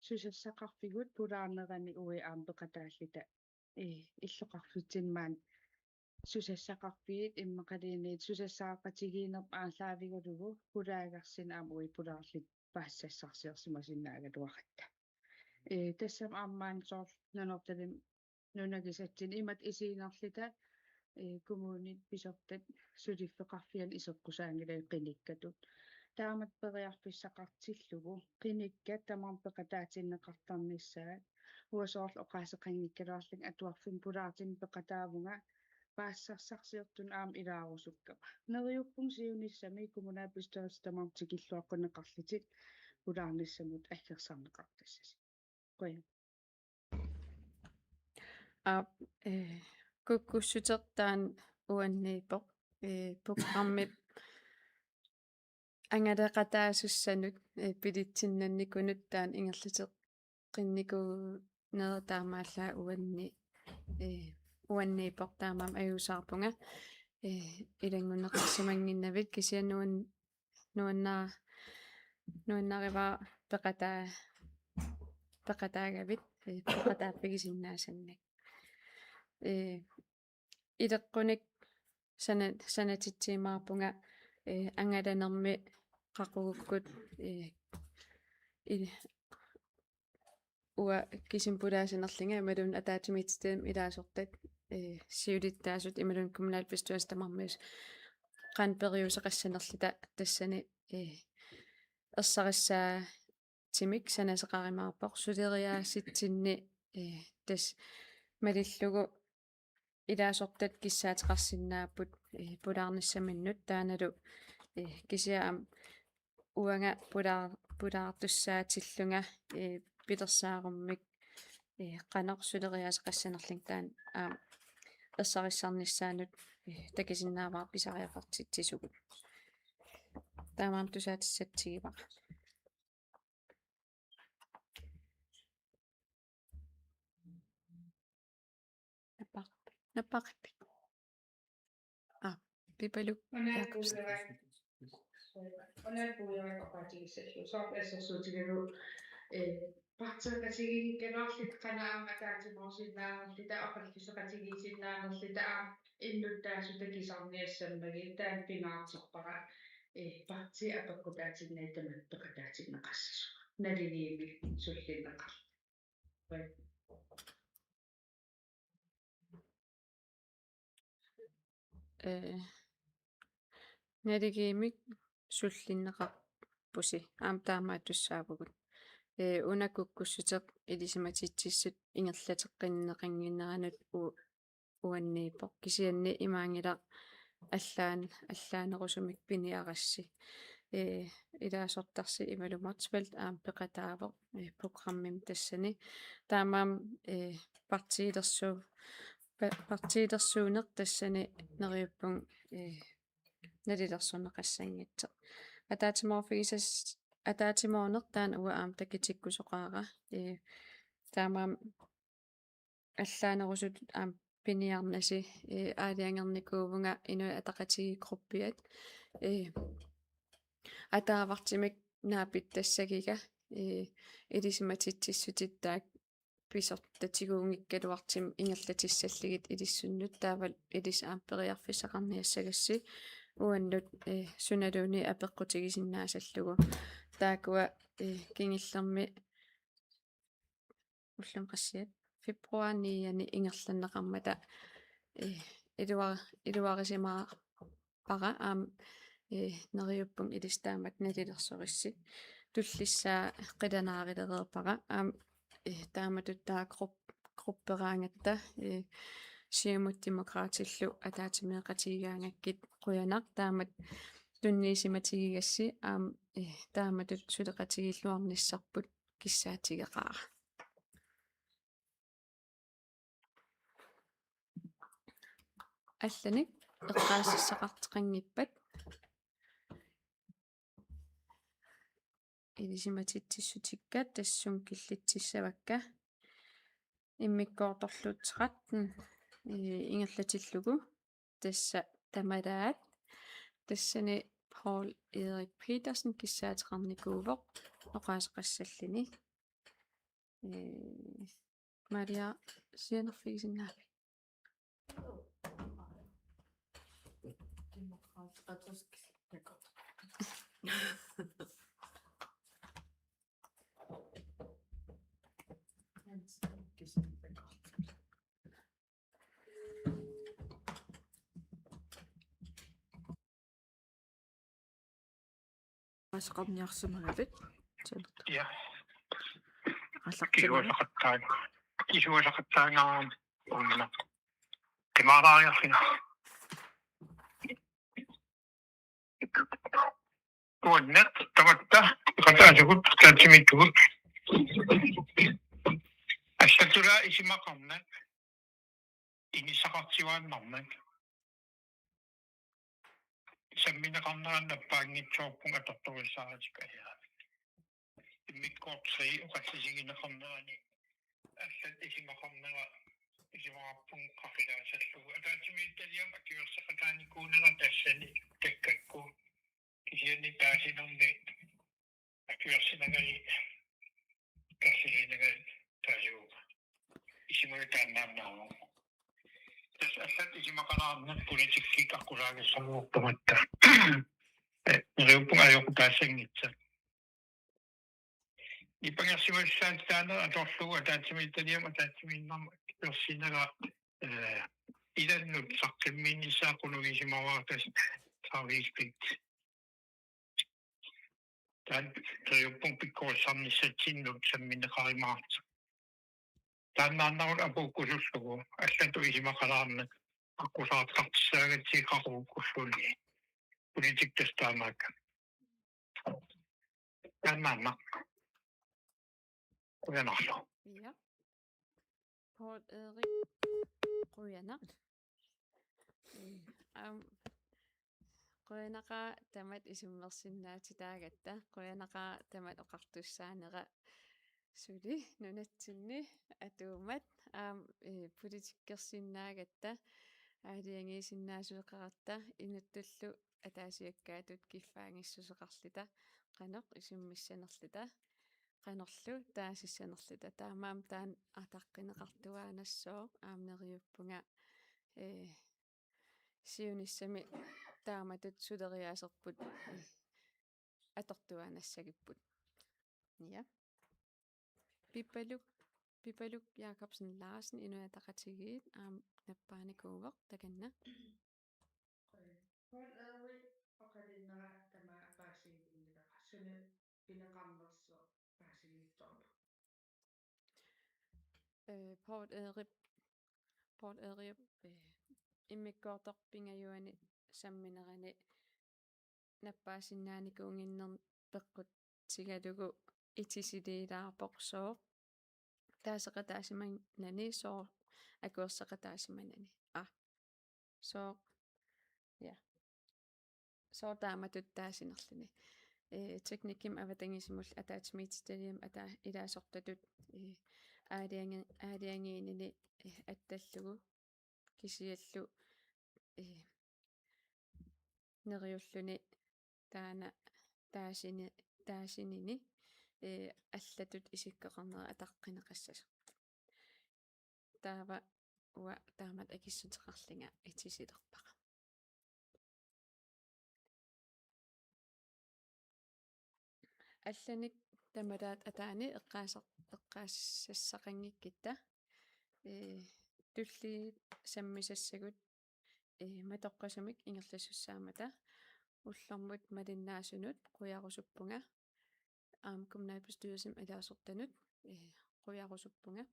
сусассақарфигут пулаарнерани уи аампеқатааллита иллоқарфитсинмаан сусассақарфигит иммақалиниит сусассаақатигиинерп ааллаавигалугу пулаагарсин аама уи пулаарлит паассассарсиорсима синнаагалуақатта тассам аамаан соор нанорталим нунагисатсин имат исиинерлита коммунит писортат сулиффеқарфиан исеққусаангилай қиниккатут таамат периарфиссақартиллугу қиниккат тамарпеқатаатиннеқартарнissaat уасоорл оқаасеқангиккалаарлик атуарфин пулаартин пеқатаавунга паассарсарсиортун аам илаарусуккама нериуппун сиуниссами коммунаписторис тамартикиллуаққунеқарлитик пулаарниссамут аггерсаарнеқартассас қоя куккуссутертаан уанниипоқ программип ангалеқатаасуссанут пилитсиннанникунут таан ингерлитеқ qinniku neertaamaallaa uanniipoq taamaam ajuusaarpunga ilangunneqarsimanginnavit kisianuun nuannaarivaa peqataa peqataagavit peqataappigisinnaasannак илеққуник санатитсиимаарпунга ангаланерми qaqugukкут уа кисимпулаасинерлинга ималун атаатимитстэм илаасортат сиулиттаасут ималун коммунал bestyrelsestamармис qan periuseqaссанерлита тассани ерсариссаа тимик санасеқаримаарпоқ сулериааситсинни тас малиллугу илаасортат киссаатеқарсинааппут пулаарниссаминнут тааналу кисиаам уанга пулаартуссаатиллунга пилерсааруммик qanaq сулериаасеқассанерлин таан ерсариссарниссаанут такисиннааваа писариақартитсисугут таамаам тусаатиссатсигипа наппақиппи пипалук Onelpuujarakapatigissallu partserkatiginikkanerlit qanaama taatimuorsinnaanerlita oqallisuqatigisinaanerlita innuttaasutagisarniassammagi taan pingaarterpara parti apakkutaatinnaittamat peqataatinnaqassasuq naliliimi sullineqar naligimik sullinneqarpusi taamaat tussaapugut unakukkussuteq ilisimatitsissut ingerlateqqinneqanginneranut uanniipoq kisianni imaangila аллааnerusumik piniarassi илаасортарси ималумартвалт peqataavoq programmim tassani taamaam partiilersuuneq tassani neriuppun nalilersuneqassangitseq атаатимоорнер таан уа такитиккусоqaара таамаам аллаанерусут пиниарнаси аалиангерникуувнга инуи атақатигикруппиат атаавартимик наапит тассагига илисиматитсиссутиттаак писортатигуунгиккалуартим ингерлатиссаллигит илиссуннут таавал илис периарфиссақарниассагасси уаннут суналууни апеққутигисиннаасаллугу таакуа кингиллерми уллун qassiat фебруаниани ингерланнеқармата илуарисимаа пара нериуппун илистаамат налилерсорисси туллиссаа қиланаарилереерпара тааматут таа группераангатта сиумут демократиллу атаатимеэқатигигаангаккит қуянақ таамат тунниисиматигигасси тааматут сулеқатигиллуарниссарпут киссаатигеқаара алланик эққаассақартеқангиппат илисиматитсиссутиккаат тассун киллитсиссавакка иммиккоорторлуутеқаттун ингерлатиллугу тасса тамалаат тассани Paul Erik Petersen киссаатеқарникуувоқ оqaасеқассаллини Maria сианерфигисиннаави асеқарниарсимагавит Ja. Kisuasaqattaangaa unna. Timaaraariarlina. Uanna tamatta qataasugut taatsimikkugut. Assatula isimaqarnak. Inisaqartivaannarnak. Sammineqarnerannappaangitsuarpun atorturissaaratikaya. Immikkoortri uqassisigineqarnerani аллат исимақарнера исимаарпун қақилаасаллугу атаатимиитталиам акиуерсақатааникуунера тассани таккакку кисианни таасинерни акиуерсинагали тассилинага таажууга исимуутааннааннааву тас ассат исимақалаарнат политикки каккулаагиссамуортуматта реупунга аёқутаассангитса ипангерсимассаатаана аторлугу атаатсимиттаниам атаатсимииннарма персинага иданнут саққиммииннissaаққунугисимаваатас трависпит тан реупун пиккорсарниссатсиннут самминеқаримаарт таннааннарут апуккусуллугу аллату исимақалаарнат аккусаартартиссаагатсиқаруккуллуни политиктастаамаак таннаанна Goeienacht. Ja. Paul Erik. Goeienacht. Qoyanaqa tamat isummersinnaatitaagatta qoyanaqa tamat oqartussaanera suli nunatsinni atuumat politikkersinnaagatta aaliangiisinnaasueqaratta inuttullu ataasiakkaatut kiffaangissuseqarlita qanoq isummissanerlita qanorlu taasissanerlita taamaam taan ataqqinеqartuaanassoo aamneriuppunga siunissami taamatut suleriaaserput atortuaanassagipпут ja Pipaluk Jakobsen Larsen inuataqatigiit nappaanikuuveq takanna Paul Erik oqalinnera tama paasigiinniga sunu pineqarnerso paasigiittorp Paul Erik immikkoortorpingajuani samminerani nappaasinnaanikuunginner peqqut sigalugu itisiliilaarpoqsoo taaseqataasimanani soo akuerseqataasimanani soo ja soo taamatut taasinerluni teknikim avatangisimul ataatimiititaliam ata ilaasortatut aaliangiinini attallugu kisiallu neriulluni taana taasinini аллатут исиккеқарнера атаққинеқассас таава уа таамат акиссутеқарлинга итисилерпаqa алланик тамалаат атаани эққаассассақангиккита тулли саммисассагут матоққасамик ингерлассуссаамата уллэрмут малиннаасунут қуярусуппунга kommunalbestyrelsen ilaasortanut quярусуппунга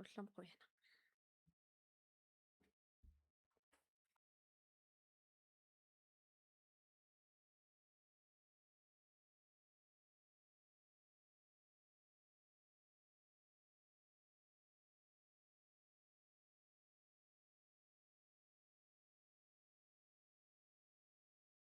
уллам quяна